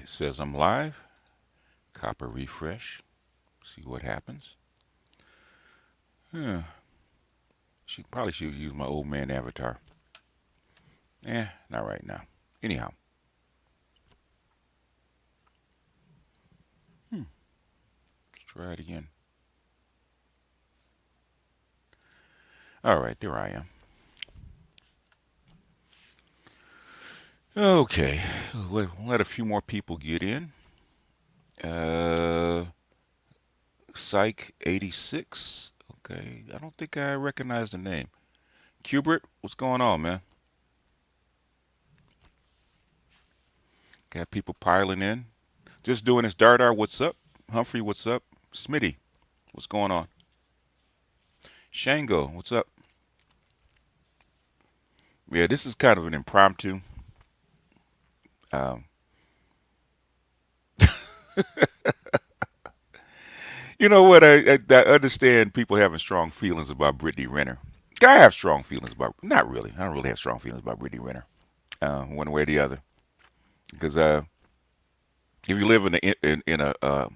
It says I'm live. Copper refresh. See what happens. Huh. She probably should use my old man avatar. Not right now. Anyhow, let's try it again. All right, there I am. Okay, let a few more people get in. Uh, Psych 86. Okay, I don't think I recognize the name. Cubert, what's going on, man? Got people piling in. Just doing this. Dardar, what's up? Humphrey, what's up? Smitty, what's going on? Shango, what's up? Yeah, this is kind of an impromptu. Um, you know what? I understand people having strong feelings about Brittany Renner. I have strong feelings about, not really. I don't really have strong feelings about Brittany Renner, one way or the other. Because if you live in a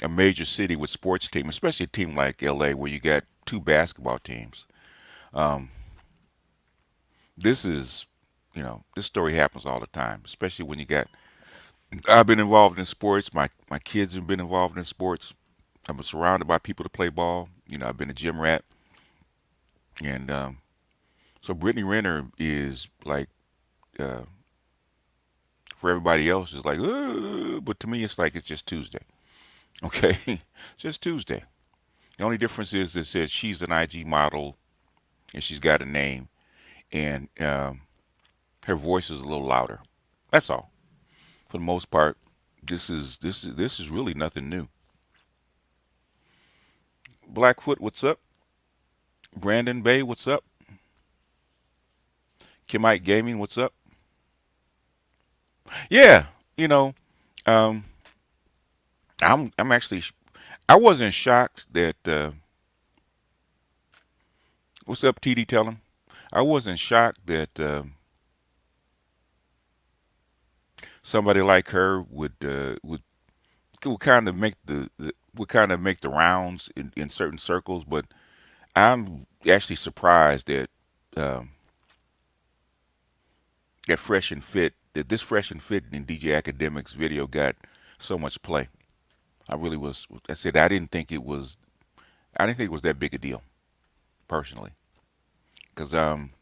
major city with sports team, especially a team like LA where you got two basketball teams, um, this is, this story happens all the time, especially when you got. I've been involved in sports. My kids have been involved in sports. I'm surrounded by people to play ball. I've been a gym rat, and so Brittany Renner is like, uh, for everybody else, is like, "Ugh," but to me, it's like it's just Tuesday. Okay, it's just Tuesday. The only difference is that it says she's an IG model and she's got a name, and her voice is a little louder. That's all. For the most part, this is really nothing new. Blackfoot, what's up? Brandon Bay, what's up? Kimite Gaming, what's up? Yeah, you know, um, I'm actually I wasn't shocked that what's up, TD? Tell him I wasn't shocked that somebody like her would kind of make the would kind of make the rounds in certain circles, but I'm actually surprised um, that Fresh and Fit that this Fresh and Fit in DJ Academics video got so much play. I really was. I said I didn't think it was. I didn't think it was that big a deal personally, because I'm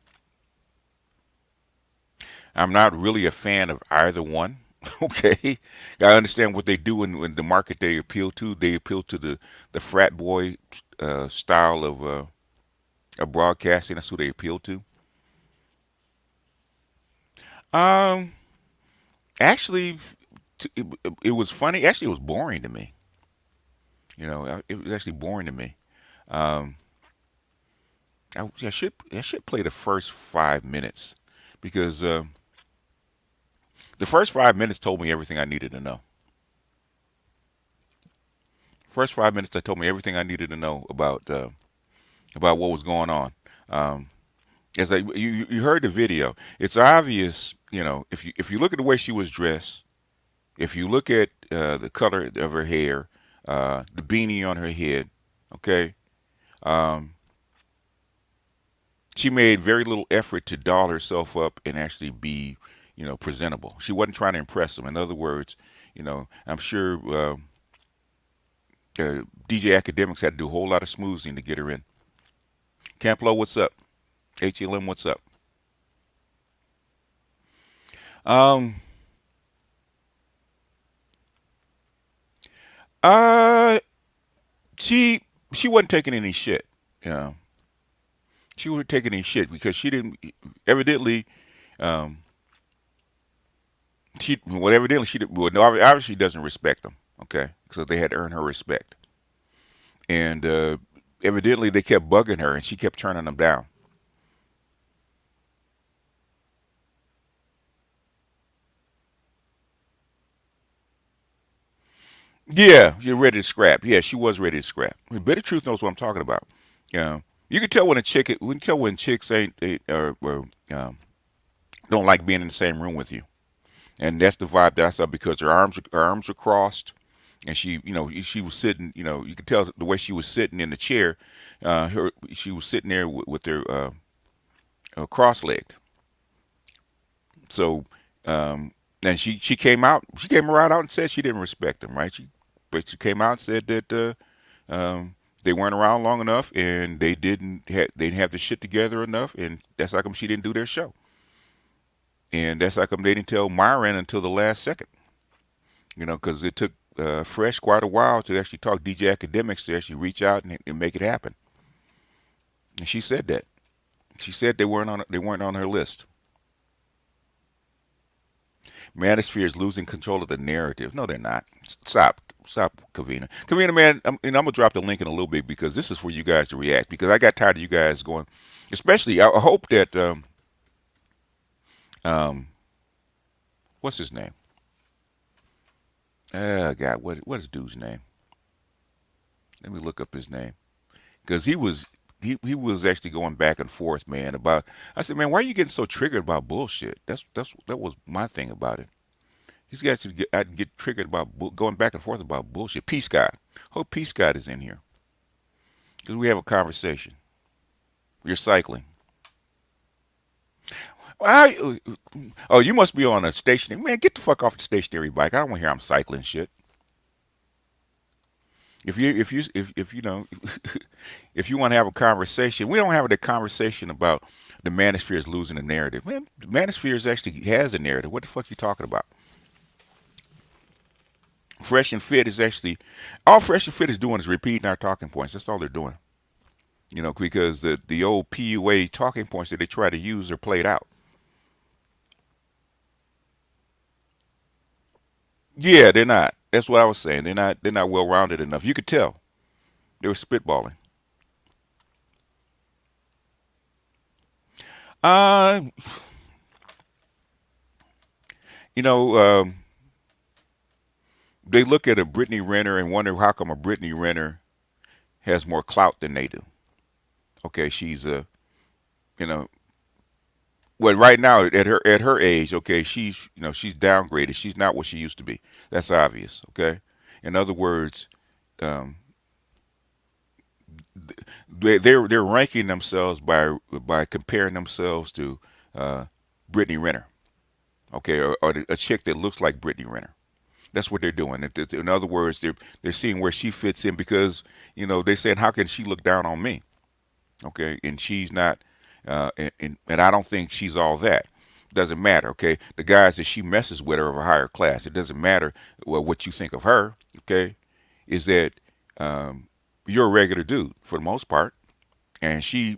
not really a fan of either one. Okay, I understand what they do in the market they appeal to. They appeal to the frat boy style of broadcasting. That's who they appeal to. Um, actually, it was funny. Actually, it was boring to me. It was actually boring to me. Um, I should play the first 5 minutes because the first 5 minutes told me everything I needed to know. First 5 minutes that told me everything I needed to know about what was going on. Um, as you heard the video, it's obvious. If you look at the way she was dressed, if you look at the color of her hair, the beanie on her head, okay, um, she made very little effort to doll herself up and actually be, presentable. She wasn't trying to impress them. In other words, I'm sure DJ Academics had to do a whole lot of smoozing to get her in. Camplo, what's up? HLM, what's up? Um, uh, she wasn't taking any shit. You know, she wasn't taking any shit because she didn't. Evidently, um, evidently she did. Well, no, obviously she doesn't respect them. Okay, so they had to earn her respect, and evidently they kept bugging her, and she kept turning them down. Yeah, you're ready to scrap. Yeah, she was ready to scrap. Bitter Truth knows what I'm talking about. You can tell when a chick, we can tell when chicks ain't or don't like being in the same room with you. And that's the vibe that I saw because her arms are crossed, and she was sitting. You could tell the way she was sitting in the chair. She was sitting there with her cross-legged. So, and she came out. She came right out and said she didn't respect them, right? But she came out and said that they weren't around long enough, and they didn't have the shit together enough, and that's how come she didn't do their show, and that's how come they didn't tell Myron until the last second. Because it took Fresh quite a while to actually talk DJ Academics to actually reach out and make it happen. And she said that. She said they weren't on her list. Manosphere is losing control of the narrative. No, they're not. Stop, Kavina. Kavina, man, I'm gonna drop the link in a little bit because this is for you guys to react. Because I got tired of you guys going. Especially, I hope that um, what's his name? God, what is dude's name? Let me look up his name because he was actually going back and forth, man. About I said, man, why are you getting so triggered about bullshit? That was my thing about it. These guys should get triggered about going back and forth about bullshit. Peace God. Hope Peace God is in here because we have a conversation. You're cycling. Oh, you must be on a stationary. Man, get the fuck off the stationary bike. I don't want to hear I'm cycling shit. If you know if you want to have a conversation, we don't have a conversation about the manosphere is losing the narrative. Man, the manosphere is actually has a narrative. What the fuck you talking about? Fresh and Fit is actually all Fresh and Fit is doing is repeating our talking points. That's all they're doing. Because the old PUA talking points that they try to use are played out. Yeah, they're not. That's what I was saying. They're not well rounded enough. You could tell they were spitballing. Uh, you know, they look at a Brittany Renner and wonder how come a Brittany Renner has more clout than they do. Okay, she's a you know well right now at her age, okay, she's downgraded. She's not what she used to be. That's obvious. Okay, in other words, um, they're ranking themselves by comparing themselves to uh, Brittany Renner. Okay, or a chick that looks like Brittany Renner. That's what they're doing. In other words, they're seeing where she fits in because they're saying how can she look down on me? Okay, and she's not, and I don't think she's all that. Doesn't matter. Okay, the guys that she messes with are of a higher class. It doesn't matter what you think of her. Okay, is that um, you're a regular dude for the most part, and she's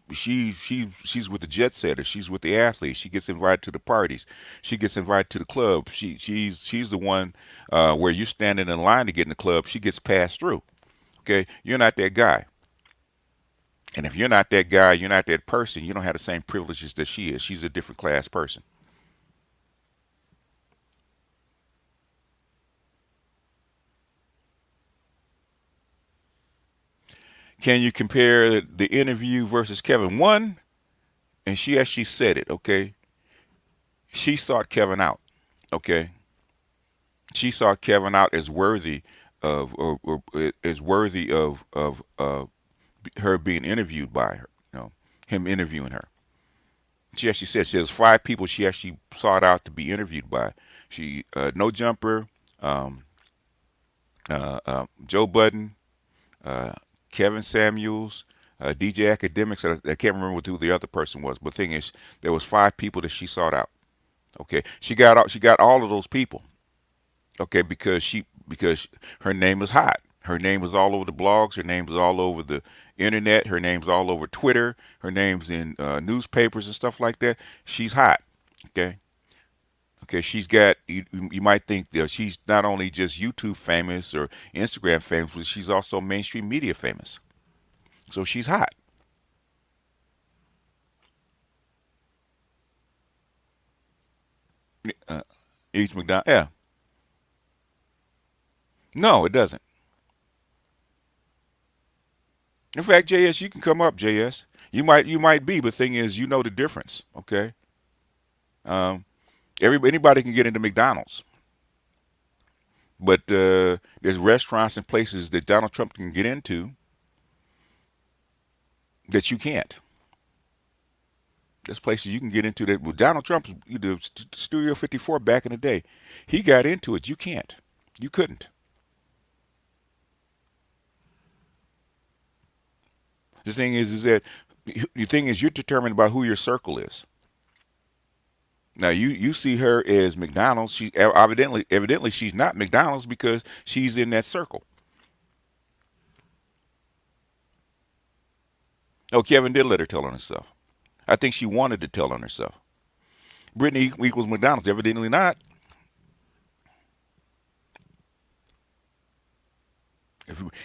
with the jet setters. She's with the athletes. She gets invited to the parties. She gets invited to the club. She's the one where you're standing in line to get in the club. She gets passed through. Okay, you're not that guy. And if you're not that guy, you're not that person, you don't have the same privileges that she is. She's a different class person. Can you compare the interview versus Kevin? One, and she actually said it, okay? She sought Kevin out, okay? She saw Kevin out as worthy or as worthy of her being interviewed by her, him interviewing her. She actually said she has five people she actually sought out to be interviewed by. She No Jumper, um, Joe Budden, uh, Kevin Samuels, DJ Academics. I can't remember who the other person was, but the thing is, there was five people that she sought out. Okay, she got all of those people. Okay, because her name is hot. Her name is all over the blogs. Her name is all over the internet. Her name's all over Twitter. Her name's in newspapers and stuff like that. She's hot. Okay. Okay. She's got. You might think that she's not only just YouTube famous or Instagram famous, but she's also mainstream media famous. So she's hot. Uh, H. McDonald. Yeah. No, it doesn't. In fact, JS, you can come up, JS. You might be, but the thing is, you know the difference. Okay. Um, Anybody can get into McDonald's, but there's restaurants and places that Donald Trump can get into that you can't. There's places you can get into that. Well, Donald Trump's Studio 54 back in the day, he got into it. You can't. You couldn't. The thing is that the thing is you're determined by who your circle is. Now you see her as McDonald's. She evidently she's not McDonald's because she's in that circle. Oh, Kevin did let her tell on herself. I think she wanted to tell on herself. Brittany equals McDonald's. Evidently not.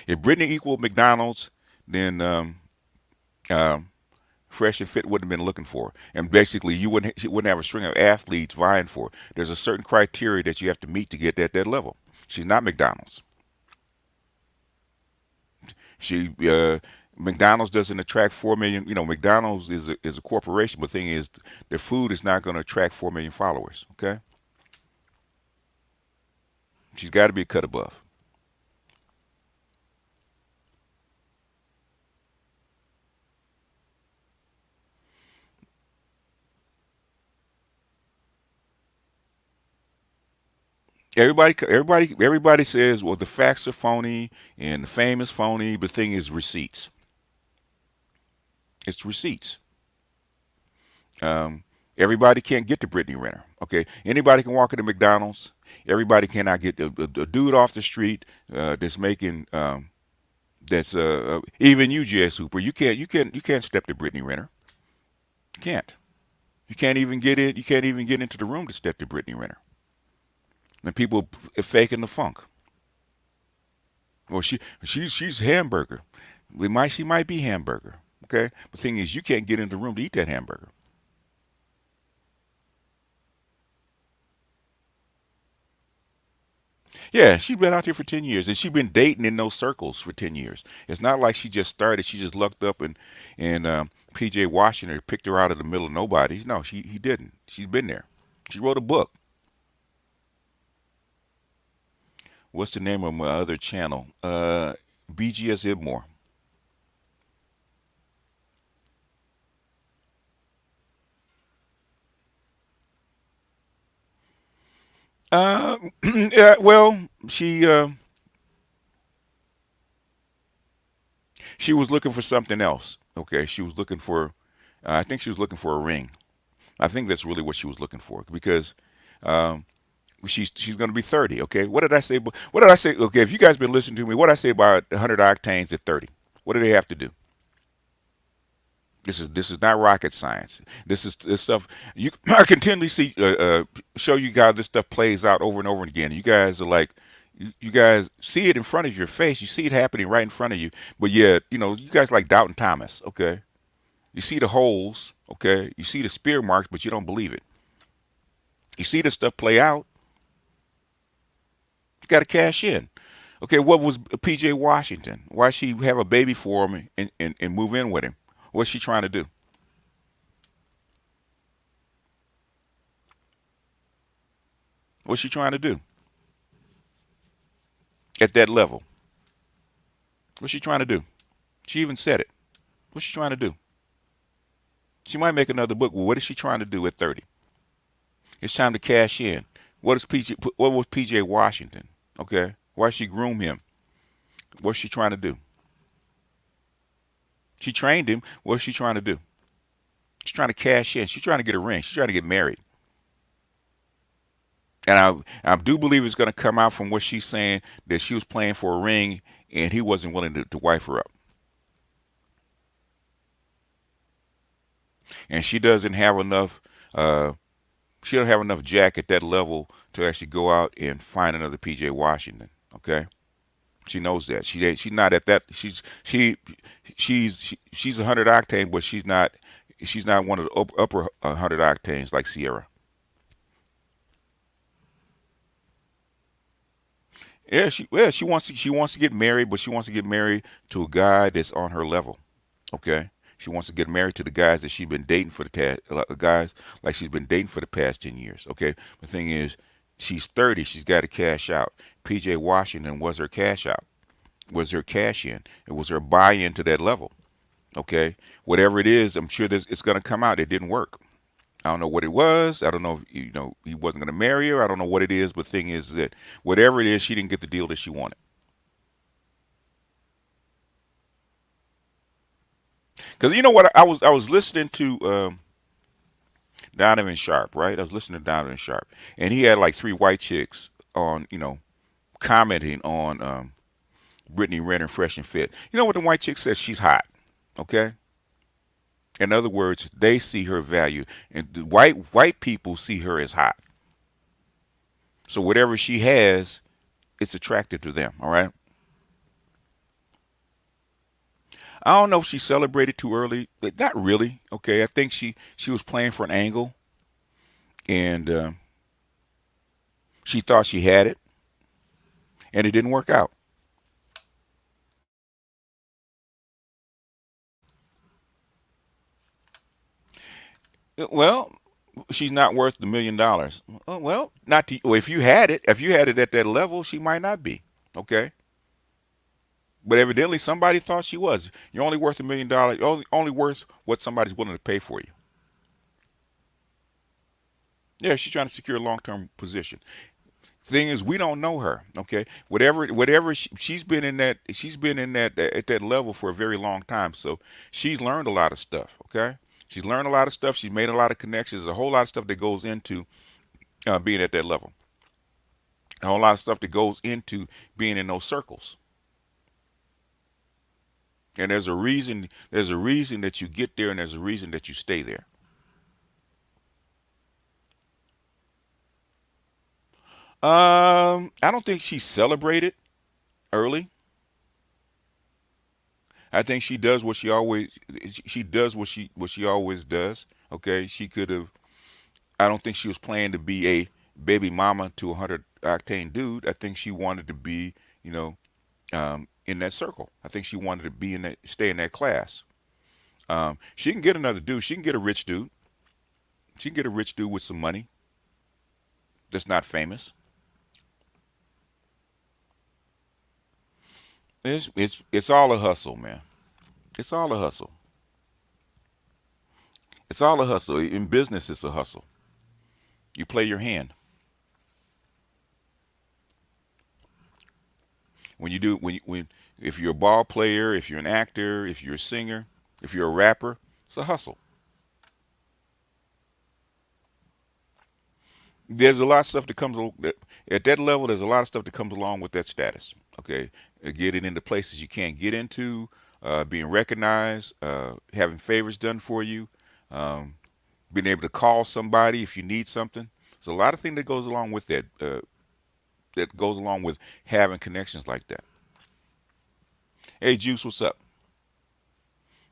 If Brittany equaled McDonald's, then Fresh and Fit wouldn't have been looking for. And basically, she wouldn't have a string of athletes vying for it. There's a certain criteria that you have to meet to get at that level. She's not McDonald's. She McDonald's doesn't attract 4 million. McDonald's is a corporation, but the thing is, their food is not going to attract 4 million followers. Okay, she's got to be a cut above. Everybody says, well, the facts are phony and the fame is phony. But the thing is, receipts. It's receipts. Um, Everybody can't get to Brittany Renner. Okay, anybody can walk into McDonald's. Everybody cannot get a dude off the street that's making that's even you, J.S. Hooper. You can't step to Brittany Renner. You can't. You can't even get it. You can't even get into the room to step to Brittany Renner. And people faking the funk. Well, she's hamburger. She might be hamburger. Okay, the thing is, you can't get into the room to eat that hamburger. Yeah, she's been out here for 10 years, and she's been dating in those circles for 10 years. It's not like she just started. She just lucked up, and PJ Washington picked her out of the middle of nobody. No, he didn't. She's been there. She wrote a book. What's the name of my other channel? BGS Ibmore. Yeah, well, she was looking for something else. Okay, she was looking for. I think she was looking for a ring. I think that's really what she was looking for because um, she's going to be 30. Okay, what did I say? What did I say? Okay, if you guys been listening to me, what did I say about 100 octanes at 30? What do they have to do? This is not rocket science. This stuff you I continually see show you guys this stuff plays out over and over again. You guys are like you guys see it in front of your face. You see it happening right in front of you. But yet, you guys like Doubting Thomas. Okay, you see the holes. Okay, you see the spear marks, but you don't believe it. You see the stuff play out. You got to cash in. Okay, what was PJ Washington? Why she have a baby for him and move in with him? What's she trying to do? What's she trying to do at that level? What's she trying to do? She even said it. What's she trying to do? She might make another book. Well, what is she trying to do at 30? It's time to cash in. What was PJ Washington? Okay, why she groom him? What's she trying to do? She trained him. What's she trying to do? She's trying to cash in. She's trying to get a ring. She's trying to get married. And I do believe it's going to come out from what she's saying that she was playing for a ring and he wasn't willing to wife her up. And she doesn't have enough. She don't have enough jack at that level to actually go out and find another PJ Washington. Okay, she knows that. She's not at that. She's 100 octane, but she's not one of the upper 100 octanes like Sierra. She wants to get married, but she wants to get married to a guy that's on her level. Okay, She wants to get married to the guys that she's been dating for guys like she's been dating for the past 10 years. Okay, the thing is, she's 30. She's got to cash out. PJ Washington was her cash out, was her cash in. It was her buy in to that level. Okay, whatever it is, I'm sure it's going to come out. It didn't work. I don't know what it was. I don't know if he wasn't going to marry her. I don't know what it is. But the thing is that whatever it is, she didn't get the deal that she wanted. Because you know what, I was listening to Donovan Sharp, right? I was listening to Donovan Sharp, and he had like three white chicks on, commenting on Brittany Renner, Fresh and Fit. You know what the white chick says? She's hot. Okay. In other words, they see her value, and the white people see her as hot. So whatever she has, it's attractive to them. All right. I don't know if she celebrated too early. But not really. Okay. I think she was playing for an angle, and she thought she had it, and it didn't work out. Well, she's not worth the $1 million. Well, not to, well, if you had it at that level, she might not be. Okay. But evidently somebody thought she was. You're only worth $1 million. You're only worth what somebody's willing to pay for you. Yeah, she's trying to secure a long-term position. Thing is, we don't know her. Okay, whatever she's been in that at that level for a very long time. So she's learned a lot of stuff. Okay, she's learned a lot of stuff. She's made a lot of connections. There's a whole lot of stuff that goes into being at that level. A whole lot of stuff that goes into being in those circles. And there's a reason. There's a reason that you get there, and there's a reason that you stay there. I don't think she celebrated early. I think she does what she always does. Okay, she could have. I don't think she was planning to be a baby mama to a 100 octane dude. I think she wanted to be, you know, in that circle. I think she wanted to be in that, stay in that class. She can get another dude. She can get a rich dude. She can get a rich dude with some money that's not famous. It's all a hustle, man. It's all a hustle. It's all a hustle. In business, it's a hustle. You play your hand. When if you're a ball player, if you're an actor, if you're a singer, if you're a rapper, it's a hustle. There's a lot of stuff that at that level. There's a lot of stuff that comes along with that status. Okay, getting into places you can't get into, being recognized, having favors done for you, um, being able to call somebody if you need something. There's a lot of things that goes along with that. That goes along with having connections like that. Hey, Juice, what's up?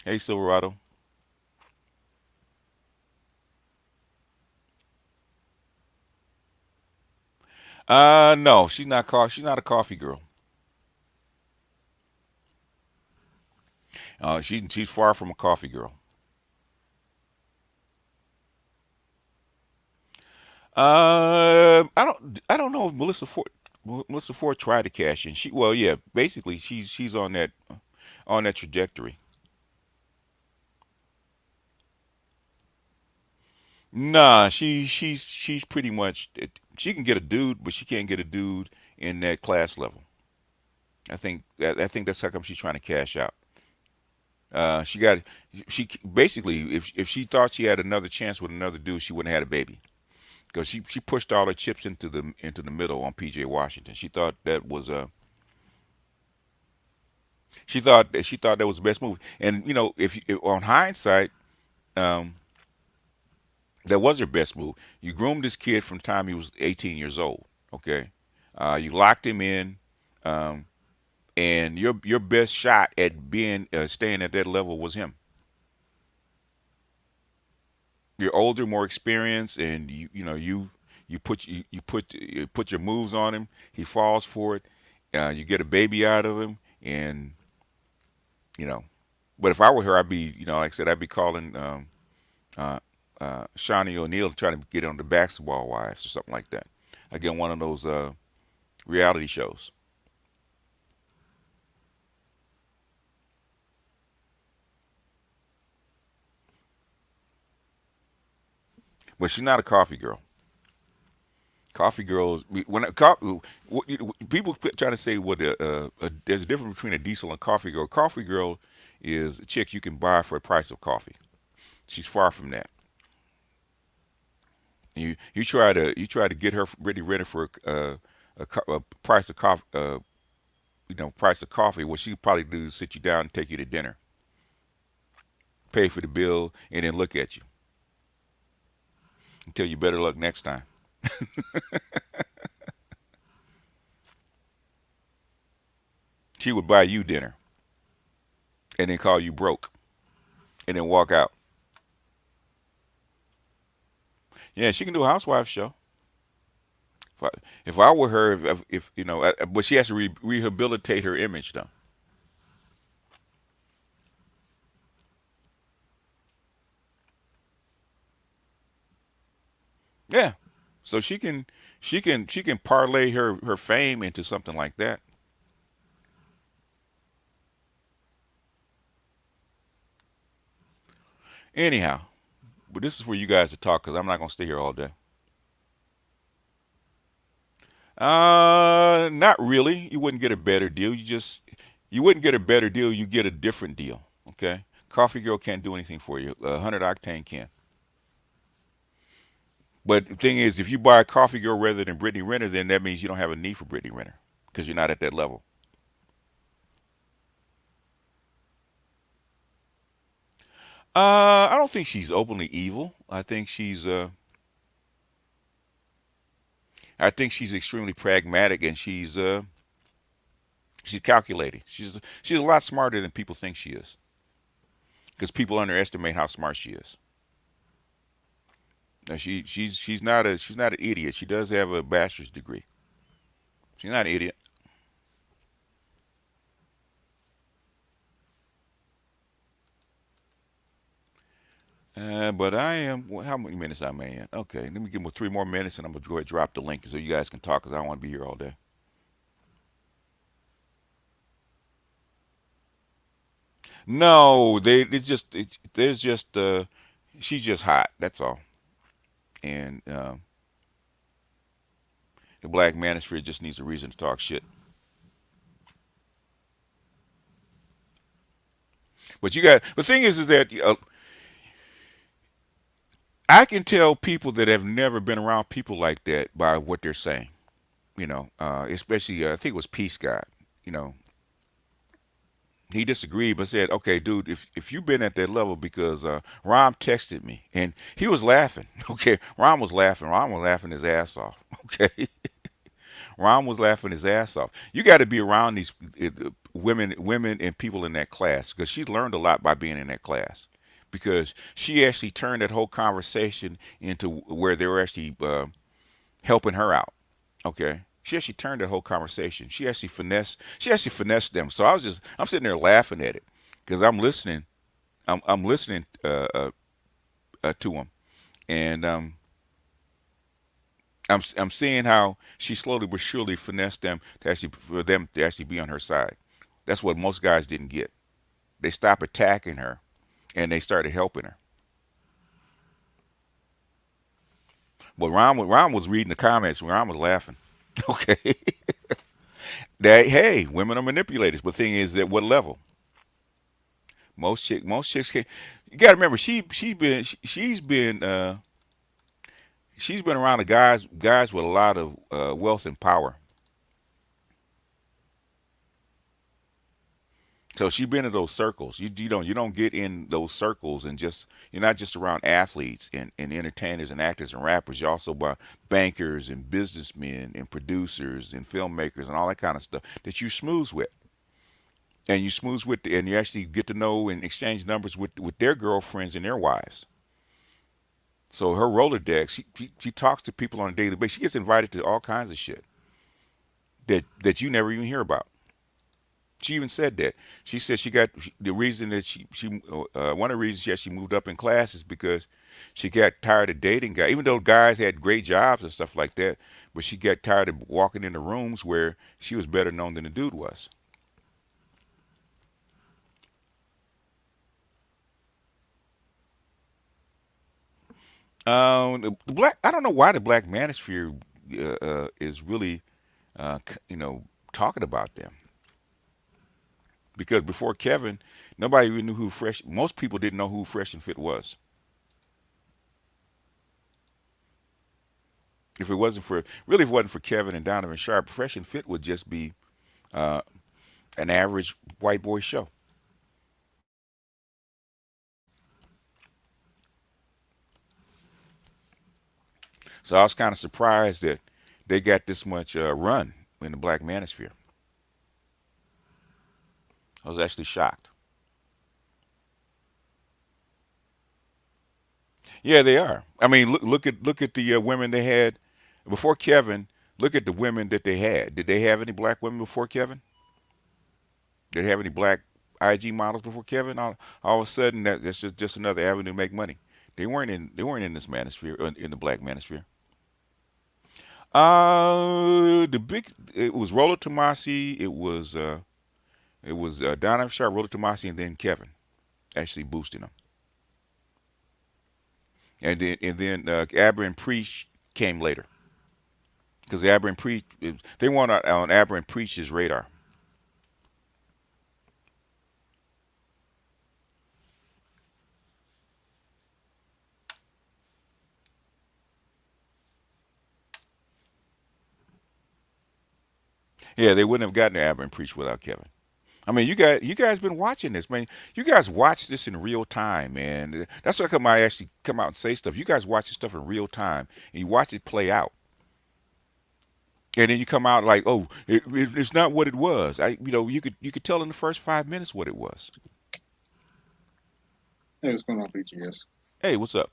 Hey, Silverado. No, she's not. She's not a coffee girl. She's far from a coffee girl. I don't know if Melissa Ford tried to cash in. Well, yeah, basically she's on that trajectory. Nah, she's pretty much she can get a dude, but she can't get a dude in that class level. I think that's how come she's trying to cash out. She got she basically if she thought she had another chance with another dude, she wouldn't have had a baby because she pushed all her chips into the middle on PJ Washington. She thought that was the best move. And if on hindsight, um, that was her best move. You groomed this kid from the time he was 18 years old. Okay, you locked him in, um, and your best shot at being staying at that level was him. You're older, more experienced, and you put your moves on him. He falls for it. You get a baby out of him, and you know But if I were her, I'd be, like I said, I'd be calling uh, Shawnee O'Neal trying to get on the Basketball Wives or something like that. Again, one of those reality shows. But she's not a coffee girl. Coffee girls, people try to say there's a difference between a diesel and coffee girl. Coffee girl is a chick you can buy for the price of coffee. She's far from that. You try to get her Brittany Renner for a price of coffee, price of coffee. What she probably do is sit you down and take you to dinner, pay for the bill, and then look at you and tell you better luck next time. She would buy you dinner and then call you broke and then walk out. Yeah, she can do a housewife show. If I were her, if but she has to rehabilitate her image though. Yeah, so she can parlay her fame into something like that. Anyhow, but this is for you guys to talk because I'm not gonna stay here all day. Not really. You wouldn't get a better deal. You wouldn't get a better deal. You get a different deal. Okay. Coffee Girl can't do anything for you. 100 Octane can. But the thing is, if you buy a Coffee Girl rather than Brittany Renner, then that means you don't have a need for Brittany Renner because you're not at that level. I don't think she's openly evil. I think she's extremely pragmatic and she's calculating. She's a lot smarter than people think she is because people underestimate how smart she is. Now she's not an idiot. She does have a bachelor's degree. She's not an idiot. But I am. How many minutes am I in? Okay, let me give them 3 more minutes, and I'm gonna go ahead and drop the link so you guys can talk. Cause I don't want to be here all day. No, there's just she's just hot. That's all. And the black manosphere just needs a reason to talk shit. But the thing is that I can tell people that have never been around people like that by what they're saying. Especially I think it was Peace God. You know, he disagreed, but said, "Okay, dude, if you've been at that level, because Rom texted me and he was laughing. Okay, Rom was laughing. Rom was laughing his ass off. Okay, Rom was laughing his ass off. You got to be around these women and people in that class because she's learned a lot by being in that class. Because she actually turned that whole conversation into where they were actually helping her out. Okay. She actually turned that whole conversation. She actually finessed them. So I'm sitting there laughing at it because I'm listening. I'm listening to them, and I'm seeing how she slowly but surely finessed them for them to actually be on her side. That's what most guys didn't get. They stopped attacking her and they started helping her. But Ron was reading the comments. Ron was laughing. Okay. Hey, women are manipulators. But the thing is, at what level? Most chicks can. You got to remember, she's been around the guys with a lot of wealth and power. So she's been in those circles. You don't get in those circles and just you're not just around athletes and entertainers and actors and rappers. You're also by bankers and businessmen and producers and filmmakers and all that kind of stuff that you smooth with. And you smooth with, and you actually get to know and exchange numbers with their girlfriends and their wives. So her Rolodex, she talks to people on a daily basis. She gets invited to all kinds of shit that you never even hear about. She even said that. She said the reason that one of the reasons she moved up in class is because she got tired of dating guys. Even though guys had great jobs and stuff like that, but she got tired of walking into rooms where she was better known than the dude was. The black. I don't know why the black manosphere is really, talking about them, because before Kevin, nobody really knew who Fresh. Most people didn't know who Fresh and Fit was. If it wasn't for Kevin and Donovan Sharp, Fresh and Fit would just be uh, an average white boy show. So I was kind of surprised that they got this much run in the black manosphere. I was actually shocked. Yeah, they are. I mean, look at the women they had before Kevin. Look at the women that they had. Did they have any black women before Kevin? Did they have any black IG models before Kevin? All of a sudden, that's just another avenue to make money. They weren't in this manosphere, in the black manosphere. It was Rollo Tomasi. It was Donovan Sharp, Rollo Tomasi, and then Kevin actually boosting them. And then Aber and Preach came later, because Aber and Preach, they weren't on Aber and Preach's radar. Yeah, they wouldn't have gotten to Aber and Preach without Kevin. I mean, you guys been watching this, man. You guys watch this in real time, man. That's why I actually come out and say stuff. You guys watch this stuff in real time, and you watch it play out, and then you come out like, oh, it's not what it was. You could tell in the first 5 minutes what it was. Hey, what's going on, BGS? Hey, what's up?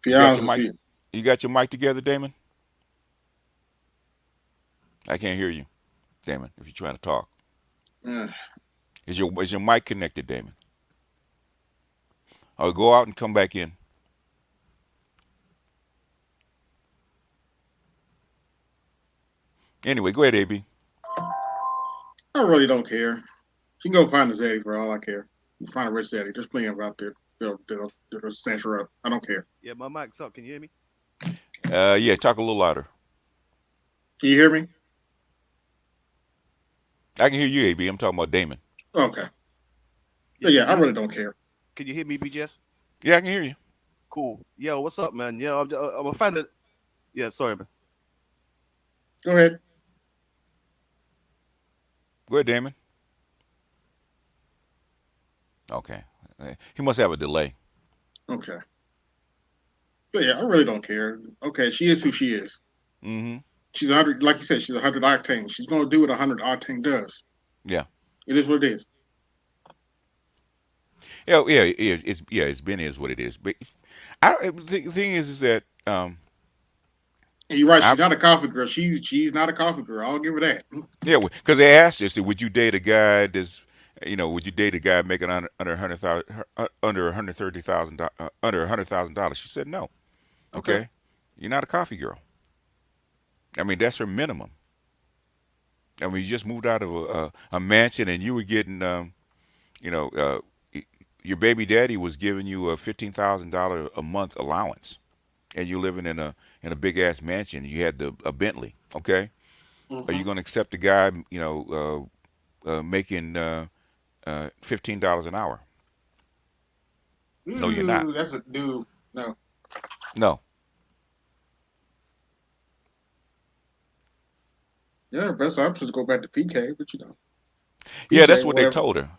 To be You got honest your with mic? you, You got your mic together, Damon? I can't hear you, Damon. If you're trying to talk, uh, is your mic connected, Damon? Or go out and come back in. Anyway, go ahead, AB. I really don't care. She can go find a Zaddy for all I care. You find a rich Zaddy. There's plenty of them out there. They'll snatch her up. I don't care. Yeah, my mic's up. Can you hear me? Yeah, talk a little louder. Can you hear me? I can hear you, AB. I'm talking about Damon. Okay. Yeah, But can yeah, I you really don't care. can you hear me, BGS? Yeah, I can hear you. Cool. Yo, what's up, man? Yeah, I'm a fan of. Yeah, sorry, man. Go ahead. Go ahead, Damon. Okay. He must have a delay. Okay. But yeah, I really don't care. Okay, she is who she is. Mm-hmm. She's 100, like you said, she's 100 octane. She's gonna do what 100 octane does. Yeah. It is what it is. Yeah. It's been is what it is. But the thing is that And you're right. I She's not a coffee girl. She's not a coffee girl. I'll give her that. yeah, because they asked her, said, would you date a guy would you date a guy making under 100,000, under 130,000, under $100,000? She said no. Okay. Okay, you're not a coffee girl. I mean, that's her minimum. I mean, you just moved out of a mansion, and you were getting, you know, your baby daddy was giving you a $15,000 a month allowance, and you're living in a big ass mansion. You had a Bentley. Okay, are you Mm-hmm. going to accept a guy, making $15 an hour? No, you're not. Ooh, that's a dude. No. No. Yeah, best option is go back to PK, but Yeah, PJ that's or what they whatever. told her.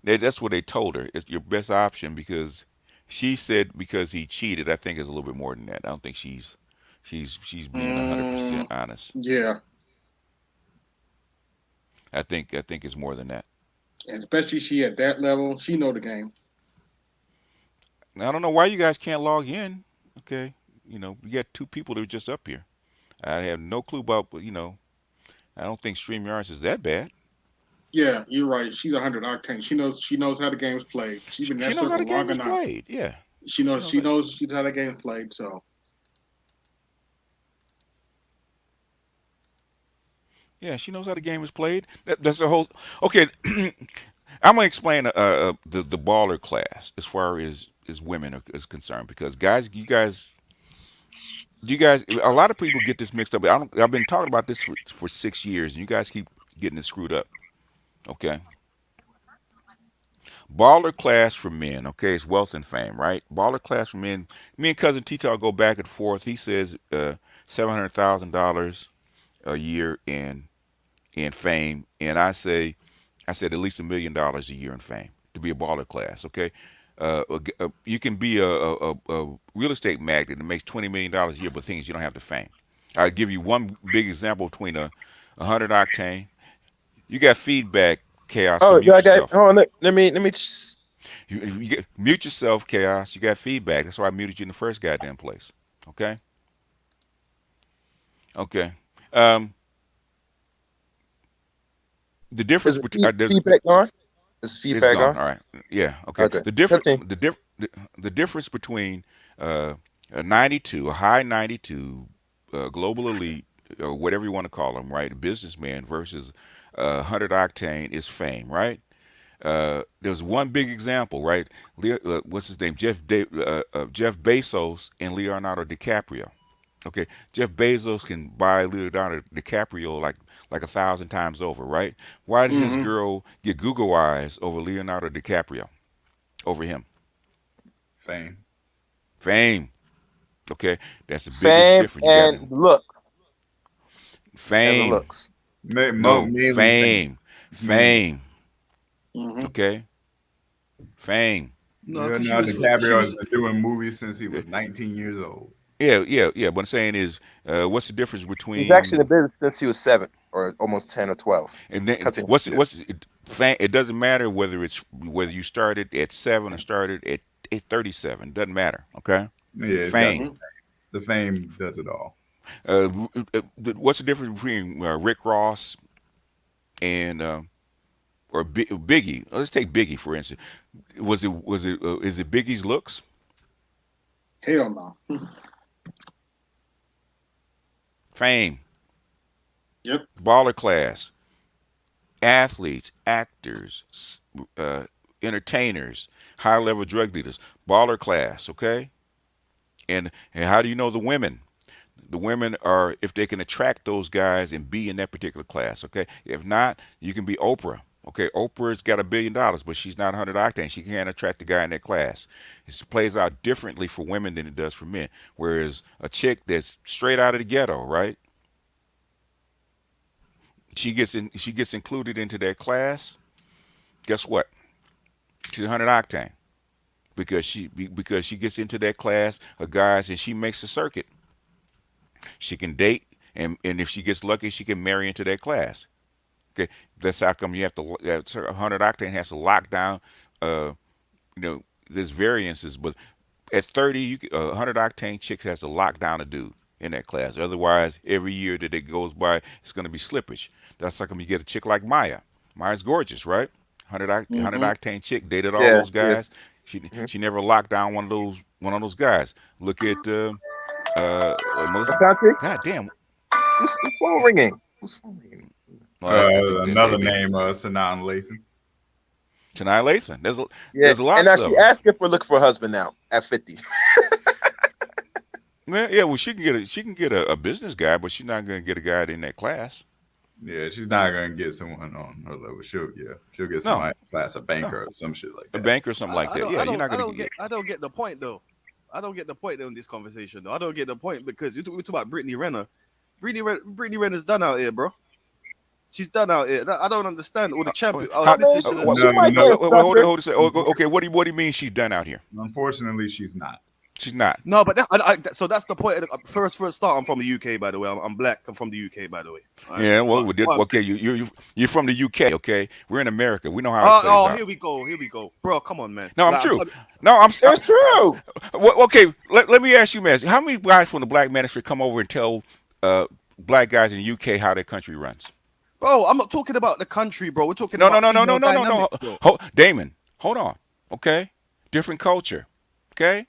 That's what they told her. It's your best option because she said because he cheated. I think it's a little bit more than that. I don't think she's being 100% Mm, honest. yeah, I think it's more than that. and especially she at that level, she know the game. I don't know why you guys can't log in. Okay, you got two people that are just up here. I have no clue about, I don't think StreamYards is that bad. Yeah, you're right. She's 100 octane. She knows how the game's played. She's been in She that knows how the circle game long is enough. played. Yeah. She She knows knows she how to, knows she's how the game's played. So yeah, she knows how the game is played. That's the whole. Okay, I'm gonna explain the baller class as far as women is concerned because guys, you guys, a lot of people get this mixed up. I've been talking about this for 6 years, and you guys keep getting it screwed up. Okay, baller class for men. Okay, it's wealth and fame, right? Baller class for men. Me and cousin Tito go back and forth. He says $700,000 a year in fame, and I said at least $1 million a year in fame to be a baller class. Okay, you can be a real estate magnate that makes $20 million a year, but things you don't have the fame. I'll give you one big example between a 100 octane. You got feedback, chaos. So Oh, do mute I got? yourself. Hold on, let me. Mute yourself, chaos. You got feedback. That's why I muted you in the first goddamn place. Okay. Okay. Um, the Is difference the between there's feedback on? Is it's feedback gone. on? All right. Yeah. Okay. Okay, The difference. continue. The difference between a 92, a high 92, global elite, or whatever you want to call them, right? A businessman versus 100 octane is fame, right? There's one big example, right? What's his name? Jeff Bezos and Leonardo DiCaprio. Okay, Jeff Bezos can buy Leonardo DiCaprio like 1,000 times over, right? Why did his hmm girl get Google eyes over Leonardo DiCaprio over him? Fame. Fame. Okay, that's the biggest Fame difference. You got and to look and the fame. looks. No, Mainly fame. fame. It's mainly. Fame. hmm Okay, fame. No, because Leonardo she DiCaprio has was been doing movies since he Uh, was 19 years old. Yeah, yeah, yeah. What I'm saying is, what's the difference He's actually in between the business since he was 7 or almost 10 or 12. and then Continue. it doesn't matter whether you started at 7 or started at 37. Doesn't matter. Okay, Yeah, it does. fame. hmm The fame does it all. What's the difference between Rick Ross and or Biggie? Let's take Biggie for instance. Is it Biggie's looks? Hell no. Fame, Yep. baller class, athletes, actors, uh, entertainers, high level drug dealers, baller class. Okay, and how do you know the women? The women are if they can attract those guys and be in that particular class. Okay, if not, you can be Oprah. Okay, Oprah's got $1 billion, but she's not 100 octane. She can't attract the guy in that class. It plays out differently for women than it does for men. Whereas a chick that's straight out of the ghetto, right? She gets included into that class. Guess what? She's 100 octane because she gets into that class of guys and she makes the circuit. She can date and if she gets lucky, she can marry into that class. Okay, that's how come you have to. 100 octane has to lock down. Uh, there's variances, but at 30, 100 octane chicks has to lock down a dude in that class. Otherwise, every year that it goes by, it's going to be slippage. That's how come you get a chick like Maya. Maya's gorgeous, right? 100 hmm octane chick dated all Yeah, those guys. yes. She Mhm. she never locked down one of those guys. Look at most. Asante, God damn. who's phone ringing? Who's phone ringing? Well, that's I think that Another baby name, Sanan Lathan. Tanai Lathan. Yeah, There's and now lots of she them. asking for looking for a husband now at 50. Yeah, yeah. Well, she can get a business guy, but she's not gonna get a guy in that class. Yeah, she's not gonna get someone on her level. She'll get No, somebody class a no, banker or some shit like a that. bank or something like that. Yeah, you're not gonna get. I don't get the point though. I don't get the point in this conversation though. I don't get the point because we talk about Brittany Renner. Brittany Renner's done out here, bro. She's done out here. I don't understand all the champion. I was How? I mean, listening to the No, she might no. get a Hold it, sucker. hold it. Okay, what do you mean she's done out here? Unfortunately, she's not. She's not. no, but so that's the point. First start. I'm from the UK, by the way. I'm black. I'm from the UK, by the way. All right. Yeah, well, But we did. what I'm Okay, saying, you're from the UK. Okay, we're in America. We know how it plays oh, out. here we go, bro. Come on, man. No, I'm Like I'm true. telling, No, It's true. well, okay. Let me ask you, man. How many guys from the Black Manosphere come over and tell black guys in the UK how their country runs? Bro, I'm not talking about the country, bro. We're talking No, no, about no, no, no, female no, no, no. dynamics, bro. Damon, hold on. Okay, different culture. Okay,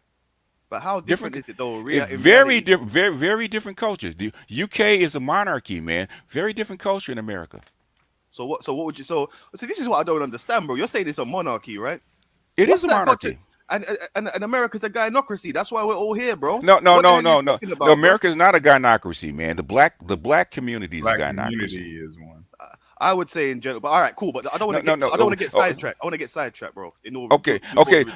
But how different different. is it though? In Very reality. different. Very, very different culture. The UK is a monarchy, man. Very different culture in America. So what? So what would you? So this is what I don't understand, bro. You're saying it's a monarchy, right? It What's is a that got to? monarchy. And America's a gynocracy. That's why we're all here, bro. No, no, What the no, hell are you no, no. talking No, about, bro? America is not a gynocracy, man. The black community is a Black gynocracy. community is one. I would say in general, but all right, cool. But I don't want to No, get. no, no. I don't want to get Oh, sidetracked. I want to get sidetracked, bro. In order okay, before okay, we-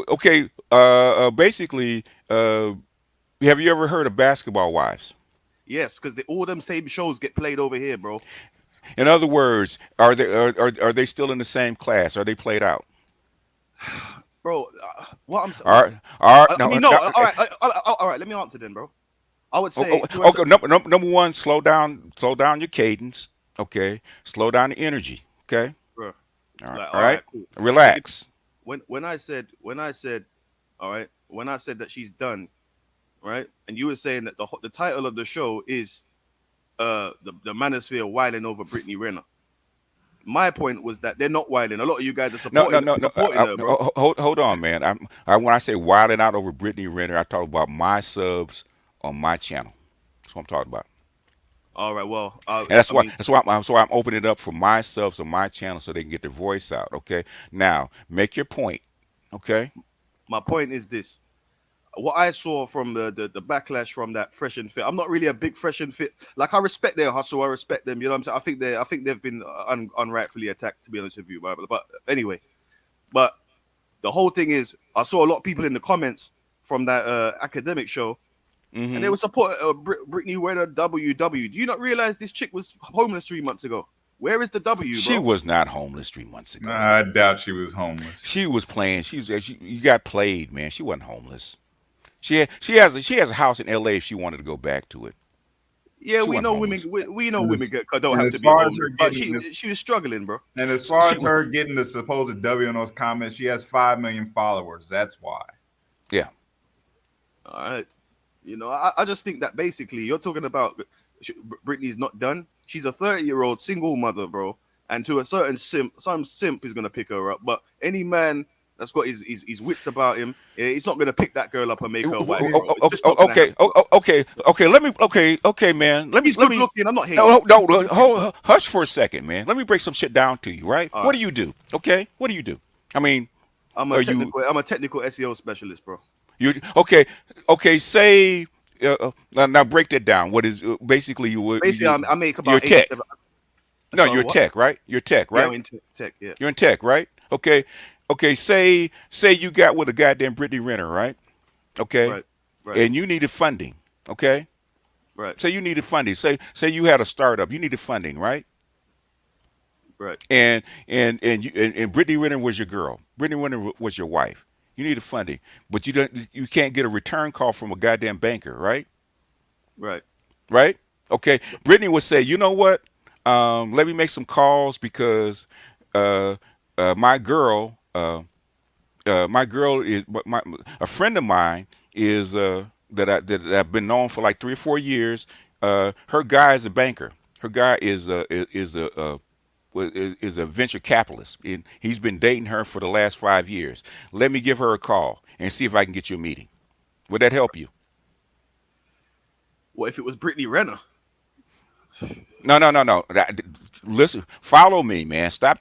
okay, okay. Basically, have you ever heard of Basketball Wives? Yes, because all them same shows get played over here, bro. In other words, are they still in the same class? Are they played out? Bro, what I'm saying. Are I no, mean, no. no, All right. Let me answer then, bro. I would say. okay. Number one, slow down your cadence. Okay, slow down the energy. Okay, Bro, all right, like, all right. cool. Relax. When I said, all right, when I said that she's done, right, and you were saying that the title of the show is the Manosphere whiling over Brittany Renner. My point was that they're not whiling. A lot of you guys are No, no, supporting no, no. her, bro. Hold on, man. When I say wilding out over Brittany Renner, I talk about my subs on my channel. That's what I'm talking about. All right, well, And that's why I'm opening it up for my subs on my channel so they can get their voice out. Okay. Now make your point. Okay. my point is this. What I saw from the backlash from that Fresh and Fit, I'm not really a big Fresh and Fit. Like, I respect their hustle, I respect them. You know what I'm saying? I think they've been unrightfully attacked, to be honest with you. But anyway, but the whole thing is, I saw a lot of people in the comments from that academic show, and they were supporting Brittany Renner WW. Do you not realize this chick was homeless 3 months ago? Where is the W, bro? She was not homeless 3 months ago. I doubt she was homeless. She was playing. You got played, man. She wasn't homeless. She has a house in L.A. if she wanted to go back to it. Yeah, She we wasn't know homeless. women. We know And women don't and have as to be far as homeless, her but getting she was struggling, bro. And as far She- as her getting the supposed W in those comments, she has 5 million followers. That's why. Yeah. All right. You know, I just think that basically you're talking about Britney's not done. She's a 30-year-old single mother, bro. And to a certain some simp is going to pick her up. But any man that's got his wits about him, he's not going to pick that girl up and make her wife. Bro. It's just not gonna happen, bro. Okay, man. He's good looking. I'm not hating. No, hush for a second, man. Let me break some shit down to you, right? All What right. do you do? Okay, what do you do? I mean, I'm Are a you- technical SEO specialist, bro. okay. Say now break that down. What is basically you would? Basically, I make about you're tech. 87 No, So you're what? tech, right? You're tech, Yeah, right? I'm in tech. Yeah, You're in tech, right? Okay. Say you got with a goddamn Brittany Renner, right? Okay. right, And you needed funding, okay? right, Say you needed funding. Say you had a startup, you needed funding, right? right. And Brittany Renner was your girl. Brittany Renner was your wife. You needed funding, but you can't get a return call from a goddamn banker, right? Right. Right? Okay. Brittany would say, you know what? Let me make some calls because my girl is a friend of mine is that I've been known for like 3 or 4 years. Her guy is a banker. Her guy is a venture capitalist, and he's been dating her for the last 5 years. Let me give her a call and see if I can get you a meeting. Would that help you? What if it was Brittany Renner? No. Listen, follow me, man. Stop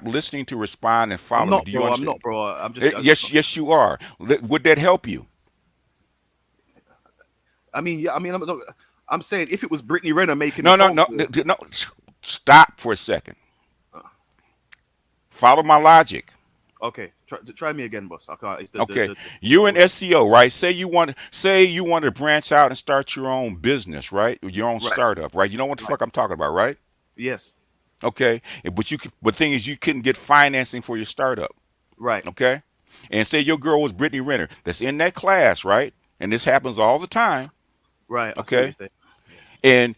listening to respond and follow I'm me. not, Do you bro. I'm understand? not, bro. I'm just. Yes, you are. Would that help you? I mean, yeah. I mean, I'm saying if it was Brittany Renner making No. the phone call- Stop for a second. Follow my logic. Okay, try me again, boss. I can't. It's Okay, you in SEO, right? Say you want to branch out and start your own business, right? Your own Right. startup, right? You know what the fuck I'm talking about, right? Yes. Okay, but thing is, you couldn't get financing for your startup, Right. okay? And say your girl was Brittany Renner, that's in that class, right? And this happens all the time. Right. I see Okay. what you're saying. And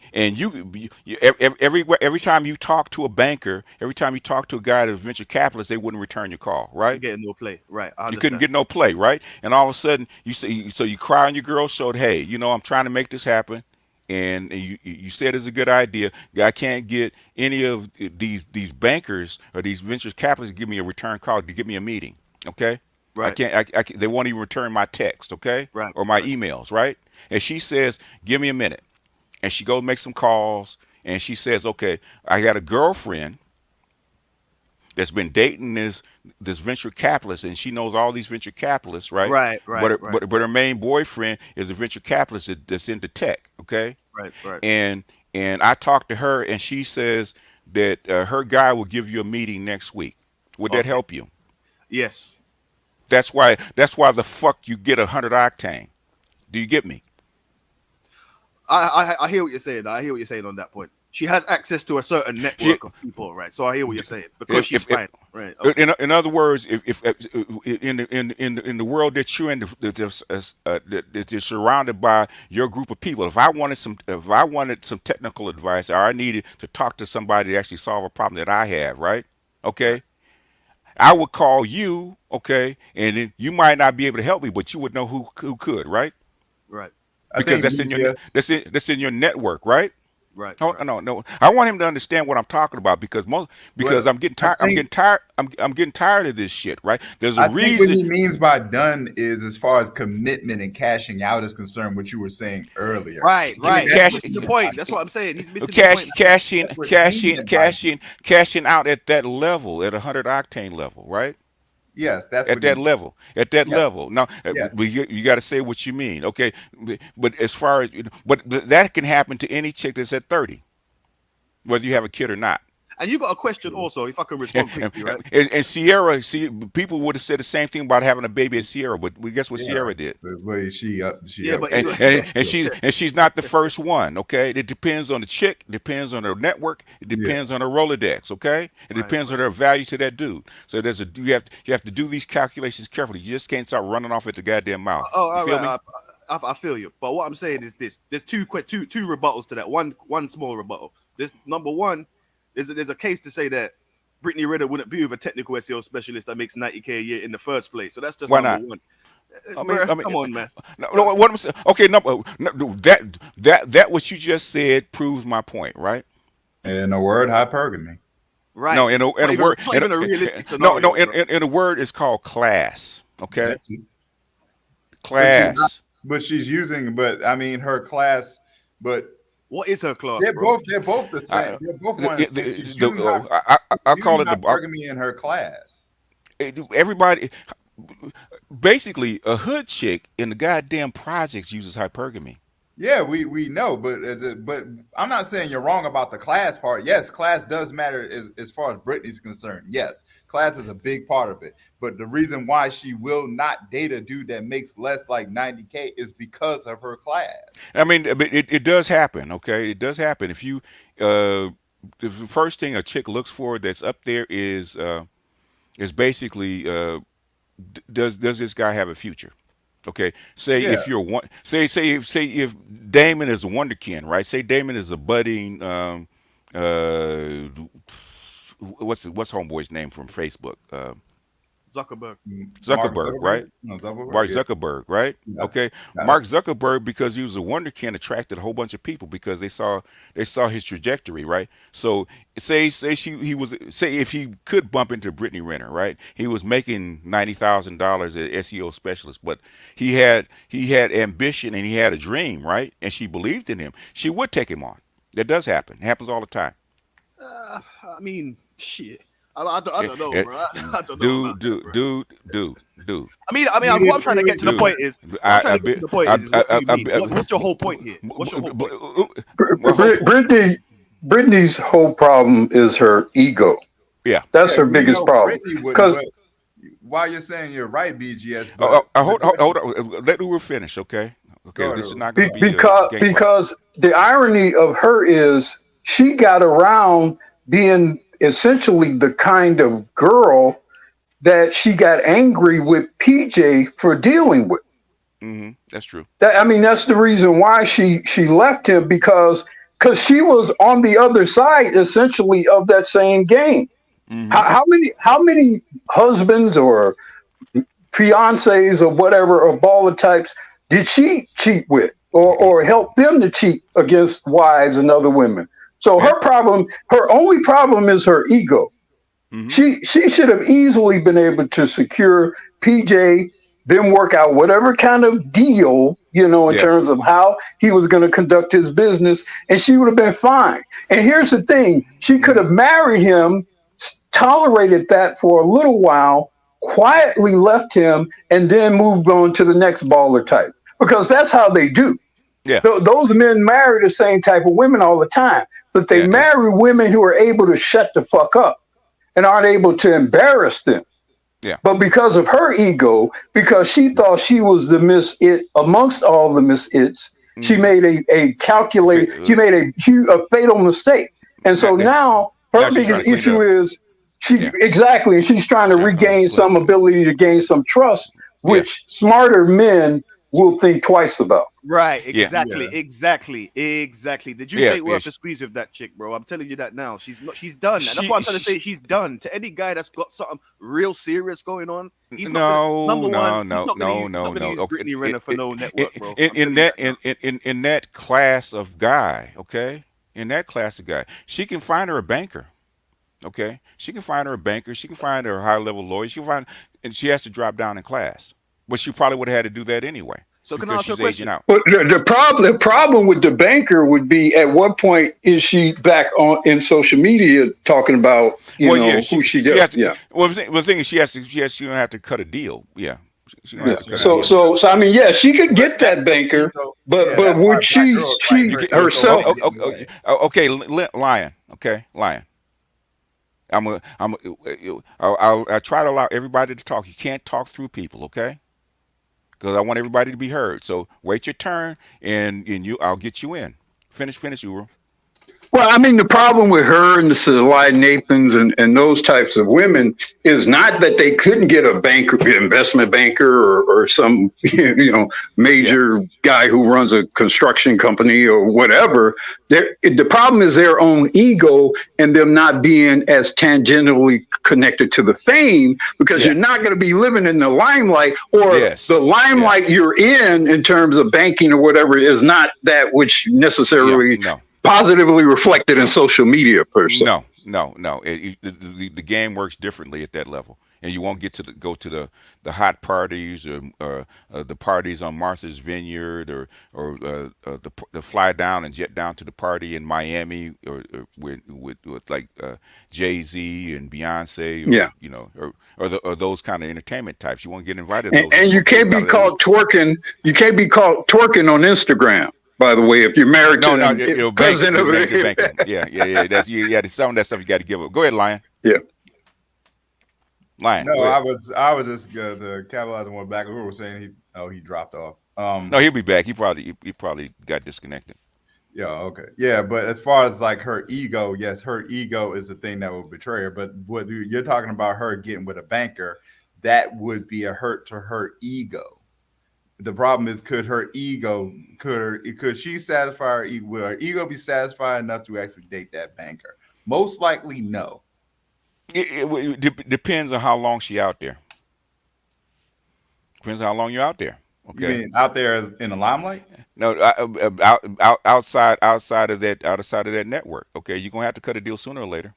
every time you talk to a banker, every time you talk to a guy that's a venture capitalist, they wouldn't return your call, You're right? getting no play. Right. I You understand. couldn't get no play, right? And all of a sudden, you cry on your girl's shoulder, hey, I'm trying to make this happen, and you said it's a good idea. I can't get any of these bankers or these venture capitalists to give me a return call to give me a meeting. Okay, I Right. can't. They won't even return my text. Okay, Right. or my Right. emails. Right, and she says, "Give me a minute," and she goes make some calls, and she says, "Okay, I got a girlfriend that's been dating this venture capitalist, and she knows all these venture capitalists, right? Right. But Right. her, Right. but her main boyfriend is a venture capitalist that's into tech, okay? Right. Right. And I talked to her, and she says that her guy will give you a meeting next week. Would that Okay. help you? Yes. That's why the fuck you get 100 octane. Do you get me? I hear what you're saying. I hear what you're saying on that point. She has access to a certain She, network of people, right? So I hear what you're saying because she's if fine, right? Okay. in other words, if in the world that you're in, that you're surrounded by your group of people. If I wanted some technical advice, or I needed to talk to somebody to actually solve a problem that I have, right? Right. Okay, I would call you, okay, and then you might not be able to help me, but you would know who could, right? Right. I Because think that's in your BGS. that's in your network, right? Right. No, Right. no. I want him to understand what I'm talking about But because I'm getting I tired. I'm think getting tired. I'm getting tired of this shit. Right? There's a I think what reason. he means by done is as far as commitment and cashing out is concerned, what you were saying earlier. Right. I Right. think He's that's Cash, what missing the he point. That's what I'm saying. He's missing the cash, point. cashing, separate cashing, payment by cashing out at that level, at 100 octane level, right? yes, that's At what he that level, at that yes, level. Now, yes. you got to say what you mean, okay? But as far as, but that can happen to any chick that's at 30, whether you have a kid or not. And you got a question also, if I can respond quickly, right? And Sierra, see, people would have said the same thing about having a baby at Sierra, but guess what Yeah. Sierra did? But she Yeah, but And, you she's not the first one, okay? It depends on the chick, depends on her network, it yeah. depends on her Rolodex, okay? It right, depends on right. her value to that dude. So you have to do these calculations carefully. You just can't start running off at the goddamn mouth. Oh, You all feel right. me? I feel you. But what I'm saying is this: there's two rebuttals to that. One small rebuttal. This number one is there's a case to say that Brittany Renner wouldn't be with a technical SEO specialist that makes 90K a year in the first place. So that's just Why number not? one. I mean, Come on, man. no, what I'm saying. Okay, no, that what you just said proves my point, right? In a word, hypergamy. Right. No, It's in a word, it's not even a realistic no, scenario. bro. in a word, it's called class. Okay, That's it. class. But she's using, but I mean her class, but What is her class, they're bro? both the same. They're both one. The- And the the- same. She's the- using I call it the hypergamy in her class. everybody. Basically, a hood chick in the goddamn projects uses hypergamy. Yeah, we know, but I'm not saying you're wrong about the class part. Yes, class does matter as far as Brittany's concerned. Yes, class is a big part of it. But the reason why she will not date a dude that makes less like 90K is because of her class. I mean, it does happen. Okay, it does happen. If you the first thing a chick looks for that's up there is basically does this guy have a future? Okay, say Yeah. if you're one, say if Damon is a wonderkin, right? Say Damon is a budding what's homeboy's name from Facebook? Zuckerberg. Zuckerberg, right? No, Zuckerberg. Mark Yeah. Zuckerberg, right? Yeah. Okay, Got it. Mark Zuckerberg, because he was a wonderkin, attracted a whole bunch of people because they saw his trajectory, right? So say if he could bump into Brittany Renner, right? He was making $90,000 as SEO specialist, but he had ambition and he had a dream, right? And she believed in him. She would take him on. That does happen. It happens all the time. I mean, shit. I don't know, bro. I don't know. Dude. I mean, what I'm trying to get to the Dude. point is, what do you mean? What's your whole point here? What's your whole point? Brittany's whole problem is her ego. Yeah. That's Yeah, her we biggest know problem. Brittany wouldn't, 'Cause- but while you're saying you're right, BGS, but Hold on. Let Uber finish, okay? Okay, Go this is ahead. not going to be Because the irony of her is she got around being essentially the kind of girl that she got angry with PJ for dealing with. That's true. That's the reason why she left him, because she was on the other side essentially of that same game. How many husbands or fiancés or whatever or baller types did she cheat with? or help them to cheat against wives and other women. So her problem, her only problem is her ego. Mhm. She should have easily been able to secure PJ, then work out whatever kind of deal, in Yeah. terms of how he was going to conduct his business, and she would have been fine. And here's the thing, she could have married him, tolerated that for a little while, quietly left him, and then moved on to the next baller type. Because that's how they do. Yeah. Those men marry the same type of women all the time, but they Yeah. marry women who are able to shut the fuck up and aren't able to embarrass them. Yeah. But because of her ego, because she thought she was the Miss It amongst all the Miss Its, she made a calculated, she made a fatal mistake. And so now her now she's trying biggest to clean issue it is exactly, and she's trying to regain some ability to gain some trust, which smarter men will think twice about. Right, Yeah. exactly, exactly. Did you take worth the squeeze with that chick, bro? I'm telling you that now. She's done. And that's why I'm trying to say she's done. To any guy that's got something real serious going on, he's not gonna use Brittany Renner for no network, bro. In that class of guy, okay? In that class of guy, she can find her a banker. Okay? She can find her a banker, she can find her a high level lawyer, and she has to drop down in class. But she probably would have had to do that anyway. So can I ask you a question? But the problem with the banker would be, at what point is she back on in social media talking about who she does? Well, the thing is, she don't have to cut a deal. Yeah. So I mean, she could get that banker, but would she herself? Okay, Lion. Okay, Lion. I'll try to allow everybody to talk. You can't talk through people, okay? Because I want everybody to be heard. So wait your turn, and I'll get you in. Finish, Uru. Well, I mean, the problem with her and the Celia Nathans and those types of women is not that they couldn't get a banker, investment banker, or some major guy who runs a construction company or whatever. The problem is their own ego and them not being as tangentially connected to the fame, because you're not going to be living in the limelight, or the limelight you're in terms of banking or whatever is not that which necessarily positively reflected in social media per se. No. The game works differently at that level, and you won't get to go to the hot parties or the parties on Martha's Vineyard or the fly down and jet down to the party in Miami or with like Jay-Z and Beyonce, or those kind of entertainment types. You won't get invited. And you can't be caught twerking. You can't be caught twerking on Instagram. By the way, if you're married to the president of it, that's some of that stuff you got to give up. Go ahead, Lion. Yeah. Lion. No, I was just the capitalizing one back. Who was saying he dropped off. No, he'll be back. He probably got disconnected. Yeah. Okay. Yeah, but as far as like her ego, yes, her ego is the thing that will betray her. But what you're talking about, her getting with a banker, that would be a hurt to her ego. The problem is, could she satisfy her ego? Will her ego be satisfied enough to actually date that banker? Most likely, no. It depends on how long she out there. Depends on how long you're out there. Okay. You mean out there as in the limelight? No, outside of that network. Okay, you're gonna have to cut a deal sooner or later.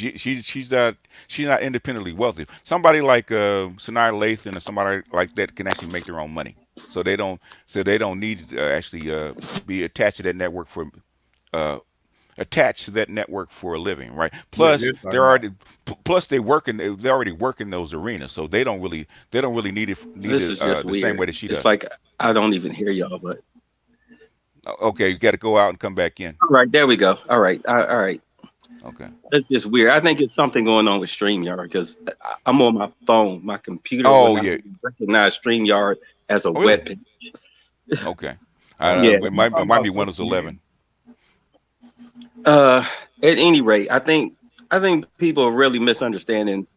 She's not independently wealthy. Somebody like Sanaa Lathan or somebody like that can actually make their own money. So they don't need to actually be attached to that network for a living, right? Plus they're already work in those arenas, so they don't really need it the same way that she does. It's like I don't even hear y'all, but okay, you got to go out and come back in. All right, there we go. All right. Okay. It's just weird. I think it's something going on with StreamYard, because I'm on my phone, my computer. I recognize StreamYard as a web page. Okay. It might be Windows 11. At any rate, I think people are really misunderstanding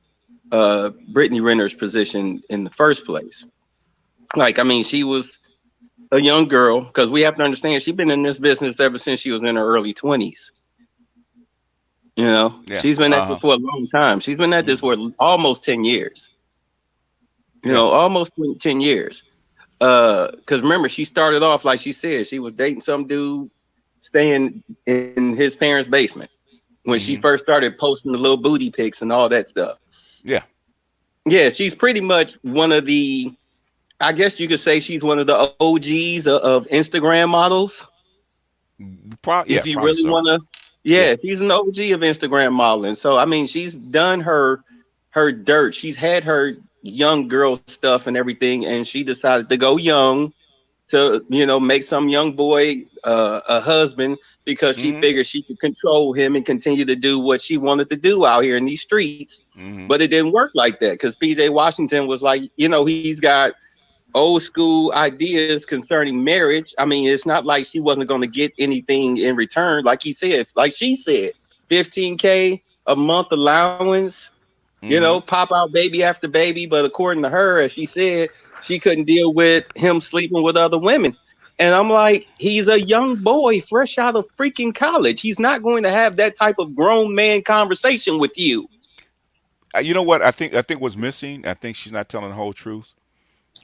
Brittany Renner's position in the first place. Like, I mean, she was a young girl, because we have to understand she's been in this business ever since she was in her early 20s. She's been at this for a long time. She's been at this for almost 10 years. Almost 10 years. Because remember, she started off like she said, she was dating some dude staying in his parents' basement when she first started posting the little booty pics and all that stuff. Yeah. Yeah, she's pretty much one of the, I guess you could say she's one of the OGs of Instagram models. If you really so. want to, yeah, she's an OG of Instagram modeling. So I mean, she's done her dirt. She's had her young girl stuff and everything, and she decided to go young to, you know, make some young boy a husband because she figured she could control him and continue to do what she wanted to do out here in these streets. But it didn't work like that because PJ Washington was like, you know, he's got old school ideas concerning marriage. I mean, it's not like she wasn't going to get anything in return. Like he said, like she said, $15K a month allowance, you know, pop out baby after baby. But according to her, as she said, she couldn't deal with him sleeping with other women. And I'm like, he's a young boy fresh out of freaking college. He's not going to have that type of grown man conversation with you. You know what? I think what's missing. I think she's not telling the whole truth.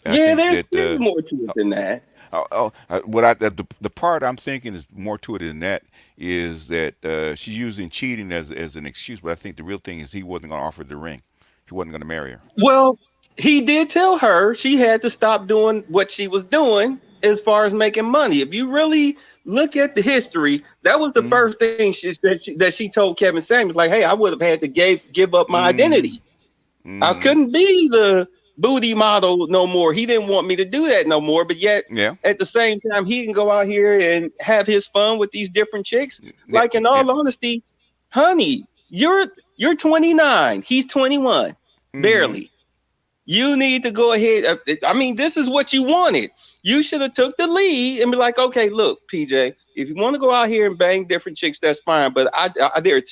Yeah, there's more to it than that. The part I'm thinking is more to it than that is that she's using cheating as an excuse, but I think the real thing is he wasn't going to offer the ring. He wasn't going to marry her. Well, he did tell her she had to stop doing what she was doing as far as making money. If you really look at the history, that was the first thing that she told Kevin Samuels, like, hey, I would have had to give up my identity. I couldn't be the booty model no more. He didn't want me to do that no more. But yet, at the same time, he can go out here and have his fun with these different chicks. Like, in all honesty, honey, you're 29. He's 21, barely. You need to go ahead. I mean, this is what you wanted. You should have took the lead and be like, okay, look, PJ, if you want to go out here and bang different chicks, that's fine. But there are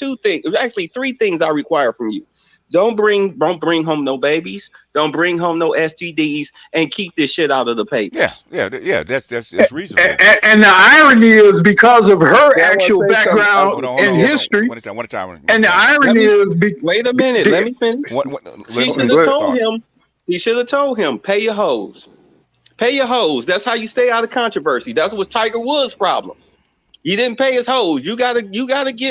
actually three things I require from you. Don't bring home no babies. Don't bring home no STDs, and keep this shit out of the papers. Yeah. That's reasonable. And the irony is because of her actual background and history. One at a time. And the irony is, wait a minute, let me finish. She should have told him. He should have told him, pay your hoes. Pay your hoes. That's how you stay out of controversy. That was Tiger Woods' problem. He didn't pay his hoes. You gotta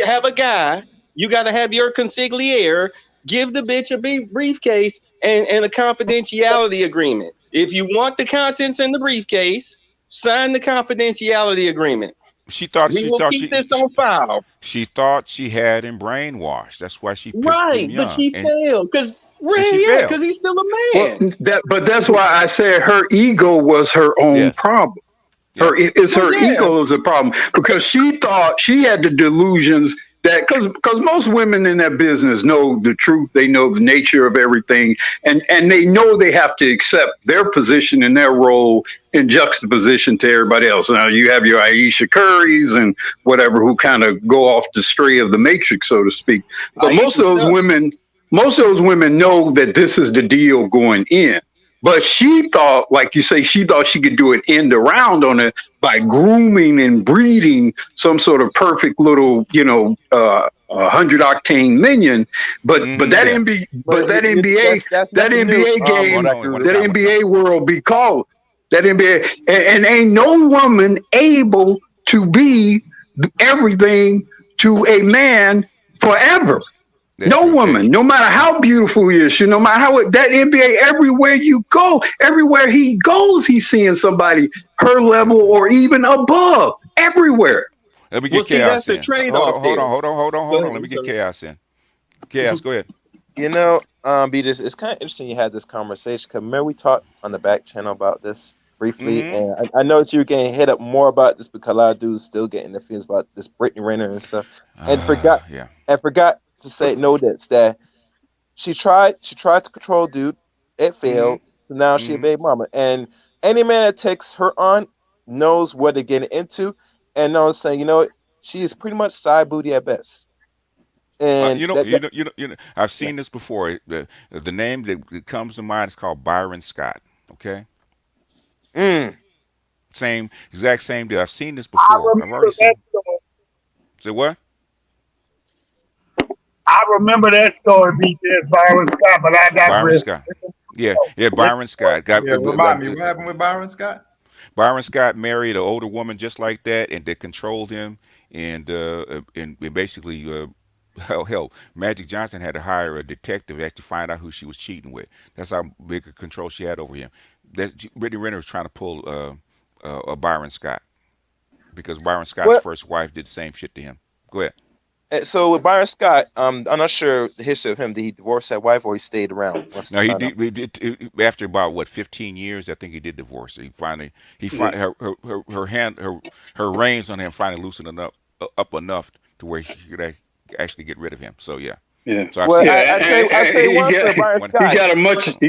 have a guy. You gotta have your consigliere. Give the bitch a briefcase and a confidentiality agreement. If you want the contents in the briefcase, sign the confidentiality agreement. She thought keep this on file. She thought she had him brainwashed. That's why she picked him young. But she failed because he's still a man. Well, but that's why I said her ego was her own problem. Her ego is a problem because she thought she had the delusions that because most women in that business know the truth, they know the nature of everything, and they know they have to accept their position and their role in juxtaposition to everybody else. Now you have your Aisha Currys and whatever who kind of go off the stray of the matrix, so to speak. But most of those women know that this is the deal going in. But she thought, like you say, she could do an end around on it by grooming and breeding some sort of perfect little, 100 octane minion. But that NBA world be called that NBA, and ain't no woman able to be everything to a man forever. No woman, no matter how beautiful he is, no matter how that NBA, everywhere you go, everywhere he goes, he's seeing somebody her level or even above. Everywhere. Let me get Chaos in. Hold on. Let me get Chaos in. Chaos, go ahead. BJ, it's kind of interesting you had this conversation because remember we talked on the back channel about this briefly, and I noticed you were getting hit up more about this because a lot of dudes still getting their feelings about this Brittany Renner and stuff, and forgot to say that she tried to control dude, it failed, so now she a baby mama, and any man that takes her on knows what they're getting into, and knows saying, she is pretty much side booty at best. And I've seen this before. The name that comes to mind is called Byron Scott. Okay. Exact same deal. I've seen this before. I've already seen. Say what? I remember that story, BJ, Byron Scott, but I digress. Byron Scott. Yeah. Byron Scott got Yeah, remind me, what happened with Byron Scott? Byron Scott married an older woman just like that, and they controlled him, and basically, hell, Magic Johnson had to hire a detective to actually find out who she was cheating with. That's how big a control she had over him. That Brittany Renner was trying to pull Byron Scott because Byron Scott's Well, first wife did the same shit to him. Go ahead. so with Byron Scott, I'm not sure the history of him. Did he divorce that wife or he stayed around? No, after about what 15 years, I think he did divorce her. Her reins on him finally loosened up enough to where she could actually get rid of him. So yeah. Yeah. So I've Well, seen Yeah, I say one for Byron When- Scott. he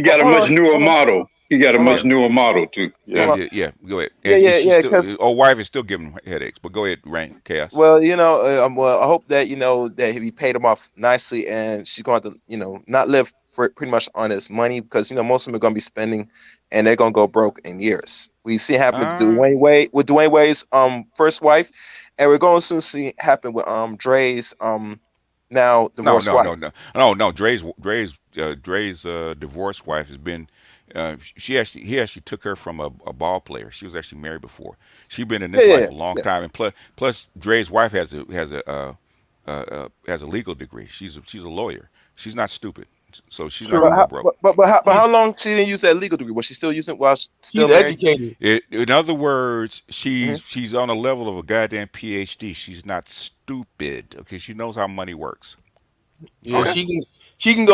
got a Hold much on, newer hold on, model. He got a hold on. much newer model too. Yeah. Hold on. yeah, go ahead. Yeah, And yeah, she's yeah. still, old wife is still giving him headaches. But go ahead, Rain Chaos. Well, well, I hope that that he paid him off nicely, and she's going to, not live for pretty much on his money because most of them are going to be spending, and they're going to go broke in years. We see it happen with Dwayne Wade's first wife, and we're going to soon see happen with Dre's now divorced wife. No. Dre's divorced wife has been. He actually took her from a ball player. She was actually married before. She's been in this life a long time, and plus Dre's wife has a legal degree. She's a lawyer. She's not stupid, so she's not gonna go broke. But how long she didn't use that legal degree? Was she still using while still He's married? educated. In other words, she's on a level of a goddamn PhD. She's not stupid. Okay, she knows how money works. Yeah, Okay. she can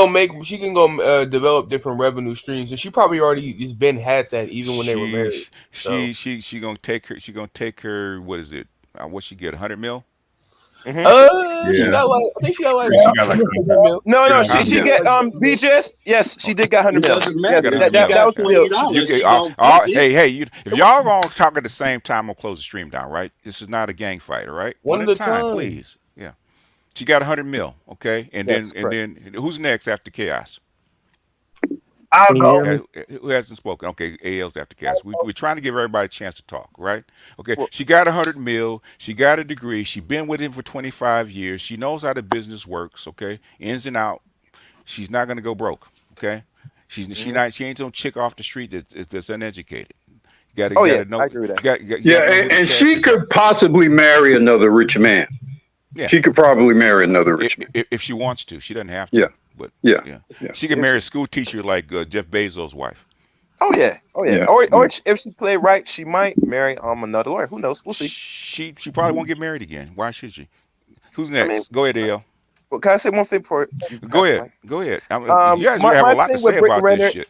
go develop different revenue streams, and she probably already has been had that even when they were married. She gonna take her. She gonna take her. What is it? What she get? 100 mil? She Yeah. got like I think she got like She got like 100 mil. No, she Yeah. get BGS. Yes, she did got 100 mil. doesn't Yes, matter. that was the deal. You She get, gonna get hey, if y'all gonna talk at the same time, I'm gonna close the stream down, right? This is not a gang fight, all right? One at a time. please. Yeah. She got 100 mil, okay? And Yes, then who's next after Chaos? I'll go. Who hasn't spoken? Okay, AL's after Chaos. We're trying to give everybody a chance to talk, right? Okay, Well- she got 100 mil. She got a degree. She been with him for 25 years. She knows how the business works, okay? Ins and out. She's not gonna go broke, okay? She ain't some chick off the street that's uneducated. You gotta, Oh, you yeah, gotta know, I agree with that. you Yeah, gotta know who the and cat she is. could possibly marry another rich man. Yeah. She could probably marry another rich man. If she wants to. She doesn't have to. Yeah. But Yeah. yeah. She can marry a school teacher like Jeff Bezos' wife. Oh yeah. Yeah. Or if she played right, she might marry another lawyer. Who knows? We'll see. She probably won't get married again. Why should she? Who's next? mean- Go ahead, AL. Well, can I say one thing before you Go pass the ahead. mic? Go ahead. Um, You guys my- have my a lot to thing with say Brittany about this Renner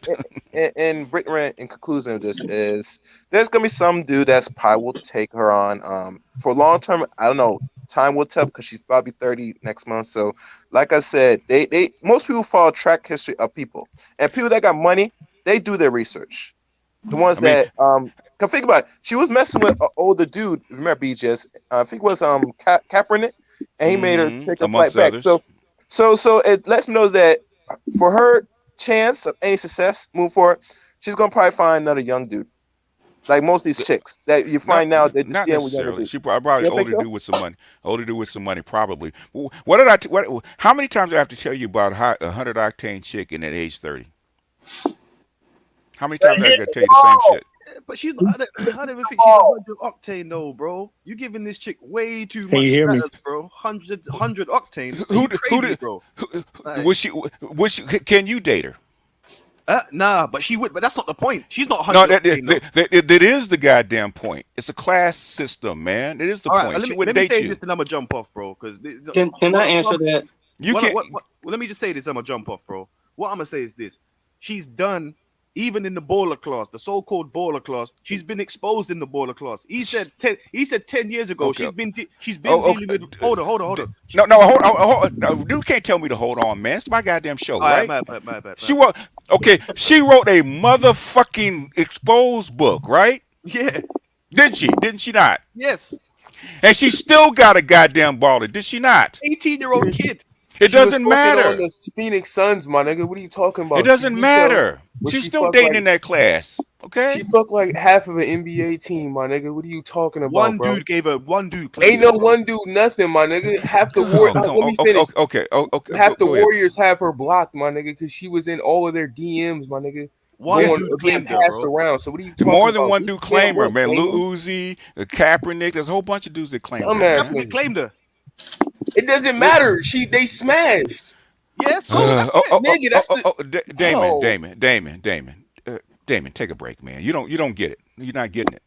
shit. And Brittany Renner, in conclusion of this, is there's gonna be some dude that's probably will take her on. For long term, I don't know. Time will tell because she's probably 30 next month. So, like I said, they most people follow track history of people, and people that got money, they do their research. The ones that cause think about it, she was messing with an older dude. Remember BJ's? I think it was Kaepernick, and he made her take her flight Amongst back. others. So it lets me know that for her chance of any success move forward, she's gonna probably find another young dude. Like most of these chicks that you find now, they're just not dealing with younger necessarily. dudes. She probably You don't think older so? dude with some money. Older dude with some money, probably. What did I? How many times do I have to tell you about a 100 octane chick in at age 30? How many times do I got to tell you the same shit? But she's not. I don't even think she's 100 octane though, bro. You giving this chick way too Can much you hear me? status, bro. 100 octane. Who You did- crazy, bro? Like- Was she? Can you date her? Nah, but she would. But that's not the point. She's not 100 No, octane. though. that is the goddamn point. It's a class system, man. It is the All point. right, She let wouldn't me date say you. this, and I'm gonna jump off, bro. Because Can I answer that? You can't. Well, let me just say this. I'm gonna jump off, bro. What I'm gonna say is this: she's done, even in the baller class, the so-called baller class. She's been exposed in the baller class. He said 10 years ago. Okay. She's been Oh, dealing okay. with. Hold on. No, hold on. No, you can't tell me to hold on, man. It's my goddamn show, All right, right? my bad. She wrote. Okay, she wrote a motherfucking exposed book, right? Yeah. Did she? Didn't she not? Yes. And she still got a goddamn baller, did she not? 18-year-old kid. It She was doesn't fucking matter. On the Phoenix Suns, my nigga. What are you talking about? It doesn't She matter. but She's she still fucked dating like- in that class. Okay. She fucked like half of an NBA team, my nigga. What are you talking about, One bro? dude gave her one dude. Ain't no one dude nothing, my nigga. Half the Warriors. Let me finish. Okay. Half the go ahead. Warriors have her blocked, my nigga, because she was in all of their DMs, my nigga. One going dude being claimed her, passed bro. around. So what are you talking More about? than one This dude man claim her, won't man. claim Lil her. Uzi, Kaepernick. There's a whole bunch of dudes that claim her. Dumbass Kaepernick nigga. claimed her. It doesn't matter. They smashed. Yeah, so that's it. Nigga, that's Damon, oh. Damon, take a break, man. You don't get it. You're not getting it.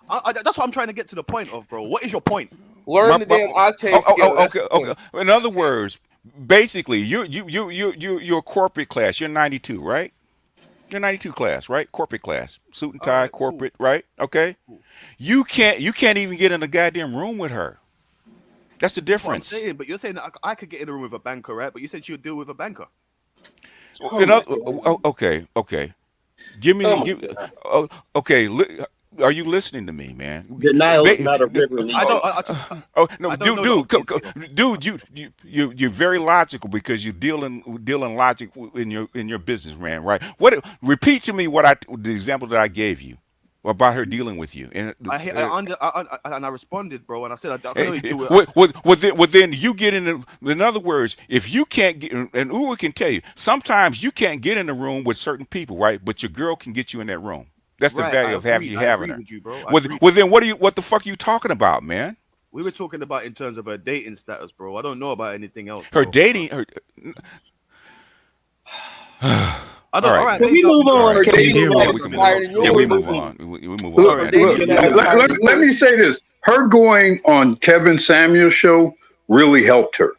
That's what I'm trying to get to the point of, bro. What is your point? Learn the damn octave scale. That's the Okay. point. In other words, basically, you're a corporate class. You're 92, right? You're 92 class, right? Corporate class, suit and tie, right, corporate, cool. right? Okay. You can't even get in a goddamn room with her. That's the That's what I'm difference. saying. But you're saying that I could get in a room with a banker, right? But you said she would deal with a banker. Okay. Give me. Oh my Give, okay. Are you listening to me, man? Denial is not a river. I don't. Oh no, I don't know dude, you're very logical because you're dealing logic in your business, man. Right? Repeat to me the example that I gave you about her dealing with you. And I responded, bro, and I said I can only deal with. Well, then you get in other words, if you can't get, and Uwe can tell you, sometimes you can't get in the room with certain people, right? But your girl can get you in that room. That's the value of having her. With you, bro. Well, then what the fuck are you talking about, man? We were talking about in terms of her dating status, bro. I don't know about anything else. Her bro. dating. I don't. All right, Can we move on? Her Can we dating move on? status is higher than yours. Yeah, we move on. We move Look, on. let me say this. Her going on Kevin Samuel's show really helped her.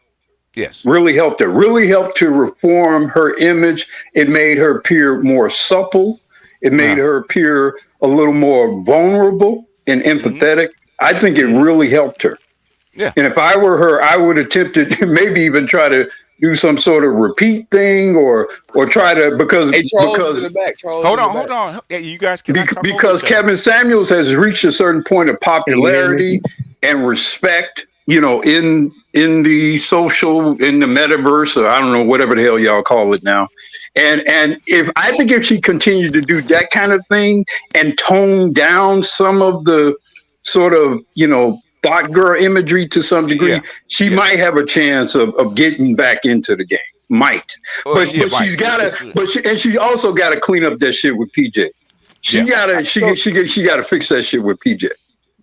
Yes. Really helped her. Really helped to reform her image. It made her appear more supple. It made her appear a little more vulnerable and empathetic. I think it really helped her. Yeah. And if I were her, I would attempt to maybe even try to do some sort of repeat thing or try to because Hold on. Hey, you guys can because Kevin Samuels has reached a certain point of popularity and respect, in the metaverse, or I don't know, whatever the hell y'all call it now. And if she continued to do that kind of thing and tone down some of the sort of, thought girl imagery to some degree, she might have a chance of getting back into the game. Might. But she's gotta she also gotta clean up that shit with PJ. She gotta fix that shit with PJ.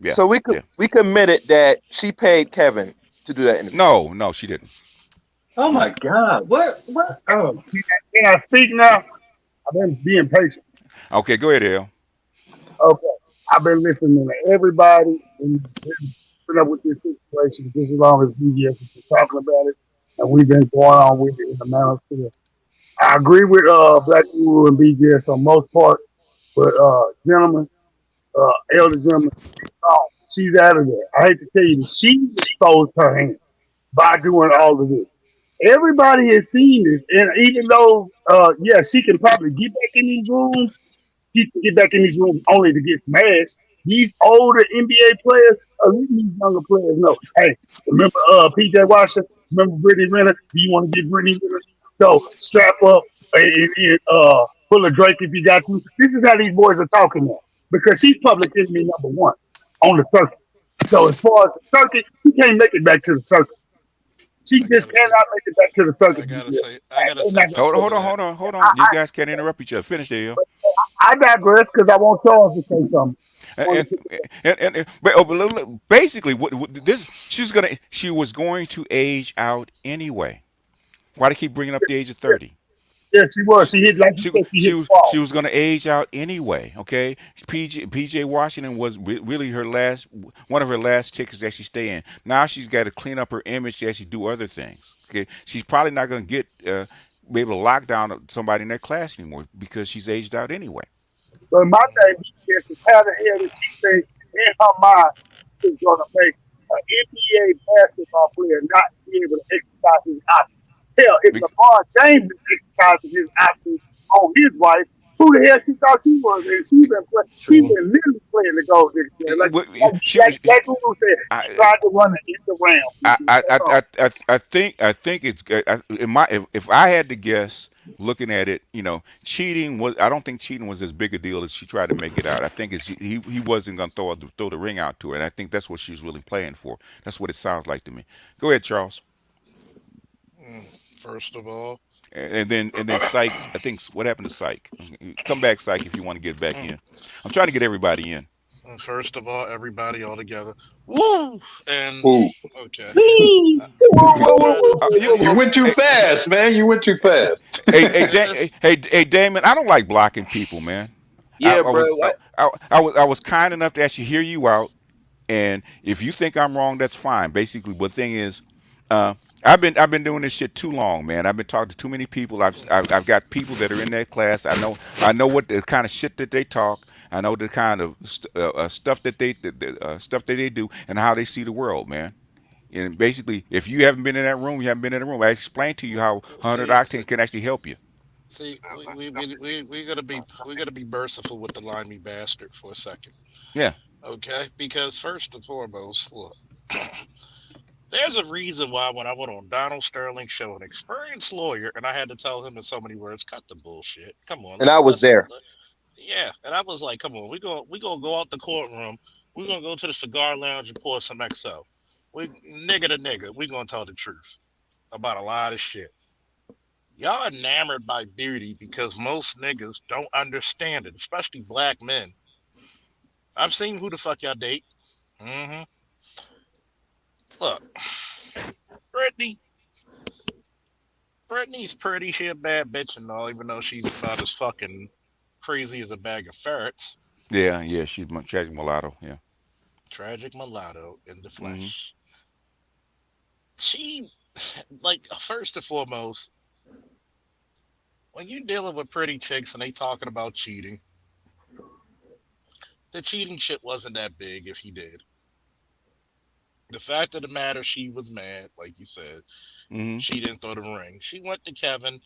Yeah. So we committed that she paid Kevin to do that interview. No, she didn't. Oh my God! What? Oh, can I speak now? I've been being patient. Okay, go ahead, El. Okay, I've been listening to everybody and put up with this situation just as long as BGS has been talking about it, and we've been going on with it in the Manosphere. I agree with Black Guru and BGS on most part, but gentlemen, elder gentlemen, she's out of there. I hate to tell you that she exposed her hand by doing all of this. Everybody has seen this, and even though, she can probably get back in these rooms, she can get back in these rooms only to get smashed. These older NBA players are letting these younger players know, hey, remember PJ Washington? Remember Brittany Renner? Do you want to get Brittany Renner? So strap up and pull a Drake if you got to. This is how these boys are talking now, because she's public enemy number one on the circuit. So as far as the circuit, she can't make it back to the circuit. She just cannot make it back to the circuit. I gotta say Hold on. You guys can't interrupt each other. Finish there, yo. I digress because I want Charles to say something. But basically, she was going to age out anyway. Why do you keep bringing up the age of 30? Yes, she was. She hit like she was going to age out anyway. Okay, PJ Washington was really one of her last tickets to actually stay in. Now she's got to clean up her image to actually do other things. Okay, she's probably not going to be able to lock down somebody in that class anymore because she's aged out anyway. But my thing is how the hell does she think in her mind she's going to make an NBA basketball player not be able to exercise his options? Hell, if LeBron James is exercising his options on his wife, who the hell she thought she was? And she's been literally playing the gold digger. Like Google said, she tried to run it in the round. I think it's if I had to guess, looking at it, cheating was. I don't think cheating was as big a deal as she tried to make it out. I think he wasn't going to throw the ring out to her, and I think that's what she's really playing for. That's what it sounds like to me. Go ahead, Charles. First of all, And then Psych. I think what happened to Psych? Come back, Psych, if you want to get back in. I'm trying to get everybody in. everybody all together. Woo! And Ooh. okay. Whoa, whoa, whoa, whoa, You, whoa. You went too hey, fast, man. You went too fast. hey, Damon. I don't like blocking people, man. I, Yeah, I bro. was I was kind enough to actually hear you out, and if you think I'm wrong, that's fine. Basically, but the thing is, uh, I've been doing this shit too long, man. I've been talking to too many people. I've got people that are in that class. I know what the kind of shit that they talk. I know the kind of stuff that stuff that they do and how they see the world, man. And basically, if you haven't been in that room, you haven't been in the room. I explained to you how 100 octane can actually help you. See, we gotta be merciful with the limey bastard for a second, Yeah. okay? Because first and foremost, look, there's a reason why when I went on Donald Sterling's show, an experienced lawyer, and I had to tell him in so many words, cut the bullshit. Come on, And I was there. yeah. And I was like, come on, we gonna go out the courtroom. We're gonna go to the cigar lounge and pour some XO. We nigga to nigga, we gonna tell the truth about a lot of shit. Y'all enamored by beauty because most niggas don't understand it, especially black men. I've seen who the fuck y'all date. hmm Look, Brittany. Brittany's pretty. She a bad bitch and all, even though she's about as fucking crazy as a bag of ferrets. Yeah. She's tragic mulatto. Yeah. Tragic mulatto in the hmm flesh. She, like, first and foremost, when you're dealing with pretty chicks and they talking about cheating, the cheating shit wasn't that big if he did. The fact of the matter, she was mad, like you said. hmm She didn't throw the ring. She went to Kevin,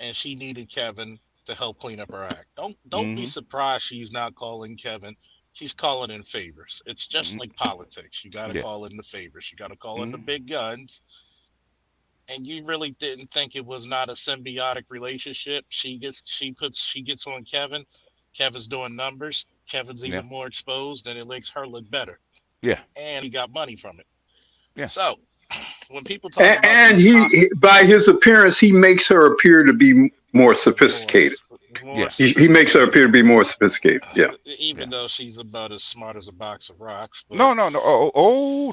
and she needed Kevin to help clean up her act. Don't be hmm surprised she's not calling Kevin. She's calling in favors. It's just hmm like politics. You got to Yeah. call in the favors. You got to call in the hmm big guns. And you really didn't think it was not a symbiotic relationship. She gets on Kevin. Kevin's doing numbers. Kevin's Yeah. even more exposed, and it makes her look better. Yeah. And he got money from it. Yeah. So when people talk And, about and these by his appearance, he makes her appear to be more sophisticated. Yeah. He makes her appear to be more sophisticated. Yeah. even though she's about as smart as a box of rocks. But No. The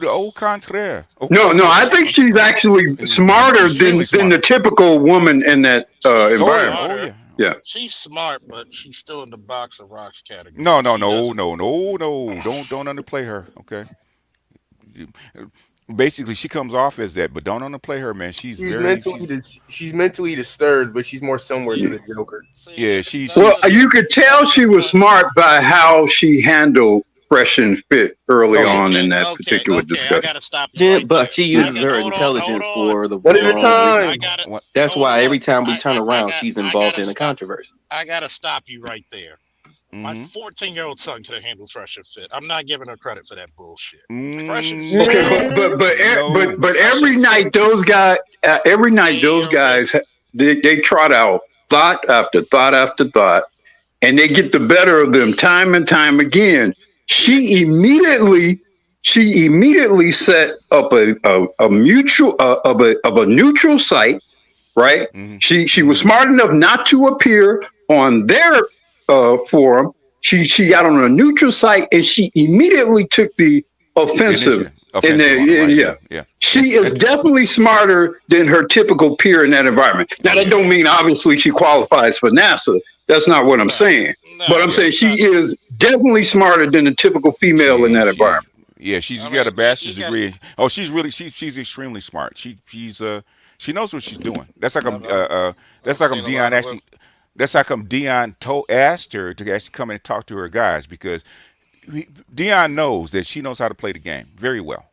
au contraire. No, I think she's actually smarter Extremely than the smart. typical woman in that she's environment. smarter. Yeah. She's smart, but she's still in the box of rocks category. No. She doesn't. Don't underplay her. Okay. Basically, she comes off as that, but don't underplay her, man. She's She's mentally disturbed, but she's more somewhere to the Joker. See, yeah. that's- She's that's Well, the- you could tell that's she the was point. smart by how she handled Fresh and Fit early Oh, yeah. on in that Okay, particular I discussion. gotta stop you right But there. she I uses got her hold on, intelligence hold on. for the One at a wrong time. reason. I gotta What? That's hold why on. every time we turn I around, got she's I involved gotta in a stop. controversy. I gotta stop you right there. My hmm 14-year-old son could have handled Fresh and Fit. I'm not giving her credit for that bullshit. Mm, Fresh and Fit. Okay, no. but every night those guys, they trot out thought after thought after thought, and they get the better of them time and time again. She immediately set up a mutual of a neutral site, right? hmm She was hmm smart enough not to appear on their forum. She got on a neutral site and she immediately took the offensive Initiative. in Offensive there. on it, right? Yeah. Yeah. She is definitely smarter than her typical peer in that environment. Now, Oh, that yeah. don't mean obviously she qualifies for NASA. That's not what I'm No, saying. But I'm no, saying she no. is definitely smarter than the typical female in that environment. She's I got a mean, bachelor's you got. degree. Oh, she's extremely smart. She knows what she's doing. That's like I've seen a Dion lot of actually. That's how come Dion asked her to actually come in and talk to her guys because Dion knows that she knows how to play the game very well.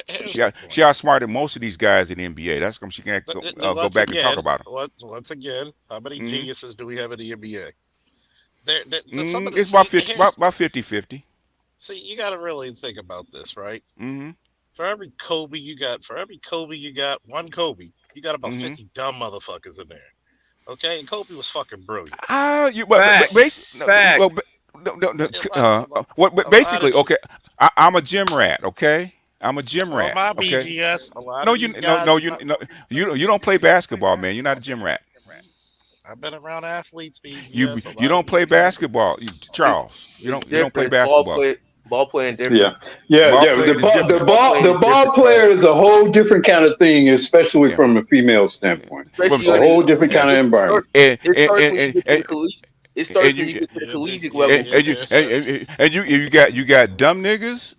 Here's She the out, point. she outsmarted most of these guys in the NBA. That's come she can go Once back and talk again, about them. once again, how many hmm geniuses do we have in the NBA? Some of the It's about see, 50, here's about 50-50. see, you got to really think about this, right? Mm-hmm. For every Kobe you got, one Kobe, you got about Mm-hmm. 50 dumb motherfuckers in there. Okay, and Kobe was fucking brilliant. Basically, okay. I'm a gym rat. Okay, I'm a gym So rat. my Okay. BGS, a lot No, of you these no guys no are you not. no you don't play basketball, man. You're not a gym rat. I've been around athletes, You BGS. A you lot of don't play these guys. basketball, It's Charles. You don't play different. Ball basketball. play, ball playing different. Yeah, yeah, Ball yeah. The playing is ball, the different. Ball ball, playing the is ball different, bro. player is a whole different kind of thing, especially Yeah. from a female standpoint. From Especially A on st- whole the different yeah. kind of environment. it starts when you get to the And collegiate. It starts when you you get to the Yeah, collegiate yeah, level. yeah. There's certain. and you got dumb niggas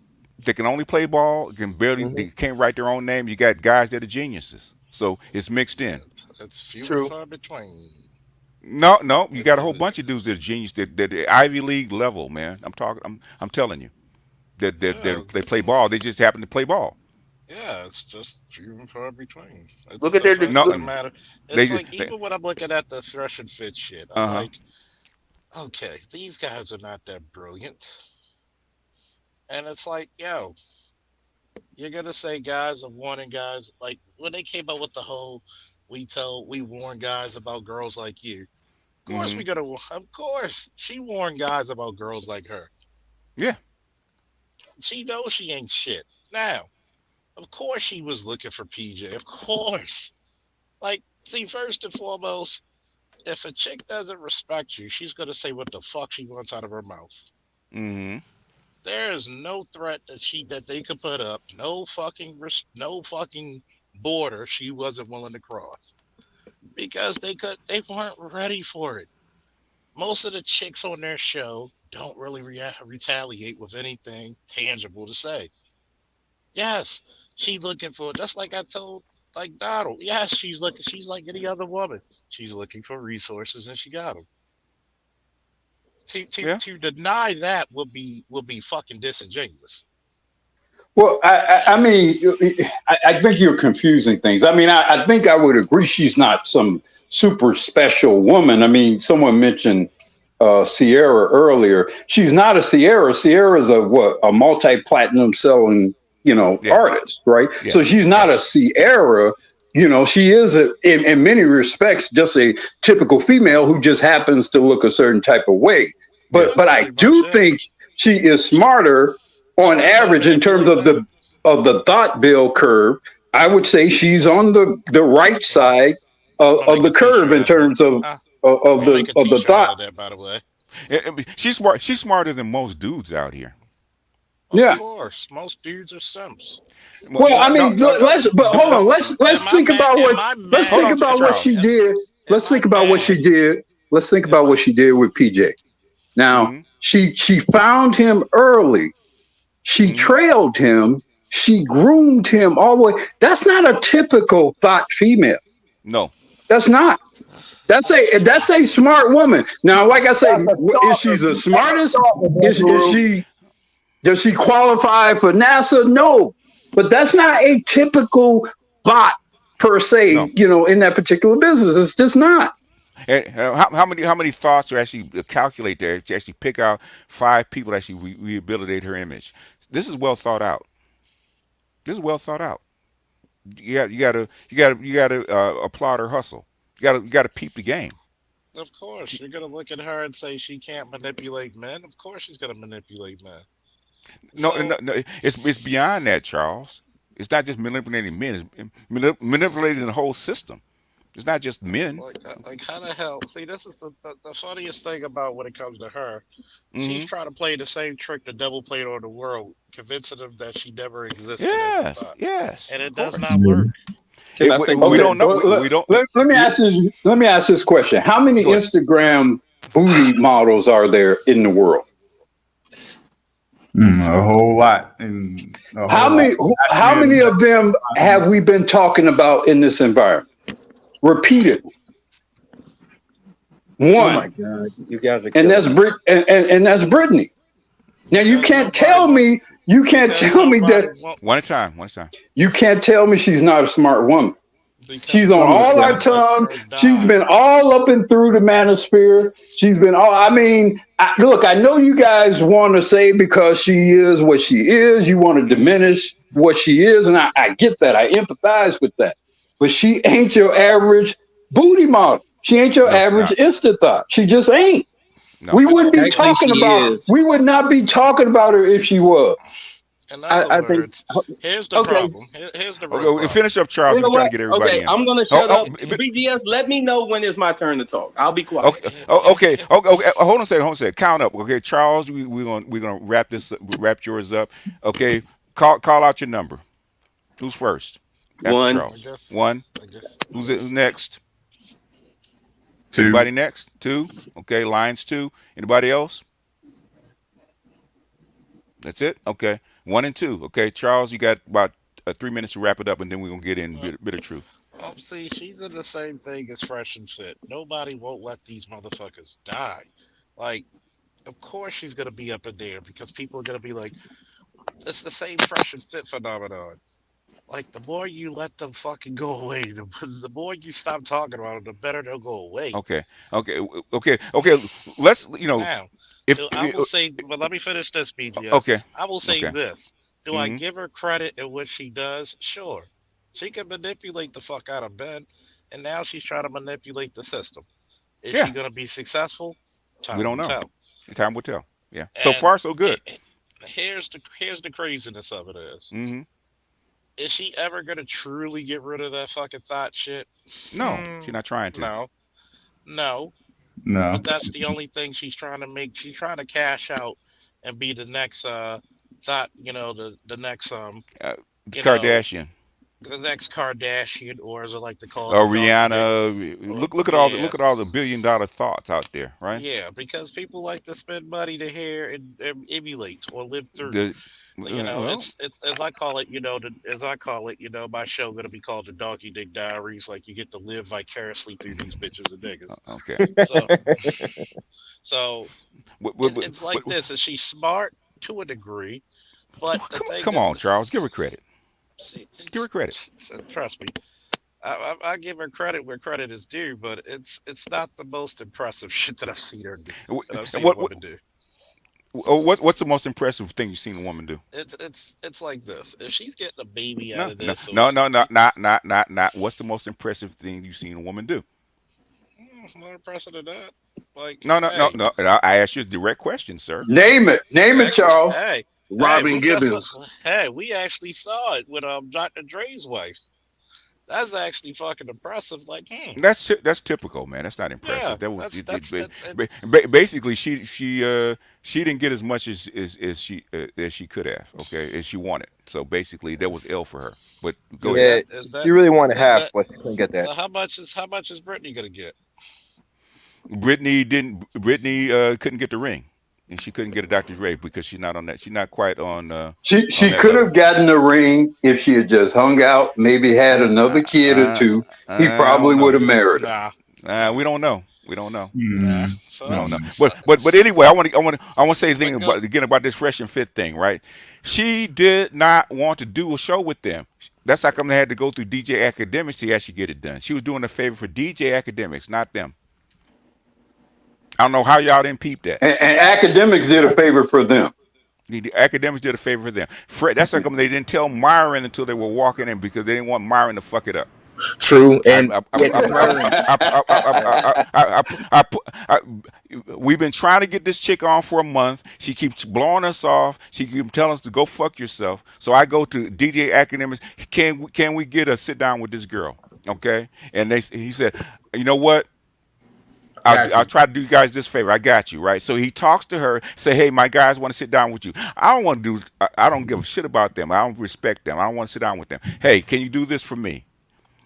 that can only play ball, can barely Hmm. they can't write their own name. You got guys that are geniuses. So it's mixed in. It's few and True. far between. No, you got It's a whole bunch of dudes that are genius that Ivy League level, man. I'm telling you yeah, they play ball. They just happen to play ball. yeah. It's just few and far between. Look It's at the their fact No, of the look. matter. they It's just like even when I'm looking at the fresh and fit shit, I'm uh-huh. like, okay, these guys are not that brilliant. And it's like, yo, you're gonna say guys are warning guys like when they came out with the whole we warn guys about girls like you. Of course Hmm. we gotta of course she warned guys about girls like her. Yeah. She knows she ain't shit. Now, of course she was looking for PJ. Of course. Like, see, first and foremost, if a chick doesn't respect you, she's gonna say what the fuck she wants out of her mouth. Hmm. There is no threat that they could put up, no fucking border she wasn't willing to cross because they weren't ready for it. Most of the chicks on their show don't really retaliate with anything tangible to say. Yes, she's looking for just like I told like Donald. Yes, she's like any other woman. She's looking for resources and she got them. Yeah. To deny that would be fucking disingenuous. Well, I mean, I think you're confusing things. I mean, I think I would agree she's not some super special woman. I mean, someone mentioned Sierra earlier. She's not a Sierra. Sierra's a multi-platinum selling, Yeah. artist, right? Yeah. So she's not a Sierra. She is in many respects just a typical female who just happens to look a certain type of way. Yeah. But I do think she is smarter on average in terms of the thought bill curve. I would say she's on the right side of the curve in terms of the thought. That, by the way. She's smart. She's smarter than most dudes out here. Yeah. Of course, most dudes are simps. Well, I mean, hold on. Let's think about what she did. Let's think about what she did. Let's think about what she did with PJ. Now, Mhm. she found him early. She trailed him. She groomed him all the way. That's not a typical thought female. No. That's not. That's a smart woman. Now, like I say, is she the smartest? Does she qualify for NASA? No. But that's not a typical bot per se, No. in that particular business. It's just not. And how many thoughts are actually calculate there to actually pick out 5 people that actually rehabilitate her image? This is well thought out. This is well thought out. You gotta applaud her hustle. You gotta peep the game. Of course, you're gonna look at her and say she can't manipulate men. Of course, she's gonna manipulate men. No, it's beyond that, Charles. It's not just manipulating men. It's manipulating the whole system. It's not just men. Like how the hell? See, this is the funniest thing about when it comes to her. She's Mhm. trying to play the same trick the devil played on the world, convincing them that she never existed. Yes, yes. And it of does course. not work. We don't know. We don't. Let me ask this. Let me ask this question: how many Instagram booty models are there in the world? A whole lot. How many of them have we been talking about in this environment? Repeatedly. One. Oh my God, you guys are And that's and that's Brittany. Now you can't tell me that One at a time. you can't tell me she's not a smart woman. She's on all our tongue. She's been all up and through the Manosphere. She's been all. I mean, look, I know you guys want to say because she is what she is, you want to diminish what she is, and I get that. I empathize with that. But she ain't your average booty model. She ain't your average Insta thought. She just ain't. No. We wouldn't be talking about. We would not be talking about her if she was. In other I think words, here's the okay. problem. Here's the Okay, real well, problem. finish up, Charles. You We're know trying to what? get Okay, everybody in. I'm gonna Oh, shut oh, up. BGS, let me know when it's my turn to talk. I'll be quiet. okay, okay, okay. Hold on a second. Hold on a second. Count up. Okay, Charles, we're gonna wrap yours up. Okay, call out your number. Who's first? After One, I Charles. guess. One. I guess. Who's next? 2. Anybody next? Two. Okay, Lions two. Anybody else? That's it. Okay, one and two. Okay, Charles, you got about 3 minutes to wrap it up, and then we're gonna get in bit of truth. See, she did the same thing as Fresh and Fit. Nobody won't let these motherfuckers die. Like, of course she's gonna be up in there because people are gonna be like, it's the same Fresh and Fit phenomenon. Like, the more you let them fucking go away, the more you stop talking about them, the better they'll go away. Okay, okay. Let's Now, if I will say, but let me finish this, BGS. okay, I will say okay. this. Do I Mhm. give her credit in what she does? Sure. She can manipulate the fuck out of Ben, and now she's trying to manipulate the system. Is Yeah. she going to be successful? Time We don't will know. tell. Time will tell. Yeah. So And far, so good. here's the craziness of it Mm-hmm. is she ever going to truly get rid of that fucking thought shit? No, she's not trying to. No. No. No. But that's the only thing she's trying to make. She's trying to cash out and be the next thought, the next you know, Kardashian. the next Kardashian, or as I like to call it, the donkey dick. Rihanna. Look Yeah, at all the $1 billion thoughts out there, right? yeah, because people like to spend money to hear and emulate or live through. The well, It's as I call it, my show gonna be called the Donkey Dick Diaries. Like, you get to live vicariously through these bitches and niggas. okay. So it's like this. Is she smart to a degree? But the thing Come that, on, Charles, give her credit. see, Give her credit. trust me, I give her credit where credit is due, but it's not the most impressive shit that I've seen her do. That I've seen a woman do. What's the most impressive thing you've seen a woman do? It's like this. If she's getting a baby out No, of this, no, not. What's the most impressive thing you've seen a woman do? More impressive than that. Like, No. hey, I asked you a direct question, sir. Name it, actually, Charles. Robin we got Gibbons. we actually saw it with Dr. Dre's wife. That's actually fucking impressive. Like, That's typical, man. That's not impressive. yeah, That was that's basically she didn't get as much as she could have. Okay, as she wanted. So basically, that was L for her. But go ahead. Yeah, is she really wanted is half, that but she couldn't get that. so? How much is Brittany gonna get? Brittany couldn't get the ring, and she couldn't get a Dr. Dre because she's not on that. She's not quite on. She on that could level. have gotten the ring if she had just hung out, maybe had another kid or two. He I probably don't would know. have married her. Nah, We don't know. We don't know. nah. So We don't know. that's But anyway, I want to say the thing but go. about this Fresh and Fit thing, right? She did not want to do a show with them. That's how come they had to go through DJ Academics to actually get it done. She was doing a favor for DJ Academics, not them. I don't know how y'all didn't peep that. And academics did a favor for them. The Academics did a favor for them. That's how come they didn't tell Myron until they were walking in because they didn't want Myron to fuck it up. True, and we've been trying to get this chick on for a month. She keeps blowing us off. She keeps telling us to go fuck yourself. So I go to DJ Academics. Can we get a sit down with this girl? Okay, and he said, you know what? I'll try to do you guys this favor. I got you, right? So he talks to her, say, hey, my guys want to sit down with you. I don't give a shit about them. I don't respect them. I don't want to sit down with them. Hey, can you do this for me?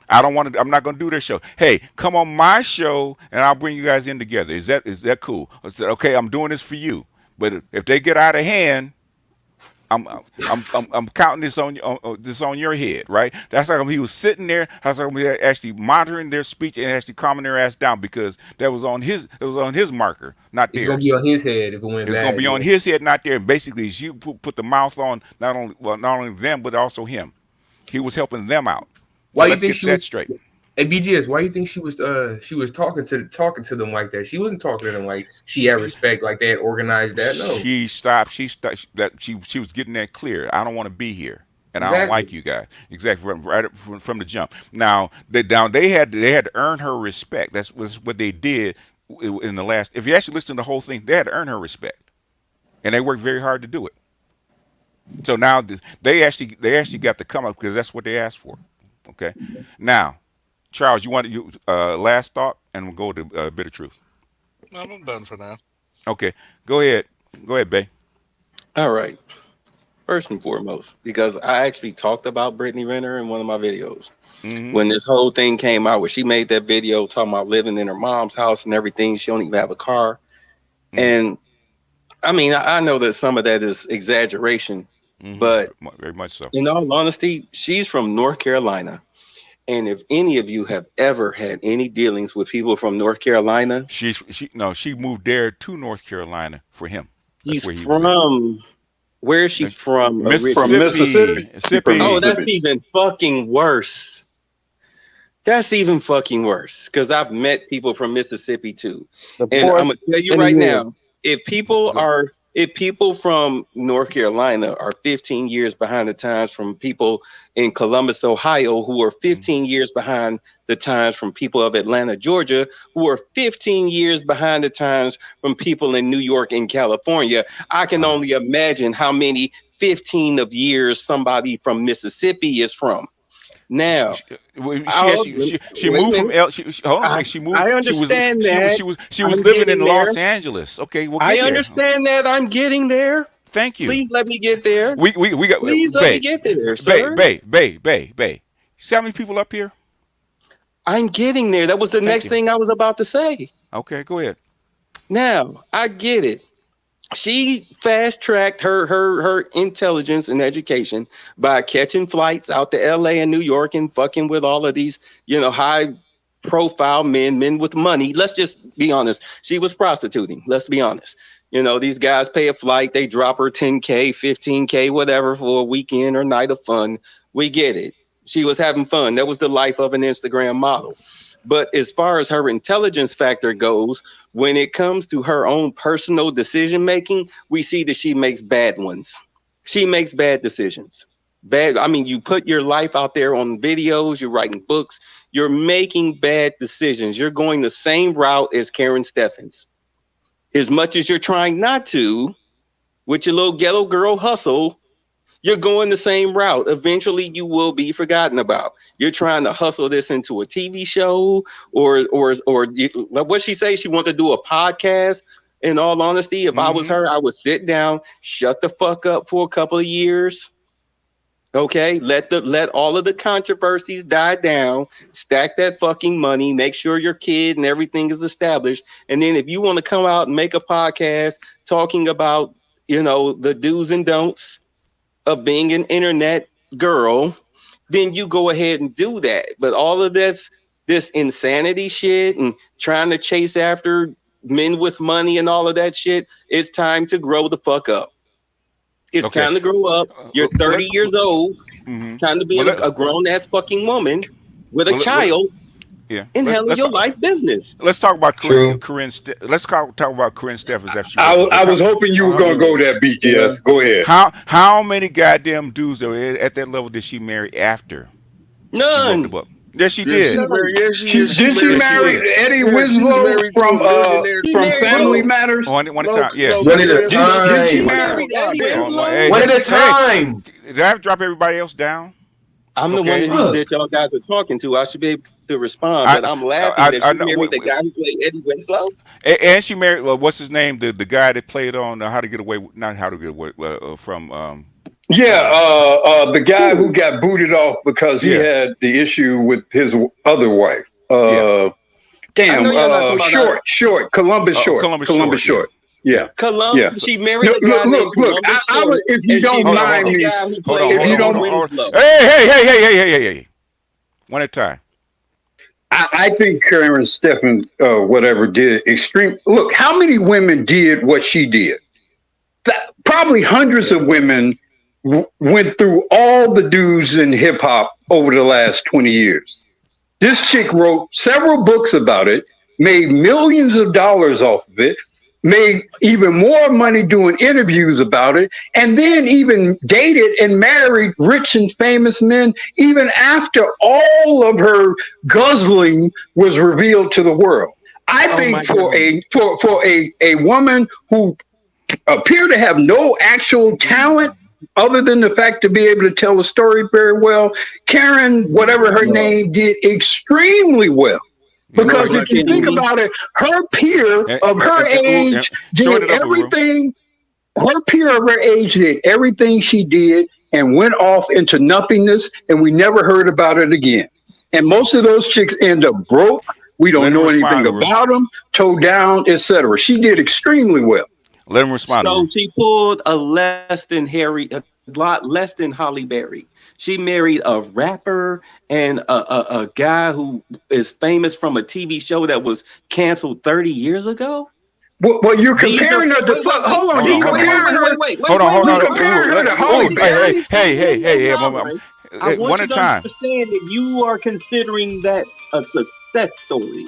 I'm not going to do their show. Hey, come on my show and I'll bring you guys in together. Is that cool? I said, okay, I'm doing this for you. But if they get out of hand, I'm counting this on your head, right? That's like he was sitting there. That's like he was actually monitoring their speech and actually calming their ass down because that was on his marker, not theirs. it's gonna be on his head if it went bad. It's gonna be on his head, not there. Basically, you put the mouth on not only them but also him. He was helping them out. Why So you think get she that was straight? Hey BGS, why you think she was talking to them like that? She wasn't talking to them like she had respect, like they had organized that. No. She stopped. She was getting that clear. I don't want to be here, and I don't Exactly. like you guys. Exactly from the jump. Now they had to earn her respect. That's what they did in the last. If you actually listen to the whole thing, they had to earn her respect, and they worked very hard to do it. So now they actually got to come up because that's what they asked for. Okay. Now, Charles, you want you last thought, and we'll go to a bit of truth. No, I'm done for now. Okay. Go ahead. Go ahead, Bay. All right. First and foremost, because I actually talked about Brittany Renner in one of my videos. Mm-hmm. When this whole thing came out, where she made that video talking about living in her mom's house and everything, she don't even have a car. Mm-hmm. And I mean, I know that some of that is exaggeration, but very much so. In all honesty, she's from North Carolina. And if any of you have ever had any dealings with people from North Carolina, she moved there to North Carolina for him. That's he's where he from. Where is she from? Mississippi. Oh, that's even fucking worse. That's even fucking worse because I've met people from Mississippi too. And I'm gonna tell you right now, if people from North Carolina are 15 years behind the times from people in Columbus, Ohio, who are 15 years behind the times from people of Atlanta, Georgia, who are 15 years behind the times from people in New York and California, I can only imagine how many 15 of years somebody from Mississippi is from. Now, she moved from Hold on a second. She moved. I understand she was living in Los Angeles. Okay, we'll get I understand that. I'm getting there. Thank you. Please let me get there. We got. Please let me get there, sir. Bay. See how many people up here? I'm getting there. That was the next thing I was about to say. Okay, go ahead. Now I get it. She fast-tracked her intelligence and education by catching flights out to LA and New York and fucking with all of these, high-profile men with money. Let's just be honest. She was prostituting. Let's be honest. These guys pay a flight. They drop her 10K, 15K, whatever for a weekend or night of fun. We get it. She was having fun. That was the life of an Instagram model. But as far as her intelligence factor goes, when it comes to her own personal decision making, we see that she makes bad ones. She makes bad decisions. You put your life out there on videos, you're writing books, you're making bad decisions. You're going the same route as Karen Steffens. As much as you're trying not to, with your little ghetto girl hustle, you're going the same route. Eventually, you will be forgotten about. You're trying to hustle this into a TV show, or like what she say, she wanted to do a podcast. In all honesty, if I was her, I would sit down, shut the fuck up for a couple of years. Okay, let all of the controversies die down. Stack that fucking money. Make sure your kid and everything is established. And then if you want to come out and make a podcast talking about the do's and don'ts of being an internet girl, then you go ahead and do that. But all of this insanity shit and trying to chase after men with money and all of that shit, it's time to grow the fuck up. It's time to grow up. You're 30 years old, trying to be a grown-ass fucking woman with a child. And handle your life business. Let's talk about Corinne. Let's talk about Corinne Steffens. I was hoping you were going to go there, BTS. Go ahead. How many goddamn dudes at that level did she marry after? None. She wrote the book? Yes, she did. Did she marry Eddie Winslow from Family Matters? One at a time. Yeah. One at a time. Did she marry Eddie Winslow? One at a time. Did I have to drop everybody else down? I'm the one that y'all guys are talking to. I should be able to respond, but I'm laughing that she married the guy who played Eddie Winslow. And she married, what's his name? The guy that played on How to Get Away, not How to Get Away, from... the guy who got booted off because he had the issue with his other wife. Short, Columbus Short. Yeah. Columbus. She married the guy named Columbus. If you don't mind me, if you don't. Hey. One at a time. I think Karen Steffens, whatever, did extreme. Look, how many women did what she did? Probably hundreds of women went through all the dudes in hip hop over the last 20 years. This chick wrote several books about it, made millions of dollars off of it, made even more money doing interviews about it, and then even dated and married rich and famous men even after all of her guzzling was revealed to the world. I think for a woman who appeared to have no actual talent other than the fact to be able to tell a story very well, Karen, whatever her name, did extremely well. Because if you think about it, her peer of her age did everything. Her peer of her age did everything she did and went off into nothingness, and we never heard about it again. And most of those chicks end up broke. We don't know anything about them, towed down, etc. She did extremely well. Let him respond. So she pulled a lot less than Halle Berry. She married a rapper and a guy who is famous from a TV show that was canceled 30 years ago. Well, you're comparing her to hold on. You're comparing her. Hold on. You're comparing her to Halle Berry. Hey. I want One you at a to time. understand that you are considering that a success story.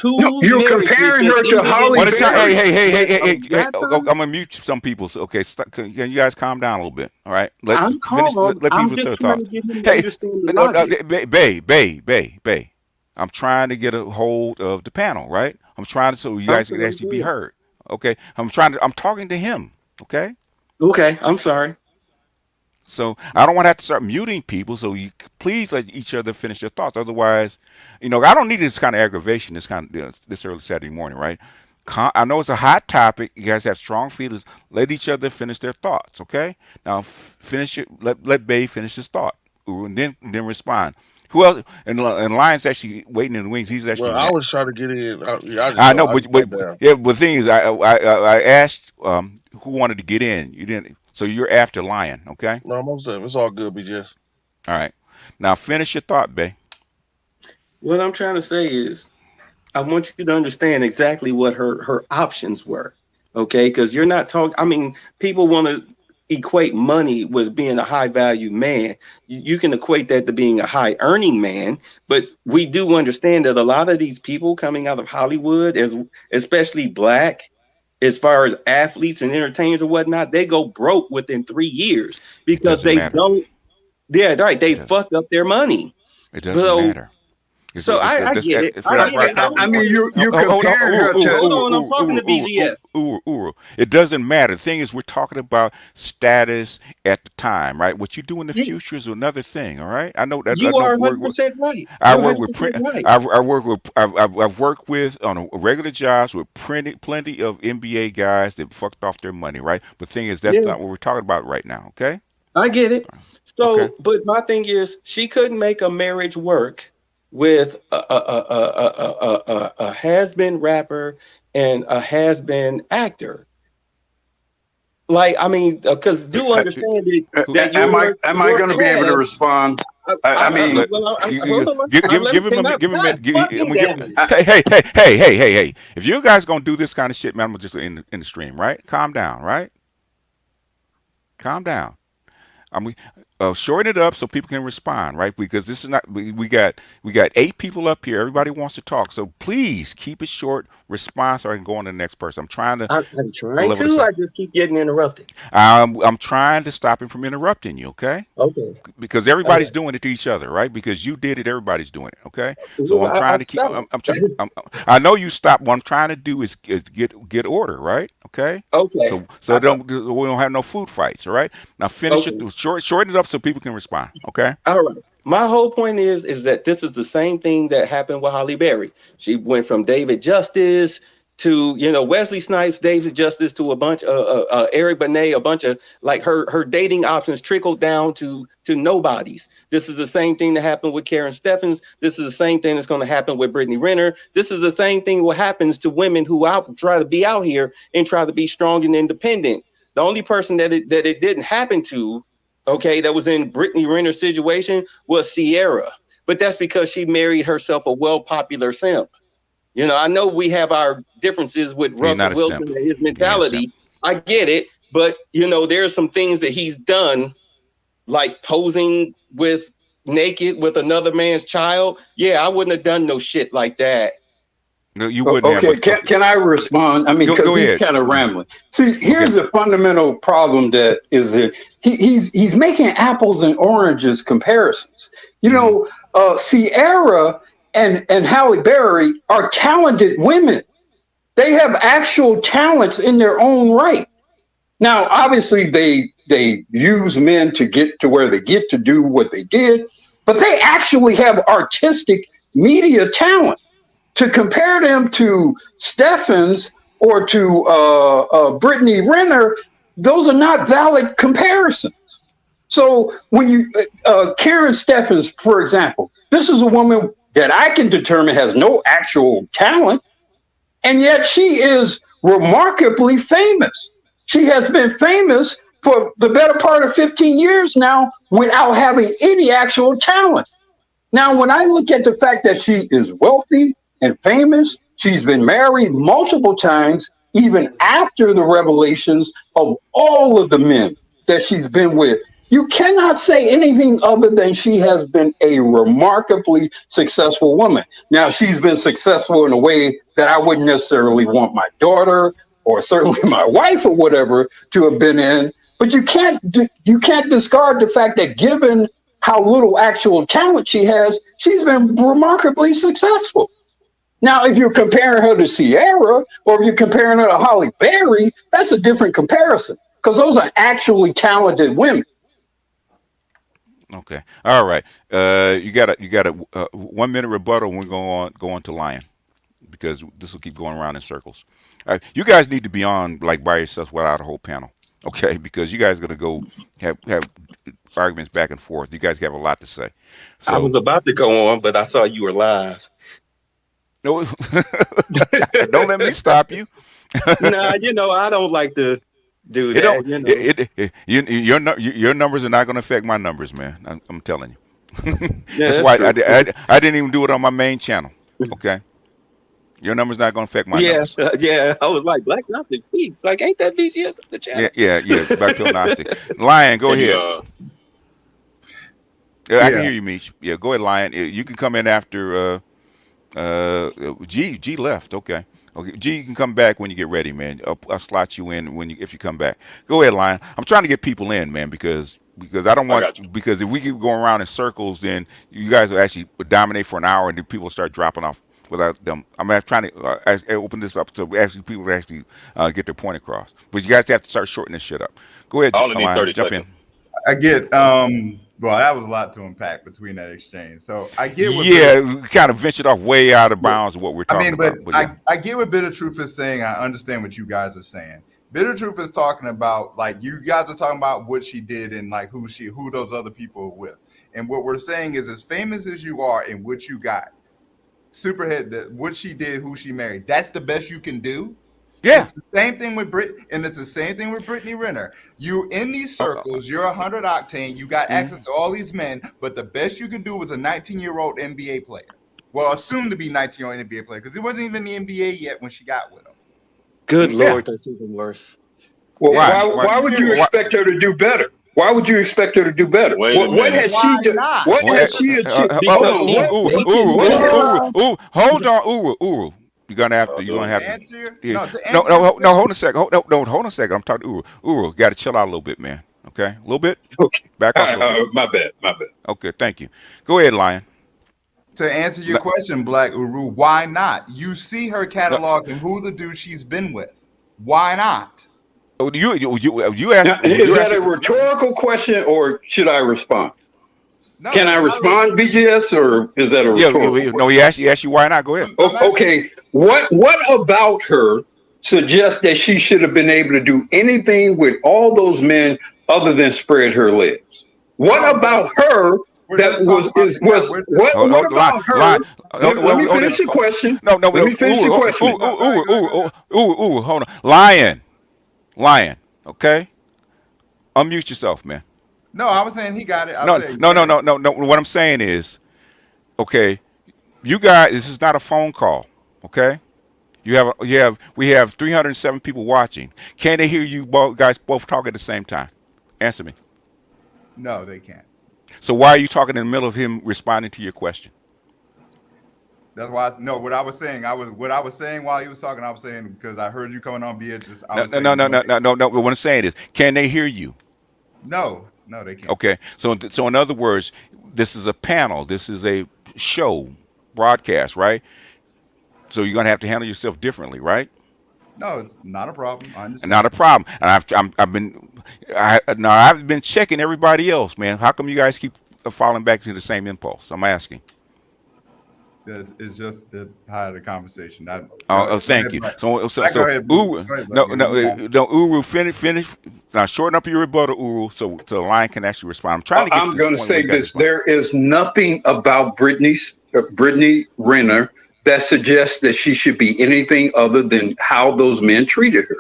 No, you're comparing her to Halle One at a time. Berry. Hey. I'm gonna mute some people. So, okay, can you guys calm down a little bit? All right. I'm calm. Let I'm people just talk. trying to get him to understand the logic. Bae. I'm trying to get a hold of the panel, right? I'm trying to so you guys can actually be heard. Okay. I'm talking to him. Okay. Okay. I'm sorry. So I don't want to have to start muting people. So you please let each other finish their thoughts. Otherwise, I don't need this kind of aggravation. This kind of this early Saturday morning, right? I know it's a hot topic. You guys have strong feelings. Let each other finish their thoughts. Okay. Now finish it. Let Bay finish his thought, and then respond. Who else? And Lion's actually waiting in the wings. He's actually. Well, I was trying to get in. I know, but the thing is, I asked who wanted to get in. You didn't. So you're after Lion, okay? No, most of them. It's all good, BJ. All right. Now finish your thought, Bay. What I'm trying to say is, I want you to understand exactly what her options were, okay? Because you're not talking. I mean, people want to equate money with being a high value man. You can equate that to being a high earning man, but we do understand that a lot of these people coming out of Hollywood, especially black, as far as athletes and entertainers and whatnot, they go broke within 3 years because they don't. Yeah, right. They fuck up their money. It doesn't matter. I get it. I mean, you're comparing her to. Hold on, I'm talking to BGS. It doesn't matter. The thing is, we're talking about status at the time, right? What you do in the future is another thing, all right? I know that you are 100% right. I've worked with on a regular jobs with plenty of NBA guys that fucked off their money, right? But the thing is, that's not what we're talking about right now, okay? I get it. So, but my thing is, she couldn't make a marriage work with a has-been rapper and a has-been actor. Like, I mean, because do understand it. That am I going to be able to respond? I mean, give him a minute. Hey! If you guys gonna do this kind of shit, man, I'm just in the stream, right? Calm down, right? Calm down. Shorten it up so people can respond, right? Because this is not we got 8 people up here. Everybody wants to talk, so please keep it short. Respond so I can go on to the next person. I'm trying to. I'm trying to. I just keep getting interrupted. I'm trying to stop him from interrupting you. Okay. Okay. Because everybody's doing it to each other, right? Because you did it, everybody's doing it. Okay. So I'm trying to keep. I know you stopped. What I'm trying to do is get order, right? Okay. Okay. So we don't have no food fights. All right. Now finish it. Shorten it up so people can respond. Okay. All right. My whole point is that this is the same thing that happened with Halle Berry. She went from David Justice to, Wesley Snipes, David Justice to a bunch of Eric Benet, a bunch of like her dating options trickled down to nobodies. This is the same thing that happened with Karen Steffens. This is the same thing that's going to happen with Brittany Renner. This is the same thing what happens to women who try to be out here and try to be strong and independent. The only person that it didn't happen to, that was in Brittany Renner's situation was Sierra. But that's because she married herself a well-popular simp. I know we have our differences with Russell Wilson and his mentality. I get it. But, there are some things that he's done, like posing naked with another man's child. Yeah, I wouldn't have done no shit like that. No, you wouldn't. Okay, can I respond? I mean, because he's kind of rambling. See, here's a fundamental problem that is that he's making apples and oranges comparisons. Sierra and Halle Berry are talented women. They have actual talents in their own right. Now, obviously, they they use men to get to where they get to do what they did, but they actually have artistic media talent. To compare them to Steffens or to Brittany Renner, those are not valid comparisons. So when you Karen Steffens, for example, this is a woman that I can determine has no actual talent, and yet she is remarkably famous. She has been famous for the better part of 15 years now without having any actual talent. Now, when I look at the fact that she is wealthy and famous, she's been married multiple times, even after the revelations of all of the men that she's been with. You cannot say anything other than she has been a remarkably successful woman. Now, she's been successful in a way that I wouldn't necessarily want my daughter or certainly my wife or whatever to have been in. But you can't discard the fact that given how little actual talent she has, she's been remarkably successful. Now, if you're comparing her to Sierra or if you're comparing her to Halle Berry, that's a different comparison because those are actually talented women. Okay. All right. You got a 1 minute rebuttal. We're go on to Lion because this will keep going around in circles. You guys need to be on like by yourselves without a whole panel. Okay, because you guys are gonna go have arguments back and forth. You guys have a lot to say. I was So about to go on, but I saw you were live. no, don't let me stop you. Nah, I don't like to do It that. don't. Your numbers are not going to affect my numbers, man. I'm telling you. Yeah, That's that's why true. I didn't even do it on my main channel. Okay, your numbers not going to affect my Yeah, numbers. yeah. I was like, Black Gnostic speaks. Like, ain't that BGS the channel? Yeah. Back to Gnostic. Lion, go Can you, ahead. I can Yeah. hear you, Meech. Yeah, go ahead, Lion. You can come in after G left. Okay. Okay, G, you can come back when you get ready, man. I'll slot you in if you come back. Go ahead, Lion. I'm trying to get people in, man, because I don't I got you. want because if we keep going around in circles, then you guys will actually dominate for an hour, and then people start dropping off without them. I'm trying to open this up so actually people to actually get their point across. But you guys have to start shortening this shit up. Go ahead, I only need Lion. 30 Jump in. seconds. I get well, that was a lot to unpack between that exchange. So I get what Yeah, we kind of ventured off way out of bounds of what we're I talking mean, but about. But yeah. I get what Bitter Truth is saying. I understand what you guys are saying. Bitter Truth is talking about like you guys are talking about what she did and like who those other people are with. And what we're saying is as famous as you are and what you got, Superhead, what she did, who she married, that's the best you can do. Yeah. It's the same thing with and it's the same thing with Brittany Renner. You in these circles, you're 100 octane, you got access to all these men, but the best you can do was a 19-year-old NBA player. Well, assumed to be 19-year-old NBA player because he wasn't even in the NBA yet when she got with him. Good Yeah. Lord, that's even worse. Well, Why? why would you expect her to do better? Why would you expect her to do better? Wait a What minute. has she done? not? What Well, has she achieved? Hold on, Uru. You're gonna have to. You're gonna have to. Answer Yeah. no, to No, answer no, your no. Hold question. on a second. Hold on a second. I'm talking to Uru. Uru, got to chill out a little bit, man. Okay, a little bit. Okay. Back off a little bit. My bad. Okay, thank you. Go ahead, Lion. To answer your question, Black Uru, why not? You see her catalog and who the dude she's been with. Why not? Oh, you Now, asked. is that a rhetorical question, or should I respond? No, Can I that's not respond, BGS, or is that a Yeah, rhetorical? no. He asked you why not. Go ahead. Okay. What about her suggests that she should have been able to do anything with all those men other than spread her legs? What about her that what about her? Let me finish the question. No. Let me finish the question. Hold on. Lion. Okay. Unmute yourself, man. No, I was saying he got it. No. What I'm saying is, okay, you guys, this is not a phone call. Okay, we have 307 people watching. Can they hear you guys both talk at the same time? Answer me. No, they can't. So why are you talking in the middle of him responding to your question? That's why what I was saying while he was talking, I was saying because I heard you coming on BS. No. What I'm saying is, can they hear you? No, they can't. Okay. So in other words, this is a panel. This is a show broadcast, right? So you're gonna have to handle yourself differently, right? No, it's not a problem. I Not understand. a problem. And I've been checking everybody else, man. How come you guys keep falling back to the same impulse? I'm asking. It's just how the conversation. Oh, Go thank ahead, you. Black. So Go ahead, Uru, go ahead, Black. no, You no, move on. no, Uru, finish. Now, shorten up your rebuttal, Uru, so the line can actually respond. I'm trying to get I'm to this going to point where say you guys this: respond. there is nothing about Brittany Renner that suggests that she should be anything other than how those men treated her.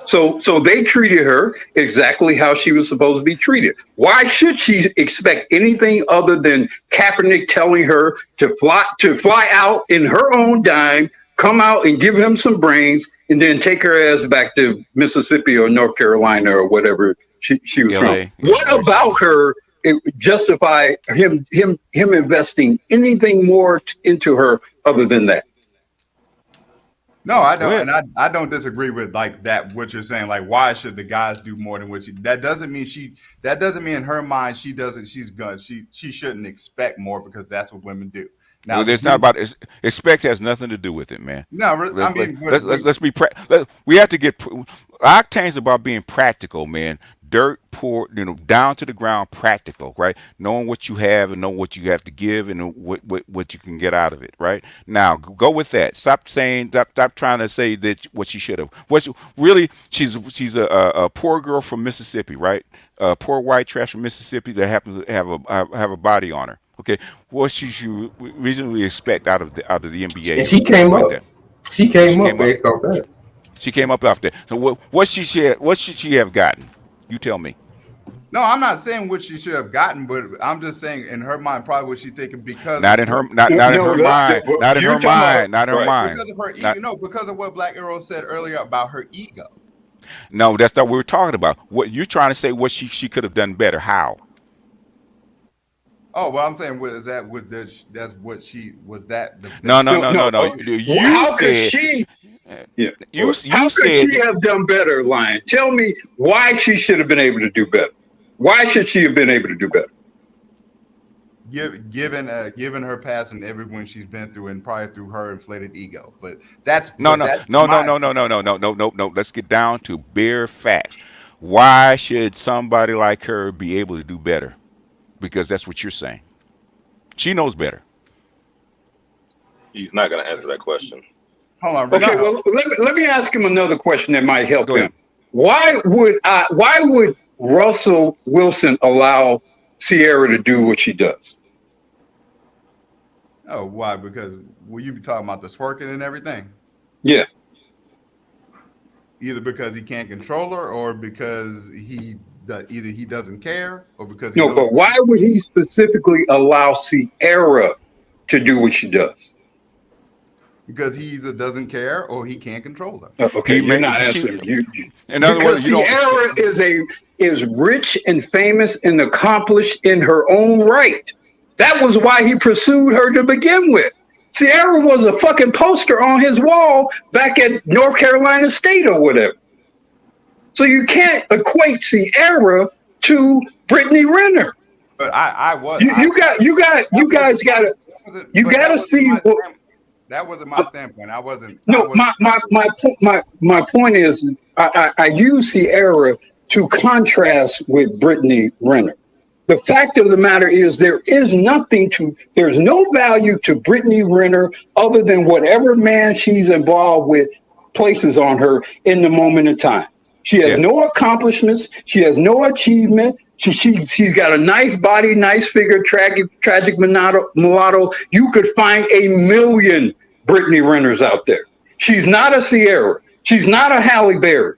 So they treated her exactly how she was supposed to be treated. Why should she expect anything other than Kaepernick telling her to fly out in her own dime, come out and give him some brains, and then take her ass back to Mississippi or North Carolina or whatever she was from? L.A. Yeah, What about her justify him investing anything more into her other than that? No, I Go don't, ahead. and I don't disagree with like that. What you're saying, like, why should the guys do more than what she? That doesn't mean she. That doesn't mean in her mind she doesn't. She's gonna. She shouldn't expect more because that's what women do. Now, Well, it's not about expect has nothing to do with it, man. no, I mean, Let's be we have to get Octane's about being practical, man. Dirt poor, down to the ground, practical, right? Knowing what you have and know what you have to give and what you can get out of it, right? Now go with that. Stop trying to say that what she should have. Really, she's a poor girl from Mississippi, right? Poor white trash from Mississippi that happens to have a body on her. Okay, what she should reasonably expect out of the NBA And she and stuff came like up. that. She She came up came up. based off that. She came up after that. So what should she have gotten? You tell me. no, I'm not saying what she should have gotten, but I'm just saying in her mind, probably what she's thinking because Not of in her her, not in her mind. Not in You're her talking about mind. Not in her right. mind. because of her Not, ego. No, because of what Black Arrow said earlier about her ego. no, that's not what we're talking about. What you're trying to say? What she could have done better? How? Oh, well, I'm saying was that what that's what she was that the No, that's no, No, no, no. no, no. You How could said she? Yeah. you How could said she have done better, Lion? Tell me why she should have been able to do better. Why should she have been able to do better? given her past and everyone she's been through and probably through her inflated ego. But that's no, but no, that's no, no, my no, no, no, no, no, no, no, no. Let's get down to bare facts. Why should somebody like her be able to do better? Because that's what you're saying. She knows better. He's not going to answer that question. hold on, Rick. Okay, well, let me ask him another question that might help Go ahead. him. Why would Russell Wilson allow Sierra to do what she does? Oh, why? Because will you be talking about the twerking and everything? Yeah. Either because he can't control her, or because either he doesn't care, or because he No, knows but why would he specifically allow Sierra to do what she does? because he either doesn't care or he can't control her. Okay, He you're may not she. answering. In other Because words, you don't. Sierra is rich and famous and accomplished in her own right. That was why he pursued her to begin with. Sierra was a fucking poster on his wall back at North Carolina State or whatever. So you can't equate Sierra to Brittany Renner. But I was You guys got to see. That wasn't my standpoint. I wasn't. No, my point is, I use Sierra to contrast with Brittany Renner. The fact of the matter is, there's no value to Brittany Renner other than whatever man she's involved with places on her in the moment in time. She has no accomplishments. She has no achievement. She's got a nice body, nice figure, tragic mulatto. You could find a million Brittany Renners out there. She's not a Sierra. She's not a Halle Berry.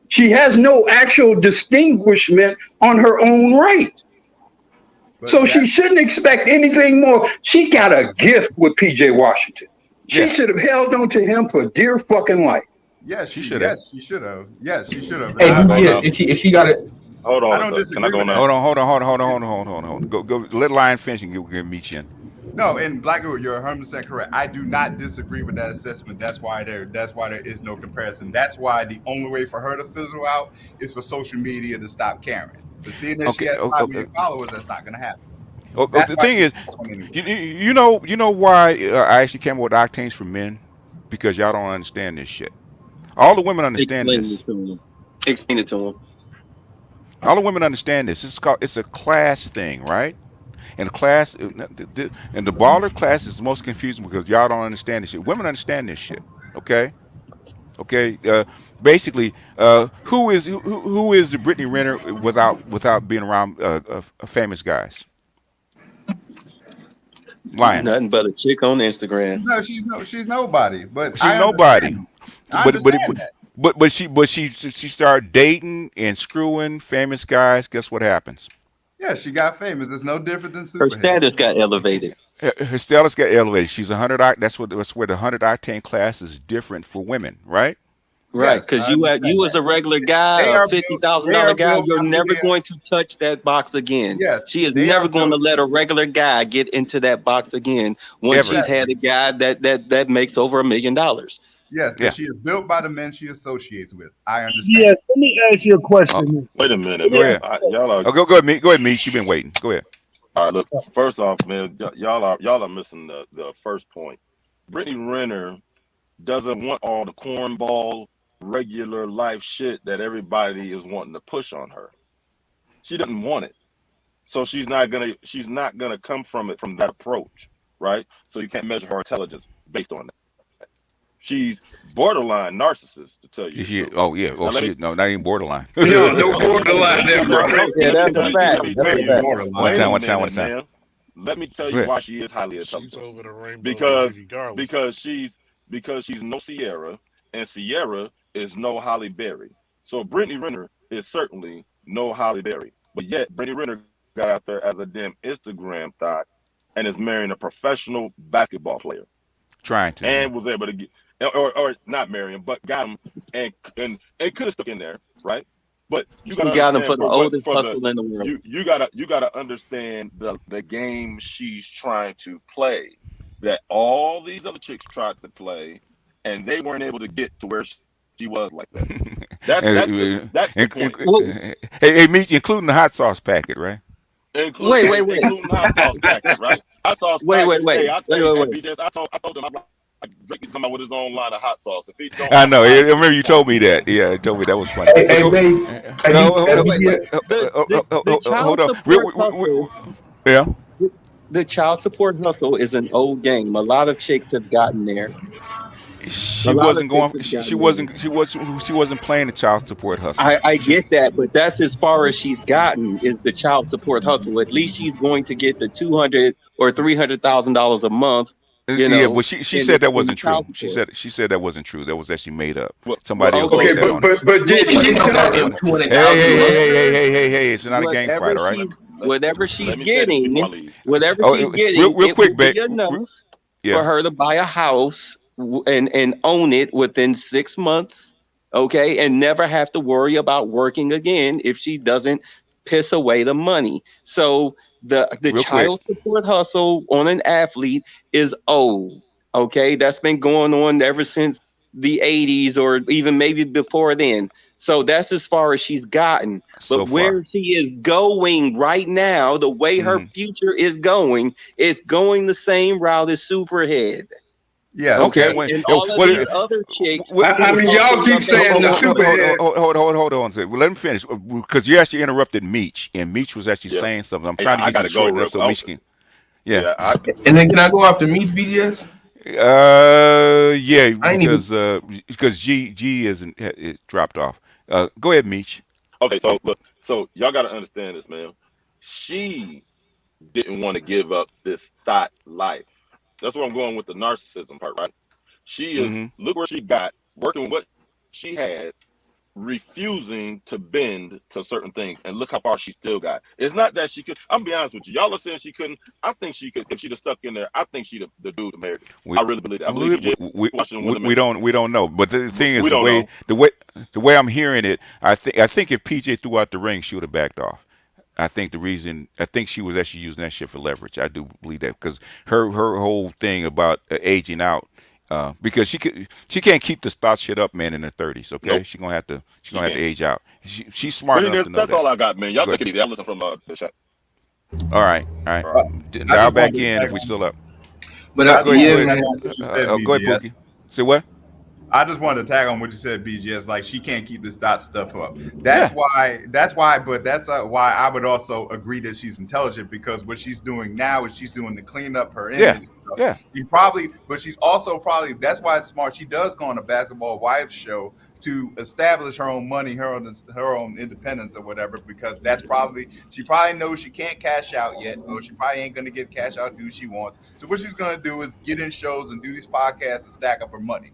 She has no actual distinguishment on her own right. So she shouldn't expect anything more. She got a gift with PJ Washington. She should have held on to him for dear fucking life. Yes, she should have. Yes, she should have. Yes, she should have. If she got it. Hold on. I don't disagree with that. Hold on. Go. Let Lion finish and we'll meet you in. No, and Black Girl, you're 100% correct. I do not disagree with that assessment. That's why there is no comparison. That's why the only way for her to fizzle out is for social media to stop caring. But seeing that she has 5 million followers, that's not going to happen. The thing is, you know why I actually came up with Octanes for Men? Because y'all don't understand this shit. All the women understand Explain this. it to him. Explain it to him. All the women understand this. It's a class thing, right? And the class and the baller class is the most confusing because y'all don't understand this shit. Women understand this shit. Okay. Okay. Basically, who is the Brittany Renner without being around famous guys? Lion. Nothing but a chick on Instagram. No, she's nobody. But She's I nobody. understand. I But understand that. she started dating and screwing famous guys. Guess what happens? Yeah, she got famous. It's no different than Her Superhead. status got elevated. Her status got elevated. She's 100. That's where the 100 octane class is different for women, right? Right, Yes, because I understand you as that. a regular guy, They a are $50,000 guy, built you're after never they going to touch that box again. yes, She is they never are going to built let a regular guy get into that box again once Ever. she's had a guy that makes over $1 million. yes, Yeah. because she is built by the men she associates with. I understand. Yeah, let me ask you a Oh, question. Wait a minute, go man. ahead. Y'all are Oh, go ahead, me. Go ahead, me. She been waiting. Go ahead. all right. Look, first off, man, y'all are missing the first point. Brittany Renner doesn't want all the cornball regular life shit that everybody is wanting to push on her. She doesn't want it, so she's not gonna come from it from that approach, right? So you can't measure her intelligence based on that. She's borderline narcissist, to tell you Is the she? truth. Oh yeah. Now Oh let me shit. No, not even borderline. No, no borderline there, bro. Yeah, that's a fact. let me That's tell a you. fact. Borderline. One Wait a time. minute, man. Let me tell Go you ahead. why she is highly She's intelligent. over the rainbow like Because Judy Garland. she's no Sierra, and Sierra is no Halle Berry. So Brittany Renner is certainly no Halle Berry. But yet Brittany Renner got out there as a damn Instagram thought and is marrying a professional basketball player Trying to. and was able to get or not marry him, but got him and could have stuck in there, right? But you She gotta got him understand for the for what oldest for the hustle in the world. you gotta understand the game she's trying to play that all these other chicks tried to play and they weren't able to get to where she was like that. That's the point. Well, Hey, meet you, including the hot sauce packet, right? wait. Including hot sauce packet, right? Hot sauce Wait. packet. Hey, Wait. BJS, I told him I'm like Drake is coming out with his own line of hot sauce. If he don't I have a know. I line, remember you he's not told me good. that. Yeah, you told me that was funny. Hey, But hey, go. babe. Hey, Wait. The Hold child on. support hustle. Yeah. The child support hustle is an old game. A lot of chicks have gotten there. She A lot of wasn't chicks going. have She gotten there. wasn't. She wasn't playing the child support hustle. I She's get that, but that's as far as she's gotten is the child support hustle. At least she's going to get the $200,000 or $300,000 a month. yeah, but she said that In the wasn't true. child support. She said that wasn't true. That was actually made up. Well, Somebody else okay, put that on her. but did She she know about tell? them 200,000 Hey! It's not a gang Whatever fight, all right? whatever she's let me say this before I getting, leave. whatever Oh, she's real getting, it quick, will babe. be enough for Yeah. her to buy a house and own it within 6 months, okay, and never have to worry about working again if she doesn't piss away the money. So the Real quick. child support hustle on an athlete is old, okay? That's been going on ever since the 80s or even maybe before then. So that's as far as she's gotten. So But far. where she is going right now, the way her future is going the same route as Superhead. Yes. Okay, When- and all of what- these other chicks. I mean, y'all keep saying the Superhead. Hold on a second. Well, let me finish because you actually interrupted Meech, and Meech was actually Yeah. saying something. I'm Hey, trying to I get gotta you go short real enough so quick. Meech can. Yeah. And then can I go after Meach BGS? Yeah, I ain't because G isn't it dropped off. Go ahead, Meech. Okay, so look, so y'all gotta understand this, man. She didn't want to give up this thought life. That's where I'm going with the narcissism part, right? She is look where she got, working what she had, refusing to bend to certain things, and look how far she still got. It's not that she could. I'm be honest with you. Y'all are saying she couldn't. I think she could. If she'd have stuck in there, I think she'd have the dude married her. I really believe that. I believe we don't know. But the thing is, We don't know. the way I'm hearing it, I think if PJ threw out the ring, she would have backed off. I think she was actually using that shit for leverage. I do believe that because her whole thing about aging out, because she can't keep this thought shit up, man, in her 30s. Okay, Nope. she's gonna have to can't. age out. She's smart Really, enough to know that's that. all I got, man. Y'all Go take it easy. I listen from the chat. All right. Dial back in if we still up. But Go ahead. man, Go ahead, Pookie. Say what? I just wanted to tag on what you said, BGS. Like she can't keep this dot stuff up. Yeah. That's why. But that's why I would also agree that she's intelligent, because what she's doing now is she's doing to clean up her image. Yeah. and stuff. Yeah. But she's also probably, that's why it's smart. She does go on a Basketball Wives show to establish her own money, her own independence or whatever, because she probably knows she can't cash out yet, or she probably ain't gonna get cash out who she wants. So what she's gonna do is get in shows and do these podcasts and stack up her money.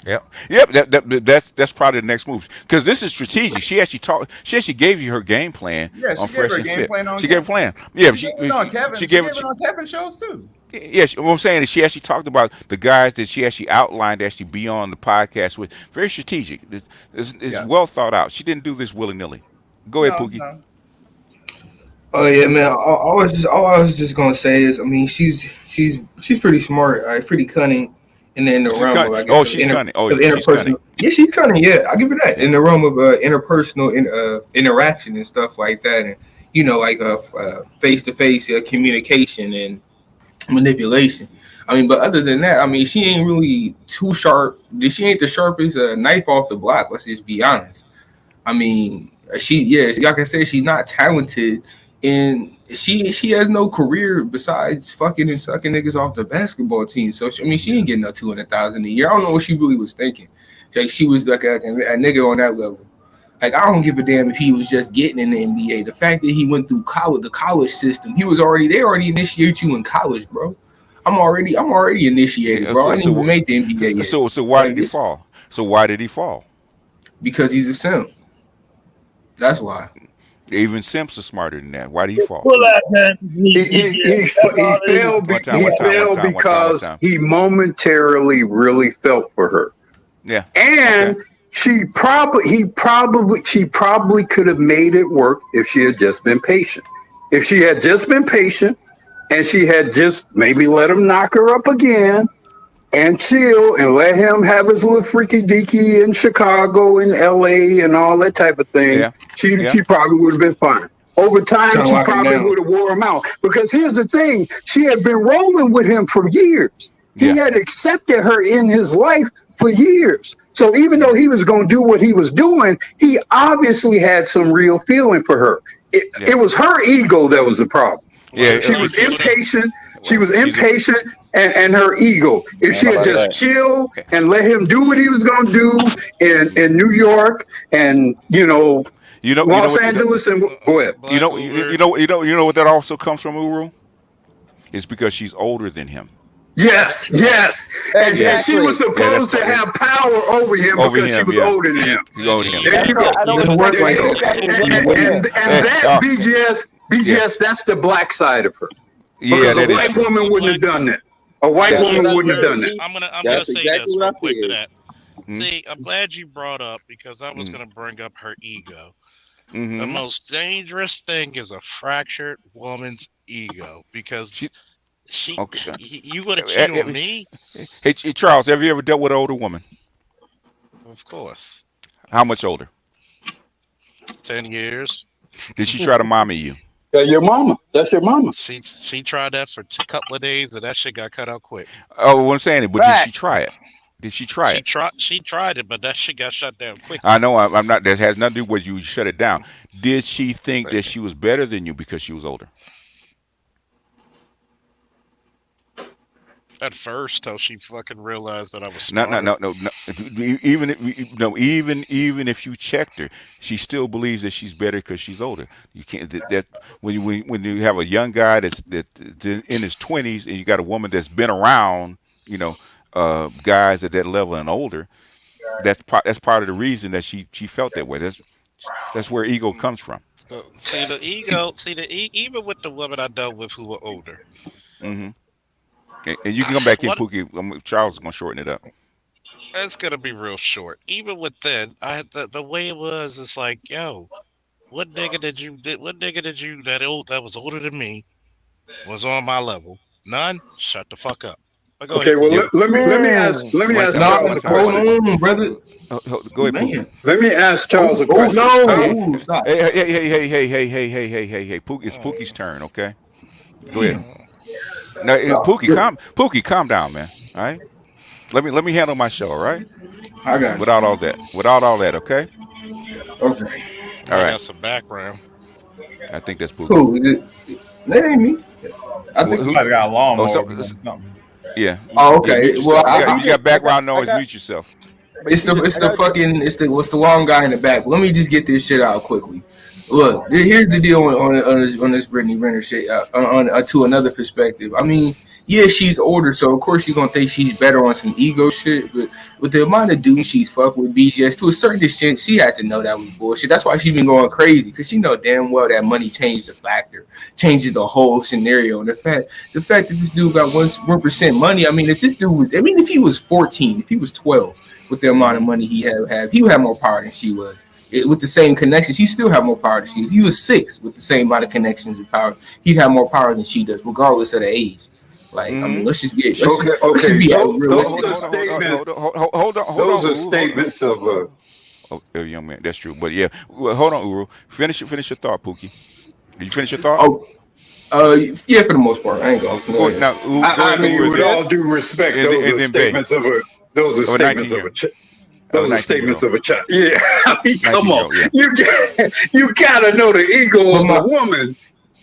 Yep. That's probably the next move, because this is strategic. She actually gave you her game plan Yeah, on she gave Fresh her and game Fit. plan on She gave a Kevin. plan. Yeah, She gave it on Kevin. She She gave gave it on Kevin shows too. Yeah, what I'm saying is she actually talked about the guys that she actually outlined to actually be on the podcast with. Very strategic. It's Yeah. well thought out. She didn't do this willy nilly. Go ahead, Pookie. No. Oh yeah, man. All I was just gonna say is, I mean, she's pretty smart, pretty cunning, in the realm cunning. of, I guess, Oh, she's cunning. Oh, of she's cunning. Yeah, she's cunning. Yeah, I'll give her that. In the realm of interpersonal interaction and stuff like that, and like face-to-face communication and manipulation. I mean, but other than that, I mean, she ain't really too sharp. She ain't the sharpest knife off the block. Let's just be honest. I mean, like I said, she's not talented, and she has no career besides fucking and sucking niggas off the basketball team. So she ain't getting no $200,000 a year. I don't know what she really was thinking. Like she was like a nigga on that level. Like I don't give a damn if he was just getting in the NBA. The fact that he went through the college system, they already initiate you in college, bro. I'm already initiated, bro. I didn't even make the NBA yet. So why did he fall? So why did he fall? Because he's a simp. That's why. Even simps are smarter than that. Why did he fall? He fell because he momentarily really felt for her. Yeah. And she probably could have made it work if she had just been patient. If she had just been patient and she had just maybe let him knock her up again and chill and let him have his little freaky deaky in Chicago and LA and all that type of thing, she probably would have been fine. Over time, she probably would have wore him out. Because here's the thing, she had been rolling with him for years. He had accepted her in his life for years. So even though he was going to do what he was doing, he obviously had some real feeling for her. It was her ego that was the problem. Yeah, she was impatient. She was impatient and her ego. If she had just chilled and let him do what he was going to do in New York and Los Angeles and go ahead. You know what that also comes from, Uru? It's because she's older than him. Yes. And she was supposed to have power over him because she was older than him. He's older than him. There you go. And that BGS, that's the black side of her. Because a white woman wouldn't have done that. A white woman wouldn't have done that. I'm gonna say this real quick to that. See, I'm glad you brought up, because I was gonna bring up her ego. The most dangerous thing is a fractured woman's ego, because you would have cheated on me. Hey, Charles, have you ever dealt with an older woman? Of course. How much older? 10 years. Did she try to mommy you? Your mama. That's your mama. She tried that for a couple of days, and that shit got cut out quick. Oh, what I'm saying, but did she try it? Did she try it? She tried it, but that shit got shut down quick. I know. I'm not. That has nothing to do with you shut it down. Did she think that she was better than you because she was older? At first, till she fucking realized that I was No. smart. Even if you checked her, she still believes that she's better because she's older. You can't. That when you have a young guy that's in his 20s and you got a woman that's been around, guys at that level and older. That's part of the reason that she felt that way. That's where ego comes from. So see the ego. Even with the women I dealt with who were older. Mm-hmm. And you can come back in, Pookie. Charles is gonna shorten it up. It's gonna be real short. Even with then, the way it was, it's like, yo, what nigga did you that was older than me was on my level? None. Shut the fuck up. Okay, well, let me ask Charles. Hold on, brother. Go ahead, Pookie. Let me ask Charles a question. No, stop. Hey, Pookie, it's Pookie's turn. Okay, go ahead. Now, Pookie, calm down, man. All right. Let me handle my show, all right? I got Without all that. Without all that, okay? you. Okay. All I right. got some background. I think that's Pookie. Cool. That ain't me. I think. Somebody got a lawnmower so- going or something. Yeah. Oh, Yeah, okay. mute Well, yourself. You got background I noise. got- Mute yourself. It's the long guy in the back. But let me just get this shit out quickly. Look, here's the deal on this Brittany Renner shit. To another perspective, I mean, yeah, she's older, so of course you're gonna think she's better on some ego shit. But with the amount of dudes she's fucked with BGS, to a certain extent, she had to know that was bullshit. That's why she's been going crazy, because she know damn well that money changed the factor, changes the whole scenario. And the fact that this dude got 1% money. I mean, if he was 14, if he was 12, with the amount of money he would have more power than she was. With the same connections, he still have more power than she. If he was 6 with the same amount of connections and power, he'd have more power than she does, regardless of the age. Like, I mean, let's just be realistic. Those are statements of. Oh, young man, that's true. But yeah, well, hold on, Uru. Finish your thought, Pookie. Did you finish your thought? Yeah, for the most part. I ain't gonna. Go ahead. Now, Uru, I mean, Uru, with then. all due respect, And those then are Bay. statements of a. Those are Of a statements of 19-year-old. a. Those are statements of a child. Yeah, I mean, come on. 19-year-old, yeah. You gotta know the ego of a woman.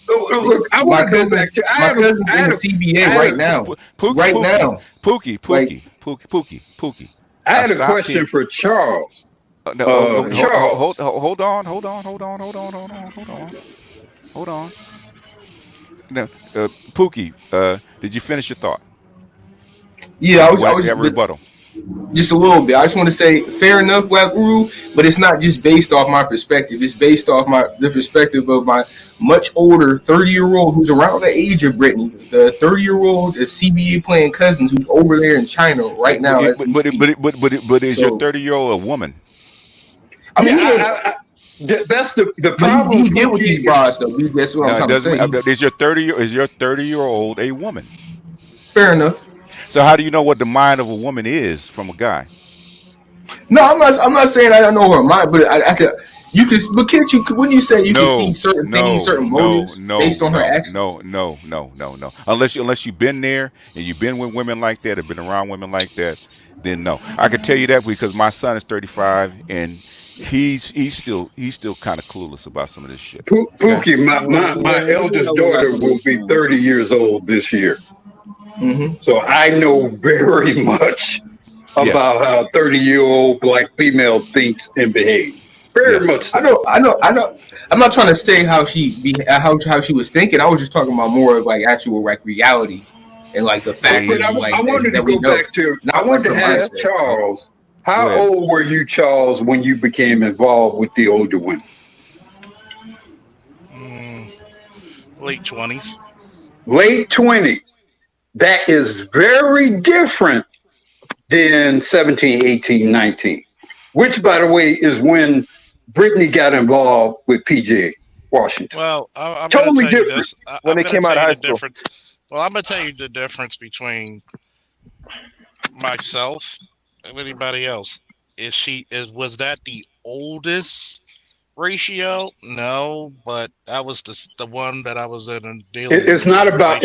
Look, I want to go back to. My cousin's in the CBA right now. Pookie. I had a question for Charles. Charles. Hold on. Now, Pookie, did you finish your thought? Yeah, I was have a rebuttal. Just a little bit. I just want to say, fair enough, Black Guru, but it's not just based off my perspective. It's based off the perspective of my much older 30-year-old who's around the age of Brittany, the 30-year-old CBA playing cousins who's over there in China right now. But is your 30-year-old a woman? I mean, that's the problem. He did with these bras, though. That's what I'm trying to say. Is your 30-year-old a woman? Fair enough. So how do you know what the mind of a woman is from a guy? No, I'm not saying I don't know her mind, but I could. You could, but can't you? Wouldn't you say you can see certain things, certain motives based on her actions? No. Unless you've been there and you've been with women like that, or been around women like that, then no. I can tell you that because my son is 35 and he's still kind of clueless about some of this shit. Pookie, my eldest daughter will be 30 years old this year. Mm-hmm. So I know very much about how a 30-year-old Black female thinks and behaves. Very much. So. I know. I'm not trying to say how she was thinking. I was just talking about more of like actual like reality and like the fact that I wanted to go back to. I wanted to ask Charles, how old were you, Charles, when you became involved with the older women? Late 20s. Late 20s. That is very different than 17, 18, 19, which, by the way, is when Brittany got involved with PJ Washington. Well, I'm totally gonna tell different. you this. When they came out of high school. Well, I'm going to tell you the difference between myself and anybody else. Was that the oldest ratio? No, but that was the one that I was in a daily. It's not about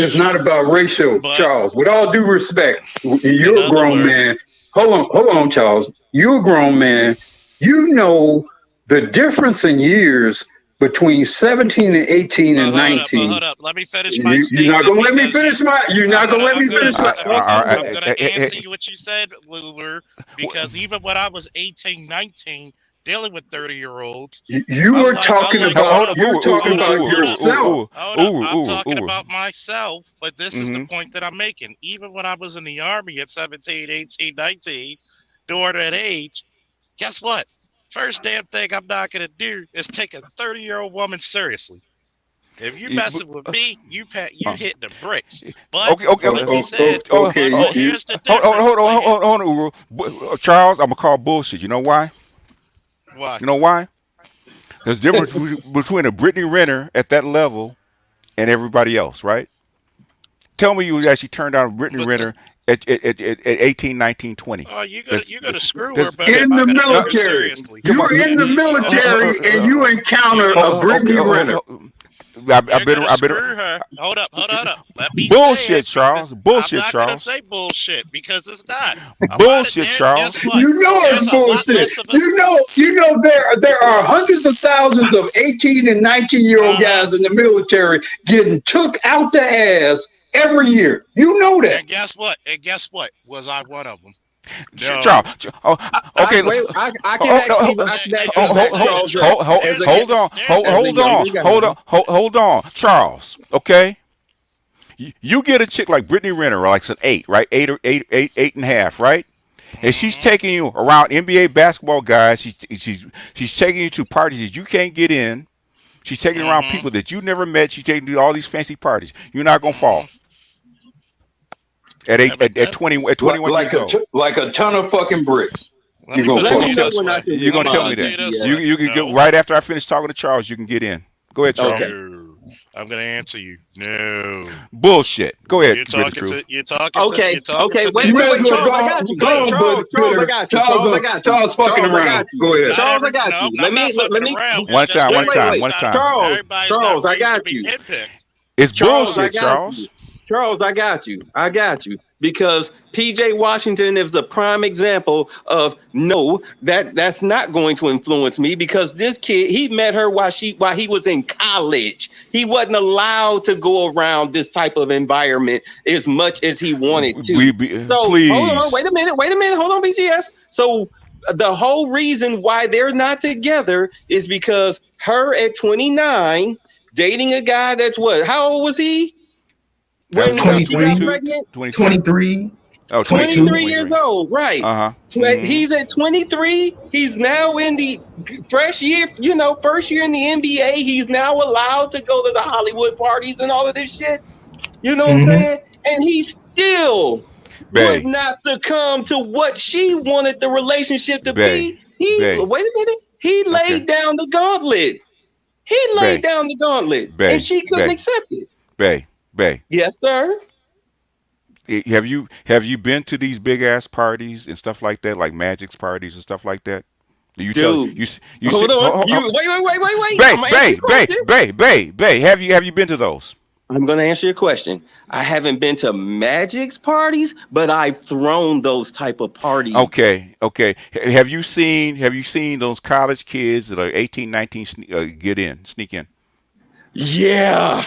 ratio, but, Charles. With all due respect, you're a grown man. Hold on, Charles. You're a grown man. You know the difference in years between 17 and 18 and 19. Hold up. Let me finish my statement. You're not gonna let me finish my. You're not gonna let me finish my. I'm gonna answer you what you said, Lulu, because even when I was 18, 19. Dealing with 30-year-olds. You were talking about yourself. I'm talking about myself, but this is the point that I'm making. Even when I was in the Army at 17, 18, 19, during that age, guess what? First damn thing I'm not going to do is take a 30-year-old woman seriously. If you messing with me, you hitting the bricks. But like he said, here's the difference. Hold on, Uru. Charles, I'm going to call bullshit. You know why? Why? You know why? There's a difference between a Brittany Renner at that level and everybody else, right? Tell me you actually turned down Brittany Renner at 18, 19, 20. Oh, you're gonna screw her, but in the military. You're in the military and you encounter a Brittany Renner. I've You're been, gonna I've been. screw her. Hold up. Let me say Bullshit, it. Charles. I'm Bullshit, not gonna Charles. say bullshit because it's not. Bullshit, Charles. Guess what? You know There's it's a lot bullshit. less of a You know there are hundreds of thousands of 18 and 19-year-old guys in the military getting took out the ass every year. You know that. And guess what? Was I one of them? No. Charles. Oh, okay. I can actually Hold on, Charles. Okay. You get a chick like Brittany Renner, or like an 8, right? 8.5, right? And she's taking you around NBA basketball guys. She's taking you to parties that you can't get in. She's taking you around people that you never met. She's taking you to all these fancy parties. You're not gonna fall. At 21 like years old. like a ton of fucking bricks. You're gonna tell me that. You can get right after I finish talking to Charles. You can get in. Go ahead, Charles. Okay. I'm gonna answer you. No. Bullshit. Go ahead. You're talking Okay. Wait. Charles, I got you. Charles, I got you. Charles fucking around. Go ahead. Charles, I got you. Let me. One time. Charles, I got you. It's bullshit, Charles. Charles, I got you. Because PJ Washington is the prime example of no, that's not going to influence me, because this kid, he met her while he was in college. He wasn't allowed to go around this type of environment as much as he wanted to. Please. Hold on, wait a minute, hold on, BGS. So the whole reason why they're not together is because her at 29 dating a guy that's what? How old was he? When 23. Oh, 23 years old, right? He's at 23. He's now in the first year in the NBA. He's now allowed to go to the Hollywood parties and all of this shit. You know what I'm saying? And he still would not succumb to what she wanted the relationship to be. Wait a minute. He laid down the gauntlet. And she couldn't accept it. Bay. Yes, sir. Have you been to these big ass parties and stuff like that, like Magic's parties and stuff like that? Wait. Bay. Have you been to those? I'm going to answer your question. I haven't been to Magic's parties, but I've thrown those type of parties. Okay. Have you seen those college kids that are 18, 19 sneak in? Yeah.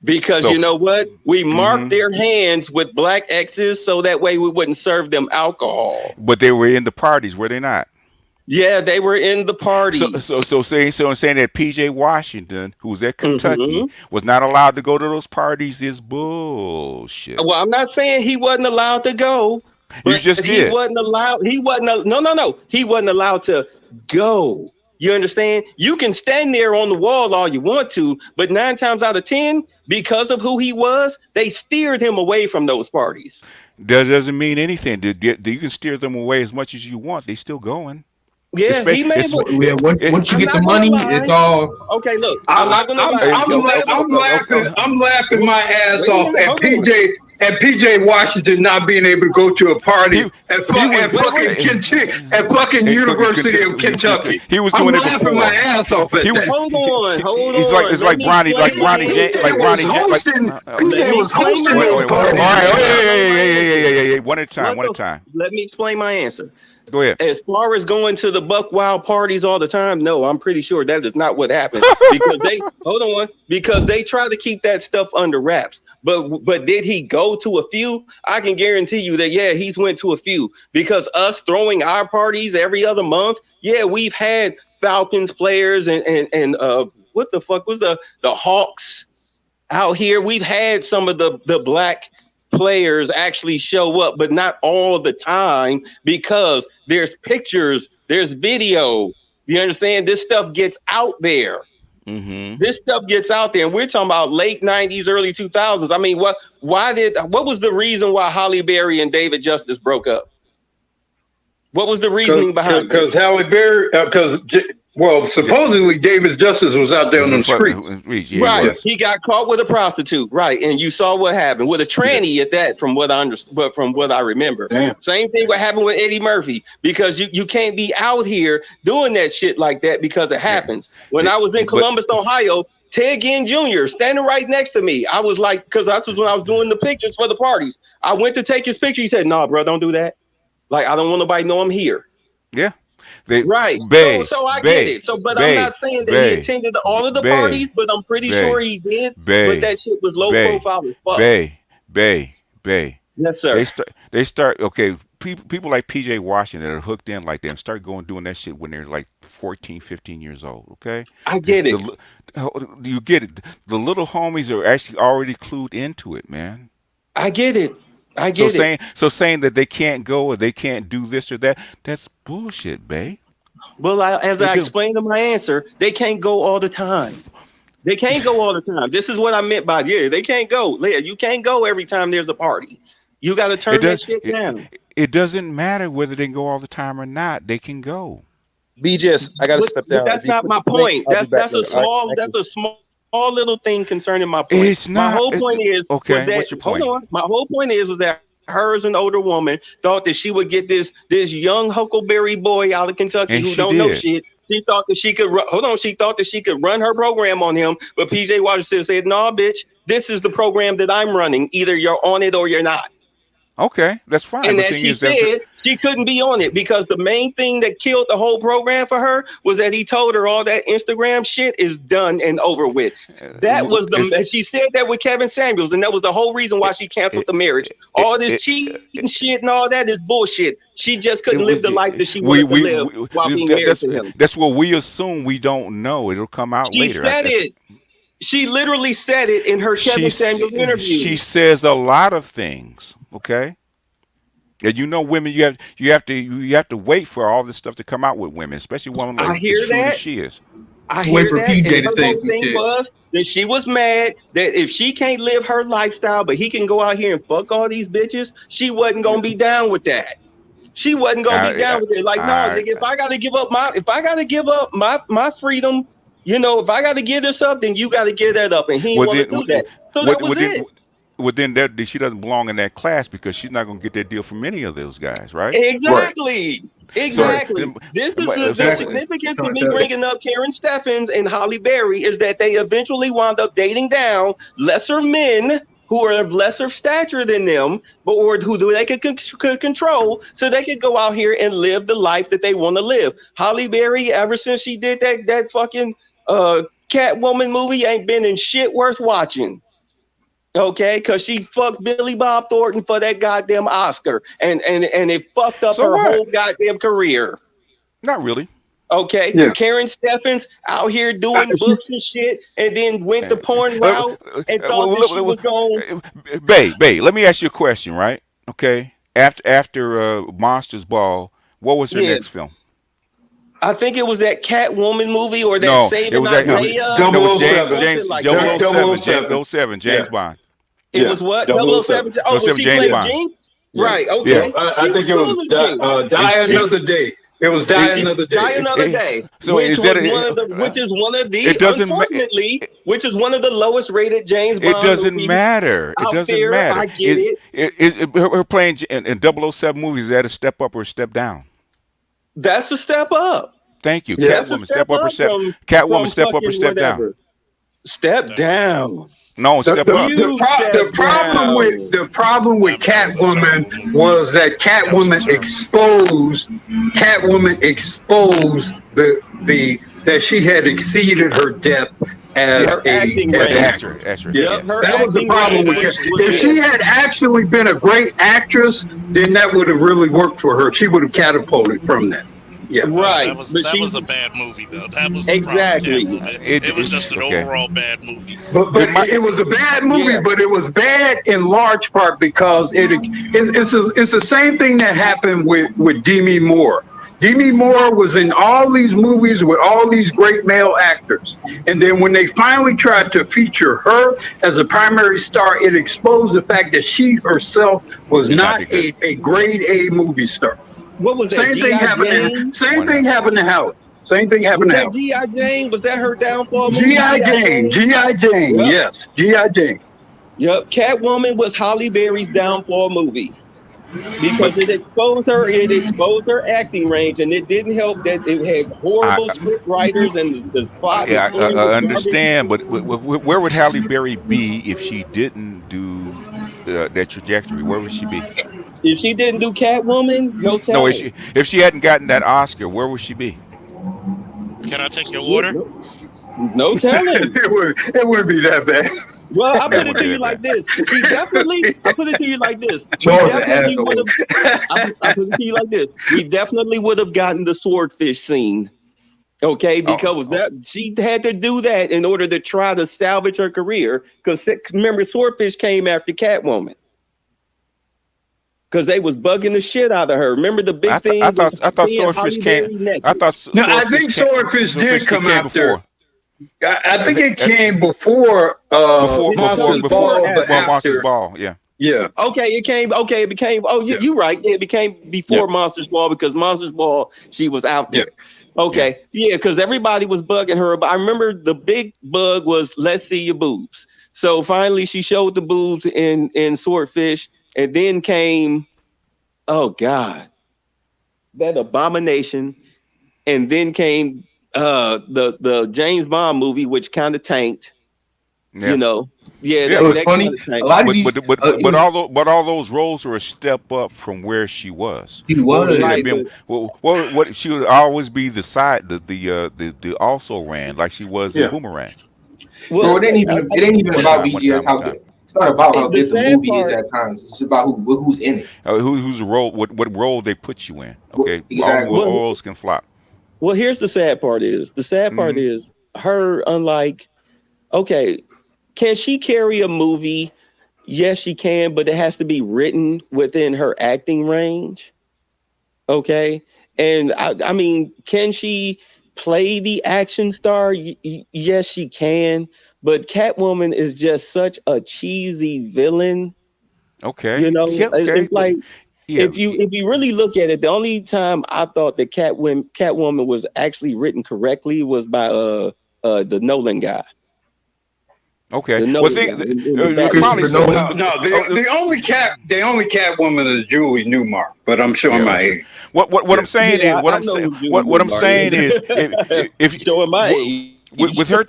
Because you know what? We marked their hands with black X's so that way we wouldn't serve them alcohol. But they were in the parties, were they not? Yeah, they were in the party. So saying that PJ Washington, who's at Kentucky, was not allowed to go to those parties is bullshit. Well, I'm not saying he wasn't allowed to go. You just did. He wasn't allowed. He wasn't allowed to go. You understand? You can stand there on the wall all you want to, but 9 times out of 10, because of who he was, they steered him away from those parties. That doesn't mean anything. You can steer them away as much as you want. They're still going. Yeah, once you get the money, it's all okay. Look, I'm laughing my ass off at PJ Washington not being able to go to a party at fucking University of Kentucky. He was doing it before. I'm laughing my ass off at that. Hold on. It's like Bronny PJ was hosting those parties. All right, hey, one at a time. Let me explain my answer. Go ahead. As far as going to the Buck Wild parties all the time, no, I'm pretty sure that is not what happened. Because they try to keep that stuff under wraps. But did he go to a few? I can guarantee you that he's went to a few, because us throwing our parties every other month, we've had Falcons players and what the fuck was the Hawks out here. We've had some of the black players actually show up, but not all the time, because there's pictures, there's video. You understand? This stuff gets out there. This stuff gets out there, and we're talking about late 90s, early 2000s. I mean, what was the reason why Halle Berry and David Justice broke up? What was the reasoning behind it? Because Halle Berry, supposedly David Justice was out there on the streets. Right. He got caught with a prostitute. Right. And you saw what happened with a tranny at that, from what I remember. Damn. Same thing what happened with Eddie Murphy, because you can't be out here doing that shit like that, because it happens. When I was in Columbus, Ohio, Ted Ginn Jr. standing right next to me. I was like, because that's when I was doing the pictures for the parties. I went to take his picture. He said, "No, bro, don't do that. Like, I don't want nobody to know I'm here." Yeah. Right. Bay, So I Bay, get it. So, but I'm Bay, not saying that Bay, he attended all of the Bay, parties, but I'm pretty Bay, sure he did. Bay, But that shit was low Bay, profile as fuck. Bay. Yes, sir. They start. Okay, people like PJ Washington that are hooked in like them start doing that shit when they're like 14, 15 years old. Okay, I get it. You get it. The little homies are actually already clued into it, man. I get it. I get it. Saying that they can't go or they can't do this or that, that's bullshit, babe. Well, as I explained in my answer, they can't go all the time. They can't go all the time. This is what I meant by they can't go. Leah, you can't go every time there's a party. You got to turn that shit down. It doesn't matter whether they can go all the time or not. They can go. BJS, I got to step down. But that's not my point. That's a small little thing concerning my point. It's not. My whole point is okay. That, what's your point? Hold on. My whole point was that her as an older woman thought that she would get this young Huckleberry boy out of Kentucky who don't know shit. She thought that she could She thought that she could run her program on him, but PJ Washington said, "No, bitch, this is the program that I'm running. Either you're on it or you're not." Okay, that's fine. And the as thing she is, said, she couldn't be on it because the main thing that killed the whole program for her was that he told her all that Instagram shit is done and over with. That was and she said that with Kevin Samuels, and that was the whole reason why she canceled the marriage. All this cheating shit and all that is bullshit. She just couldn't live the life that she wanted to live while being married to him. That's what we assume. We don't know. It'll come out later. She said it. She literally said it in her Kevin Samuels interview. She says a lot of things. Okay. And you know, women, you have to wait for all this stuff to come out with women, especially women like as she is. I hear wait for that. PJ to say some shit. That she was mad that if she can't live her lifestyle, but he can go out here and fuck all these bitches, she wasn't gonna be down with that. She wasn't gonna be down with it. Like, no, nigga, if I gotta give up my freedom, if I gotta give this up, then you gotta give that up, and he didn't want to do that. So that was it. Well, then she doesn't belong in that class because she's not going to get that deal from any of those guys, right? Exactly. Right. Exactly. So, this is the significance of me bringing up Karen Steffens and Halle Berry is that they eventually wound up dating down lesser men who are of lesser stature than them, or who they could control, so they could go out here and live the life that they want to live. Halle Berry, ever since she did that fucking Catwoman movie, ain't been in shit worth watching. Okay, because she fucked Billy Bob Thornton for that goddamn Oscar, and it fucked up her whole goddamn career. Not really. Okay, yeah. Karen Steffens out here doing books and shit, and then went the porn route and thought that she was going. Babe, let me ask you a question, right? Okay, after Monsters Ball, what was her next film? I think it was that Catwoman movie or that Saving Isaiah. 007, James Bond. It was what? 007. Oh, was she James playing Bond. Jinx? Right, okay. Yeah. I think it was Die Another Day. It was Die Another Day. Die Another Day. So which is one of the unfortunately, which is one of the lowest rated James Bond movies. It doesn't matter. It doesn't matter. I get it. Her playing in 007 movies, is that a step up or a step down? That's a step up. Thank you. Yeah. Catwoman, step up or step down? Catwoman, step up or step down? Step down. No, step up. The problem with Catwoman was that Catwoman exposed that she had exceeded her depth as an actor. Yep, that was the problem with her. If she had actually been a great actress, then that would have really worked for her. She would have catapulted from that. Yeah, right. That was a bad movie, though. That was exactly. It was just an overall bad movie. But it was a bad movie, but it was bad in large part because it's the same thing that happened with Demi Moore. Demi Moore was in all these movies with all these great male actors. And then when they finally tried to feature her as a primary star, it exposed the fact that she herself was not a grade A movie star. What was that? Same thing happened to Halle. Same thing happened to Halle. G.I. Jane, was that her downfall movie? G.I. Jane, yes, G.I. Jane. Yep, Catwoman was Halle Berry's downfall movie. because But it exposed her acting range, and it didn't help that it had I, horrible script writers and the plot and the yeah, story I was garbage. understand. But where would Halle Berry be if she didn't do that trajectory? Where would she be? If she didn't do Catwoman, no No, telling. if she hadn't gotten that Oscar, where would she be? Can I take your Yeah, order? no telling. It wouldn't be that bad. Well, I That put it wouldn't to be you that like bad. this. I put it to you like this. We Charles an definitely asshole. would have. I put it to you like this. We definitely would have gotten the swordfish scene. Okay, because that she had to do that in order to try to salvage her career. Because remember, Swordfish came after Catwoman. Because they was bugging the shit out of her. Remember the big thing? I thought seeing Swordfish Halle came. Berry naked. I thought No, I think Swordfish did come came after. before. I think it came before Monsters Ball, but Monsters after. Ball. Yeah. Yeah. Okay, it came. Okay, it became. Oh, you're right. It became before Monsters Ball because Monsters Ball she was out there. Okay, yeah, because everybody was bugging her. But I remember the big bug was let's see your boobs. So finally, she showed the boobs in Swordfish, and then came, oh God, that abomination, and then came the James Bond movie, which kind of tanked. Yeah. You know, Yeah, that, It was that funny. kinda tanked. A lot of these, but all those roles are a step up from where she was. She What would was. she have Right, been? What she would always be the side, the also ran like she was in Yeah. Boomerang. Bro, well, it ain't even One about time. BGS how good. It's not about how the good the sad movie is part. at times. It's about who's in it. Who's the role? What role they put you in? Okay, Exactly. all roles can flop. Well, here's the sad part is her, unlike, okay, can she carry a movie? Yes, she can, but it has to be written within her acting range. Okay. And I mean, can she play the action star? Yes, she can. But Catwoman is just such a cheesy villain. Okay. You know, Yeah, okay. it's like, Yeah. if you really look at it, the only time I thought that Catwoman was actually written correctly was by the Nolan guy. Okay. The Well, Nolan think guy in the Batman. probably so. No, the only Catwoman is Julie Newmar, but I'm showing my age. What I'm saying Yeah, is what I I'm know saying who Julie what I'm Newmar saying is. is if Showing my age. with her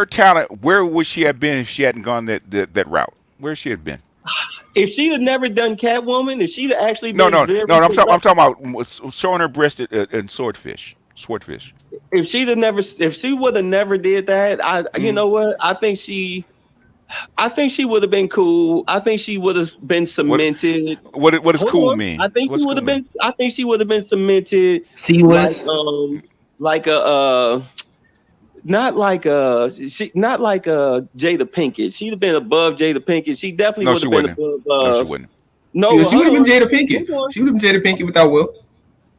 talent, where would she have been if she hadn't gone that route? Where she had been? If she'd have never done Catwoman, if she'd have actually No. been very I'm talking about showing her breast in Swordfish. if she would have never did that, you know what? I think she would have been cool. I think she would have been cemented. What does Hold cool on. mean? I think What's she would cool have been. I think she would have been cemented. C-list. Like not like Jada Pinkett. She'd have been above Jada Pinkett. She definitely No, would she have been wouldn't. above. No, she wouldn't. No, Yeah, she would have been Jada Hold Pinkett. on. She would have been Jada Pinkett without Will.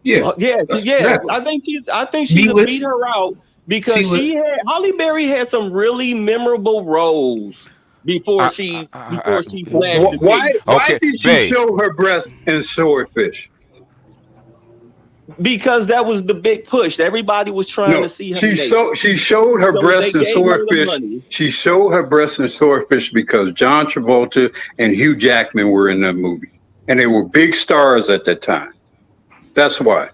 Yeah. Yeah. Exactly. I think she'd have B-list. beat her out because C-list. Halle Berry had some really memorable roles before she flashed the Why Okay, did she babe. show her breast in Swordfish? because that was the big push. Everybody was trying No, to see her. she showed her So breast they in gave her the Swordfish. money. She showed her breast in Swordfish because John Travolta and Hugh Jackman were in that movie, and they were big stars at that time. That's why.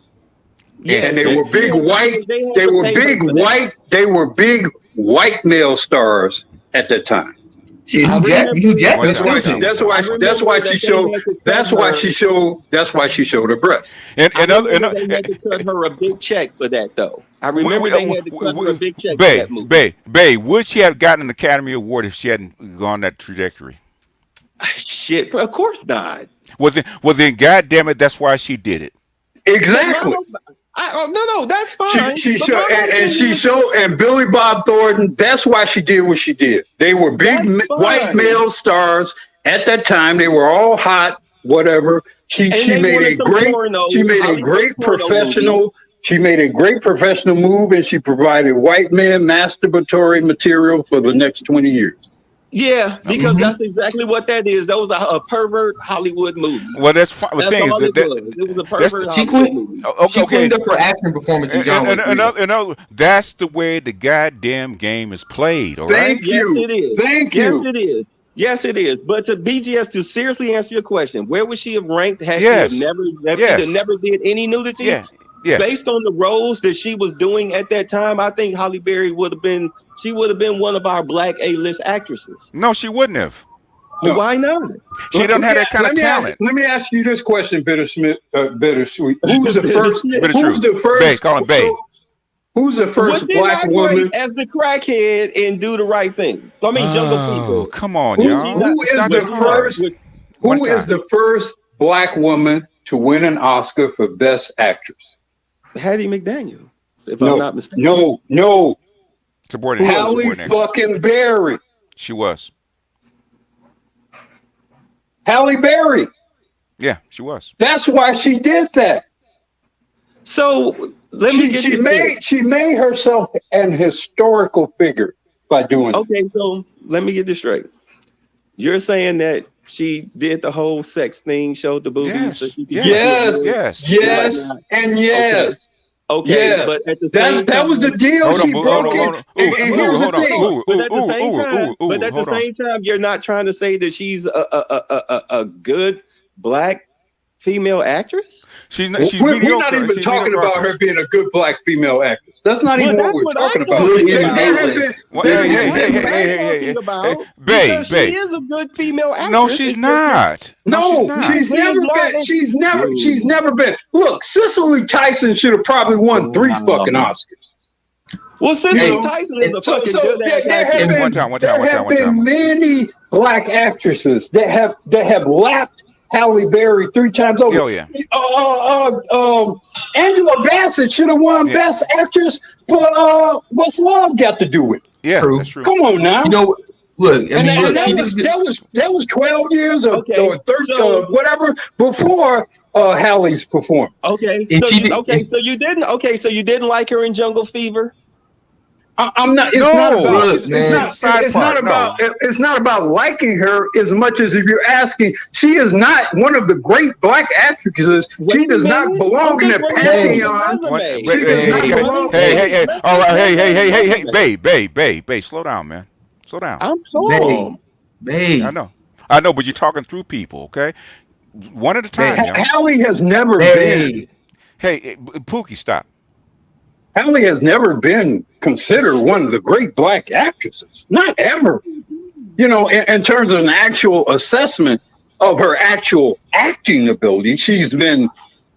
Yeah, And they were big white. They were big white. They were big white male stars at that time. Shit, Hugh Jackman. That's why she showed her breast. And they had to cut her a big check for that, though. I remember they had to cut her a big check for that movie. Babe, would she have gotten an Academy Award if she hadn't gone that trajectory? Shit, of course not. Well, then, God damn it, that's why she did it. Exactly. No, that's fine. She showed, and Billy Bob Thornton. That's why she did what she did. They were big white male stars at that time. They were all hot. Whatever. She made a great professional. She made a great professional move, and she provided white man masturbatory material for the next 20 years. Yeah, because that's exactly what that is. That was a pervert Hollywood movie. Well, that's fine. That's all it was. It was a pervert Hollywood movie. She cleaned up her acting performance in John Wick. That's the way the goddamn game is played. All right. Yes, it is. Thank you. Yes, it is. Yes, it is. But to BGS, to seriously answer your question, where would she have ranked had Yes. she have Yes. either never did any nudity? Yeah. Yes. Based on the roles that she was doing at that time, I think Halle Berry would have been one of our black A-list actresses. No, she wouldn't have. Well, why not? She doesn't have that kind of talent. Let me ask you this question, Bittersweet. Who's the first? Bittersweet. Who's the first? Bay, call him Bay. Who's the first Was she black not woman? great as the crackhead and Do the Right Thing? I mean, Jungle Fever. Oh, come on, Who y'all. is It's not the that hard. first? One Who is time. the first black woman to win an Oscar for Best Actress? Hattie McDaniel, if I'm not mistaken. No. Subordinate. Halle fucking Berry. She was. Halle Berry. Yeah, she was. That's why she did that. So let me get she made herself an historical figure by doing it. Okay, so let me get this straight. You're saying that she did the whole sex thing, showed the boobies. Yes. So she could Yes, and yes. Okay, yes. But at the same that was the deal. She broke it. And here's the thing. But at the same time, you're not trying to say that she's a good black female actress? She's we're not even talking about her being a good black female actress. That's not even what we're talking about. Babe, she is a good female actress. No, she's not. No, she's never been. Look, Cicely Tyson should have probably won 3 fucking Oscars. Well, Cicely Tyson is a fucking good actress. There have been many black actresses that have lapped Halle Berry 3 times over. Oh yeah. Angela Bassett should have won Best Actress, but what's love got to do with it? Yeah, that's true. Come on now. You know, look, that was 12 years or 13, whatever before Halle's performance. Okay, so you didn't like her in Jungle Fever? I'm not. It's not about liking her as much as if you're asking. She is not one of the great black actresses. She does not belong in the pantheon. Hey! All right, hey! Babe, slow down, man. Slow down. I'm slow. Babe. I know, but you're talking through people, okay? One at a time. Halle has never been. Hey, Pookie, stop. Halle has never been considered one of the great black actresses. Not ever. You know, in terms of an actual assessment of her actual acting ability, she's been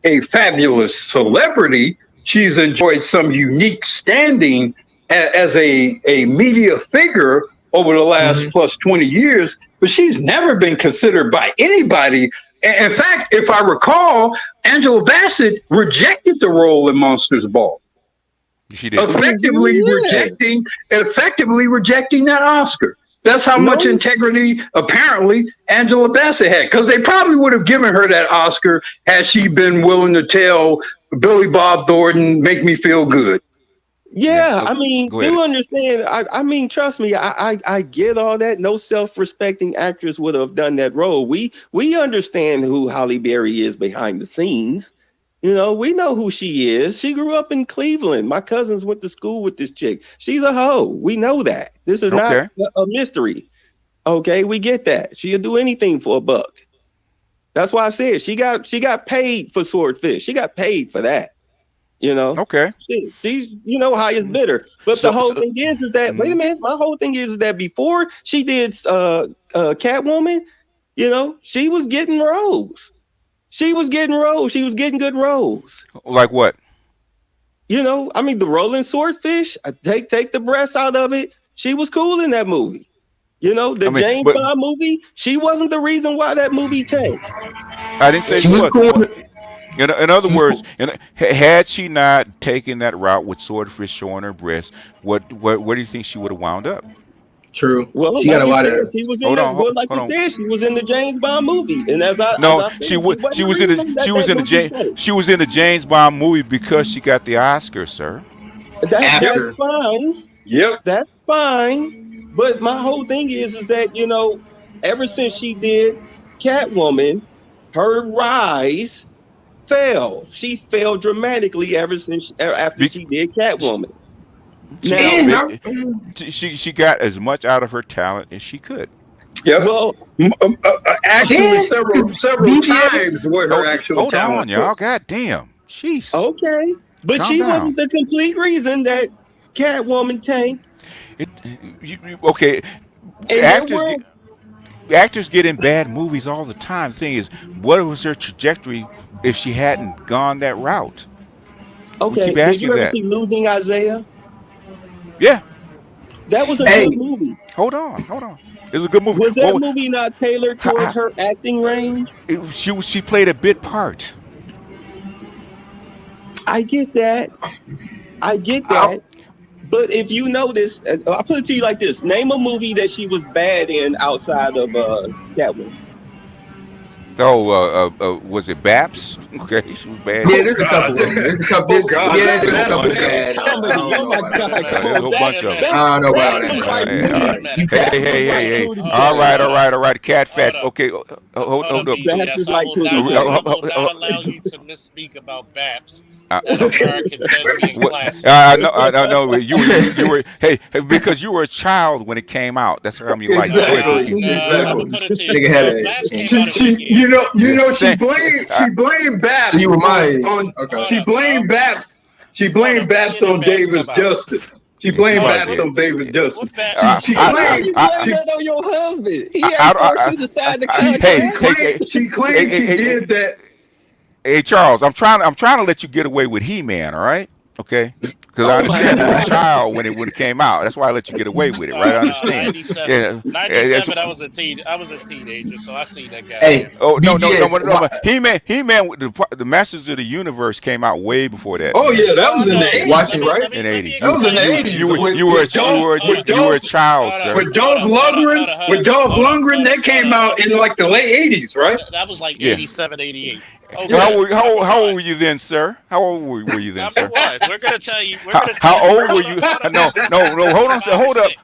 a fabulous celebrity. She's enjoyed some unique standing as a media figure over the last plus 20 years, but she's never been considered by anybody. In fact, if I recall, Angela Bassett rejected the role in Monsters Ball. She did. Effectively rejecting that Oscar. That's how much integrity apparently Angela Bassett had, because they probably would have given her that Oscar had she been willing to tell Billy Bob Thornton, "Make me feel good." Yeah, I mean, do understand? I mean, trust me, I get all that. No self-respecting actress would have done that role. We understand who Halle Berry is behind the scenes. You know, we know who she is. She grew up in Cleveland. My cousins went to school with this chick. She's a hoe. We know that. This is not a mystery. Okay, we get that. She'll do anything for a buck. That's why I said she got paid for Swordfish. She got paid for that. You know. Okay. She's highest bidder. But the whole thing is that wait a minute. My whole thing is that before she did Catwoman, you know, she was getting roles. She was getting roles. She was getting good roles. Like what? You know, I mean, the rolling Swordfish. Take the breasts out of it. She was cool in that movie. You know, James Bond movie. She wasn't the reason why that movie tanked. I didn't say she was cool. In other words, had she not taken that route with Swordfish showing her breasts, where do you think she would have wound up? True. Well, she got a lot of. She was in she was in the James Bond movie, and she was in the James Bond movie because she got the Oscar, sir. That's fine. Yep, that's fine. But my whole thing is that, you know, ever since she did Catwoman, her rise fell. She fell dramatically after she did Catwoman. Now, she got as much out of her talent as she could. Yep. Well, Actually, then several BGS. times where her actual Hold on, talent y'all. was. God damn. Jeez. Okay, but Calm she down. wasn't the complete reason that Catwoman tanked. Okay. And there Actors were get actors get in bad movies all the time. The thing is, what was her trajectory if she hadn't gone that route? We okay. keep Did asking you you ever that. see Losing Isaiah? Yeah. That was a Hey, good movie. Hold on. It was a good movie. Was that Well, movie not tailored towards her acting range? she played a bit part. I get that. But if you notice, I'll put it to you like this: name a movie that she was bad in outside of Catwoman. Oh, was it Baps? Okay, she was bad. Yeah, there's a couple of them. There's a couple. Oh, God. Yeah, there's a That's couple of bad. bad. I Comedy. don't Oh know my about God! that. There's a whole bunch of them. I don't know about That was that. like Hey, Cootie. hey. Hold All on. right. Cat fat. Hold up. Okay, hold Hold up, up. That's BGS. just I like will Cootie. not allow you to misspeak about Baps, an American lesbian classic. I know. You were. Hey, because you were a child when it came out. That's how you like it. Go ahead, Exactly. Pookie. No, I'm Exactly. gonna put it to you. Nigga had Baps a. came out a She, good year. she blamed Babs. So you were my age. on Okay. she blamed Babs. She blamed Babs on Davis Justice. She Yeah, blamed she Babs did. on Davis Justice. What Baps? She How you claimed blame that on your husband? He ain't forced you to sign the contract. she claimed she did that. Hey, Charles, I'm trying to let you get away with He-Man, all right? Okay, because I Oh my understand you were a God! child when it came out. That's why I let you get away with it, right? I No, understand. 97. Yeah. 97, I was a teenager, so I see that guy. Hey, Oh no, BGS. but He-Man, the Masters of the Universe came out way before that. Oh Man. yeah, that was in the 80s. Watch it, right? In the 80s. That was in the 80s. You were a child, sir. With Dolph Lundgren, that came out in like the late 80s, right? That was like Yeah. 87, 88. How Okay. old were you then, sir? How old were you then, Number sir? one, we're gonna tell you. How old were you? No. Hold on, sir.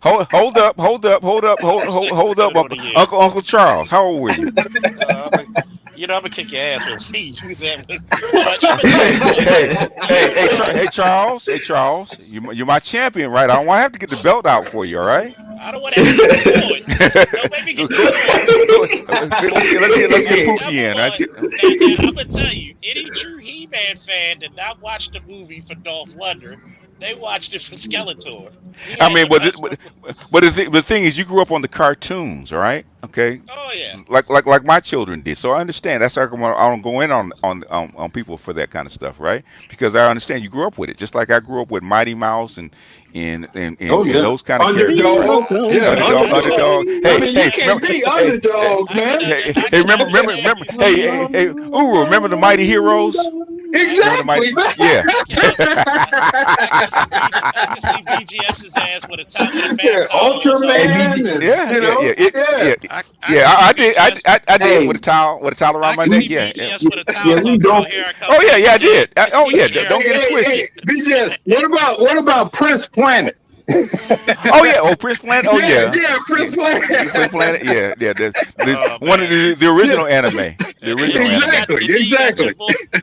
Hold up, Uncle Charles. How old were you? I'm gonna kick your ass when I see you. Hey, Charles. You're my champion, right? I don't want to have to get the belt out for you, all right? I don't want to have to get Don't make me get Let's get Pookie in. Now, I'm gonna tell you, any true He-Man fan did not watch the movie for Dolph Lundgren. They watched it for Skeletor. I mean, but the thing is, you grew up on the cartoons, all right? Okay. Oh yeah. Like my children did. So I understand. That's like I don't go in on people for that kind of stuff, right? Because I understand you grew up with it, just like I grew up with Mighty Mouse and those kind of Underdog. characters. Yeah, Underdog. I mean, you can't be underdog, man. Hey, remember? Hey, Uru, remember the Mighty Heroes? Exactly. Yeah. I can see BGS's ass with a top of the Yeah, Ultraman. I did with a towel around my neck. Yeah. BGS with a towel talking about here I come. Oh yeah, I did. Oh yeah, don't get it twisted. BJS, what about Prince Planet? Oh yeah, Prince Planet. Oh yeah, Prince Planet. Prince Planet. Yeah. One of the original anime. The original anime. Exactly.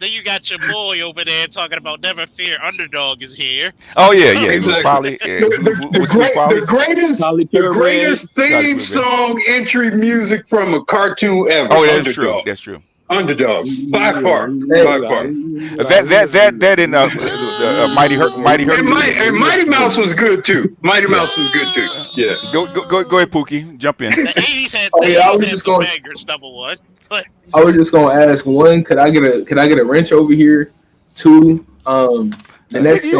Then you got your boy over there talking about never fear, underdog is here. Oh yeah. Exactly. Probably the greatest theme song entry music from a cartoon ever. Oh, that's true. That's true. Underdog, by far. That in Mighty Hercules. And Mighty Mouse was good too. Mighty Mouse was good too. Yeah. Go ahead, Pookie. Jump in. The 80s had, some bangers, number one. But I was just gonna ask one. Could I get a wrench over here? Two. The next you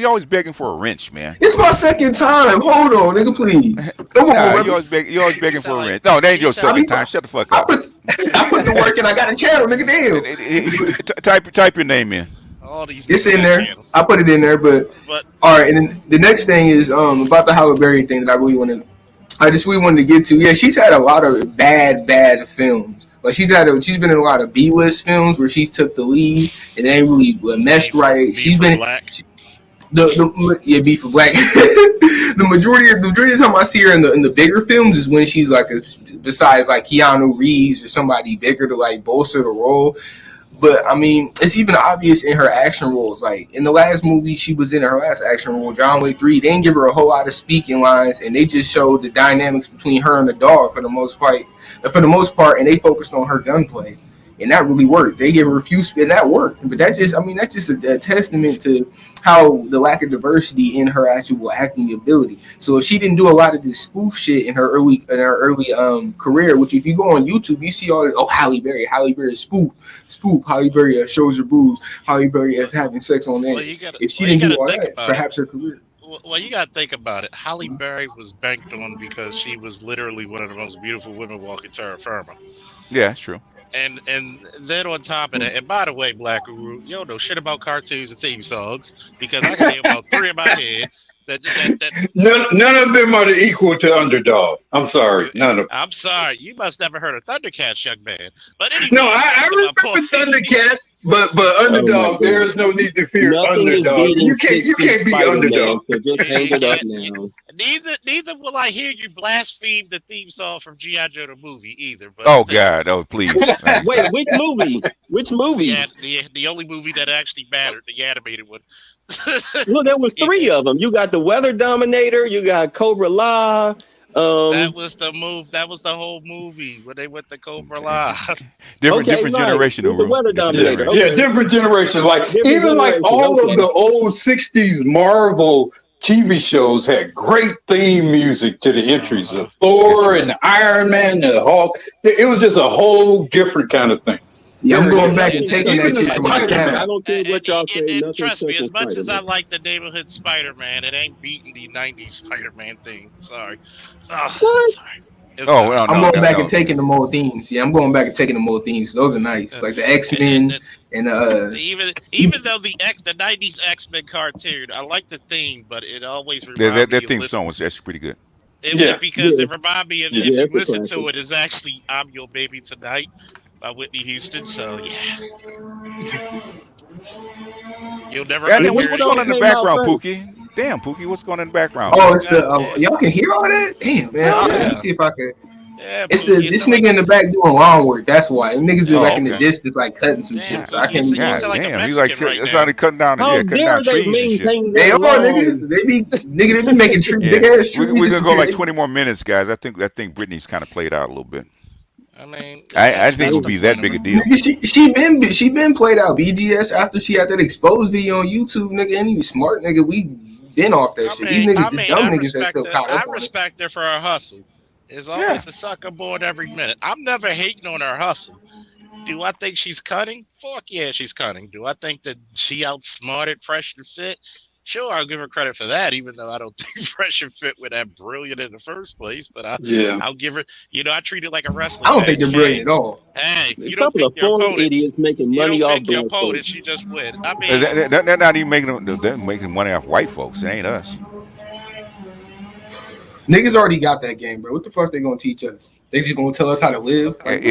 always begging for a wrench, man. It's my second time. Hold on, nigga, please. Come on, you always begging for a wrench. No, that ain't your second time. Shut the fuck up. I put the work in. I got a channel, nigga. Damn. Type your name in. All these it's in there. Channels. I put it in there, but all right. And then the next thing is about the Halle Berry thing that I really wanted to get to. Yeah, she's had a lot of bad films. Like she's been in a lot of B-list films where she's took the lead and they ain't really meshed right. She's been Black. B for Black. the majority of the time I see her in the bigger films is when she's like besides like Keanu Reeves or somebody bigger to like bolster the role. But I mean, it's even obvious in her action roles. Like in the last movie she was in, her last action role, John Wick 3, they didn't give her a whole lot of speaking lines, and they just showed the dynamics between her and the dog for the most part, and they focused on her gunplay. And that really worked. They gave her a few, and that worked. But that's just a testament to how the lack of diversity in her actual acting ability. So if she didn't do a lot of this spoof shit in her early career, which if you go on YouTube, you see all Halle Berry spoof, Halle Berry shows her boobs, Halle Berry is having sex on that. If she didn't do all that, perhaps her career. Well, you gotta think about it. Halle Berry was banked on because she was literally one of the most beautiful women walking terra firma. Yeah, that's true. And then on top of that, and by the way, Black Guru, you don't know shit about cartoons and theme songs because I can name about 3 in my head. None of them are equal to Underdog. I'm sorry, none of them. I'm sorry, you must never heard of Thundercats, young man. But anyway, no, I remember Thundercats, but Underdog, there is no need to fear Underdog. You can't be Underdog. So just hang it up now. Neither will I hear you blaspheme the theme song from G.I. Joe the movie either. But oh God, oh please. Wait, which movie? Which movie? Yeah, the only movie that actually mattered, the animated one. Well, there was 3 of them. You got the Weather Dominator. You got Cobra La. That was the move. That was the whole movie when they went to Cobra La. different generation. The Weather Dominator. Okay. Yeah, different generation. Like different even like all of the old '60s Marvel TV shows had great theme music to the entries of Thor and Iron Man and the Hulk. It was just a whole different kind of thing. Yeah, I'm going back and taking that shit from my cat. I don't care what y'all say. And trust me, as much as I like the neighborhood Spider-Man, it ain't beating the '90s Spider-Man theme. Sorry. Sorry. I'm going back and taking the more themes. Yeah, I'm going back and taking the more themes. Those are nice, like the X-Men and even though the '90s X-Men cartoon, I like the theme, but it always reminds me. That theme song was actually pretty good. Because it reminds me if you listen to it, it's actually "I'm Your Baby Tonight" by Whitney Houston. So yeah, you'll never. What's going on in the background, Pookie? Damn, Pookie, what's going on in the background? Oh, it's the y'all can hear all that. Damn, man. Let me see if I can. Yeah, it's this nigga in the back doing lawn work. That's why niggas are like in the distance, like cutting some shit. So I can't. Damn, he's like it's like cutting down. Cutting down trees and shit. They are nigga. They be making big ass trees. We're gonna go like 20 more minutes, guys. I think Brittany's kind of played out a little bit. I mean, I think it would be that big a deal. She been played out. BGS after she had that exposed video on YouTube, nigga. Any smart nigga, we been off that shit. These niggas, the dumb niggas that still caught up on it. I respect her for her hustle. There's always a sucker board every minute. I'm never hating on her hustle. Do I think she's cunning? Fuck yeah, she's cunning. Do I think that she outsmarted Fresh and Fit? Sure, I'll give her credit for that, even though I don't think Fresh and Fit were that brilliant in the first place. But I'll give her, I treat it like a wrestler. I don't think they're brilliant at all. Hey, you don't pick your opponents. Idiots making money off your opponents, you just win. I mean, they're not even making money off white folks. It ain't us. Niggas already got that game, bro. What the fuck they gonna teach us? They just gonna tell us how to live? Like,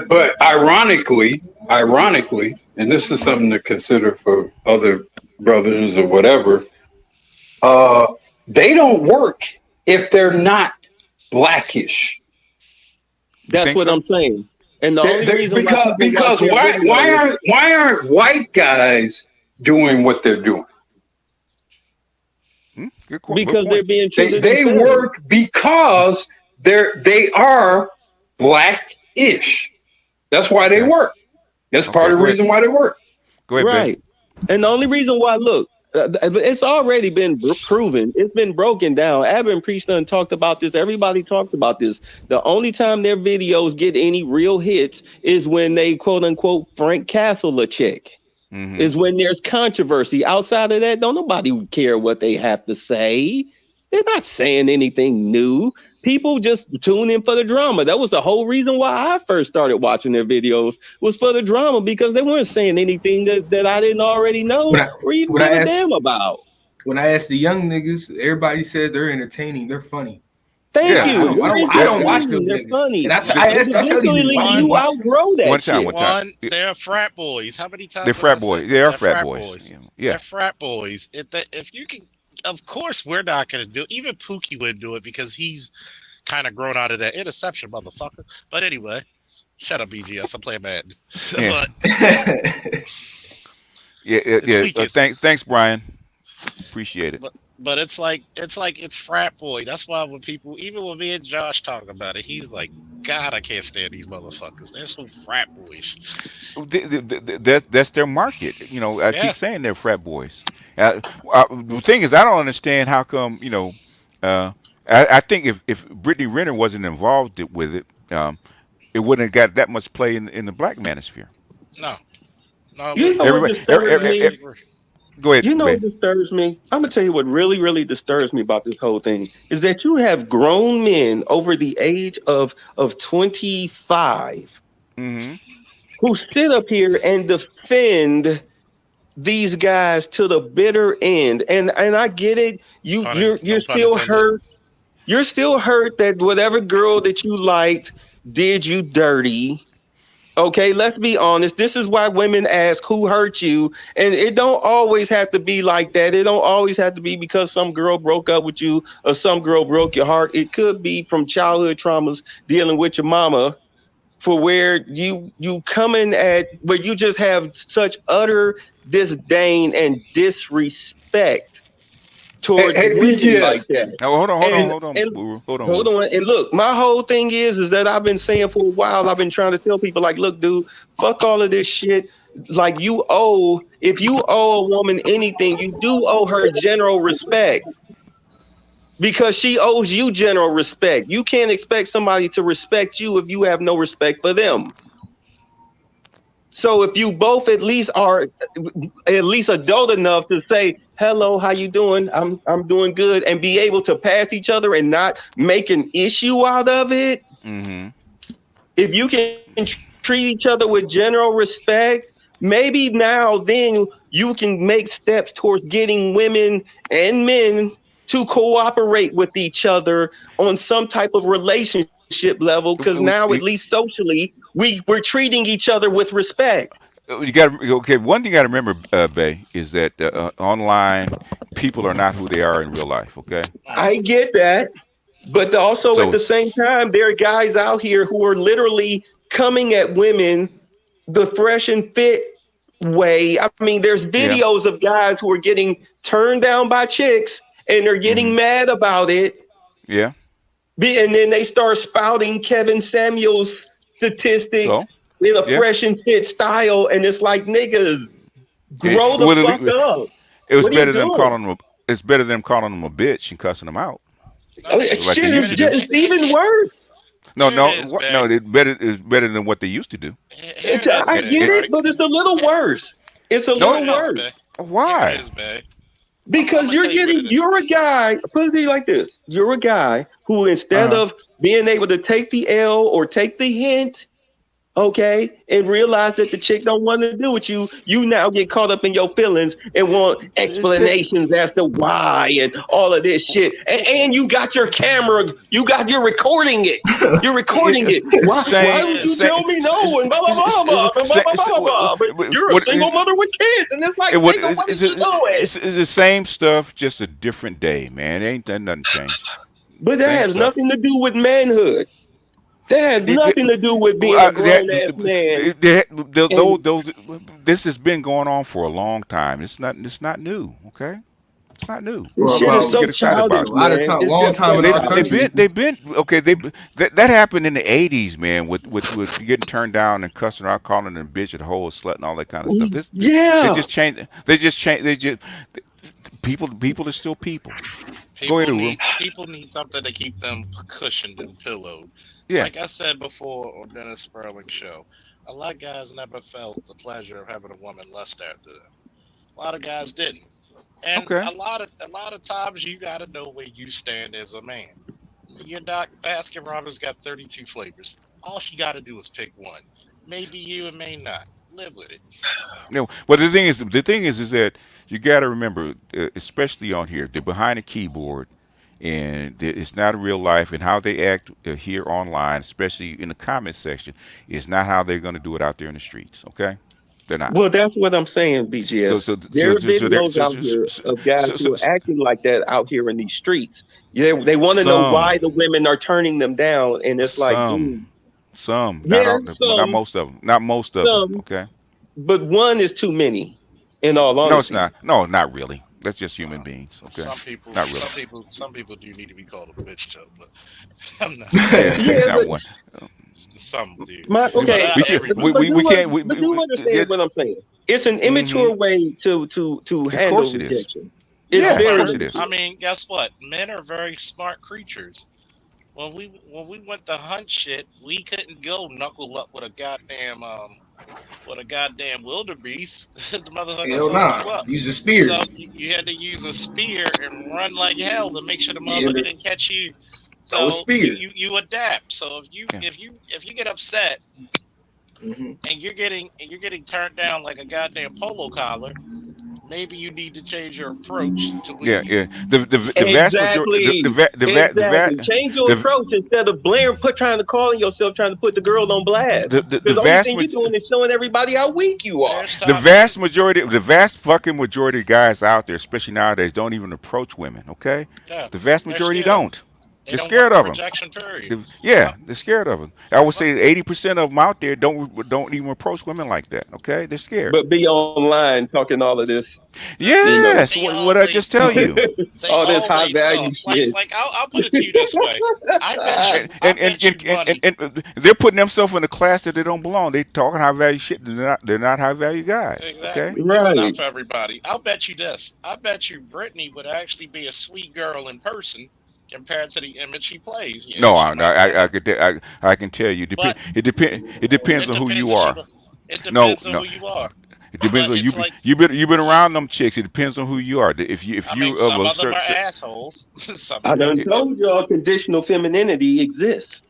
but ironically, and this is something to consider for other brothers or whatever. They don't work if they're not blackish. That's what I'm saying. And the only reason because why aren't white guys doing what they're doing? Because they're being treated. They work because they are black-ish. That's why they work. That's part of the reason why they work. Go ahead, right. Ben. And the only reason why, look, it's already been proven. It's been broken down. Abin Priest done talked about this. Everybody talks about this. The only time their videos get any real hits is when they quote unquote Frank Castle a check. Mm-hmm. Is when there's controversy. Outside of that, don't nobody care what they have to say. They're not saying anything new. People just tune in for the drama. That was the whole reason why I first started watching their videos, was for the drama, because they weren't saying anything that I didn't already know or even give a damn about. When I ask the young niggas, everybody says they're entertaining, they're funny. Thank you. I don't watch them. They're funny. And I tell you outgrow that. One time. They're frat boys. How many times? They're frat boys. They are frat boys. Yeah. They're frat boys. If you can, of course, we're not going to do it. Even Pookie wouldn't do it because he's kind of grown out of that interception, motherfucker. But anyway, Shut up, BGS. I'm playing Madden. Yeah. But Yeah, it's weekend. Thanks, Brian. Appreciate it. But it's frat boy. That's why when people, even when me and Josh talk about it, he's like, God, I can't stand these motherfuckers. They're so frat boys. That's their market. You know, I Yeah. keep saying they're frat boys. The thing is, I don't understand how come. You know, uh, I think if Brittany Renner wasn't involved with it, it wouldn't have got that much play in the black manosphere. No. No, I You wouldn't. know what Everybody, disturbs I me? agree. go ahead, You know Bay. what disturbs me? I'm gonna tell you what really, really disturbs me about this whole thing is that you have grown men over the age of 25 Mm-hmm. who sit up here and defend these guys to the bitter end. And I get it. You're No pun still intended. hurt. You're still hurt that whatever girl that you liked did you dirty. Okay, let's be honest. This is why women ask who hurt you, and it don't always have to be like that. It don't always have to be because some girl broke up with you or some girl broke your heart. It could be from childhood traumas dealing with your mama, for where you coming at where you just have such utter disdain and disrespect towards Hey, women like BGS. that. Oh, hold And on, and Boo. Hold on, hold Boo. on. And look, my whole thing is that I've been saying for a while, I've been trying to tell people like, look, dude, fuck all of this shit. Like if you owe a woman anything, you do owe her general respect because she owes you general respect. You can't expect somebody to respect you if you have no respect for them. So if you both at least are at least adult enough to say, hello, how you doing? I'm doing good, and be able to pass each other and not make an issue out of it. Mm-hmm. If you can treat each other with general respect, maybe now then you can make steps towards getting women and men to cooperate with each other on some type of relationship level, because now at least socially we're treating each other with respect. You got okay. One thing you got to remember, Bay, is that online people are not who they are in real life. Okay, I get that. But also at so the same time, there are guys out here who are literally coming at women the fresh and fit way. I mean, there's yeah, videos of guys who are getting turned down by chicks and they're mm-hmm. getting mad about it. Yeah. And then they start spouting Kevin Samuels statistics So in a yeah, fresh and fit style. And it's like, niggas, grow the fuck up. it was What are you better than doing? calling them. It's better than calling them a bitch and cussing them out I mean, like they shit used is to do. just even worse. No, Here it is, no. Bay. It's better than what they used to do. Here it is, I Bay. get it, but it's a little worse. It's a No, little worse. Here Why? it is, Bay. Because I'ma tell you what it is. you're a guy, put it like this. You're a guy who instead Uh-huh. of being able to take the L or take the hint, okay, and realize that the chick don't want to do with you, you now get caught up in your feelings and want explanations as to why and all of this shit. And you got your camera, you're recording it. You're recording it. Why would you tell me no? And blah blah blah blah blah blah blah blah. But you're a single mother with kids, and it's like, nigga, what is you doing? It's the same stuff, just a different day, man. Ain't that nothing changed? But that Same has stuff. nothing to do with manhood. That has nothing to do with being a grown ass man. This has been going on for a long time. It's not new. Okay, it's not new. This Well, shit is about so Get excited about childish, it. a lot of man. time, It's long just time in so our childish. country. They've been okay. That happened in the '80s, man. With getting turned down and cussing out, calling them bitch, and whole slut, and all that kind of stuff. They Yeah. just changed. They just people are still people. Go ahead, Uru. People need something to keep them cushioned and pillowed. Yeah. Like I said before on Dennis Sperling's show, a lot of guys never felt the pleasure of having a woman lust after them. A lot of guys didn't. And Okay. a lot of times you got to know where you stand as a man. Your Baskin Robbins got 32 flavors. All she got to do is pick one. Maybe you and may not. Live with it. No, but the thing is that you got to remember, especially on here, they're behind a keyboard, and it's not real life. And how they act here online, especially in the comment section, is not how they're going to do it out there in the streets. Okay, they're not. Well, that's what I'm saying, So BGS. so There so are so, so, there, videos so, out so, here so, of guys so, who are so acting like that out here in these streets. They want to know some why the women are turning them down, and it's like, some dude, Some, Yeah, not most of them. Not most of them. some, Okay. but one is too many. In all No, it's honesty, not. No, not really. That's just human beings. Okay. Not really. some people do need to be called a bitch too, but I'm not. Yeah, yeah, not but one. Some do. okay, We Not can't. everybody. We can't. but you understand what I'm saying? It's an immature way to Of handle course it is. rejection. It's Yeah, of very course it is. immature. I mean, guess what? Men are very smart creatures. When we went to hunt shit, we couldn't go knuckle up with a goddamn wildebeest. The motherfucker Hell fucked you nah. up. Use a spear. So you had to use a spear and run like hell to make sure the Yeah, motherfucker didn't catch you. throw a So spear. you adapt. So Yeah. if you get upset hmm and you're getting turned down like a goddamn polo collar, maybe you need to change your approach to when Yeah, you. yeah. The vast majority. Exactly. Change your The approach instead of blaring, trying to call yourself, trying to put the girl on blast. the Because the the only vast thing you're doing is showing everybody how weak you are. There's the times vast fucking majority of guys out there, especially nowadays, don't even approach women. Okay, yeah, the vast they're majority scared. don't. They They're don't want scared the of them. rejection period. Yeah, Some, they're scared of them. I would some, say 80% of them out there don't even approach women like that. Okay, they're scared. But be online talking all of this, you know, Yes, they what I just always tell talk. you. They all this high always value talk. shit. Like I'll put it to you this way. I bet you. And I and, and, bet you and, money. and, and they're putting themselves in a class that they don't belong. They talking high value shit. They're not high value guys. Okay. Exactly. It's Right. not for everybody. I'll bet you this. I bet you Brittany would actually be a sweet girl in person compared to the image she plays. Yeah, No, she might not. I can tell you. But It depends it on who depends you if she. are. It No, depends on no. who you are. It depends But on it's like you've been around them chicks. It depends on who you are. If I mean, you of some a of them are certain, assholes. Some I of them. done told y'all conditional femininity exists.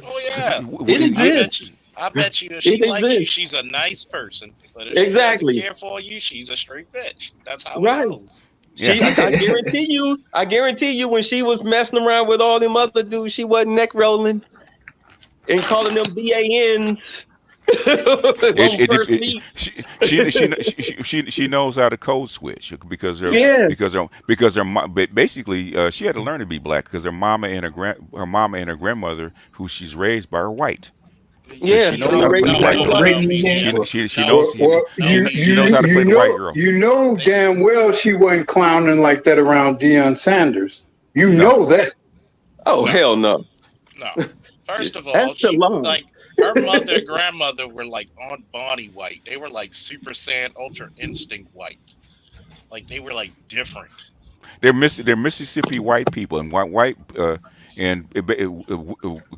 Oh yeah. It I bet exists. you. I bet you if It she likes you, exists. she's a nice person. But if she doesn't Exactly. care for you, she's a straight bitch. That's how it Right. goes. yeah. I guarantee you when she was messing around with all them other dudes, she wasn't neck rolling and calling them BANs when we first meet. She knows how to code switch because Yeah. basically she had to learn to be black because her mama and her grandmother who she's raised by are white. So Yeah. she They knows how to raised play No, the white no, girl. no, Brittany BJ. Renner. She No, knows Well, no, she knows BJ. how to play the white girl. you know They, damn well she wasn't clowning like that around Deion Sanders. You No. know that. Oh no, hell no. no. First of all, That's the she line. like her mother and grandmother were like on Bonnie white. They were like Super Saiyan Ultra Instinct white. Like they were like different. They're Mississippi white people and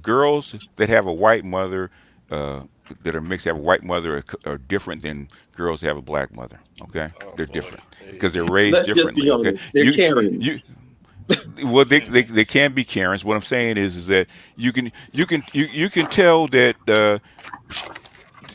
girls that have a white mother uh, that are mixed have a white mother are different than girls that have a black mother. Okay, Oh they're boy. different because they're raised Let's just be differently. Okay, honest. They're Karens. you well they can be Karens. What I'm saying is that you can tell that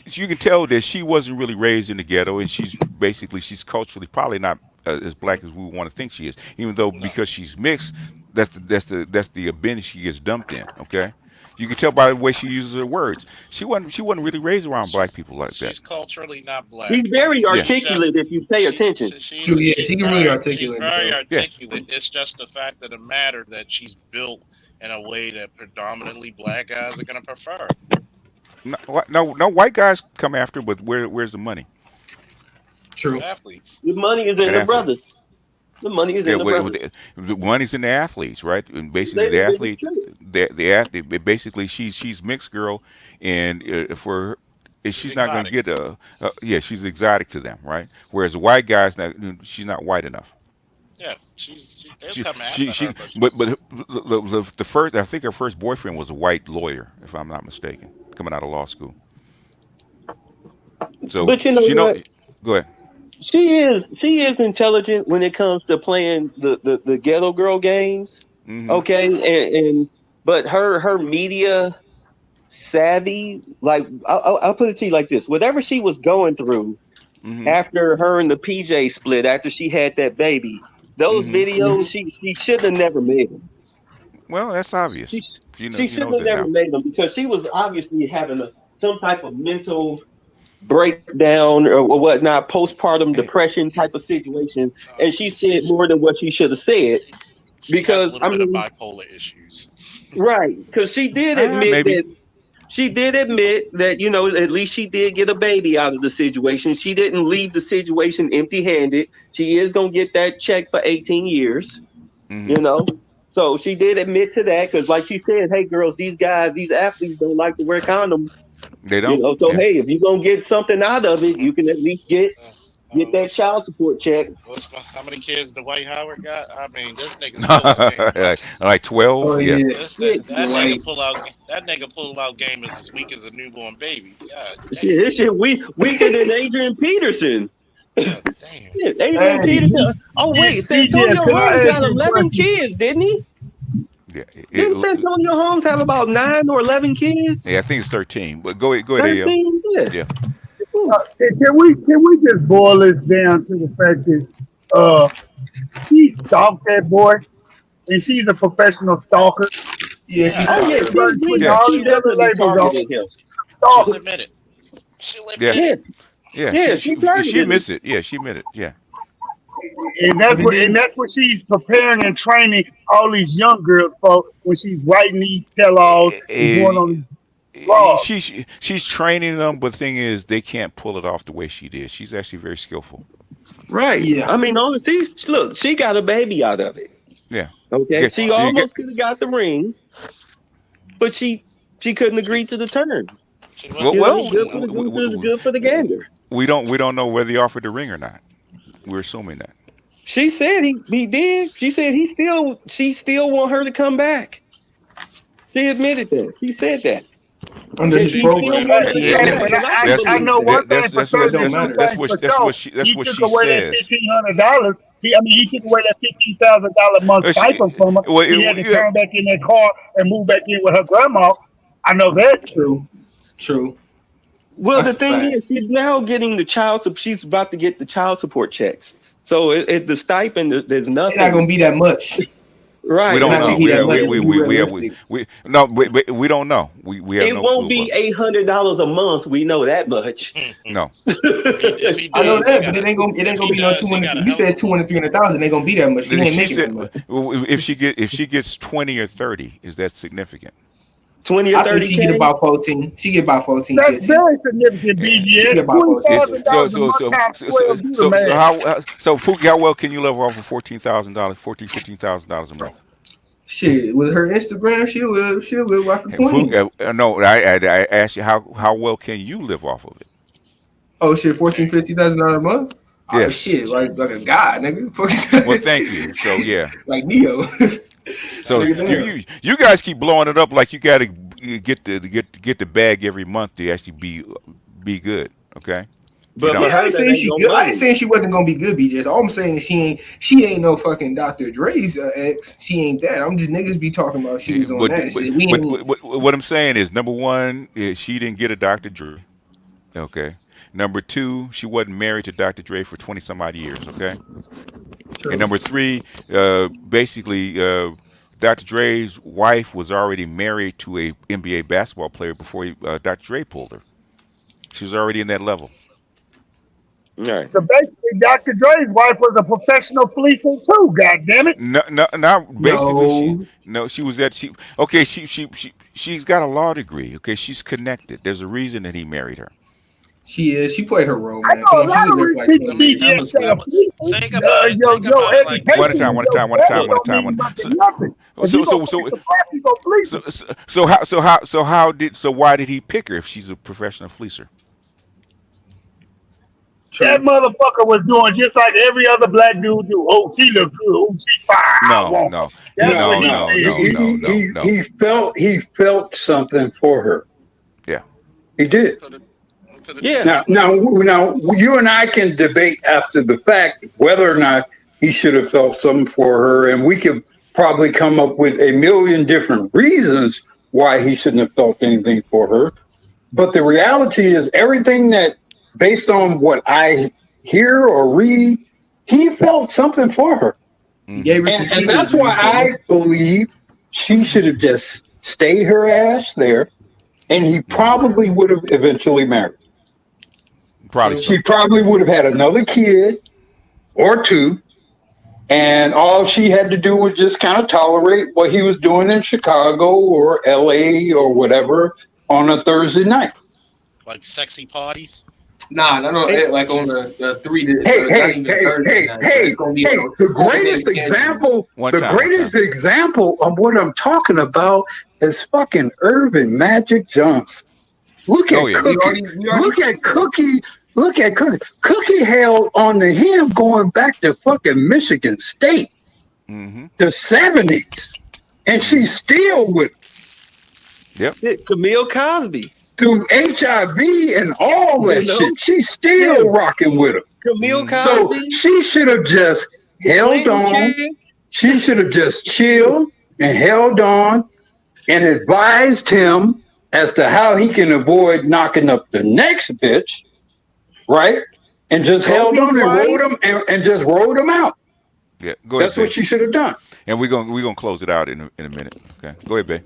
you can tell that she wasn't really raised in the ghetto, and she's culturally probably not as black as we want to think she is. Even though No. because she's mixed, that's the ability she gets dumped in. Okay, you can tell by the way she uses her words. She wasn't really raised around black She's people like that. she's culturally not black. He's very Yeah, She's just articulate if you pay attention. Yeah, she can really she's articulate very herself. yes. articulate. It's just the fact of the matter that she's built in a way that predominantly black guys are gonna prefer. No, white guys come after, but where's the money? True. Athletes. The money is in An the athlete. brothers. The money is Yeah, in the brothers. the money's in the athletes, right? And basically, the athlete, the athlete, basically, she's mixed girl, and for She's she's not going to exotic. get yeah, she's exotic to them, right? Whereas the white guy's not, she's not white enough. Yeah, they'll She come after she her, but but she's the first I think her first boyfriend was a white lawyer, if I'm not mistaken, coming out of law school. So But you know she know. what? Go ahead. She is intelligent when it comes to playing the ghetto girl games. Hmm. Okay, and but her media savvy, like I'll put it to you like this: whatever she was going through Hmm. after her and the PJ split, after she had that baby, those Hmm. videos she should have never made them. Well, that's obvious. She She she should knows have that never now. made them because she was obviously having some type of mental breakdown or whatnot, postpartum depression type of situation, and she said she's more than what she should have said. she has a Because little I bit of mean, bipolar issues. right? Because she did admit Maybe. that she did admit that, you know, at least she did get a baby out of the situation. She didn't leave the situation empty-handed. She is gonna get that check for 18 years, you know. So she did admit to that because, like she said, hey, girls, these athletes don't like to wear condoms. They don't. You know, so hey, if you're gonna get something out of it, you can at least get that child support check. How many kids Dwight Howard got? I mean, this nigga's pull out like 12. Oh, yeah. That nigga pull out game is as weak as a newborn baby. God damn. This shit weaker than Adrian Peterson. God damn. Shit, Adrian Peterson. Oh wait, Santonio Holmes got 11 kids, didn't he? Yeah. Didn't Santonio Holmes have about 9 or 11 kids? Yeah, I think it's 13. But go ahead, 13? Yeah. Can we just boil this down to the fact that she stalked that boy, and she's a professional stalker. Yeah, she's she definitely targeted him. She'll admit it. She'll admit it. Yeah, she admits it. Yeah, she admitted it. Yeah. And that's what she's preparing and training all these young girls for when she's writing these tell-alls and going on these she's training them, but the thing is, they can't pull it off the way she did. She's actually very skillful. Right. Yeah. I mean, honestly, look, she got a baby out of it. Yeah. Okay. She almost could have got the ring, but she couldn't agree to the terms. Well, good for the gander. We don't know whether he offered the ring or not. We're assuming that. She said he did. She said she still want her to come back. She admitted that. She said that. Under his program. I know one thing for certain. That's what she He took says. away that $1,500. He took away that $15,000 a month stipend from her. He had to turn back in that car and move back in with her grandma. I know that's true. True. Well, the thing is, she's now getting the child support. She's about to get the child support checks. So the stipend, there's nothing. It's not gonna be that much. Right. We don't know. We don't know. We have it no won't clue be $800 a month. We know that much. No. I know that, but it ain't gonna be no 200. You said 200, 300,000. It ain't gonna be that much. She ain't making that much. If she gets 20 or 30, is that significant? 20 or 30. She get about 14. She get about 14. That's very significant, BGS. So Pookie, how well can you live off of $14,000, $15,000 a month? Shit, with her Instagram, she'll live like a queen. No, I asked you how well can you live off of it? Oh shit, $50,000 a month. Yeah. Oh shit, like a god, nigga. Well, thank you. So yeah, like Neo. So you guys keep blowing it up like you got to get the bag every month to actually be good, okay? But I ain't saying she good. I ain't saying she wasn't gonna be good, BJ. All I'm saying is she ain't no fucking Dr. Dre's ex. She ain't that. I'm just niggas be talking about she was on that shit. What I'm saying is, number one, she didn't get a Dr. Dre, okay. Number two, she wasn't married to Dr. Dre for 20 some odd years, okay. True. And number three, basically, Dr. Dre's wife was already married to a NBA basketball player before Dr. Dre pulled her. She was already in that level. Right. So basically, Dr. Dre's wife was a professional fleecer too. God damn it! No. Basically, she was at she's got a law degree. Okay, she's connected. There's a reason that he married her. She is. She played her role, man. I know a lot of people why did he pick her if she's a professional fleecer? That motherfucker was doing just like every other black dude do. Oh, she look good. Oh, she fine. No. He felt something for her. Yeah, he did. Yeah. Now, you and I can debate after the fact whether or not he should have felt something for her, and we could probably come up with a million different reasons why he shouldn't have felt anything for her. But the reality is, everything that, based on what I hear or read, he felt something for her, and that's why I believe she should have just stayed her ass there, and he probably would have eventually married. She probably would have had another kid or two, and all she had to do was just kind of tolerate what he was doing in Chicago or LA or whatever, on a Thursday night. Like sexy parties. Nah, no, like on the 3 to Hey, the the greatest example of what I'm talking about is fucking Irvin Magic Johnson. Look at Cookie. Look at Cookie. Look at Cookie. Cookie held on to him going back to fucking Michigan State, the 70s, and she's still with him. Yep. Camille Cosby. Through HIV and all that shit, she's still rocking with him. Camille Cosby. So she should have just held on. She should have just chilled and held on and advised him as to how he can avoid knocking up the next bitch, right? And just held on and rode him and just rode him out. Yeah, go ahead. That's what she should have done. And we're gonna close it out in a minute. Okay, go ahead, babe.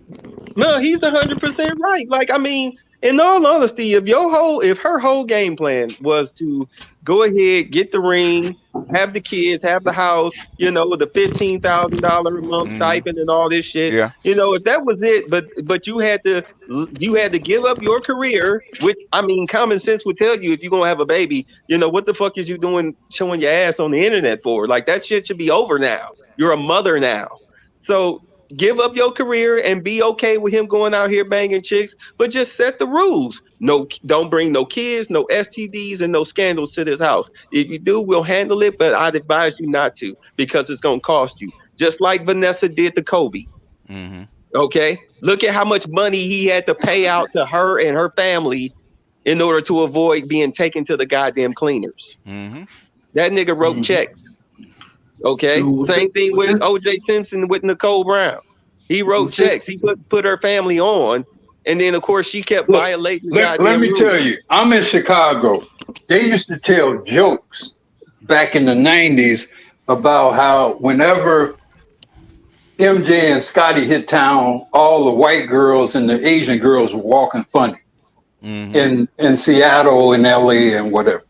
No, he's 100% right. Like, I mean, in all honesty, if her whole game plan was to go ahead, get the ring, have the kids, have the house, the $15,000 a month stipend and all this shit, if that was it, but you had to give up your career, which, I mean, common sense would tell you if you're gonna have a baby, what the fuck is you doing showing your ass on the internet for? Like, that shit should be over now. You're a mother now. So give up your career and be okay with him going out here banging chicks, but just set the rules. No, don't bring no kids, no STDs, and no scandals to this house. If you do, we'll handle it, but I'd advise you not to because it's going to cost you. Just like Vanessa did to Kobe. Okay? Look at how much money he had to pay out to her and her family in order to avoid being taken to the goddamn cleaners. That nigga wrote checks. Okay, same thing with O.J. Simpson with Nicole Brown. He wrote checks. He put her family on, and then of course she kept violating. Let me tell you, I'm in Chicago. They used to tell jokes back in the 90s about how whenever MJ and Scotty hit town, all the white girls and the Asian girls were walking funny in Seattle and LA and whatever.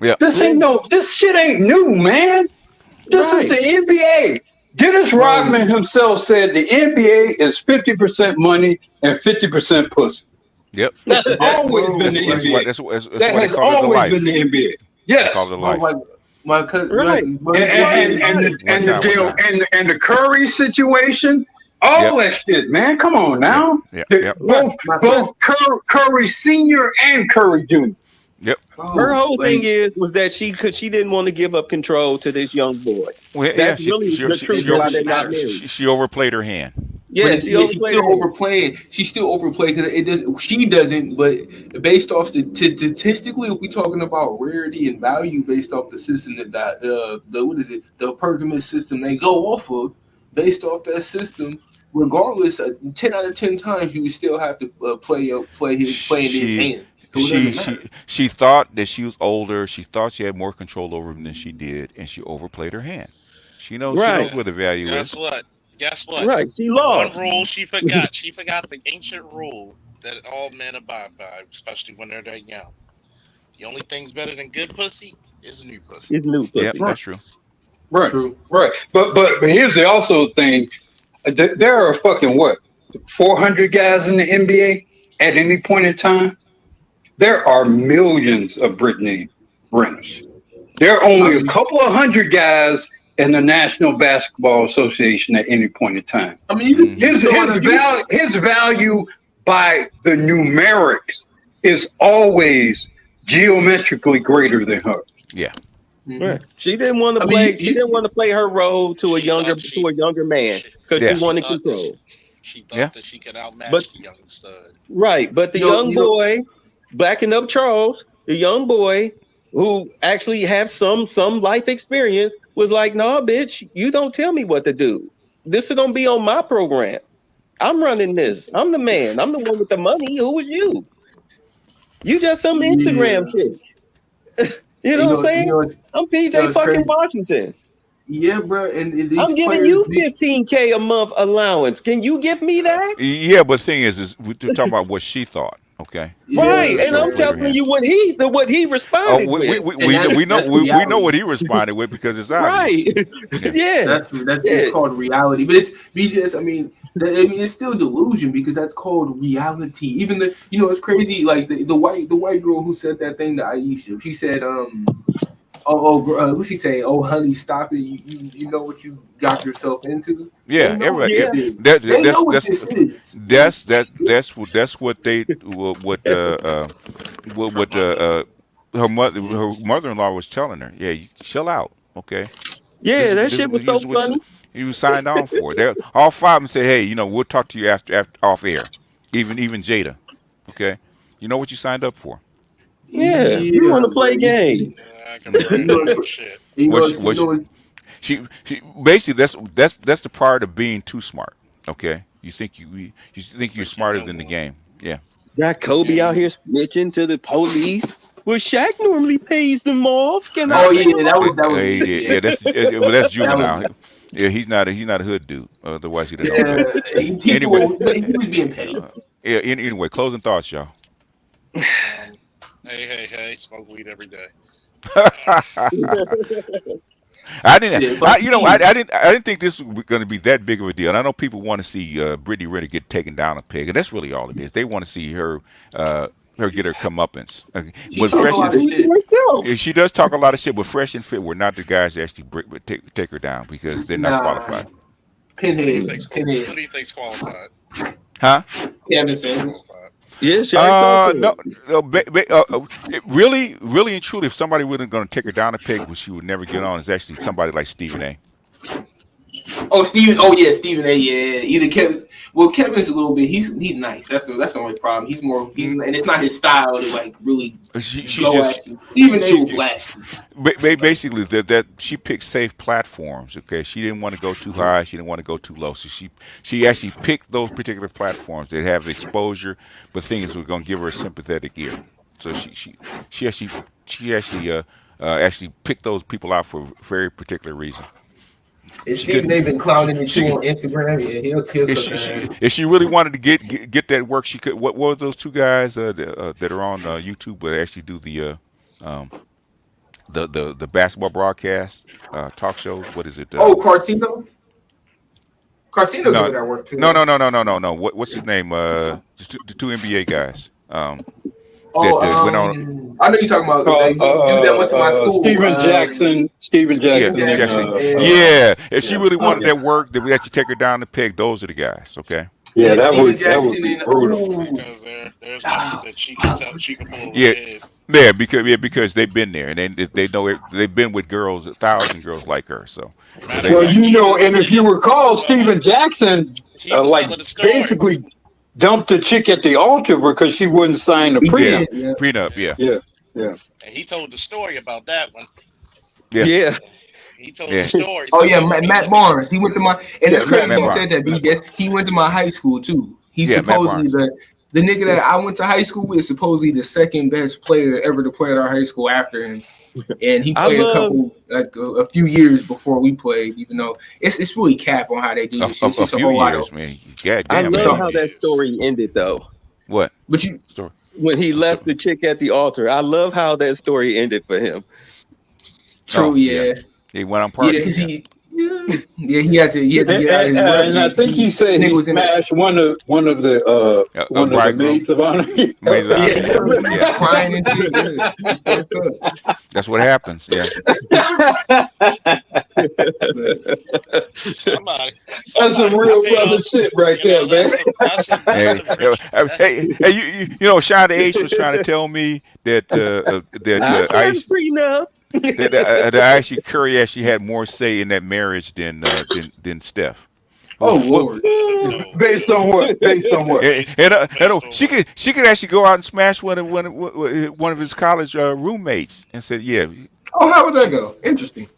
Yeah, this shit ain't new, man. This is the NBA. Dennis Rodman himself said the NBA is 50% money and 50% pussy. Yep. That's always been the NBA. That has always been the NBA. Yes. My cousin, and the Curry situation, all that shit, man. Come on now. Both Curry Senior and Curry Jr. Yep. Her whole thing was that she didn't want to give up control to this young boy. Well, that's really the truth why they're not married. She overplayed her hand. Yeah, she's still overplaying. She's still overplaying because she doesn't. But based off statistically, if we're talking about rarity and value, based off the system that the Perkins system they go off of, based off that system, regardless, 10 out of 10 times you would still have to play in his hand. So she thought that she was older. She thought she had more control over him than she did, and she overplayed her hand. She knows where the value is. Guess what? Right. She lost. One rule she forgot. She forgot the ancient rule that all men abide by, especially when they're that young. The only thing's better than good pussy is new pussy. It's new pussy. Yeah, that's true. Right. True. Right. But here's the also thing. There are fucking 400 guys in the NBA at any point in time. There are millions of Brittany Renners. There are only a couple of hundred guys in the National Basketball Association at any point in time. I mean, his value by the numerics is always geometrically greater than hers. Yeah. Right. She didn't want to play. She didn't want to play her role to a younger man because she wanted control. She thought that she could outmatch the young stud. Right, but the young boy. Backing up Charles, the young boy who actually have some life experience, was like, "No, bitch, you don't tell me what to do. This is gonna be on my program. I'm running this. I'm the man. I'm the one with the money. Who is you? You just some Instagram chick. You know what I'm saying? I'm PJ fucking crazy. Washington. Yeah, bro. And I'm giving you $15K a month allowance. Can you give me that? Yeah, but the thing is we're talking about what she thought. Okay. Right, and I'm telling you what he responded with. We know what he responded with because it's obvious. Right. Yeah. That's it's called reality. But it's BJS. I mean, I mean, it's still delusion because that's called reality. Even it's crazy. Like the white girl who said that thing to Aisha. She said, what she say? Oh, honey, stop it! You know what you got yourself into. Yeah, They know everybody. what this is. They know what this is. That's what they what her mother-in-law was telling her. Yeah, you chill out, okay? Yeah, that shit was so What funny. you signed on for. They all five of them say, hey, we'll talk to you after off air. Even Jada, okay? You know what you signed up for. Yeah, you want to play games. I can bring that shit. She basically that's the part of being too smart. Okay, you think you're smarter than the game. Yeah. Got Kobe out here snitching to the police. Well, Shaq normally pays them off. That was that's juvenile. Yeah, he's not a hood dude. Otherwise, he'd have known that. He was being petty. Yeah. Anyway, closing thoughts, y'all. Hey, smoke weed every day. I didn't think this was going to be that big of a deal. And I know people want to see Brittany Renner get taken down a peg, and that's really all it is. They want to see her get her comeuppance. But she does talk a lot of shit. But Fresh and Fit were not the guys that actually take her down because they're not qualified. Pinhead. Who do you think's qualified? Huh? Kevin Samuels. Yes, no. Really and truly, if somebody wasn't going to take her down a peg, which she would never get on, is actually somebody like Stephen A. Oh, Stephen. Oh, yeah, Stephen A. Yeah, either Kevin's. Well, Kevin's a little bit. He's nice. That's the only problem. He's more. And it's not his style to like really go at you. Stephen A. will blast you. Basically, that she picked safe platforms. Okay, she didn't want to go too high. She didn't want to go too low. So she actually picked those particular platforms that have exposure, but things were going to give her a sympathetic ear. So she actually picked those people out for a very particular reason. If Stephen A. been clowning me too on Instagram, yeah, he'll kill her. If she really wanted to get that work, she could. What were those two guys that are on YouTube but actually do the basketball broadcast talk shows? What is it? Carcino. Carcino's doing that work too. No. What's his name? Just the two NBA guys. I know you're talking about that went to my school. Steven Jackson. Yeah. If she really wanted that work, then we actually take her down the peg. Those are the guys. Okay. Yeah, that would be brutal. Because there's money that she can pull over heads. Yeah, because they've been there and they know it. They've been with girls, 1,000 girls like her. So and if you recall, Steven Jackson, basically dumped the chick at the altar because she wouldn't sign the prenup. Prenup, yeah. And he told the story about that one. Yeah. He told the story. Oh yeah, Matt Barnes. He went to my, and it's crazy he said that. BJ. He went to my high school too. He's supposedly the nigga that I went to high school with. Supposedly the second best player ever to play at our high school after him. And he played a few years before we played, even though it's really cap on how they do this shit. A few years, man. I love how that story ended, though. What? Story? When he left the chick at the altar, I love how that story ended for him. True, yeah. He went on party. Yeah, because he had to get out of his way. And I think he said he smashed one of the maids of honor. Crying and shit. That's what happens. Yeah. That's some real brother shit right there, man. Hey, Shonda H was trying to tell me that Aisha Curry actually had more say in that marriage than Steph. Oh Lord! Based on what? And she could actually go out and smash one of his college roommates and said, "Yeah." Oh, how would that go? Interesting.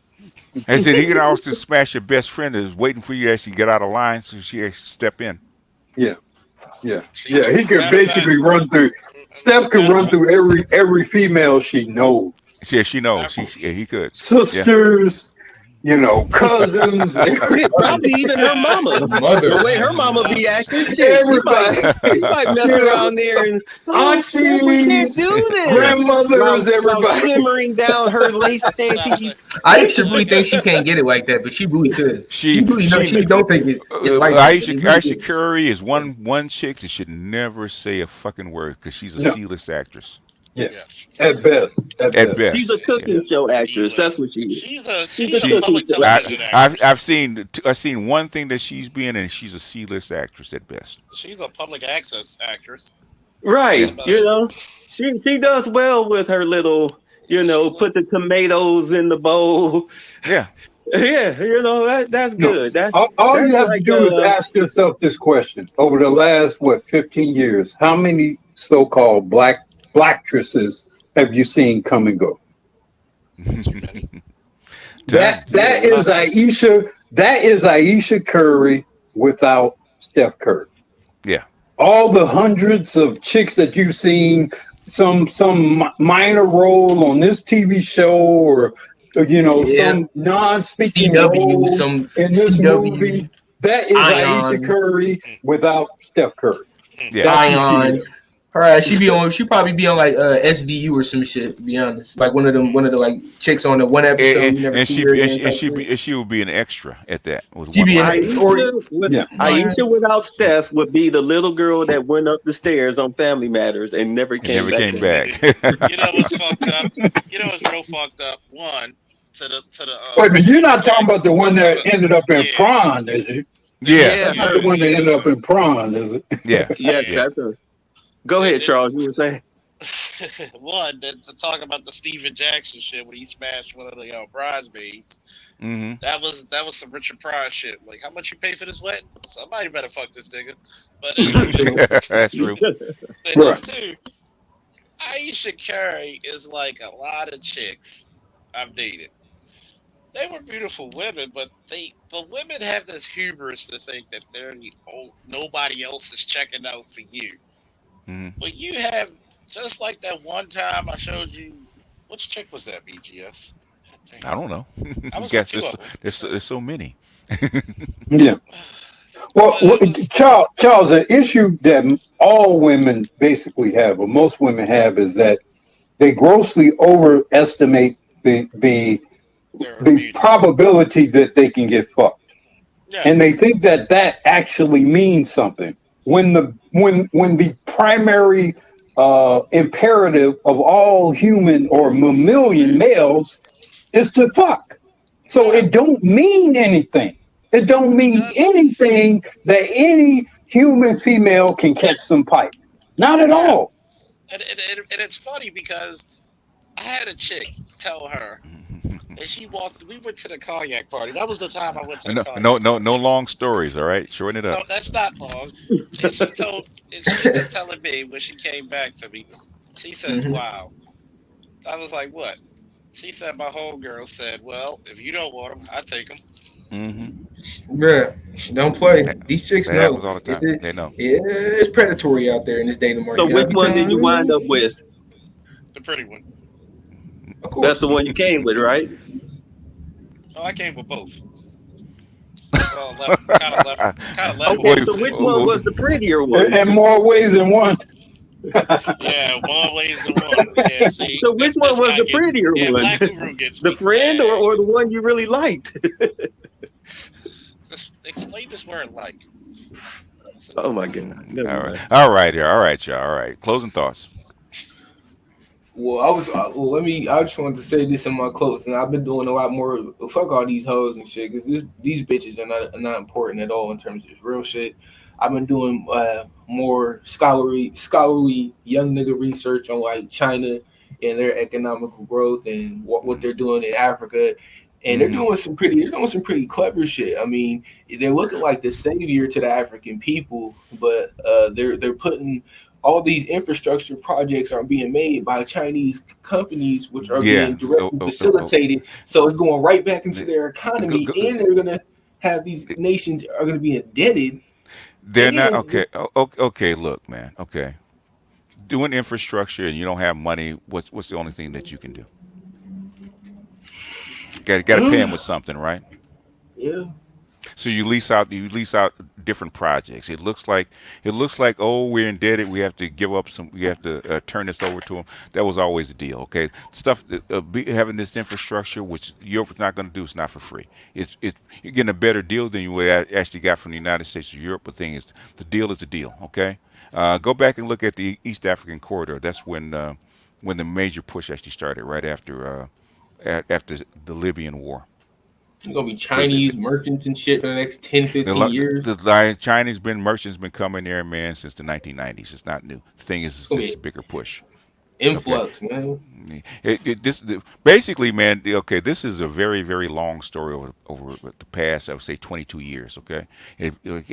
And said he could also smash your best friend that is waiting for you to actually get out of line, so she actually step in. Yeah. He could basically run through. Steph could run through every female she knows. Yeah, she knows. He could. Sisters. cousins, Probably even her mama. Mother. The way her mama be acting, shit, everybody, she might mess around there and aunties, we can't do this. grandmothers, While everybody. shimmering down her lace panties. Aisha really thinks she can't get it like that, but she really could. She really she don't think it's like that. Aisha Curry is one chick that should never say a fucking word because she's a C-list actress. Yeah, at best. At best. She's a cooking show actress. That's what she is. She's a public television actress. I've seen one thing that she's been, and she's a C-list actress at best. She's a public access actress. Right. She does well with her little, put the tomatoes in the bowl. Yeah. Yeah, that's good. All you have to do is ask yourself this question. Over the last, 15 years, how many so-called blackstresses have you seen come and go? That is Aisha. That is Aisha Curry without Steph Curry. Yeah. All the hundreds of chicks that you've seen, some minor role on this TV show, or some non-speaking role in this movie. That is Aisha Curry without Steph Curry. Yeah. Ion. She probably be on like SVU or some shit, to be honest. Like one of the like chicks on the one episode. And she would be an extra at that. Aisha without Steph would be the little girl that went up the stairs on Family Matters and never came back. You know what's fucked up? You know what's real fucked up? One to the. Wait, but you're not talking about the one that ended up in prawn, is you? Yeah. Not the one that ended up in prawn, is it? Yeah. That's her. Go ahead, Charles. You were saying. One to talk about the Steven Jackson shit when he smashed one of the bridesmaids. Mm-hmm. That was some Richard Pryor shit. Like, how much you pay for this wedding? Somebody better fuck this nigga. But that's true. And two, Aisha Curry is like a lot of chicks I've dated. They were beautiful women, but the women have this hubris to think that nobody else is checking out for you. Mm-hmm. But you have, just like that one time I showed you, which chick was that, BGS? I don't know. I was Guess there's so many. Yeah. Well, Charles, an issue that all women basically have, or most women have, is that they grossly overestimate the probability that they can get fucked. Yeah. And they think that actually means something. When the primary imperative of all human or mammalian males is to fuck. So it don't mean anything. It don't mean anything that any human female can catch some pipe. Not at all. And it's funny because I had a chick tell her, and we went to the cognac party. That was the time I went to the cognac party. No long stories, all right? Shorten it up. No, that's not long. And she was telling me when she came back to me, she says, wow. I was like, what? She said, my homegirl said, well, if you don't want them, I take them. Mm-hmm. Yeah, don't play. These chicks know. Happens all the time. They know. Yeah, it's predatory out there in this dating market. So which one did you wind up with? The pretty one. Of course. That's the one you came with, right? Oh, I came with both. Well, kind of left. Okay, so which one was the prettier one? In more ways than one. Yeah, more ways than one. Yeah, see, so which one was the prettier one? Black Guru gets the friend or the one you really liked? Just explain this word like. Oh my goodness. All right, y'all. Closing thoughts. Well, I just wanted to say this in my closing. I've been doing a lot more. Fuck all these hoes and shit, because these bitches are not important at all in terms of real shit. I've been doing more scholarly young nigga research on like China and their economical growth and what they're doing in Africa. And they're doing some pretty clever shit. I mean, they're looking like the savior to the African people, but they're putting all these infrastructure projects are being made by Chinese companies, which are being directly facilitated. So it's going right back into their economy, and they're gonna have these nations are gonna be indebted. They're not okay. Okay, look, man. Okay, doing infrastructure and you don't have money. What's the only thing that you can do? Got to pay them with something, right? Yeah. So you lease out different projects. It looks like oh, we're indebted. We have to give up some. We have to turn this over to them. That was always the deal. Okay, stuff having this infrastructure, which Europe's not going to do, it's not for free. You're getting a better deal than you would actually got from the United States or Europe. But the thing is, the deal is the deal. Okay, go back and look at the East African corridor. That's when the major push actually started, right after the Libyan War. You're gonna be So Chinese merchants and shit for the next 10, 15 years. the Chinese merchants been coming there, man, since the 1990s. It's not new. The thing is, it's just Okay. a bigger push. Okay. Influx, man. Basically, man. Okay, this is a very, very long story over the past, I would say, 22 years. Okay,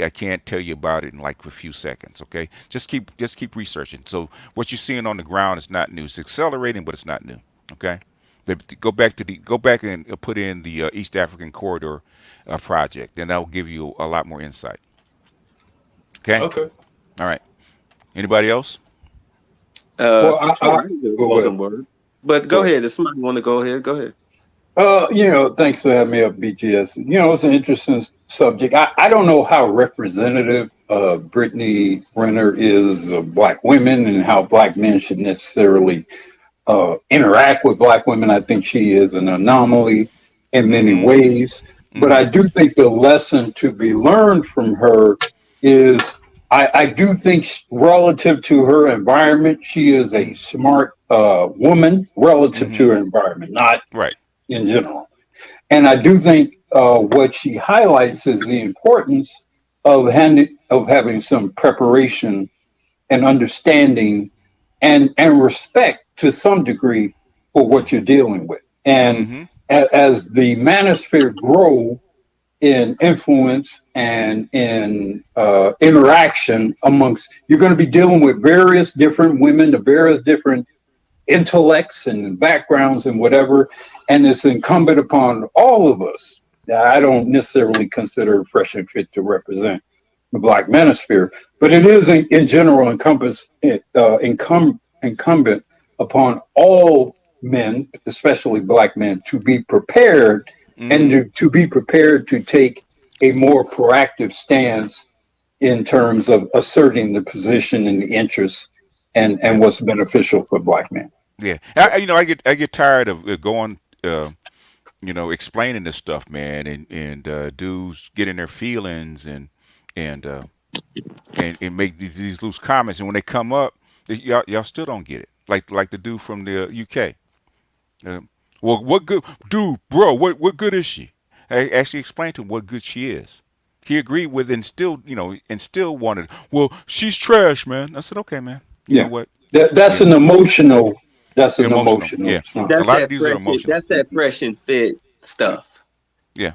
I can't tell you about it in like a few seconds. Okay, just keep researching. So what you're seeing on the ground is not new. It's accelerating, but it's not new. Okay. Go back and put in the East African Corridor project, and that will give you a lot more insight. Okay. Okay. All right. Anybody else? Well, Sure, I can just go close ahead. some word. But go ahead. If somebody want to go ahead, go ahead. Thanks for having me up, BGS. It's an interesting subject. I don't know how representative Brittany Renner is of black women and how black men should necessarily interact with black women. I think she is an anomaly in many ways. But I do think the lesson to be learned from her is I do think relative to her environment, she is a smart woman relative to her environment, not right in general. And I do think what she highlights is the importance of having some preparation and understanding and respect to some degree for what you're dealing with. And as the manosphere grow in influence and in interaction amongst, you're going to be dealing with various different women, the various different intellects and backgrounds and whatever. And it's incumbent upon all of us. I don't necessarily consider Fresh and Fit to represent the Black manosphere, but it is in general incumbent upon all men, especially black men, to be prepared and to be prepared to take a more proactive stance in terms of asserting the position and the interests and what's beneficial for black men. Yeah, I get tired of going, explaining this stuff, man, and dudes getting their feelings and make these loose comments, and when they come up, y'all still don't get it. Like the dude from the UK. Well, what good, dude, bro? What good is she? I actually explained to him what good she is. He agreed with it and still wanted. Well, she's trash, man. I said, okay, man. You know what? That's an emotional. That's an emotional. Yeah. That's a lot of these are emotional. That's that fresh and fit stuff. Yeah.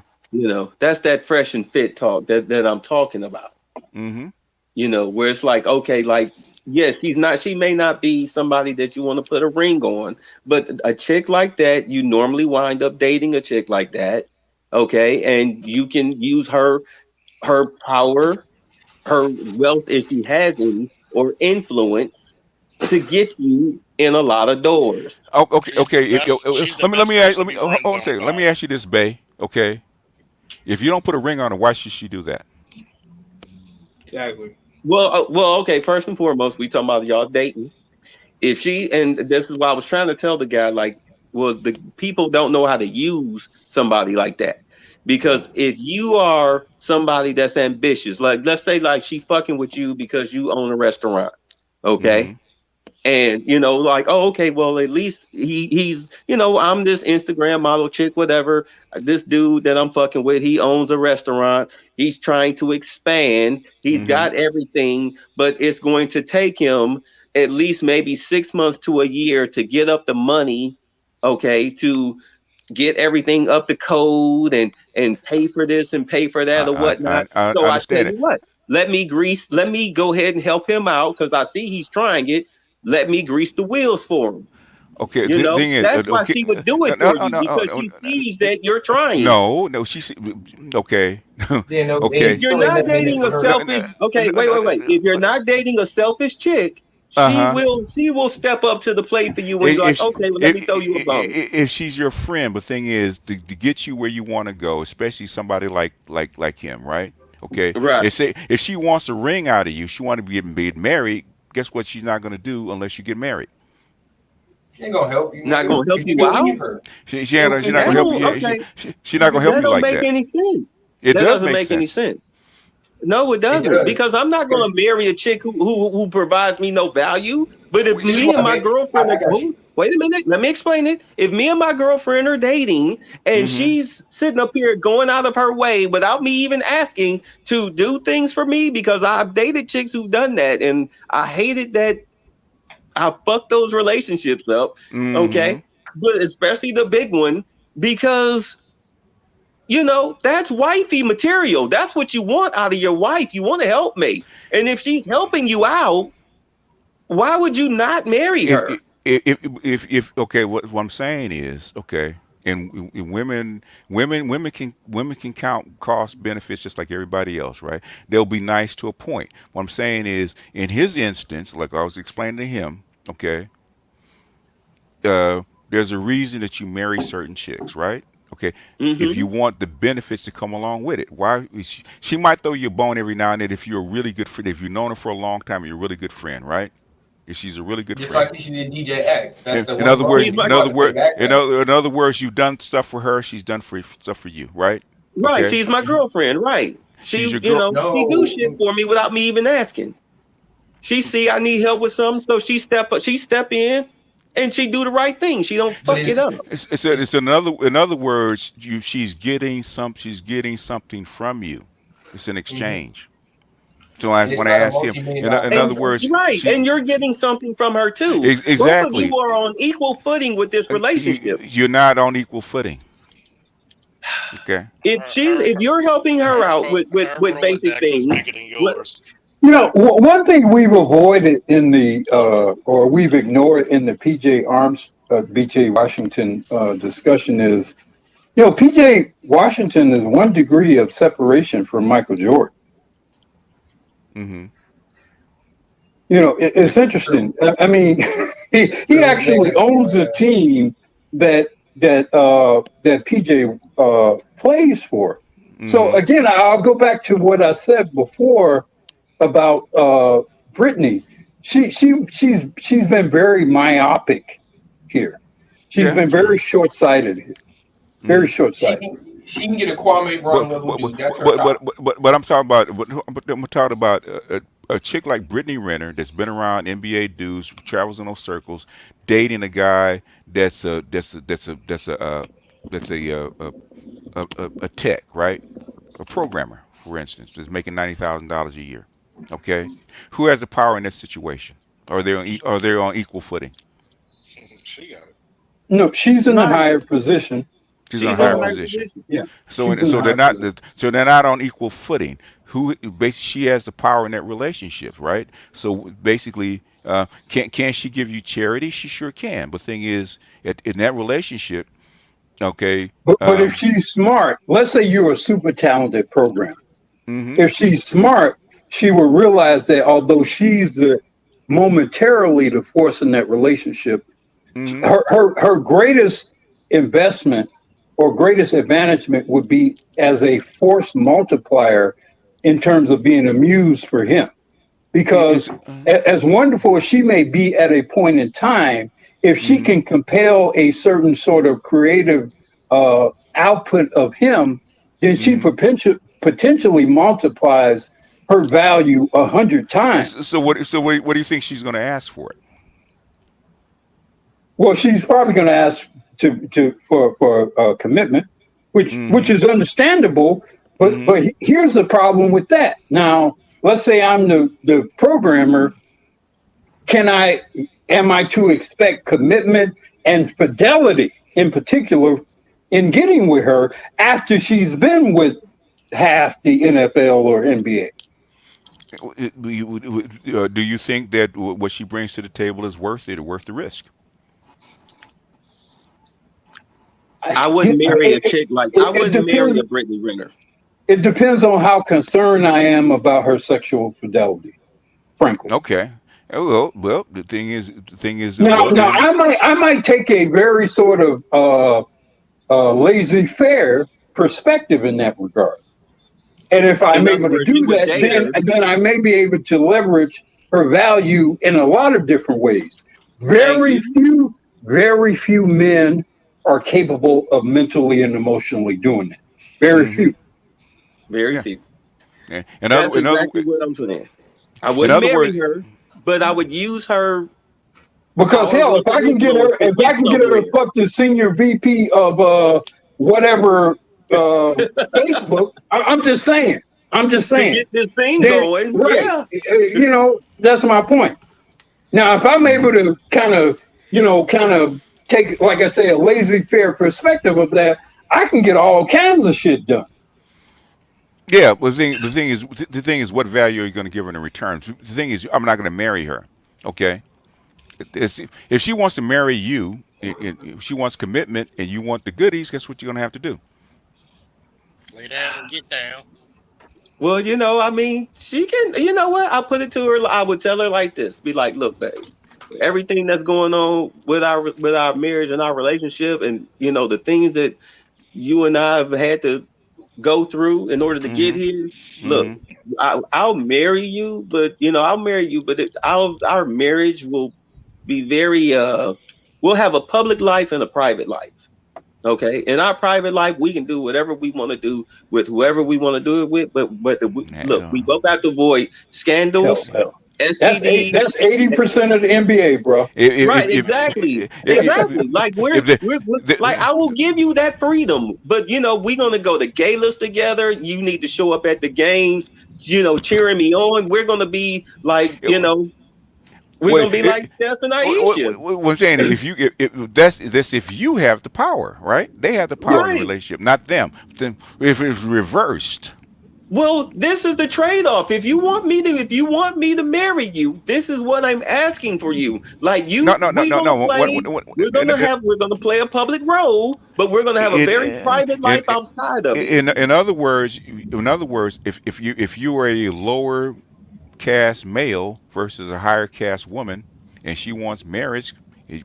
That's that fresh and fit talk that I'm talking about. Where it's like, okay, like, yes, she may not be somebody that you want to put a ring on, but a chick like that, you normally wind up dating a chick like that. Okay. And you can use her power, her wealth, if she has any, or influence to get you in a lot of doors. Oh, okay. Let me ask you this, Bay. Okay. If you don't put a ring on her, why should she do that? Exactly. Well, okay. First and foremost, we talking about y'all dating. If she, and this is why I was trying to tell the guy, like, well, the people don't know how to use somebody like that. Because if you are somebody that's ambitious, like, let's say, like, she fucking with you because you own a restaurant, okay? And, like, oh, okay, well, at least he's, I'm this Instagram model chick, whatever. This dude that I'm fucking with, he owns a restaurant. He's trying to expand. He's got everything, but it's going to take him at least maybe 6 months to a year to get up the money, okay, to get everything up to code and pay for this and pay for that or whatnot. So I tell you what, let me go ahead and help him out because I see he's trying it. Let me grease the wheels for him. Okay, that's why she would do it for you because she sees that you're trying. No, okay. Okay. If you're not dating a selfish, okay, wait. If you're not dating a selfish chick, she will step up to the plate for you and be like, okay, well, let me throw you a bone. If she's your friend, but thing is to get you where you want to go, especially somebody like him, right? Okay. Right. If she wants a ring out of you, she want to be married. Guess what? She's not going to do unless you get married. She ain't gonna help you. Not gonna help you out. She's not going to help you. Okay. She's not going to help you like that. That don't make any sense. It that does doesn't make any sense. No, it doesn't, because I'm not going to marry a chick who provides me no value. But if me and my girlfriend wait a minute, let me explain it. If me and my girlfriend are dating and she's sitting up here going out of her way without me even asking to do things for me, because I've dated chicks who've done that, and I hated that I fucked those relationships up. Okay, but especially the big one, because that's wifey material. That's what you want out of your wife. You want to help me. And if she's helping you out, why would you not marry her? If okay, what I'm saying is, okay, and women can count cost benefits just like everybody else, right? They'll be nice to a point. What I'm saying is, in his instance, like I was explaining to him, okay, there's a reason that you marry certain chicks, right? Okay, if you want the benefits to come along with it, why she might throw you a bone every now and then if you're a really good friend, if you've known her for a long time, and you're a really good friend, right? If she's a really good just friend. Like she did DJ Act. That's in other words, you've done stuff for her, she's done stuff for you, right? Right, she's my girlfriend, right? She, she do shit for me without me even asking. She see I need help with something, so she step in. And she do the right thing. She don't fuck it up. In other words, she's getting something from you. It's an exchange. So when I asked him, in other words, right, and you're getting something from her too. Exactly. Both of you are on equal footing with this relationship. You're not on equal footing. Okay. If you're helping her out with basic things. One thing we've avoided in or we've ignored in the BJ Washington discussion is, PJ Washington is 1 degree of separation from Michael Jordan. It's interesting. I mean, he actually owns a team that PJ plays for. So again, I'll go back to what I said before about Brittany. She's been very myopic here. She's been very short-sighted here. Very short-sighted. She can get a Kwame Brown level dude. That's her but I'm talking about a chick like Brittany Renner that's been around NBA dudes, travels in those circles, dating a guy that's a tech, right? A programmer, for instance, that's making $90,000 a year. Okay, who has the power in this situation? Are they on equal footing? She got it. No, she's in a higher position. She's in a higher position. Yeah. So they're not on equal footing. Basically, she has the power in that relationship, right? So basically, can she give you charity? She sure can. But the thing is, in that relationship, okay. But if she's smart, let's say you're a super talented programmer. If she's smart, she will realize that although she's momentarily the force in that relationship, her greatest investment or greatest advantagement would be as a force multiplier in terms of being a muse for him. Because as wonderful as she may be at a point in time, if she can compel a certain sort of creative output of him, then she potentially multiplies her value 100 times. So what do you think she's going to ask for it? Well, she's probably going to ask for commitment, which is understandable. But here's the problem with that. Now, let's say I'm the programmer. Am I to expect commitment and fidelity in particular in getting with her after she's been with half the NFL or NBA? Do you think that what she brings to the table is worth it or worth the risk? I wouldn't marry a chick I wouldn't marry a Brittany Renner. It depends on how concerned I am about her sexual fidelity, frankly. Okay. Well, the thing is, Now, well, I might take a very sort of laissez-faire perspective in that regard. And if I'm In other able to words, you do would that, date her. then I may be able to leverage her value in a lot of different ways. Thank you. Very few men are capable of mentally and emotionally doing that. Very hmm few. Very yeah. few. Yeah. That's exactly what I'm saying. I In wouldn't other words, marry her, but I would use her Because power, hell, wealth, and influence to if I get can get her somewhere. to fuck the senior VP of whatever Facebook, I'm just saying. I'm just To saying. get this thing Then going, right, yeah. that's my point. Now, if I'm able to kind of take, like I say, a laissez-faire perspective of that, I can get all kinds of shit done. yeah. But the thing is, what value are you going to give her in return? The thing is, I'm not going to marry her. Okay. If she wants to marry you, if she wants commitment, and you want the goodies, guess what you're going to have to do? Lay down and get down. Well, I mean, she can, you know what? I put it to her, I would tell her like this. Be like, look, babe, everything that's going on with our marriage and our relationship and the things that you and I have had to go through in order to get hmm here. Look, hmm I'll marry you, but I'll marry you, but our marriage will be very we'll have a public life and a private life. Okay, in our private life, we can do whatever we want to do with whoever we want to do it with. Look, we both have to avoid scandals, Hell. STDs. That's 80% of the NBA, bro. Right, exactly, exactly. Like we're like I will give you that freedom, but we're gonna go to galas together. You need to show up at the games, cheering me on. We're gonna be like, we're gonna be like Steph and Aisha. what I'm saying, that's if you have the power, right? They have the power in the Right. relationship, not them. Then if it's reversed, Well, this is the trade-off. If you want me to marry you, this is what I'm asking for you. Like no, no, no, we no, gonna no. play. We're gonna play a public role, but we're gonna have a very private life outside of it. in other words, if you are a lower caste male versus a higher caste woman, and she wants marriage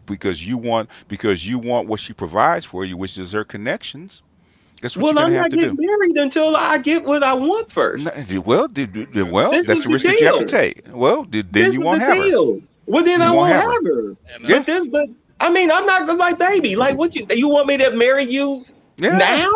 because you want what she provides for you, which is her connections. That's what you're Well, gonna I'm have not to getting do. married until I get what I want first. Well, This that's is the the risk that you have to deal. take. Well, then This you is won't the have her. deal. Well, then I You won't won't have her. have her. Yeah, But I mean, I'm not like baby. Like, what you want me to marry you yeah. now?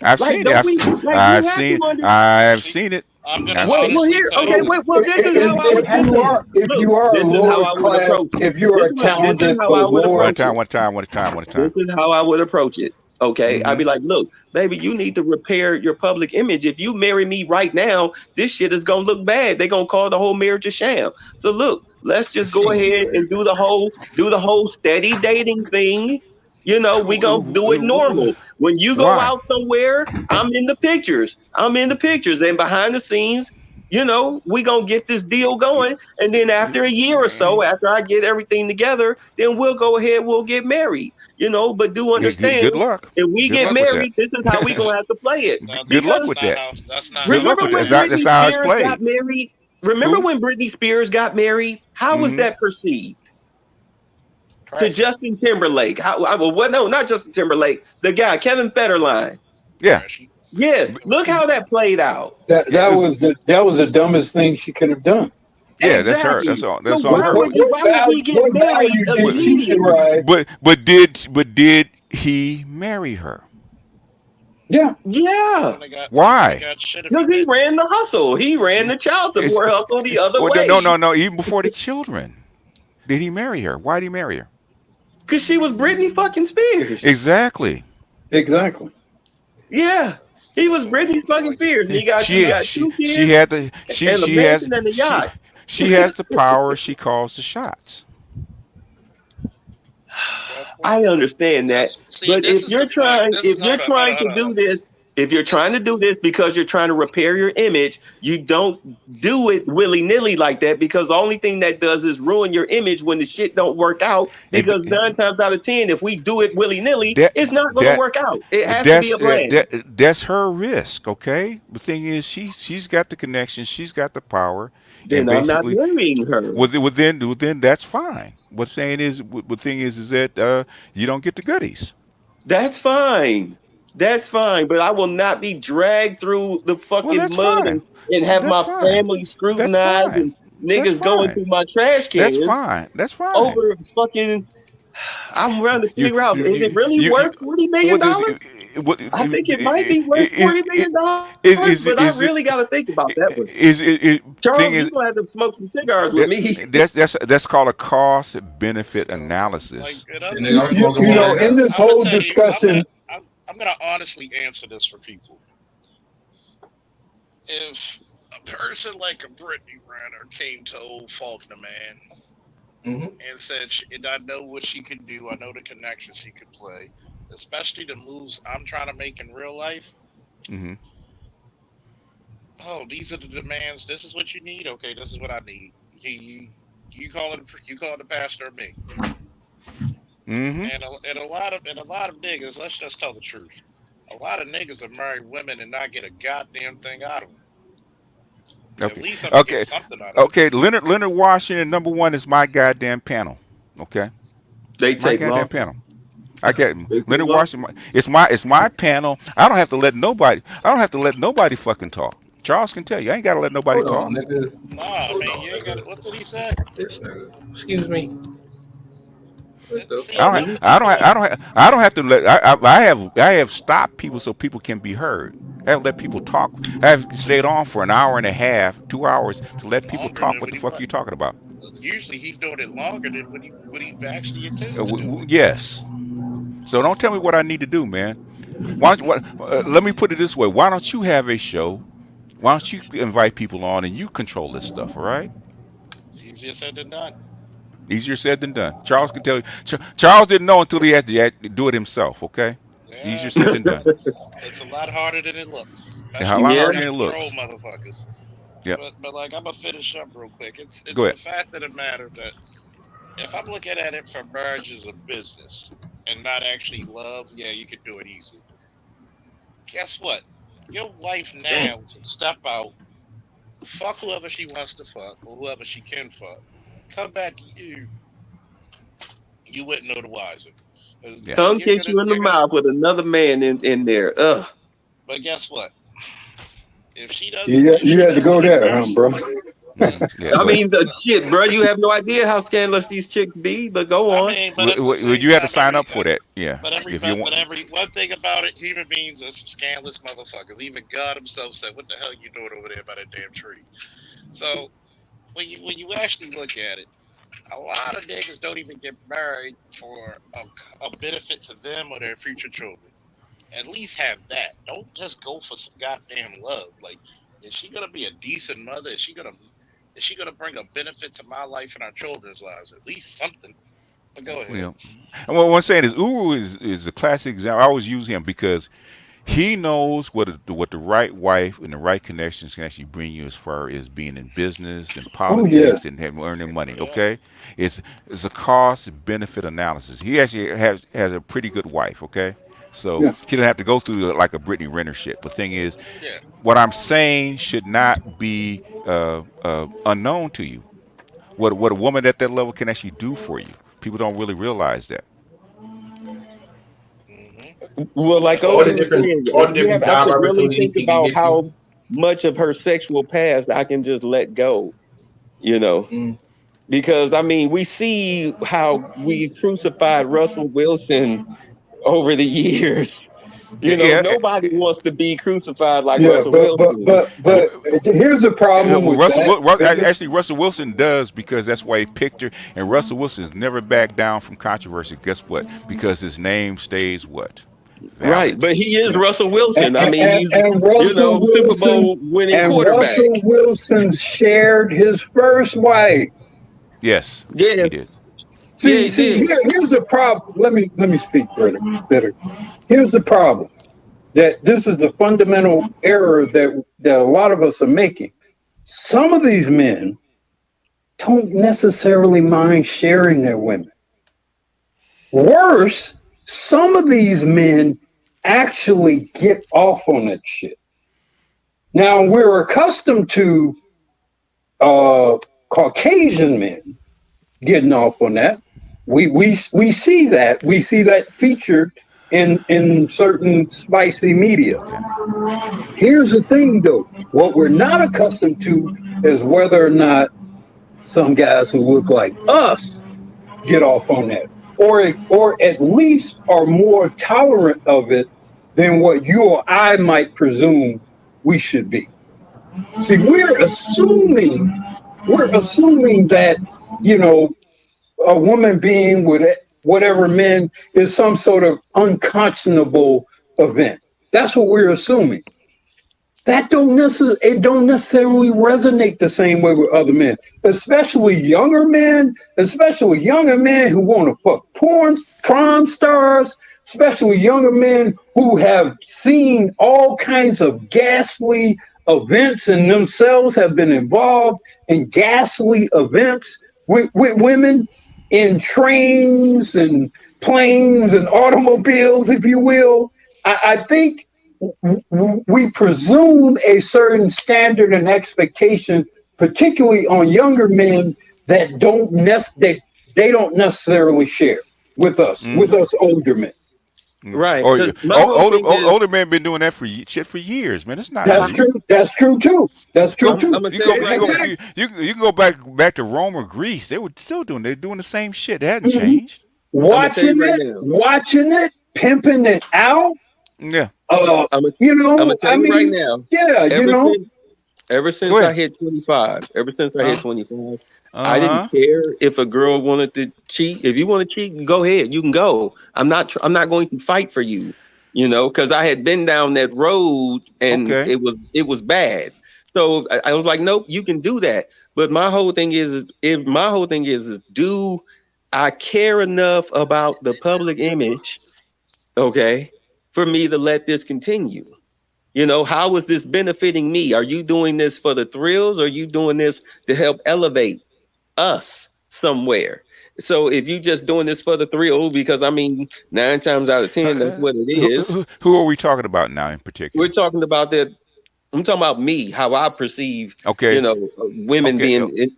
I've Like, seen it. don't we? Like, I've you have to seen. understand. I've seen it. I'm gonna I've Well, seen it. honestly here, tell okay. you. Well, this is how I would listen. If Look, you are a this is how lower I would class, approach it. if you're a This is talented how or I would lower, One approach time. it. One time. One time. One This time. is how I would approach it. Okay, I'd hmm be like, look, baby, you need to repair your public image. If you marry me right now, this shit is gonna look bad. They're gonna call the whole marriage a sham. So look, let's just go ahead and do the whole steady dating thing. We gonna do it normal. When you go Why? out somewhere, I'm in the pictures. And behind the scenes, we gonna get this deal going. And then after a year or so, after I get everything together, then we'll go ahead, we'll get married. But do understand, Good luck. if we Good get luck with that. married, this is how we gonna have to play it. Good luck Because with that. That's not Good how luck remember with it that. when works. That's Britney how it's Spears got played. married? Remember Who? when Britney Spears got married? How was hmm that perceived? To Traffic. Justin Timberlake. No, not Justin Timberlake. The guy, Kevin Federline. Yeah. Trashy. Yeah, look how that played out. that Yeah. was the dumbest thing she could have done. Yeah. That's her. Exactly. That's So on why her. would we get What married value did she immediately? derive? But did he marry her? Yeah, Yeah, Wouldn't have Why? got shit if he because he didn't. ran the hustle. He ran the child It's, support hustle the other well, no, way. no, no. Even before the children, did he marry her? Why did he marry her? Because she was Britney fucking Spears. Exactly. exactly. Yeah. He was Britney fucking Spears. And he got two She kids had the and a mansion and a yacht. she has the power. She calls the shots. I understand that. See, But this if is you're the point. trying, This if is you're hold on, trying hold to on, do hold on. this, if you're trying to do this because you're trying to repair your image, you don't do it willy-nilly like that, because the only thing that does is ruin your image when the shit don't work out. And Because 9 times out of 10, if we do it willy-nilly, that it's not going to that work out. It has to be that's a plan. that's her risk. Okay. The thing is, she's got the connection. She's got the power. Then I'm not basically, marrying her. then that's fine. What saying is, what thing is that you don't get the goodies. That's fine. That's fine. But I will not be dragged through the Well, fucking that's mud fine. and have That's my fine. family That's scrutinized fine. and That's niggas going fine. through my trash That's cans fine. That's fine. over fucking. I'm trying to You, figure out, is it really you, worth $40 million? what is what I think it might be worth $40 million, but I is really got to think about that one. thing Charles, is you're gonna have to smoke some cigars with me. that's called a cost benefit analysis. In this whole discussion, I'm gonna honestly answer this for people. If a person like a Brittany Renner came to old Faulkner man and said, and I know what she can do, I know the connections she could play, especially the moves I'm trying to make in real life. Mm-hmm. Oh, these are the demands. This is what you need. Okay, this is what I need. You call it the pastor or me. Mm-hmm. And a lot of niggas. Let's just tell the truth. A lot of niggas have married women and not get a goddamn thing out of them. Okay. At least I'm gonna get something out of Okay. Leonard Washington, number one, is my goddamn panel. Okay. They my take goddamn long. panel. I get Leonard Washington. It's my panel. I don't have to let nobody. Fucking talk. Charles can tell you. I ain't gotta let nobody Hold talk. on, nigga. Nah, man, you ain't got. What did he say? This nigga. Excuse me. I don't have to let. I have stopped people so people can be heard. I have let people talk. I have stayed on for an hour and a half, 2 hours to let people talk. What the fuck are you talking about? Usually he's doing it longer than what he actually intends to do. Yes. So don't tell me what I need to do, man. Why don't let me put it this way. Why don't you have a show? Why don't you invite people on and you control this stuff? All right. Easier said than done. Easier said than done. Charles can tell you. Charles didn't know until he had to do it himself. Okay. Yeah, Easier said than done. It's a lot harder than it looks. A lot harder than it Control looks. motherfuckers. Yeah. But like I'm gonna finish up real quick. It's Go ahead. the fact of the matter that if I'm looking at it for marriage as a business and not actually love, yeah, you can do it easy. Guess what? Your wife now can step out, fuck whoever she wants to fuck or whoever she can fuck. Come back to you. You wouldn't know the wiser. Yeah. Tongue kiss you in the mouth with another man in there. Ugh. But guess what? If she doesn't, you had to go there, bro. Yeah, I mean, shit, bro. You have no idea how scandalous these chicks be. But go on. You had to sign up for that. Yeah. But one thing about it, human beings are some scandalous motherfuckers. Even God himself said, "What the hell you doing over there by that damn tree?" So when you actually look at it, a lot of niggas don't even get married for a benefit to them or their future children. At least have that. Don't just go for some goddamn love. Like, is she gonna be a decent mother? Is she gonna bring a benefit to my life and our children's lives? At least something. But go ahead. Yeah. And what I'm saying is, Uru is a classic example. I always use him because he knows what the right wife and the right connections can actually bring you as far as being in business and politics and earning money. Okay, it's a cost benefit analysis. He actually has a pretty good wife. Okay, so he doesn't have to go through like a Brittany Renner shit. The thing is, what I'm saying should not be unknown to you. What a woman at that level can actually do for you. People don't really realize that. Well, like all the different job I could really opportunities think about how much of her sexual past I can just let go, because I mean, we see how we crucified Russell Wilson over the years. Nobody wants to be crucified like Russell Wilson. But here's the problem with Russell Wilson does, because that's why he picked her. And Russell Wilson's never backed down from controversy. Guess what? Because his name stays what? Valid. Right, but he is Russell Wilson. He's Russell Super Bowl winning quarterback. Russell Wilson shared his first wife. Yes, he did. See, here's the problem. Let me speak better. Here's the problem. That this is the fundamental error that a lot of us are making. Some of these men don't necessarily mind sharing their women. Worse, some of these men actually get off on that shit. Now, we're accustomed to Caucasian men getting off on that. We see that. We see that featured in certain spicy media. Here's the thing, though. What we're not accustomed to is whether or not some guys who look like us get off on that, or at least are more tolerant of it than what you or I might presume we should be. See, we're assuming that, you know, a woman being with whatever men is some sort of unconscionable event. That's what we're assuming. That don't necessarily resonate the same way with other men, especially younger men who want to fuck prom stars, especially younger men who have seen all kinds of ghastly events and themselves have been involved in ghastly events with women in trains and planes and automobiles, if you will. I think we presume a certain standard and expectation, particularly on younger men that they don't necessarily share with us older men. Right. Or 'Cause my whole thing is- older men been doing that for years, man. It's not. That's true. That's true too. That's true too. You can go back to Rome or Greece. They were still doing. They're doing the same shit. It hadn't changed. Watching it, pimping it out. Yeah. You know, I'm gonna tell you right now. Yeah, you know. Ever since I hit 25, I didn't care if a girl wanted to cheat. If you want to cheat, go ahead. You can go. I'm not going to fight for you. You know, because I had been down that road and it was bad. So I was like, nope, you can do that. But my whole thing is do I care enough about the public image, okay, for me to let this continue? You know, how is this benefiting me? Are you doing this for the thrills, or are you doing this to help elevate us somewhere? So if you just doing this for the thrill, because I mean, 9 times out of 10, that's what it is. Who are we talking about now in particular? We're talking about that. I'm talking about me, how I perceive, you know, women being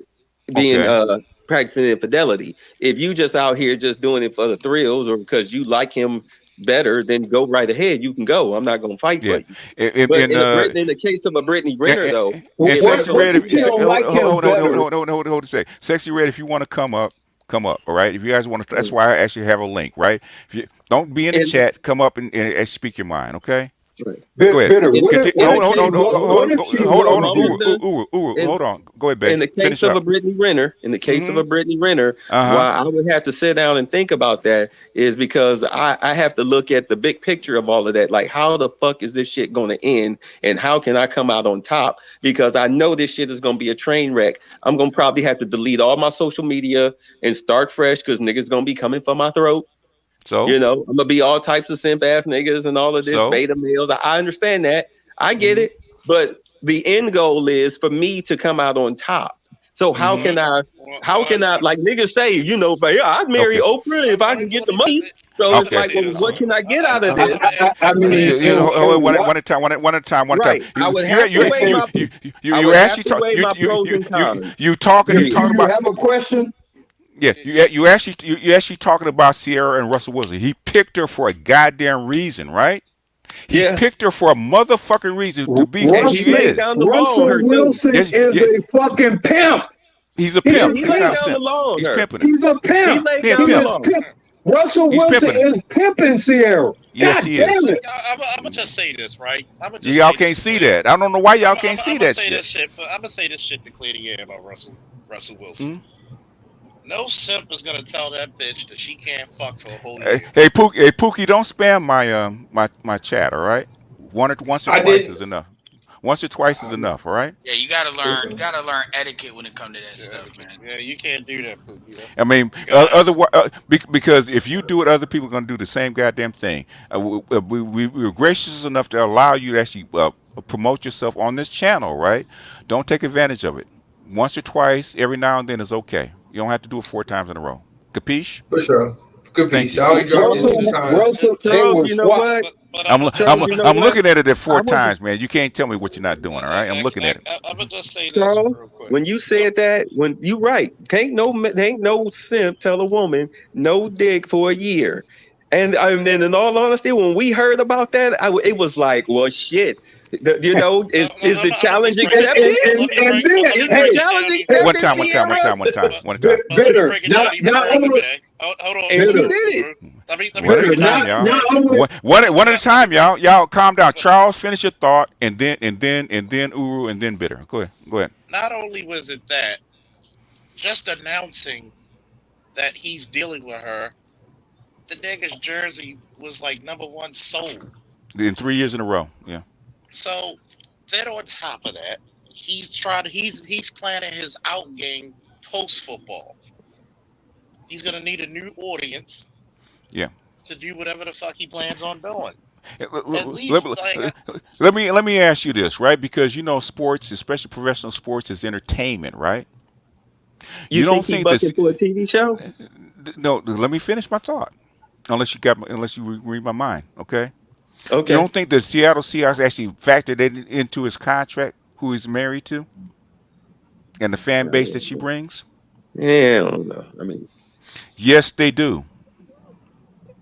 practicing infidelity. If you just out here just doing it for the thrills or because you like him better, then go right ahead. You can go. I'm not going to fight for you. But in the case of a Brittany Renner, though, Sexy Red, hold a sec. Sexy Red, if you want to come up, all right? If you guys want to, that's why I actually have a link, right? If you don't be in the chat, come up and speak your mind, okay? Right. Go ahead. Hold on. Go ahead, babe. In the case of a Brittany Renner, why I would have to sit down and think about that is because I have to look at the big picture of all of that. Like, how the fuck is this shit going to end, and how can I come out on top? Because I know this shit is going to be a train wreck. I'm going to probably have to delete all my social media and start fresh because niggas going to be coming for my throat. So, you know, I'm gonna be all types of simp ass niggas and all of this beta males. I understand that. I get it. But the end goal is for me to come out on top. So how can I like niggas say, you know, but yeah, I'd marry Oprah if I can get the money. So it's like, well, what can I get out of this? I mean, one at a time. Right. I would have to weigh you talking about. You have a question? Yeah, you actually talking about Sierra and Russell Wilson. He picked her for a goddamn reason, right? He picked her for a motherfucking reason to be who she is. Russell Wilson is a fucking pimp. He's a pimp. He's pimping. He's a pimp. Russell Wilson is pimping Sierra. Yes, he is. I'm gonna just say this, right? Y'all can't see that. I don't know why y'all can't see that shit. I'm gonna say this shit to clear the air about Russell Wilson. No simp is gonna tell that bitch that she can't fuck for a whole year. Hey Pookie, don't spam my chat, all right? Once or twice is enough. Once or twice is enough, all right? Yeah, you gotta learn etiquette when it comes to that stuff, man. Yeah, you can't do that, Pookie. I mean, otherwise, because if you do it, other people are gonna do the same goddamn thing. We're gracious enough to allow you to actually promote yourself on this channel, right? Don't take advantage of it. Once or twice, every now and then is okay. You don't have to do it 4 times in a row. Capiche? For sure. Capiche. Russell, you know what? But I'm Charles, you know I'm what? looking at it at I 4 was times, man. You can't tell me what you're not doing. All right, I'm looking at it. I'm gonna just say this Charles, real quick. when you said that, when you right, can't no simp tell a woman no dick for a year, and then in all honesty, when we heard about that, it was like, well, shit, you know, is the I'm gonna challenge just break it. accepted? And then, Is hey, the challenge hey, One accepted, time, Sierra? one time. But let me bitter, break it down even not further, only man. Hold on, And she bitter, did it. Let me One at break a it down time, even y'all. not further. only One at a time, y'all. Y'all calm down. Charles, finish your thought, and then Uru, and then Bitter. Go ahead. Not only was it that, just announcing that he's dealing with her, the nigga's jersey was like #1 sold. In 3 years in a row, yeah. So then on top of that, he's planning his out game post football. He's gonna need a new audience Yeah. to do whatever the fuck he plans on doing. At Let, least like let me ask you this, right? Because you know, sports, especially professional sports, is entertainment, right? You You don't think he think this? bucking for a TV show? No, let me finish my thought. Unless you read my mind, okay? You Okay. don't think the Seattle Seahawks actually factored it into his contract, who he's married to, and the fan base that she brings? Yeah, I don't know. I mean, Yes, they do.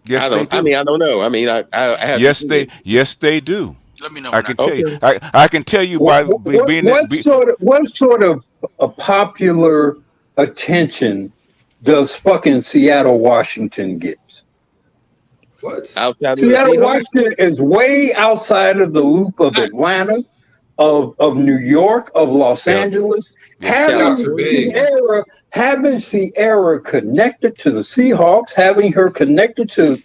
Yes, they do. I don't know. I mean, I have to see it. Yes, they do. Let me know I when I can can. tell you. Okay. I can tell you by what sort of a popular attention does fucking Seattle, Washington get? What? Outside of the Seattle, Seahawks? Washington is way outside of the loop of Atlanta, of New York, of Los Yeah. Angeles. Yeah. Shots are big. Having Sierra connected to the Seahawks, having her connected to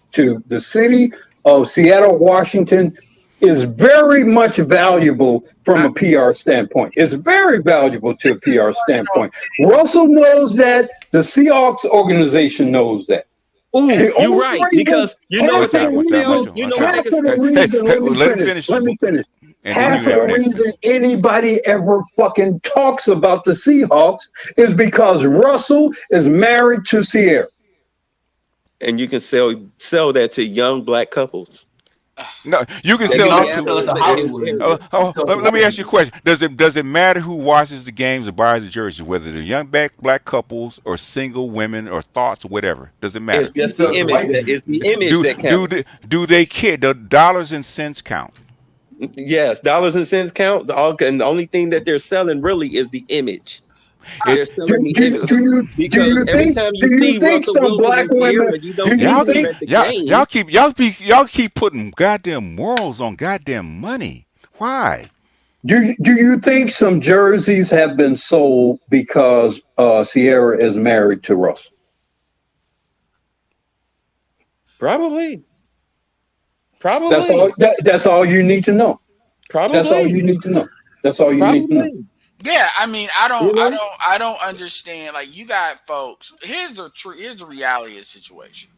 the city of Seattle, Washington, is very much valuable from a PR standpoint. It's very valuable to a PR standpoint. Russell knows that. The Seahawks organization knows that. Ooh, The you're only right, reason, because you know what they can tell. You know what half they of can the reason, let me finish. And then Half you of the have next. reason anybody ever fucking talks about the Seahawks is because Russell is married to Sierra. And you can sell that to young black couples. No, you can They sell can that be to. sell it to Hollywood. Let me ask you a question. Does it matter who watches the games or buys the jersey, whether they're young black couples or single women or thoughts or whatever? Does it matter? It's just the image that counts. Do they care? Do dollars and cents count? Yes, dollars and cents count. And the only thing that they're selling really is the image. They're selling the image because every time you see Russell some Wilson black and Sierra, women? you don't see them at the game. Y'all keep putting goddamn morals on goddamn money. Why? Do you think some jerseys have been sold because Sierra is married to Russell? Probably. That's all you need to know. Probably. That's all you need to know. That's all you need to know. Yeah, I mean, I don't understand. Like, you got folks. Here's the reality of the situation.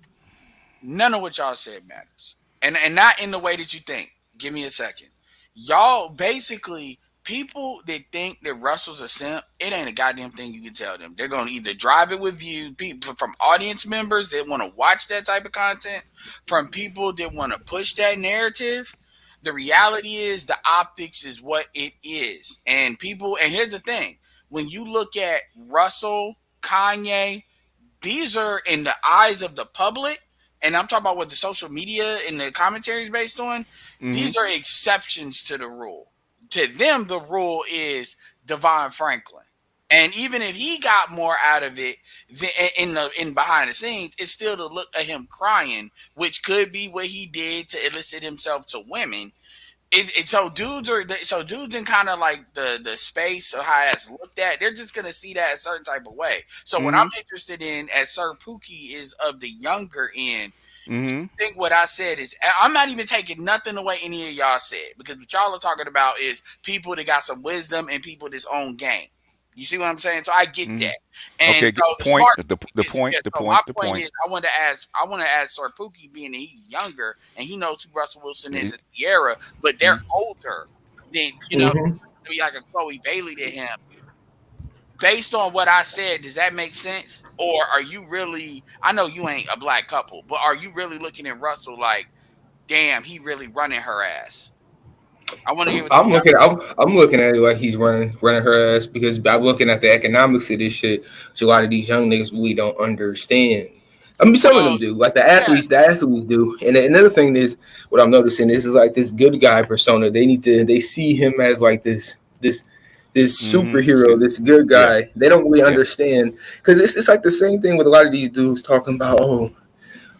None of what y'all said matters, and not in the way that you think. Give me a second. Y'all basically people that think that Russell's a simp. It ain't a goddamn thing you can tell them. They're gonna either drive it with you, people from audience members that want to watch that type of content, from people that want to push that narrative. The reality is the optics is what it is. And here's the thing. When you look at Russell, Kanye, these are in the eyes of the public, and I'm talking about what the social media and the commentary is based on, these are exceptions to the rule. To them, the rule is Devon Franklin. And even if he got more out of it in behind the scenes, it's still to look at him crying, which could be what he did to elicit himself to women. So dudes in kind of like the space of how it's looked at, they're just gonna see that a certain type of way. So what I'm interested in as Sir Pookie is of the younger end. I think what I said is I'm not even taking nothing away any of y'all said, because what y'all are talking about is people that got some wisdom and people that's own game. You see what I'm saying? So I get that. And okay, so the point. is I want to ask Sir Pookie, being that he's younger and he knows who Russell Wilson is and Sierra, but they're older than maybe like a Chloe Bailey to him. Based on what I said, does that make sense? Or are you really, I know you ain't a black couple, but are you really looking at Russell like damn, he really running her ass. I want to hear what I'm looking at it like he's running her ass, because I'm looking at the economics of this shit. So a lot of these young niggas really don't understand. I mean, some of them do, like the athletes do. And another thing is, what I'm noticing is like this good guy persona. They see him as like this superhero, this good guy. Yeah. They don't really understand, because it's like the same thing with a lot of these dudes talking about,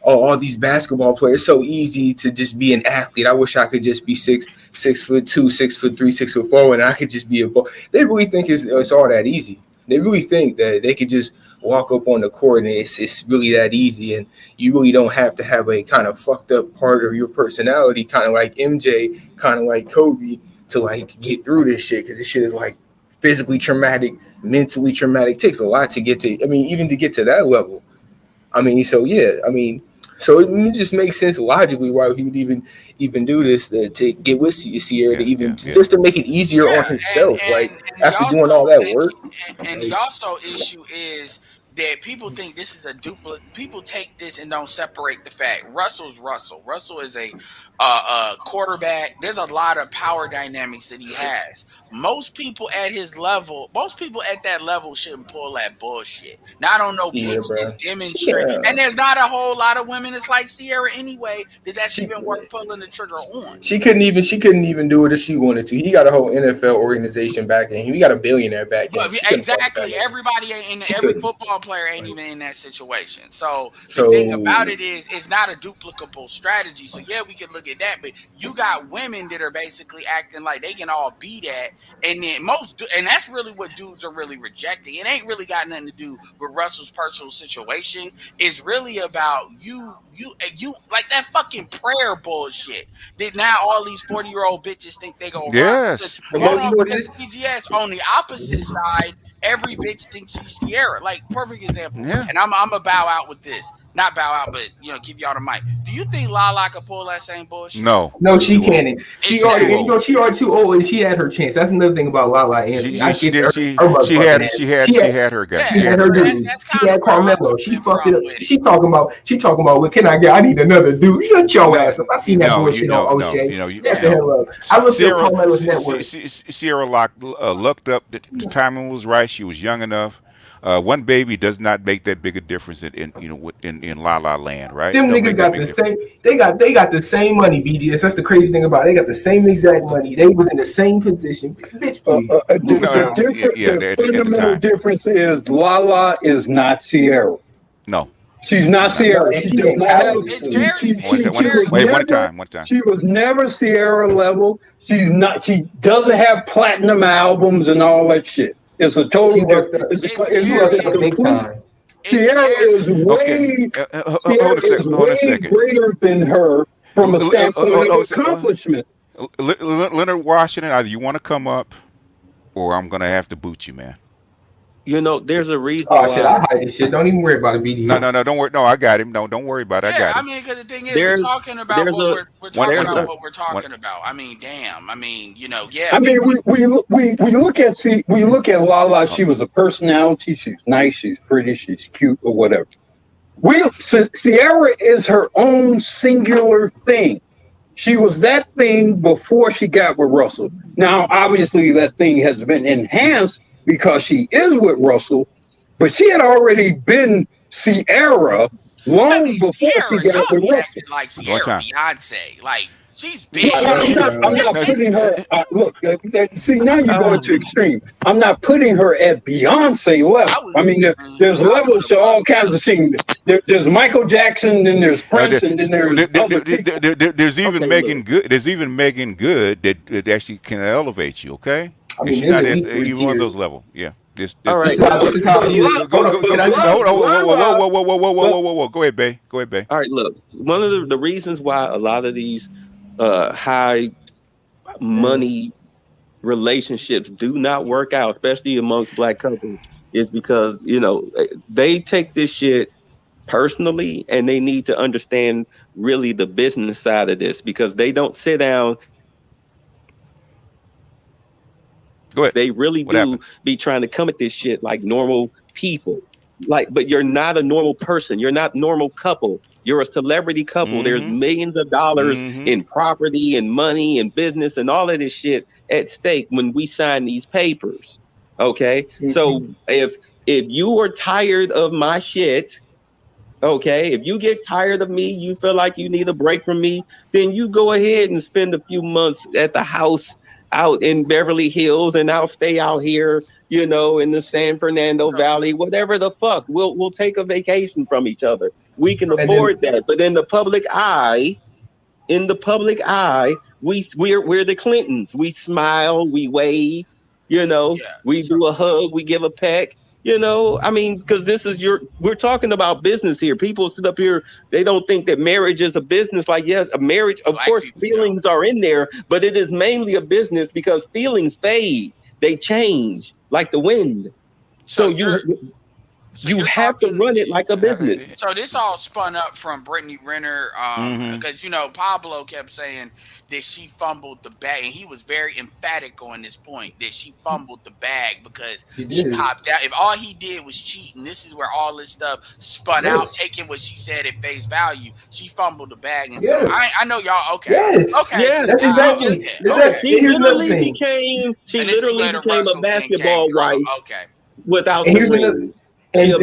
all these basketball players. It's so easy to just be an athlete. I wish I could just be 6'2", 6'3", 6'4", and I could just be a ball. They really think it's all that easy. They really think that they could just walk up on the court and it's really that easy, and you really don't have to have a kind of fucked up part of your personality, kind of like MJ, kind of like Kobe, to like get through this shit, because this shit is like physically traumatic, mentally traumatic. It takes a lot to get to. I mean, even to get to that level. I mean, so yeah. I mean. So it just makes sense logically why he would even do this to get with Sierra, just to make it easier on himself. And after doing all that work. And the also issue is that people think this is a duplicate. People take this and don't separate the fact. Russell's Russell. Russell is a quarterback. There's a lot of power dynamics that he has. Most people at his level, shouldn't pull that bullshit. Now, I don't know, bitch that's demonstrate. Yeah. And there's not a whole lot of women that's like Sierra anyway that's even worth pulling the trigger on. She couldn't even do it if she wanted to. He got a whole NFL organization backing him. He got a billionaire backing him. Exactly. Everybody every football player ain't even in that situation. So the thing about it is, it's not a duplicable strategy. So yeah, we can look at that, but you got women that are basically acting like they can all be that, and then and that's really what dudes are really rejecting. It ain't really got nothing to do with Russell's personal situation. It's really about you like that fucking prayer bullshit that now all these 40-year-old bitches think they gonna run. BGS on the opposite side, every bitch thinks she's Sierra. Like, perfect example. Yeah. And I'm gonna bow out with this. Not bow out, but give y'all the mic. Do you think Lala could pull that same bullshit? No, she can't. She already too old, and she had her chance. That's another thing about Lala. And she had her guy. She had her dude. She had Carmelo. She fucked it up. She talking about what can I get? I need another dude. Shut your ass up. I seen that bullshit on O'Shea. What the hell up? I looked at Carmelo's network. Sierra looked up. The timing was right. She was young enough. One baby does not make that big a difference in La La Land, right? Them niggas got the same. They got the same money, BGS. That's the crazy thing about it. They got the same exact money. They was in the same position. Bitch, please. The fundamental difference is Lala is not Sierra. No. She's not Sierra. She does not have. One time. She was never Sierra level. She's not. She doesn't have platinum albums and all that shit. It's a total different. Sierra is way greater than her from a standpoint of accomplishment. Leonard Washington, either you want to come up, or I'm gonna have to boot you, man. There's a reason. Oh shit! I hide this shit. Don't even worry about it, BD. No, don't worry. No, I got him. No, don't worry about it. I got him. I mean, because the thing is, we're talking about what we're talking about. I mean, damn. I mean, yeah. I mean, we look at Lala. She was a personality. She's nice. She's pretty. She's cute, or whatever. Sierra is her own singular thing. She was that thing before she got with Russell. Now, obviously, that thing has been enhanced because she is with Russell, but she had already been Sierra long before she got with Russell. Like Sierra, Beyonce, like she's big. I'm not putting her. Look, see, now you're going to extreme. I'm not putting her at Beyonce level. I mean, there's levels to all kinds of things. There's Michael Jackson, then there's Prince, and then there's even Megan Good. There's even Megan Good that actually can elevate you. Okay. I mean, she's not at even one of those levels. Yeah. All right. Whoa. Go ahead, Bay. All right, look. One of the reasons why a lot of these high money relationships do not work out, especially amongst black couples, is because, they take this shit personally, and they need to understand really the business side of this, because they don't sit down. Go ahead. They really be trying to come at this shit like normal people. Like, but you're not a normal person. You're not a normal couple. You're a celebrity couple. There's millions of dollars in property and money and business and all of this shit at stake when we sign these papers. Okay. So if you are tired of my shit, okay, if you get tired of me, you feel like you need a break from me, then you go ahead and spend a few months at the house out in Beverly Hills, and I'll stay out here, you know, in the San Fernando Valley, whatever the fuck. We'll take a vacation from each other. We can afford that. But in the public eye, we're the Clintons. We smile, we wave, you know, we do a hug, we give a peck. You know, I mean, because we're talking about business here. People sit up here, they don't think that marriage is a business. Like, yes, a marriage, of course, feelings are in there, but it is mainly a business because feelings fade. They change like the wind. So you have to run it like a business. So this all spun up from Brittany Renner, because you know Pablo kept saying that she fumbled the bag, and he was very emphatic on this point that she fumbled the bag because she hopped out. If all he did was cheat, and this is where all this stuff spun out, taking what she said at face value, she fumbled the bag, and so I know y'all. Okay, that's exactly. She literally became a basketball wife. Without the ring. And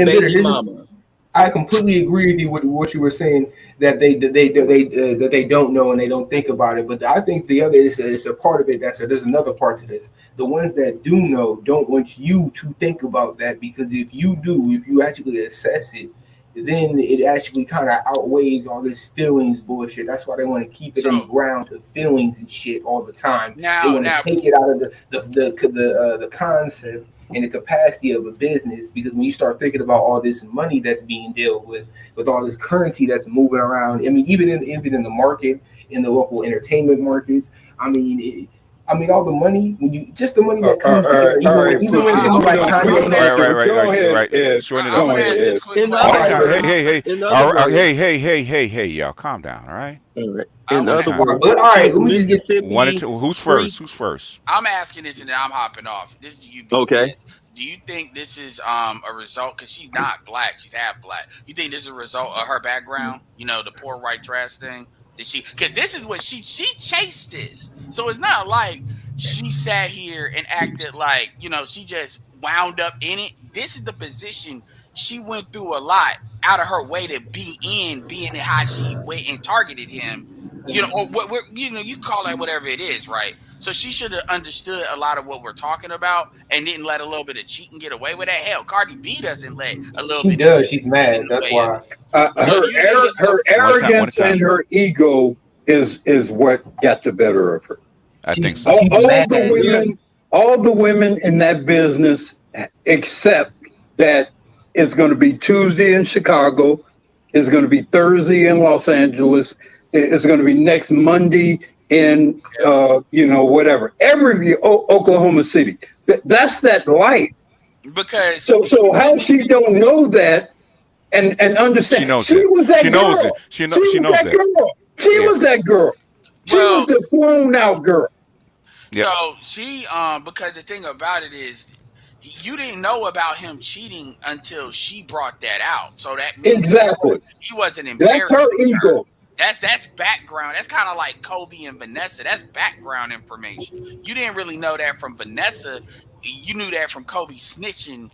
I completely agree with you with what you were saying that they don't know and they don't think about it. But I think the other is a part of it. There's another part to this. The ones that do know don't want you to think about that, because if you actually assess it, then it actually kind of outweighs all this feelings bullshit. That's why they want to keep it in the ground to feelings and shit all the time. They want to take it out of the concept and the capacity of a business, because when you start thinking about all this money that's being dealt with all this currency that's moving around, I mean, even in the market, in the local entertainment markets, I mean, all the money, when you just the money that comes together, even when something like hey, y'all, calm down, all right? In other words, all right, let me just get one or two. Who's first? I'm asking this and then I'm hopping off. This is you. Okay. Do you think this is a result? Because she's not black, she's half black. You think this is a result of her background? You know, the poor white trash thing. Because this is what she chased this. So it's not like she sat here and acted like, you know, she just wound up in it. This is the position she went through a lot out of her way to be in, being how she went and targeted him. You know, or what you call that whatever it is, right? So she should have understood a lot of what we're talking about and didn't let a little bit of cheating get away with that. Hell, Cardi B doesn't let a little bit. She does. She's mad. That's why. Her arrogance and her ego is what got the better of her. I think so. All the women in that business, except that it's going to be Tuesday in Chicago, it's going to be Thursday in Los Angeles. It's going to be next Monday in, whatever, Oklahoma City. That's that light. Because so how she don't know that and understand? She was that girl. She was that girl. She was that girl. She was the flown out girl. Yep. So she, because the thing about it is, you didn't know about him cheating until she brought that out. So that means he wasn't embarrassed. That's her ego. That's background. That's kind of like Kobe and Vanessa. That's background information. You didn't really know that from Vanessa. You knew that from Kobe snitching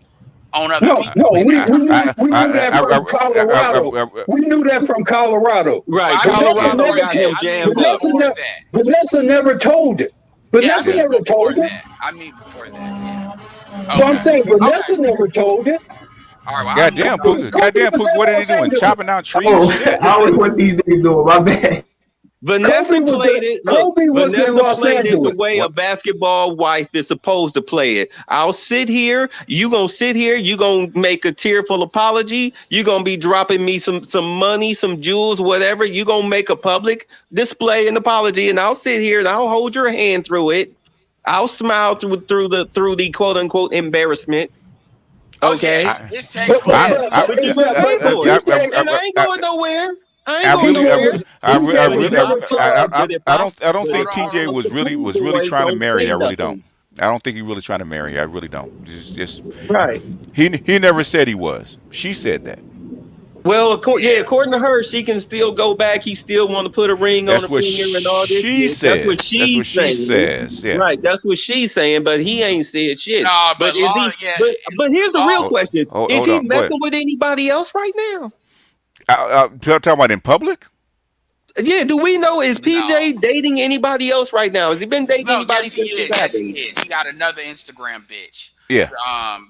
on other people. No, we knew that from Colorado. We knew that from Colorado. Right. Colorado got him jammed up. Vanessa never told it. Vanessa never told it. I mean, before that, yeah. So I'm saying Vanessa never told it. All right, goddamn, Pook, what are they doing? Chopping down trees? I don't know what these niggas doing. My bad. Vanessa played it. Vanessa played it the way a basketball wife is supposed to play it. I'll sit here. You gonna sit here. You gonna make a tearful apology. You gonna be dropping me some money, some jewels, whatever. You gonna make a public display an apology, and I'll sit here and I'll hold your hand through it. I'll smile through the quote unquote embarrassment. Okay, it's textbook. And I ain't going nowhere. I don't think TJ was really trying to marry. I really don't. I don't think he's really trying to marry her. I really don't. Just Right. he never said he was. She said that. Well, according to her, she can still go back. He still want to put a ring on That's the what finger and all this she shit. That's what says. That's what she's she saying. says. Yeah. Right. That's what she's saying. But he ain't said shit. No, But but is long, he? yeah. But here's the real long, question: Is Hold he on. Go ahead. messing with anybody else right now? Talking about in public? Yeah. Do we know is No. PJ dating anybody else right now? Has he been dating No, anybody yes, he since is. this Yes, he happened? is. He got another Instagram bitch. Yeah.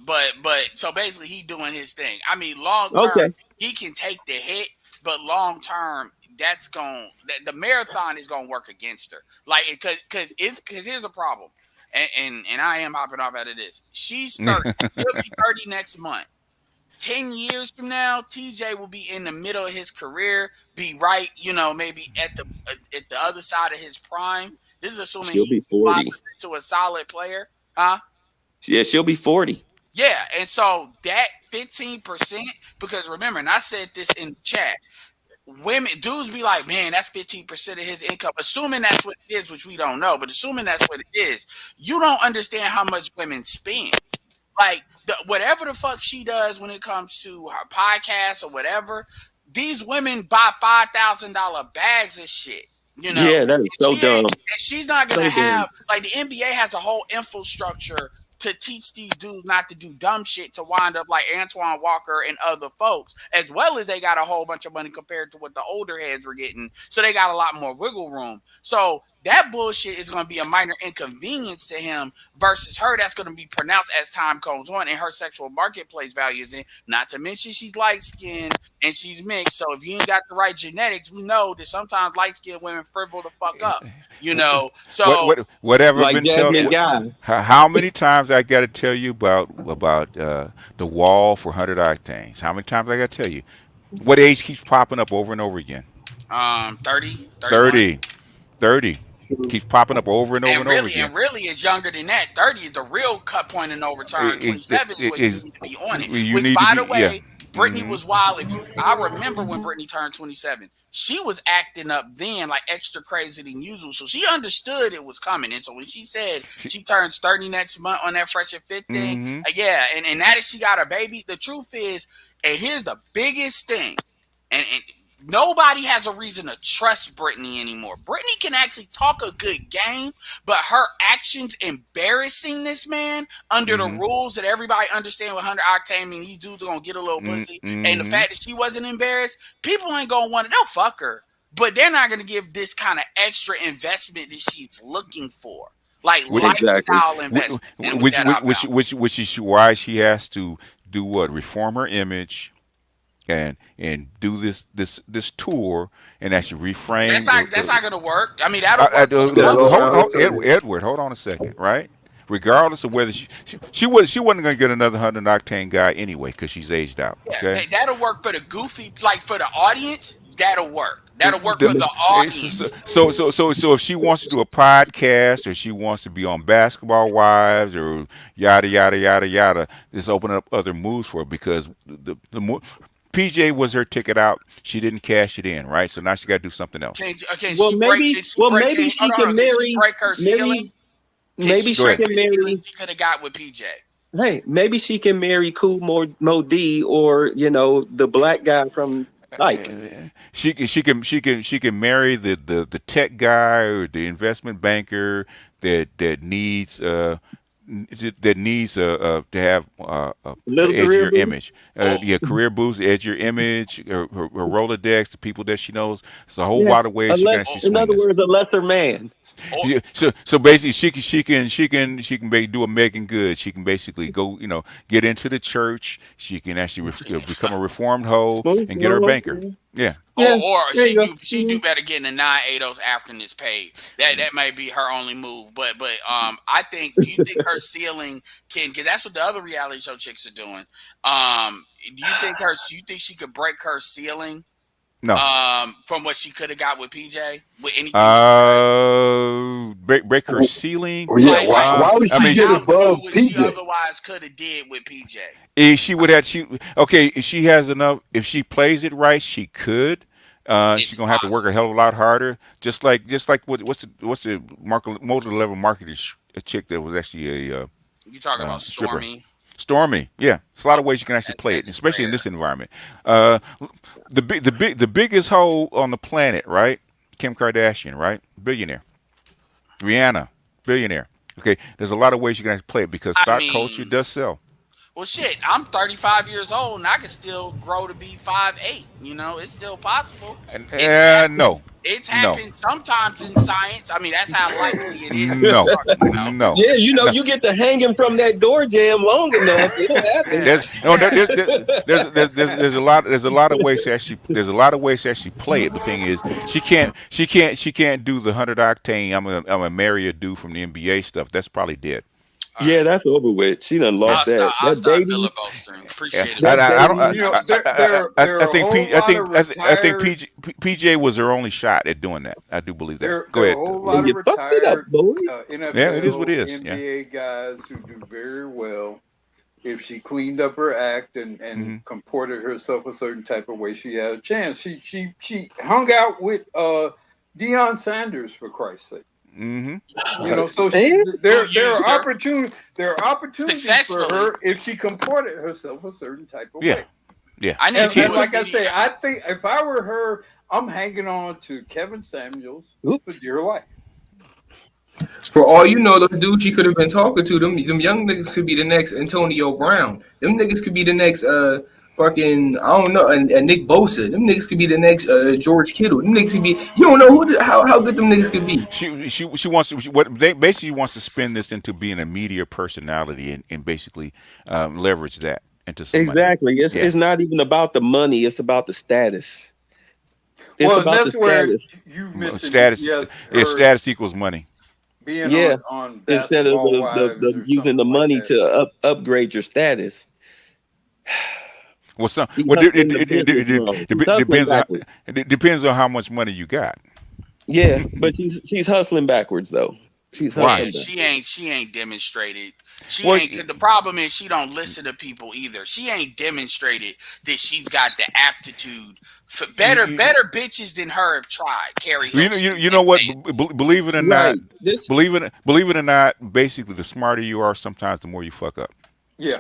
But so basically, he doing his thing. I mean, long term, Okay. he can take the hit, but long term, the marathon is gonna work against her. Like, because here's a problem, and I am hopping off out of this. She's 30. She'll be 30 next month. 10 years from now, TJ will be in the middle of his career, be right, maybe at the other side of his prime. This is assuming She'll be 40. to a solid player, huh? Yeah, she'll be 40. Yeah, and so that 15%, because remember, and I said this in the chat, dudes be like, man, that's 15% of his income, assuming that's what it is, which we don't know, but assuming that's what it is, you don't understand how much women spend. Like, whatever the fuck she does when it comes to her podcast or whatever, these women buy $5,000 bags of shit. Yeah, that is so dumb. And she's not gonna So have like the NBA has a whole infrastructure to teach these dudes not to do dumb shit to wind up like Antoine Walker and other folks, as well as they got a whole bunch of money compared to what the older heads were getting. So they got a lot more wiggle room. So that bullshit is going to be a minor inconvenience to him versus her. That's going to be pronounced as time goes on and her sexual marketplace value is in. Not to mention she's light skinned and she's mixed. So if you ain't got the right genetics, we know that sometimes light skinned women frivol the fuck up. So whatever like been Jasmine Guy. How many times I got to tell you about the wall for 100 octanes? How many times I got to tell you? What age keeps popping up over and over again? 30. 30. Keeps popping up over and over and over again. And really is younger than that. 30 is the real cut point in no return. 27 is what you need to be on it. Which, by the way, Brittany was wild. I remember when Brittany turned 27. She was acting up then like extra crazy than usual. So she understood it was coming. And so when she said she turns 30 next month on that Fresh and Fit thing, and now that she got a baby, the truth is, and here's the biggest thing, and nobody has a reason to trust Brittany anymore. Brittany can actually talk a good game, but her actions embarrassing this man under the rules that everybody understand with 100 octane. I mean, these dudes are going to get a little pussy. And the fact that she wasn't embarrassed, people ain't going to want to, they'll fuck her. But they're not going to give this kind of extra investment that she's looking for. Like lifestyle investment. Which is why she has to do what? Reform her image. And do this tour and actually reframe. That's not going to work. I mean, that'll work. Edward, hold on a second, right? Regardless of whether she wasn't going to get another 100 octane guy anyway because she's aged out. Okay, yeah, that'll work for the goofy, like for the audience. That'll work. That'll work for the audience. So if she wants to do a podcast or she wants to be on Basketball Wives or yada yada yada yada, this open up other moves for her because the more. PJ was her ticket out. She didn't cash it in, right? So now she got to do something else. Maybe she can marry. Break her ceiling. Maybe she can marry. She could have got with PJ. Hey, maybe she can marry Cool Mo D or the black guy from like. She can marry the tech guy or the investment banker that needs to have edgier image. Career boost, edgier image, her Rolodex, the people that she knows. It's a whole lot of ways. In other words, a lesser man. Yeah, so basically, she can do a Megan Good. She can basically go, get into the church. She can actually become a reformed hoe and get her banker. Yeah. Or she do better getting the 980s after this paid. That might be her only move. But I think you think her ceiling can, because that's what the other reality show chicks are doing. Do you think she could break her ceiling? No. From what she could have got with PJ, with anything. Break her ceiling. Yeah. Why would she get above PJ? She otherwise could have did with PJ. She would have. If she has enough. If she plays it right, she could. She's gonna have to work a hell of a lot harder. Just like what's the multi-level marketing chick that was actually a You talking about stripper. Stormy? Stormy, yeah. There's a lot of ways you can actually play it, That's especially in rare. this environment. The biggest hoe on the planet, right? Kim Kardashian, right? Billionaire. Rihanna, billionaire. Okay, there's a lot of ways you can actually play it because I stock culture mean, does sell. well, shit. I'm 35 years old and I can still grow to be 5'8". You know, it's still possible. And It's happened. no, It's no, happened sometimes in science. I mean, that's how likely it is. What no, we're talking about. no, Yeah, you know, no. you get to hanging from that door jam long enough, it'll happen. There's a lot of ways to actually play it. The thing is, she can't do the 100 octane. I'm gonna marry a dude from the NBA stuff. That's probably dead. Yeah, that's over with. She done lost that. I'll That start baby. filibustering. Appreciate it. I don't. You know, there are I a think whole I lot of think I think retired. PJ was her only shot at doing that. I do believe that. Go There are ahead. a whole lot of You fucked it up, retired boy. Yeah, it is what it NFL, is. Yeah. NBA guys who do very well. If she cleaned up her act and Mhm. comported herself a certain type of way, she had a chance. She hung out with Deion Sanders, for Christ's sake. Mm-hmm. You know, so And there Who are used her opportunities for successfully. her if she comported herself a certain type of Yeah. way. Yeah. I need And, to get and with like I Diddy. say, I think if I were her, I'm hanging on to Kevin Samuels Oop. for dear life. For all you know, the dude she could have been talking to, them young niggas could be the next Antonio Brown. Them niggas could be the next fucking, I don't know, and Nick Bosa. Them niggas could be the next George Kittle. Them niggas could be, you don't know how good them niggas could be. She wants to what they basically wants to spin this into being a media personality and basically leverage that into some money. exactly. Yeah. It's not even about the money, it's about the status. It's Well, and about the that's where status. you mentioned Status. yes, Yeah, her status equals money. being Yeah. on Instead of Basketball Wives the or using the something like money that. to upgrade your status. Well, some She's well, hustling the business wrong. She's hustling depends on backwards. it depends on how much money you got. Yeah, but she's hustling backwards though. She's Why? hustling Yeah, backwards. she ain't demonstrated. She Well, ain't. 'Cause the problem is she don't listen to people either. She ain't demonstrated that she's got the aptitude for better bitches than her have tried. Carrie Hilson. you know what? Believe it or not, Right. This believe it or not. Basically, the smarter you are, sometimes the more you fuck up. Yeah.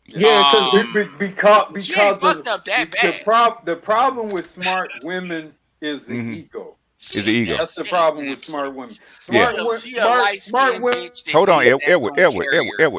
yeah, because Because she ain't fucked up that bad. the problem with smart women is the Mhm. ego. Is the ego. That's the problem with smart women. Yeah. She a light Smart skinned women, bitch that Hold on, think that's Edward. gonna carry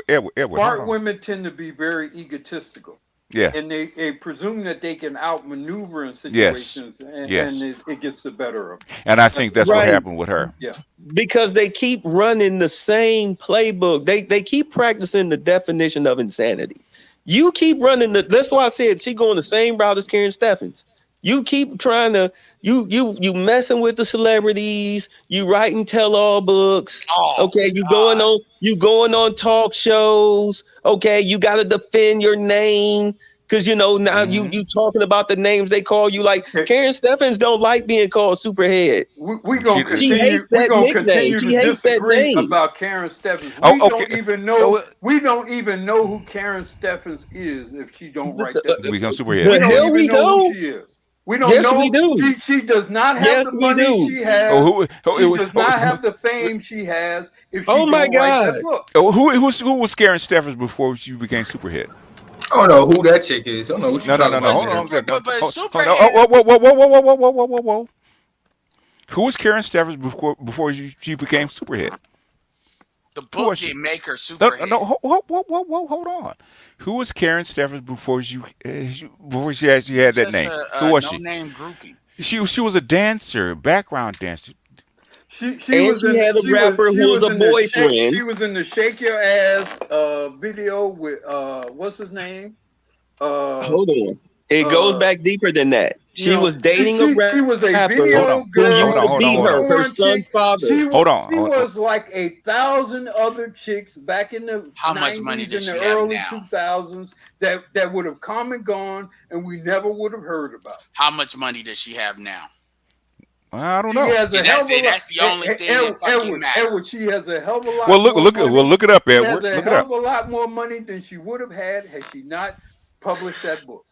her. Hold smart on. women tend to be very egotistical. Yeah. And they presume that they can outmaneuver in Yes. situations, and, Yes. and it gets the better of them. And I think that's what right. happened with her. Yeah. because they keep running the same playbook. They keep practicing the definition of insanity. You keep running that's why I said she going the same route as Karen Steffens. You keep trying to you messing with the celebrities, you writing tell-all books. Oh, Okay, you God. going on talk shows. Okay, you gotta defend your name. Cause you know now you talking about the names they call you. Like Karen Steffens don't like being called Superhead. We're gonna She continue. hates We're that gonna nickname. continue She to hates that disagree name. about Karen Steffens. Oh, We okay. don't even know. Oh, We don't even know who Karen Steffens is if she don't write that. book. become The superhead. don't hell even we know who don't. she is. We don't Yes, know. we do. She does not have Yes, the we money do. she has. Oh, She does not have the fame she has if she Oh my don't write God. that book. who was Karen Steffens before she became superhead? I don't know who that chick is. I don't know what you No. talking about. Hold on. But Hold on. Superhead. Whoa. Who was Karen Steffens before she became superhead? The Who book was she? didn't make her No, superhead. hold on. Who was Karen Steffens before she actually had that Just name? a Who was no she? name groupie. She was a dancer, background dancer. She And was she in. had a She rapper who was a in the shake. boyfriend. She was in the Shake Your Ass video with what's his name? Hold on. It goes back deeper than that. She was dating she a was a rapper video who girl. used to be her Porn son's chick. father. She Hold on. was like 1,000 other chicks back in the How 90s much money and does the she have early now? 2000s that would have come and gone and we never would have heard about. How much money does she have now? I don't She know. has a hell of a lot. That's the only thing that fucking matters. Edward, she has a hell of a lot. Well, more money. look it up, Edward. She has a Look it hell up. of a lot more money than she would have had she not published that book.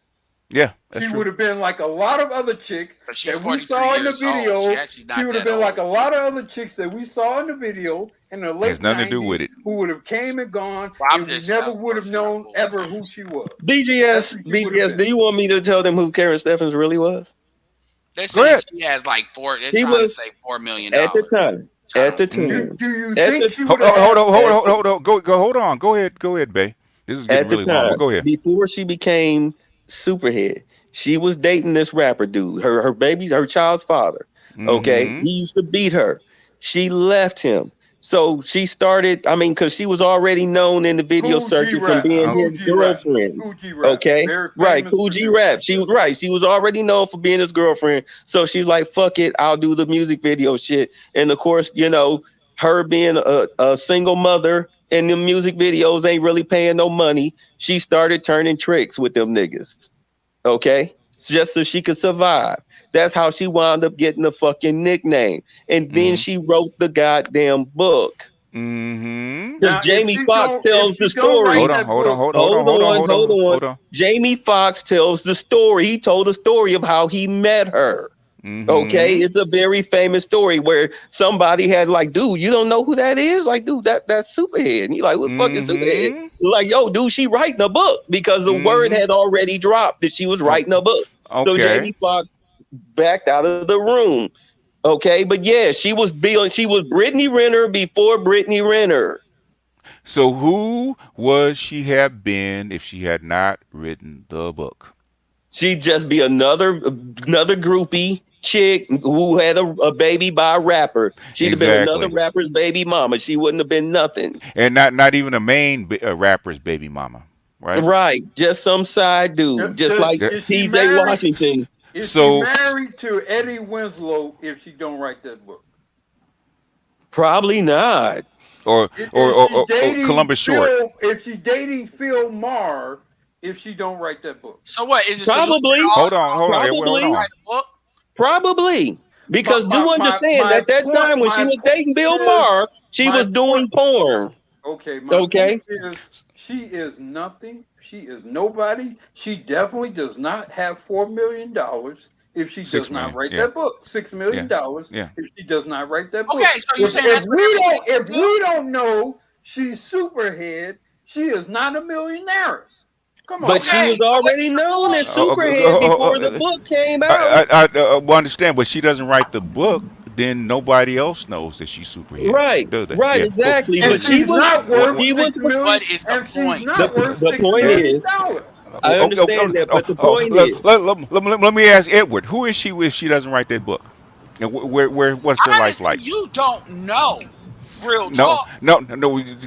Yeah, that's She true. would have been like a lot of other chicks But she's that we 43 saw in the years old. video. She actually not She would have that been like a old. lot of other chicks that we saw in the video in the late Has nothing to do with 90s it. who would have came and gone, Well, I'm and we just never would have known ever who she was. BGS, BGS. Do you want me to tell them who Karen Steffens really was? They're Go saying ahead. she has like four. They're She trying to was say $4 million at the time. At the time. Do you At think the- she Hold would have on, hold on. Hold on. Go ahead, Bay. This is getting At the really long. time, But go ahead. before she became Superhead, she was dating this rapper dude. Her child's father. Okay, Mhm. he used to beat her. She left him. So she started. I mean, because she was already known in the video circuit from being his girlfriend. Okay, right. Cool G Rap. She was right. She was already known for being his girlfriend. So she's like, "Fuck it, I'll do the music video shit." And of course, you know, her being a single mother and the music videos ain't really paying no money. She started turning tricks with them niggas. Okay, just so she could survive. That's how she wound up getting the fucking nickname. And then she wrote the goddamn book. Mm-hmm. Because Jamie Foxx tells the story. Hold on. Jamie Foxx tells the story. He told the story of how he met her. Okay, it's a very famous story where somebody had like, dude, you don't know who that is? Like, dude, that's Superhead. And he like, what fucking Superhead? Like, yo, dude, she writing a book because the word had already dropped that she was writing a book. So Okay. Jamie Foxx backed out of the room. Okay, but yeah, she was Brittany Renner before Brittany Renner. So who would she have been if she had not written the book? She'd just be another groupie chick who had a baby by a rapper. She'd have been another rapper's baby mama. She wouldn't have been nothing. And not even a main rapper's baby mama, right? Right, just some side dude, just like PJ Washington. Is she married to Eddie Winslow if she don't write that book? Probably not. Or Columbus Short. If she's dating Phil Maher, if she don't write that book. So what is it? Probably. Hold on. Probably. Because understand at that time when she was dating Bill Maher, she was doing porn. Okay. Okay. She is nothing. She is nobody. She definitely does not have $4 million if she does not write that book. $6 million if she does not write that book. Okay, so you're saying if we don't know she's Superhead, she is not a millionaire. Come on. But she was already known as Superhead before the book came out. I understand, but she doesn't write the book, then nobody else knows that she's Superhead. Right, right, exactly. And but she was not worth $6 million. What is the point? The point is, I understand that, but the point is, let me ask Edward, who is she if she doesn't write that book? And what's her life like? You don't know. Real No, talk. no.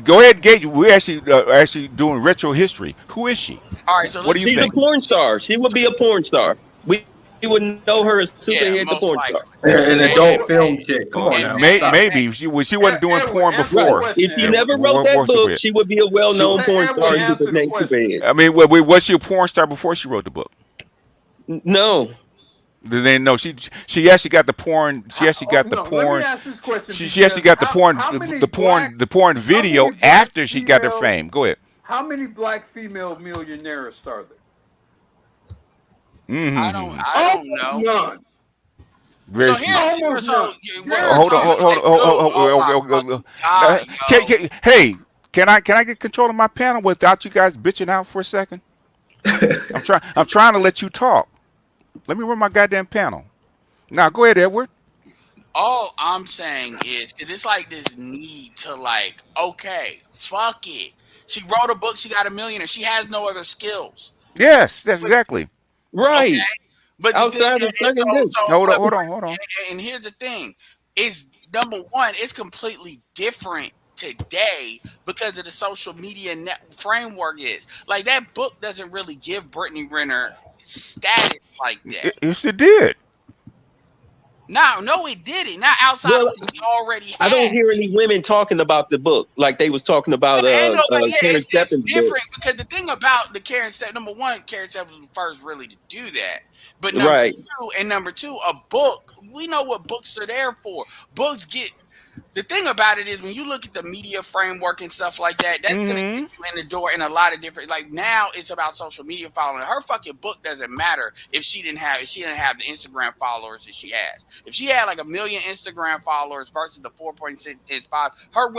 Go ahead, Gage. We're actually doing retro history. Who is she? All right, so what do you she's think? a porn star. She would be a porn star. We would know her as Superhead, the porn star. An adult film chick. Come on now. Maybe she wasn't doing porn before. If she never wrote that book, she would be a well-known porn star. Named Superhead. I mean, was she a porn star before she wrote the book? No. Then no, she actually got the porn. She actually got the porn. She actually got the porn video after she got her fame. Go ahead. How many black female millionaires are there? Mm-hmm. I don't know. None. Very few. Hold on. Hey, can I get control of my panel without you guys bitching out for a second? I'm trying to let you talk. Let me run my goddamn panel. Now, go ahead, Edward. All I'm saying is, it's like this need to like, okay, fuck it. She wrote a book. She got $1 million. She has no other skills. Yes, that's exactly right. Okay? But outside of hold on. And here's the thing: is number one, it's completely different today because of the social media framework. Is like that book doesn't really give Brittany Renner status like that. Yes, it did. No, it didn't. Not outside of what she already had. I don't hear any women talking about the book like they was talking about Karen it's Steffens' different book. because the thing about the Karen Steffens, number one, Karen Steffens was the first really to do that. But number two, a book, we know what books are there for. Books get The thing about it is when you look at the media framework and stuff like that, that's gonna get you in the door in a lot of different. Like now, it's about social media following. Her fucking book doesn't matter if she didn't have the Instagram followers that she has. If she had like 1 million Instagram followers versus the 4.6 her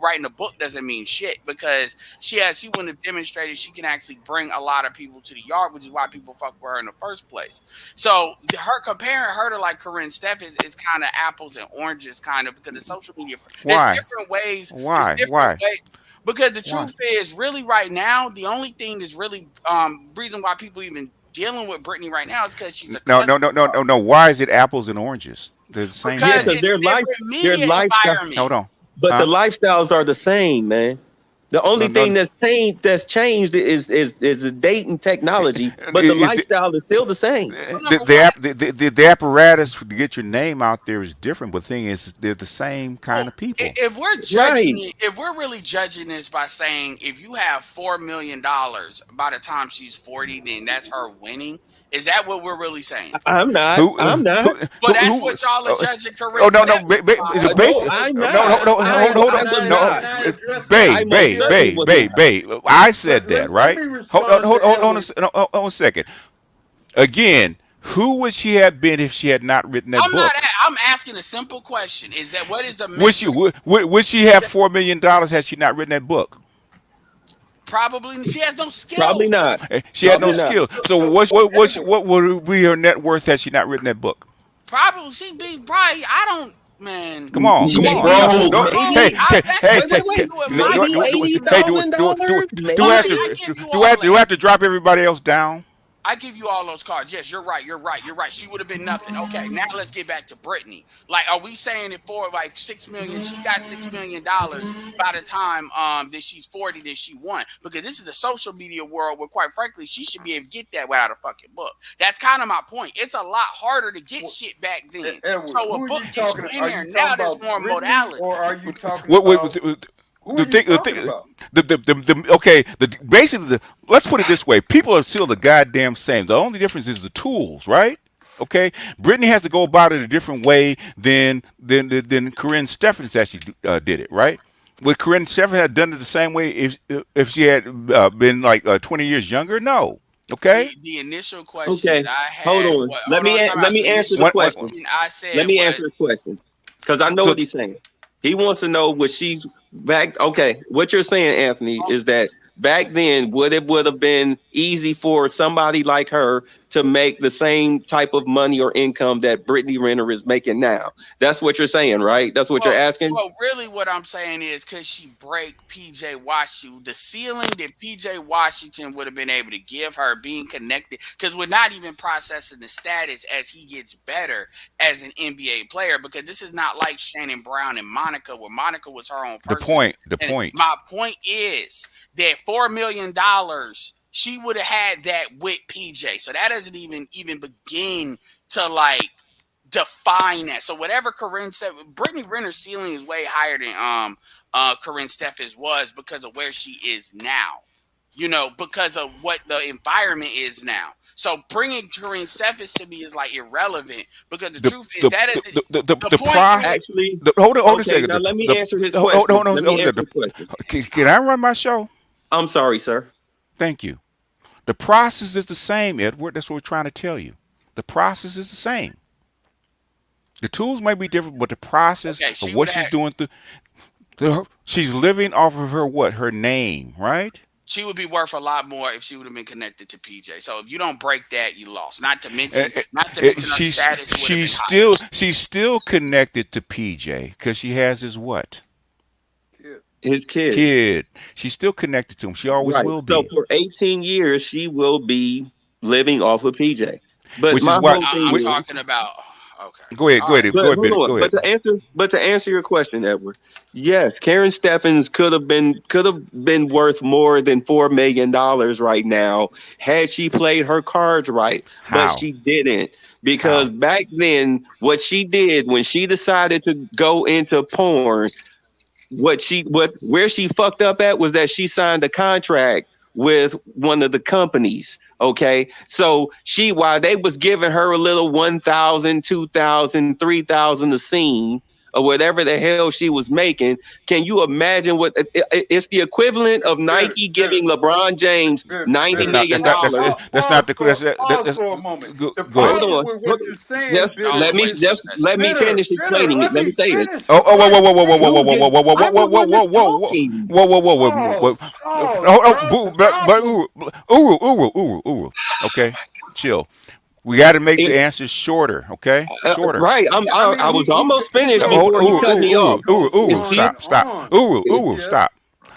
writing a book doesn't mean shit because she wouldn't have demonstrated she can actually bring a lot of people to the yard, which is why people fuck with her in the first place. So her comparing her to like Corinne Steff is kind of apples and oranges, kind of, because the social media. Why? There's different ways. Why? Ways, because the truth is, really, right now, the only thing that's really reason why people even dealing with Brittany right now is because she's a no. Why is it apples and oranges? They're the same. Because it's their lifestyle. Hold on. But the lifestyles are the same, man. The only thing that's changed is the dating technology, but the lifestyle is still the same. The apparatus to get your name out there is different, but the thing is, they're the same kind of people. If we're judging if we're really judging this by saying if you have $4 million by the time she's 40, then that's her winning. Is that what we're really saying? I'm not. I'm not. But that's what y'all are judging correct. Oh no, babe. I said that, right? Hold on a second. Again, who would she have been if she had not written that book? I'm asking a simple question. Is that what is the would she have $4 million had she not written that book? Probably. She has no skill. Probably not. She had no skill. So what would be her net worth had she not written that book? Probably she'd be probably. I don't. Man, come on. Hey, do I have to drop everybody else down? I give you all those cards. Yes, you're right. She would have been nothing. Okay, now let's get back to Brittany. Like, are we saying it for like $6 million? She got $6 million by the time that she's 40, that she won. Because this is the social media world where, quite frankly, she should be able to get that without a fucking book. That's kind of my point. It's a lot harder to get shit back then. Edward, so a book gets you in there. Now there's more modality. Or are you talking about? Basically, let's put it this way: people are still the goddamn same. The only difference is the tools, right? Okay, Brittany has to go about it a different way than Corinne Stephens actually did it, right? Would Corinne Stephens have done it the same way if she had been like 20 years younger? No. Okay. The initial question that I had. Hold on. Let me answer the question. Let me answer the question because I know what he's saying. He wants to know what she's back. Okay, what you're saying, Anthony, is that back then would have been easy for somebody like her to make the same type of money or income that Brittany Renner is making now. That's what you're saying, right? That's what you're asking? Well, really what I'm saying is because she break PJ Washington, the ceiling that PJ Washington would have been able to give her being connected, because we're not even processing the status as he gets better as an NBA player, because this is not like Shannon Brown and Monica, where Monica was her own person. The point. My point is that $4 million, she would have had that with PJ. So that doesn't even begin to like define that. So whatever Corinne said, Brittany Renner's ceiling is way higher than Corinne Stephens was because of where she is now. You know, because of what the environment is now. So bringing Corinne Stephens to me is like irrelevant because the truth is that is the point. Actually, hold on a second. Now let me answer his question. Hold on. Can I run my show? I'm sorry, sir. Thank you. The process is the same, Edward. That's what we're trying to tell you. The process is the same. The tools might be different, but the process of what she's doing, she's living off of her name, right? She would be worth a lot more if she would have been connected to PJ. So if you don't break that, you lost. Not to mention her status. She's still connected to PJ because she has his what? His kid. She's still connected to him. She always will be. So for 18 years, she will be living off of PJ. But which my is why I'm talking about. Okay. Go ahead. But to answer your question, Edward, yes, Karen Stephens could have been worth more than $4 million right now had she played her cards right. How? But she didn't, because back then, what she did when she decided to go into porn, where she fucked up at was that she signed a contract with one of the companies. Okay. So while they was giving her a little 1,000, 2,000, 3,000 a scene. or whatever the hell she was making. Can you imagine what it's the equivalent of Nike giving LeBron James $90 million? Pause for a moment. Go Hold on. with what you're saying, Just let me finish explaining it. Let me say it. Whoa. Okay, chill. We got to make the answers shorter, okay? Shorter. Right. I was almost finished before you cut me off. Stop. Stop.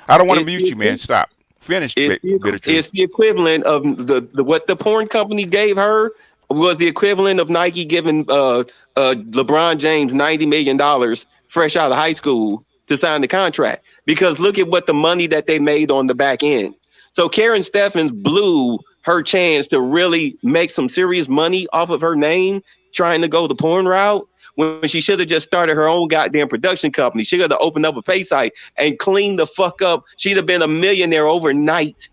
I don't want to mute you, man. Stop. Finish. It's the equivalent of the what the porn company gave her was the equivalent of Nike giving LeBron James $90 million fresh out of high school to sign the contract. Because look at what the money that they made on the back end. So Karen Steffens blew her chance to really make some serious money off of her name trying to go the porn route when she should have just started her own goddamn production company. She could have opened up a pay site and cleaned the fuck up. She'd have been a millionaire overnight.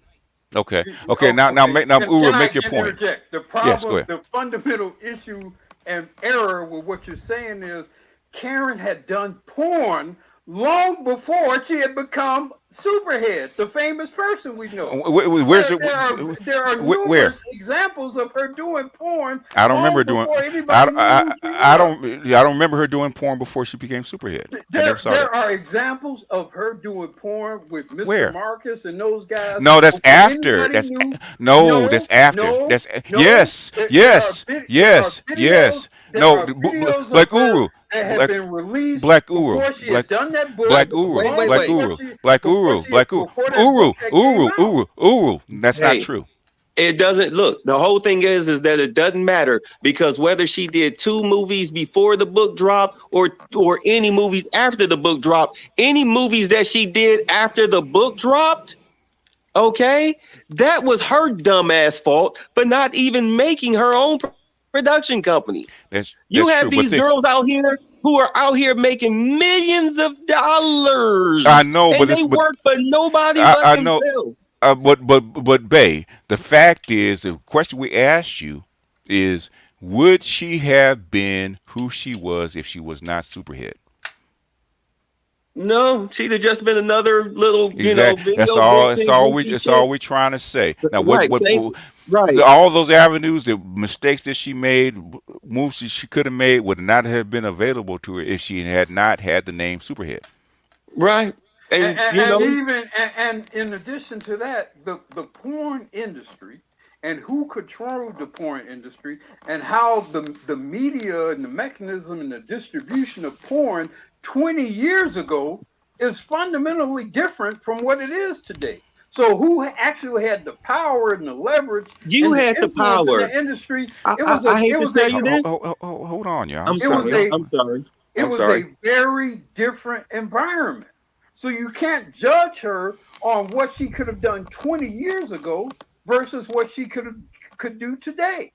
Okay. Now, make your point. Interject? The problem, the fundamental issue and error with what you're saying is Karen had done porn long before she had become Superhead, the famous person we know. There are numerous examples of her doing porn. I don't remember doing. I don't remember her doing porn before she became Superhead. There are examples of her doing porn with Mr. Marcus and those guys. No, that's after. That's after. Yes. No, Black Uru. Have been released Black Uru. Black Uru. That's not true. It doesn't look. The whole thing is that it doesn't matter because whether she did 2 movies before the book dropped or any movies after the book dropped, any movies that she did after the book dropped, okay, that was her dumbass fault for not even making her own production company. You have these girls out here who are out here making millions of dollars. I know, but they work for nobody but themselves. But Bay, the fact is, the question we asked you is, would she have been who she was if she was not Superhead? No, she'd have just been another little, video. That's all we're trying to say. Now, right. All those avenues, the mistakes that she made, moves that she could have made, would not have been available to her if she had not had the name Superhead. Right. And in addition to that, the porn industry and who controlled the porn industry and how the media and the mechanism and the distribution of porn 20 years ago is fundamentally different from what it is today. So who actually had the power and the leverage? You had the power. In the industry. I hate to tell you this. Hold on, y'all. I'm sorry. It was a very different environment. So you can't judge her on what she could have done 20 years ago versus what she could do today.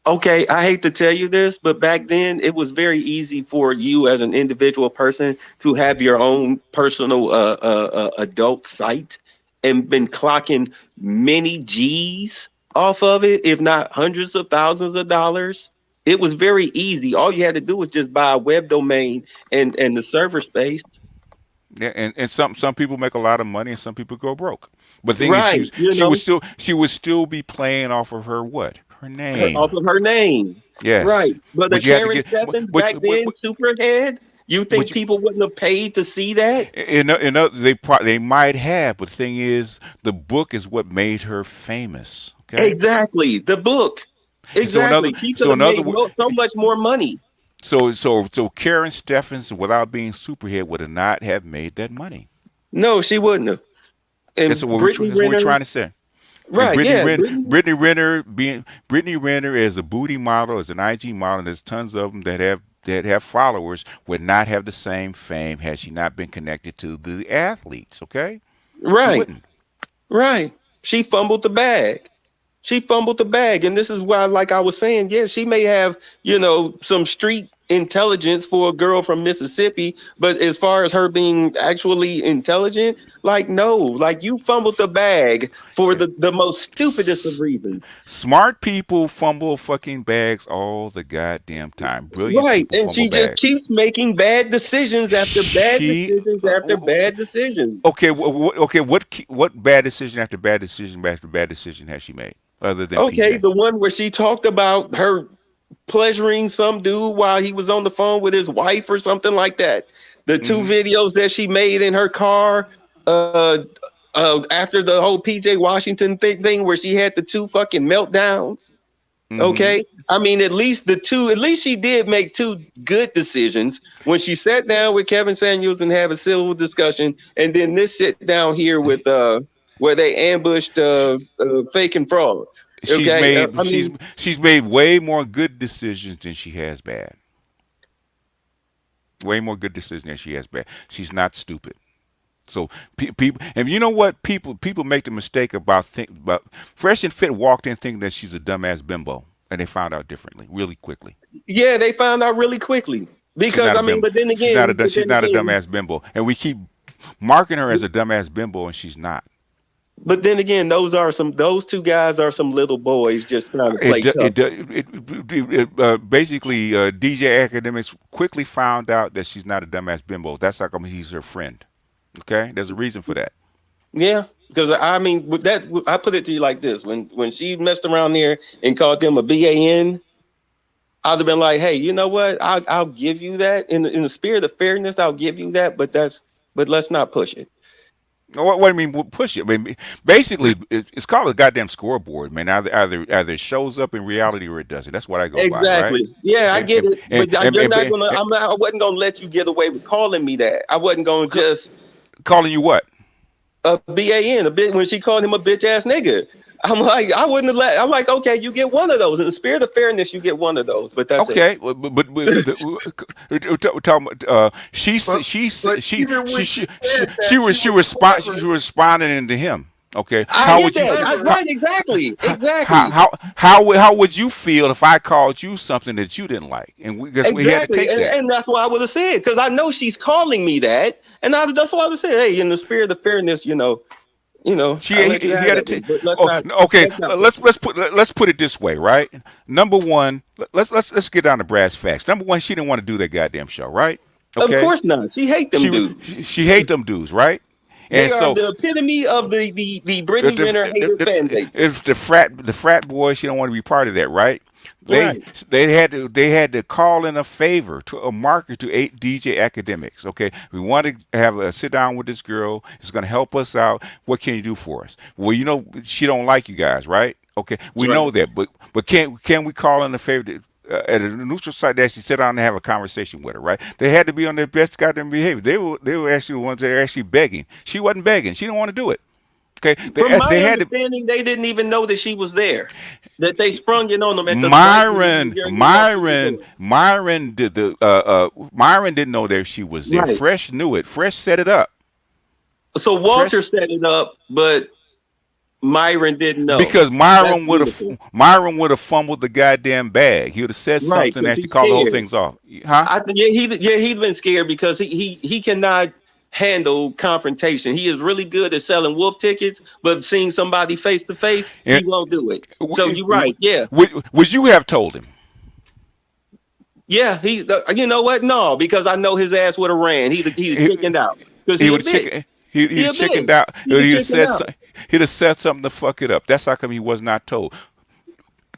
Okay, I hate to tell you this, but back then it was very easy for you as an individual person to have your own personal adult site and been clocking many G's off of it, if not hundreds of thousands of dollars. It was very easy. All you had to do was just buy a web domain and the server space. Yeah, and some people make a lot of money and some people go broke. But the thing is, she would still be playing off of her what? Her name. Off of her name. Yes. Right. But the Karen Steffens back then, Superhead, you think people wouldn't have paid to see that? They might have, but the thing is, the book is what made her famous. Okay. Exactly. The book. Exactly. She could have made so much more money. So Karen Steffens, without being Superhead, would have not have made that money. No, she wouldn't have. And that's what we're trying to say. Right, Brittany Renner as a booty model, as an IG model, and there's tons of them that have followers, would not have the same fame had she not been connected to the athletes. Okay, right. She fumbled the bag. And this is why, like I was saying, she may have some street intelligence for a girl from Mississippi, but as far as her being actually intelligent, like no, like you fumbled the bag for the most stupidest of reasons. Smart people fumble fucking bags all the goddamn time. Brilliant Right, people and fumble she just bags. keeps making bad decisions after bad She decisions after bad decisions. okay. What bad decision after bad decision after bad decision has she made other than Okay, PJ? the one where she talked about her pleasuring some dude while he was on the phone with his wife or something like that. The two videos that she made in her car after the whole PJ Washington thing where she had the two fucking meltdowns. Okay, I mean at least she did make two good decisions when she sat down with Kevin Samuels and have a civil discussion, and then this sit down here with where they ambushed fake and fraud. Okay, She's made way more good decisions than she has bad. Way more good decisions than she has bad. She's not stupid. So people, and you know what? People make the mistake about Fresh and Fit walked in thinking that she's a dumbass bimbo, and they found out differently, really quickly. Yeah, they found out really quickly because I mean, but then again, she's not a dumbass bimbo, and we keep marking her as a dumbass bimbo, and she's not. But then again, those two guys are some little boys just trying to play tough. Basically, DJ Academics quickly found out that she's not a dumbass bimbo. That's how come he's her friend. Okay, there's a reason for that. Yeah, because I mean, I put it to you like this: when she messed around there and called them a BAN, I'd have been like, hey, you know what? I'll give you that in the spirit of fairness. I'll give you that, but let's not push it. What do you mean push it? I mean, basically, it's called a goddamn scoreboard, man. Either it shows up in reality or it doesn't. That's what I go by. Exactly. Right? Yeah, I get it. But I wasn't gonna let you get away with calling me that. I wasn't gonna just calling you what? A BAN, when she called him a bitch ass nigga. I'm like, I wouldn't have let. I'm like, okay, you get one of those. In the spirit of fairness, you get one of those. But that's okay. It. She responding to him. Okay. How would you feel? Right, exactly. How would you feel if I called you something that you didn't like? And we had to take that. And that's what I would have said, because I know she's calling me that, and that's why I would have said, hey, in the spirit of fairness, he had to take. Okay, let's put it this way, right? Number one, let's get down to brass facts. Number one, she didn't want to do that goddamn show, right? Okay? Of course not. She hate them dudes. She hate them dudes, right? They are the epitome of the Brittany Renner hater fan base. If the frat boys, she don't want to be part of that, right? They had to call in a favor to a marker to 8 DJ Academics. Okay, we want to have a sit down with this girl. It's going to help us out. What can you do for us? Well, she don't like you guys, right? Okay, we know that, but can we call in a favor at a neutral site to actually sit down and have a conversation with her, right? They had to be on their best goddamn behavior. They were actually the ones that are actually begging. She wasn't begging. She didn't want to do it. Okay. From my understanding, they didn't even know that she was there. That they sprung it on them at the Myron didn't know that she was there. Right. Fresh knew it. Fresh set it up. So Walter set it up, but Myron didn't know, because Myron would have fumbled the goddamn bag. He would have said something that called the whole things off. Huh? He's been scared because he cannot handle confrontation. He is really good at selling wolf tickets, but seeing somebody face to face, he won't do it. So you're right. Yeah. Would you have told him? Yeah. He's. You know what? No, because I know his ass would have ran. He'd chickened out because he would He'd chickened out. He'd have said something to fuck it up. That's how come he was not told.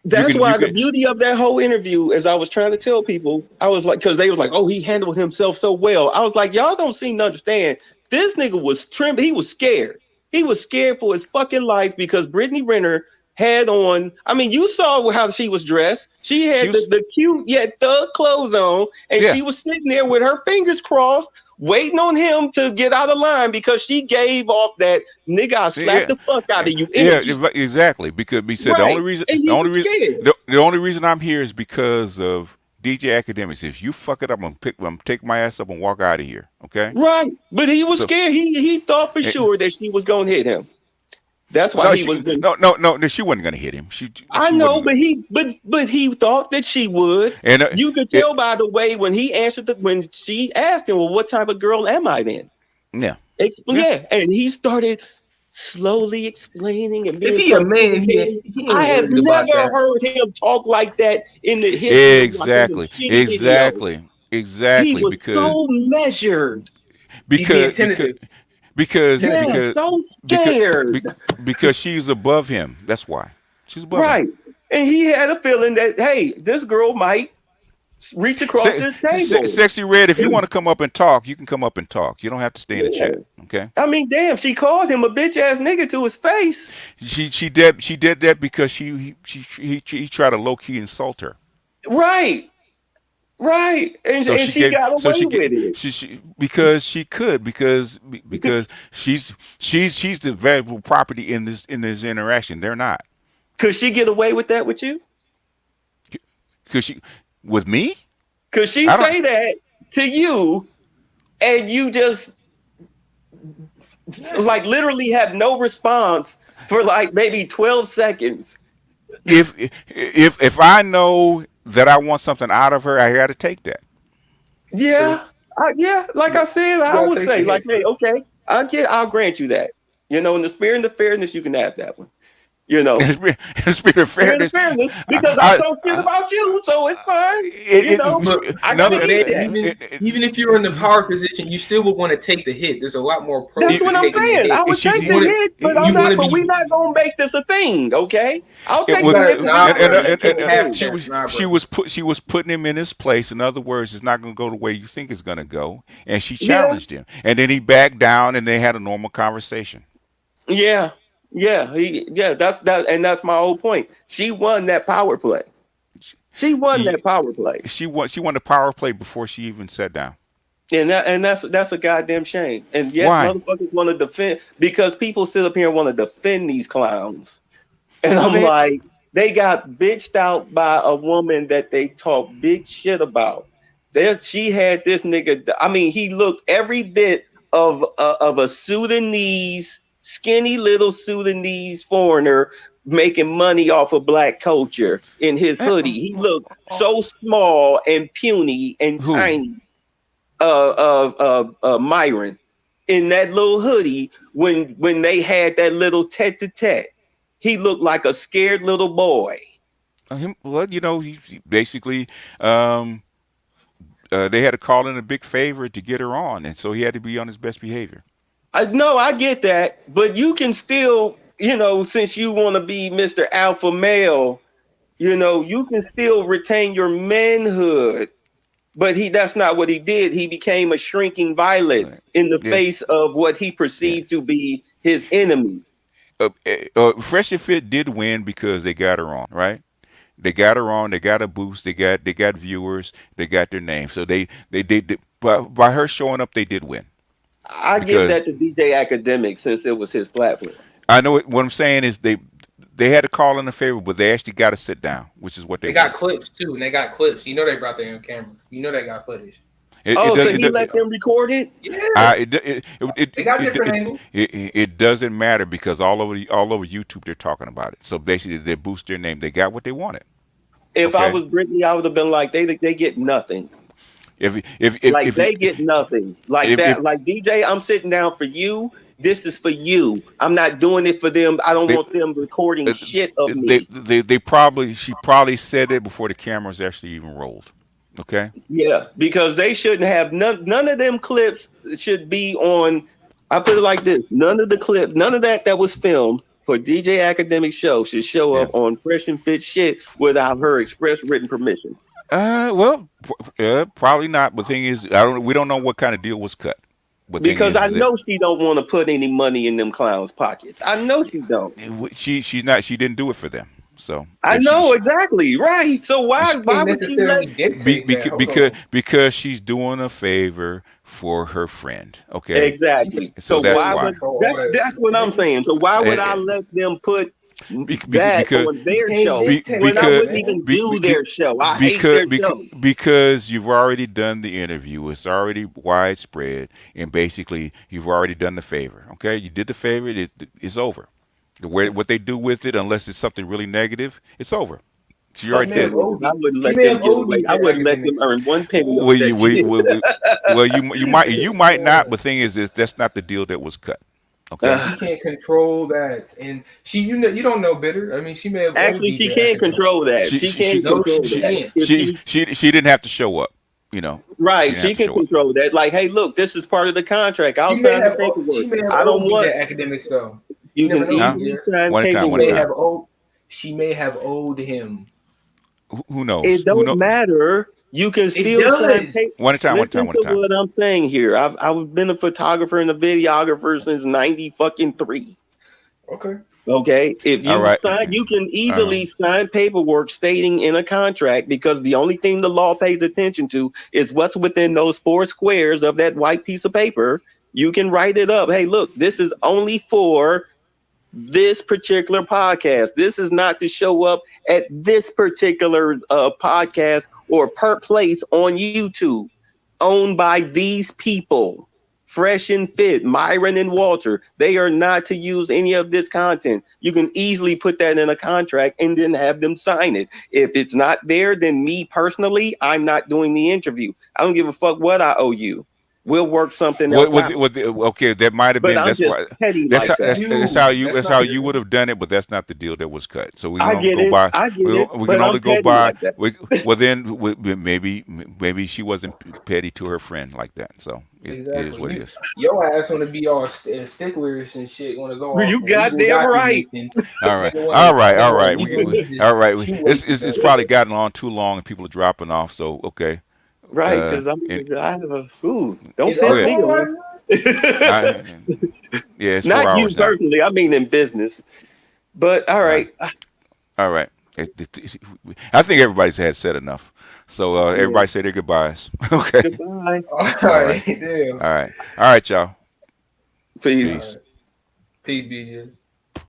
That's why the beauty of that whole interview, as I was trying to tell people, I was like, because they was like, oh, he handled himself so well. I was like, y'all don't seem to understand. This nigga was trimmed. He was scared. He was scared for his fucking life because Brittany Renner had on. I mean, you saw how she was dressed. She had the cute yet thug clothes on, and she was sitting there with her fingers crossed, waiting on him to get out of line because she gave off that nigga, I slapped the fuck out of you energy. Yeah, exactly. Because we said the only reason I'm here is because of DJ Academics. If you fuck it up, I'm gonna take my ass up and walk out of here. Okay. Right, but he was scared. He thought for sure that she was gonna hit him. That's why No, he was. no. She wasn't gonna hit him. I She know, wasn't. but he thought that she would. And You could tell by the way when he answered when she asked him, "Well, what type of girl am I then?" yeah. Yeah, and he started slowly explaining and being If he a man, he communicating. ain't I have worried about never that. heard him talk like that in the history of Exactly. watching the shitty video. He Exactly. was so measured. He's being Because tentative. Yeah, so scared. because she's above him. That's why. She's above him. Right. And he had a feeling that, hey, this girl might reach across this table. Sexy Red, if you want to come up and talk, you can come up and talk. You don't have to stay in the chat. Okay. I mean, damn, she called him a bitch ass nigga to his face. She did that because he tried to low key insult her. Right. Right. And she got away with it. Because she could because she's the valuable property in this interaction. They're not. Could she get away with that with you? Could she with me? Could she say that to you and you just like literally have no response for like maybe 12 seconds? If I know that I want something out of her, I got to take that. Yeah. Yeah. Like I said, I would say like, hey, okay, I'll grant you that. You know, in the spirit and the fairness, you can have that one. You know, in the spirit of fairness, because I talk shit about you, so it's fine. Even if you're in the power position, you still would want to take the hit. There's a lot more. That's what I'm saying. I would take the hit, but we're not gonna make this a thing, okay? I'll take the hit. She was putting him in his place. In other words, it's not going to go the way you think it's going to go, and she challenged him, and then he backed down, and they had a normal conversation. Yeah. That's my whole point. She won that power play. She won that power play. She won the power play before she even sat down. And that's a goddamn shame. And yet motherfuckers want to defend because people sit up here and want to defend these clowns. And I'm like, they got bitched out by a woman that they talk big shit about. She had this nigga. I mean, he looked every bit of a Sudanese. Skinny little Sudanese foreigner making money off of black culture in his hoodie. He looked so small and puny and tiny. Myron in that little hoodie when they had that little tete-a-tete. He looked like a scared little boy. Well, you know, he basically they had to call in a big favor to get her on, and so he had to be on his best behavior. I get that, but you can still, you know, since you want to be Mr. Alpha Male, you know, you can still retain your manhood. But that's not what he did. He became a shrinking violet in the face of what he perceived to be his enemy. Fresh and Fit did win because they got her on, right? They got her on. They got a boost. They got viewers. They got their name. So they by her showing up, they did win. I give that to DJ Academic since it was his platform. I know it. What I'm saying is they had to call in a favor, but they actually got to sit down, which is what they got clips too, and they got clips. You know they brought their own camera. You know they got footage. So he let them record it? Yeah. They got different angles. It doesn't matter because all over YouTube they're talking about it. So basically they boost their name. They got what they wanted. If I was Brittany, I would have been like, they get nothing. If they get nothing like DJ, I'm sitting down for you. This is for you. I'm not doing it for them. I don't want them recording shit of me. She probably said it before the cameras actually even rolled. Okay. Yeah, because they shouldn't have none of them clips should be on. I put it like this: none of that was filmed for DJ Academic show should show up on Fresh and Fit shit without her express written permission. Well, probably not. But the thing is, we don't know what kind of deal was cut. But because I know she don't want to put any money in them clowns' pockets. I know she don't. She's not. She didn't do it for them. So I know exactly right. So why would you let? Because she's doing a favor for her friend. Okay. Exactly. So that's what I'm saying. So why would I let them put that on their show when I wouldn't even do their show? I hate their show. Because you've already done the interview. It's already widespread, and basically you've already done the favor. Okay, you did the favor. It's over. What they do with it, unless it's something really negative, it's over. She Fuck already them did. niggas. I wouldn't let them get away. I wouldn't let them earn one penny Well, off that shit. you might not. But thing is that's not the deal that was cut. Okay. She can't control that, and you don't know better. I mean, she may have Actually, she can't control that. She can't control that. She didn't have to show up. Right, she can control that. Like, hey, look, this is part of the contract. I'll sign the paperwork. I don't want academics though. You can easily sign paperwork. She may have owed him. Who knows? It don't matter. You can still sign paperwork. One time. What I'm saying here. I've been a photographer and a videographer since '93. Okay. If you sign, you can easily sign paperwork stating in a contract, because the only thing the law pays attention to is what's within those 4 squares of that white piece of paper. You can write it up. Hey, look, this is only for this particular podcast. This is not to show up at this particular podcast or per place on YouTube, owned by these people. Fresh and Fit, Myron and Walter, they are not to use any of this content. You can easily put that in a contract and then have them sign it. If it's not there, then me personally, I'm not doing the interview. I don't give a fuck what I owe you. We'll work something else out. Okay, that might have been. But That's how you would have done it, but that's not the deal that was cut. So we I can get go it. by. I get it. We But can I'm only go petty by. like that. Maybe she wasn't petty to her friend like that. So it is what it is. Your ass want to be all sticklers and shit. Want to go? You goddamn right. All right. It's probably gotten on too long and people are dropping off. So okay. Right, because I have a food. Don't piss me off. Yeah, it's not 4 you hours now. personally. I mean in business. But all right. All right. I think everybody's said enough. So everybody say their goodbyes. Okay. Goodbye. All right. Damn. All right. All right, y'all. Peace. Peace, BJ.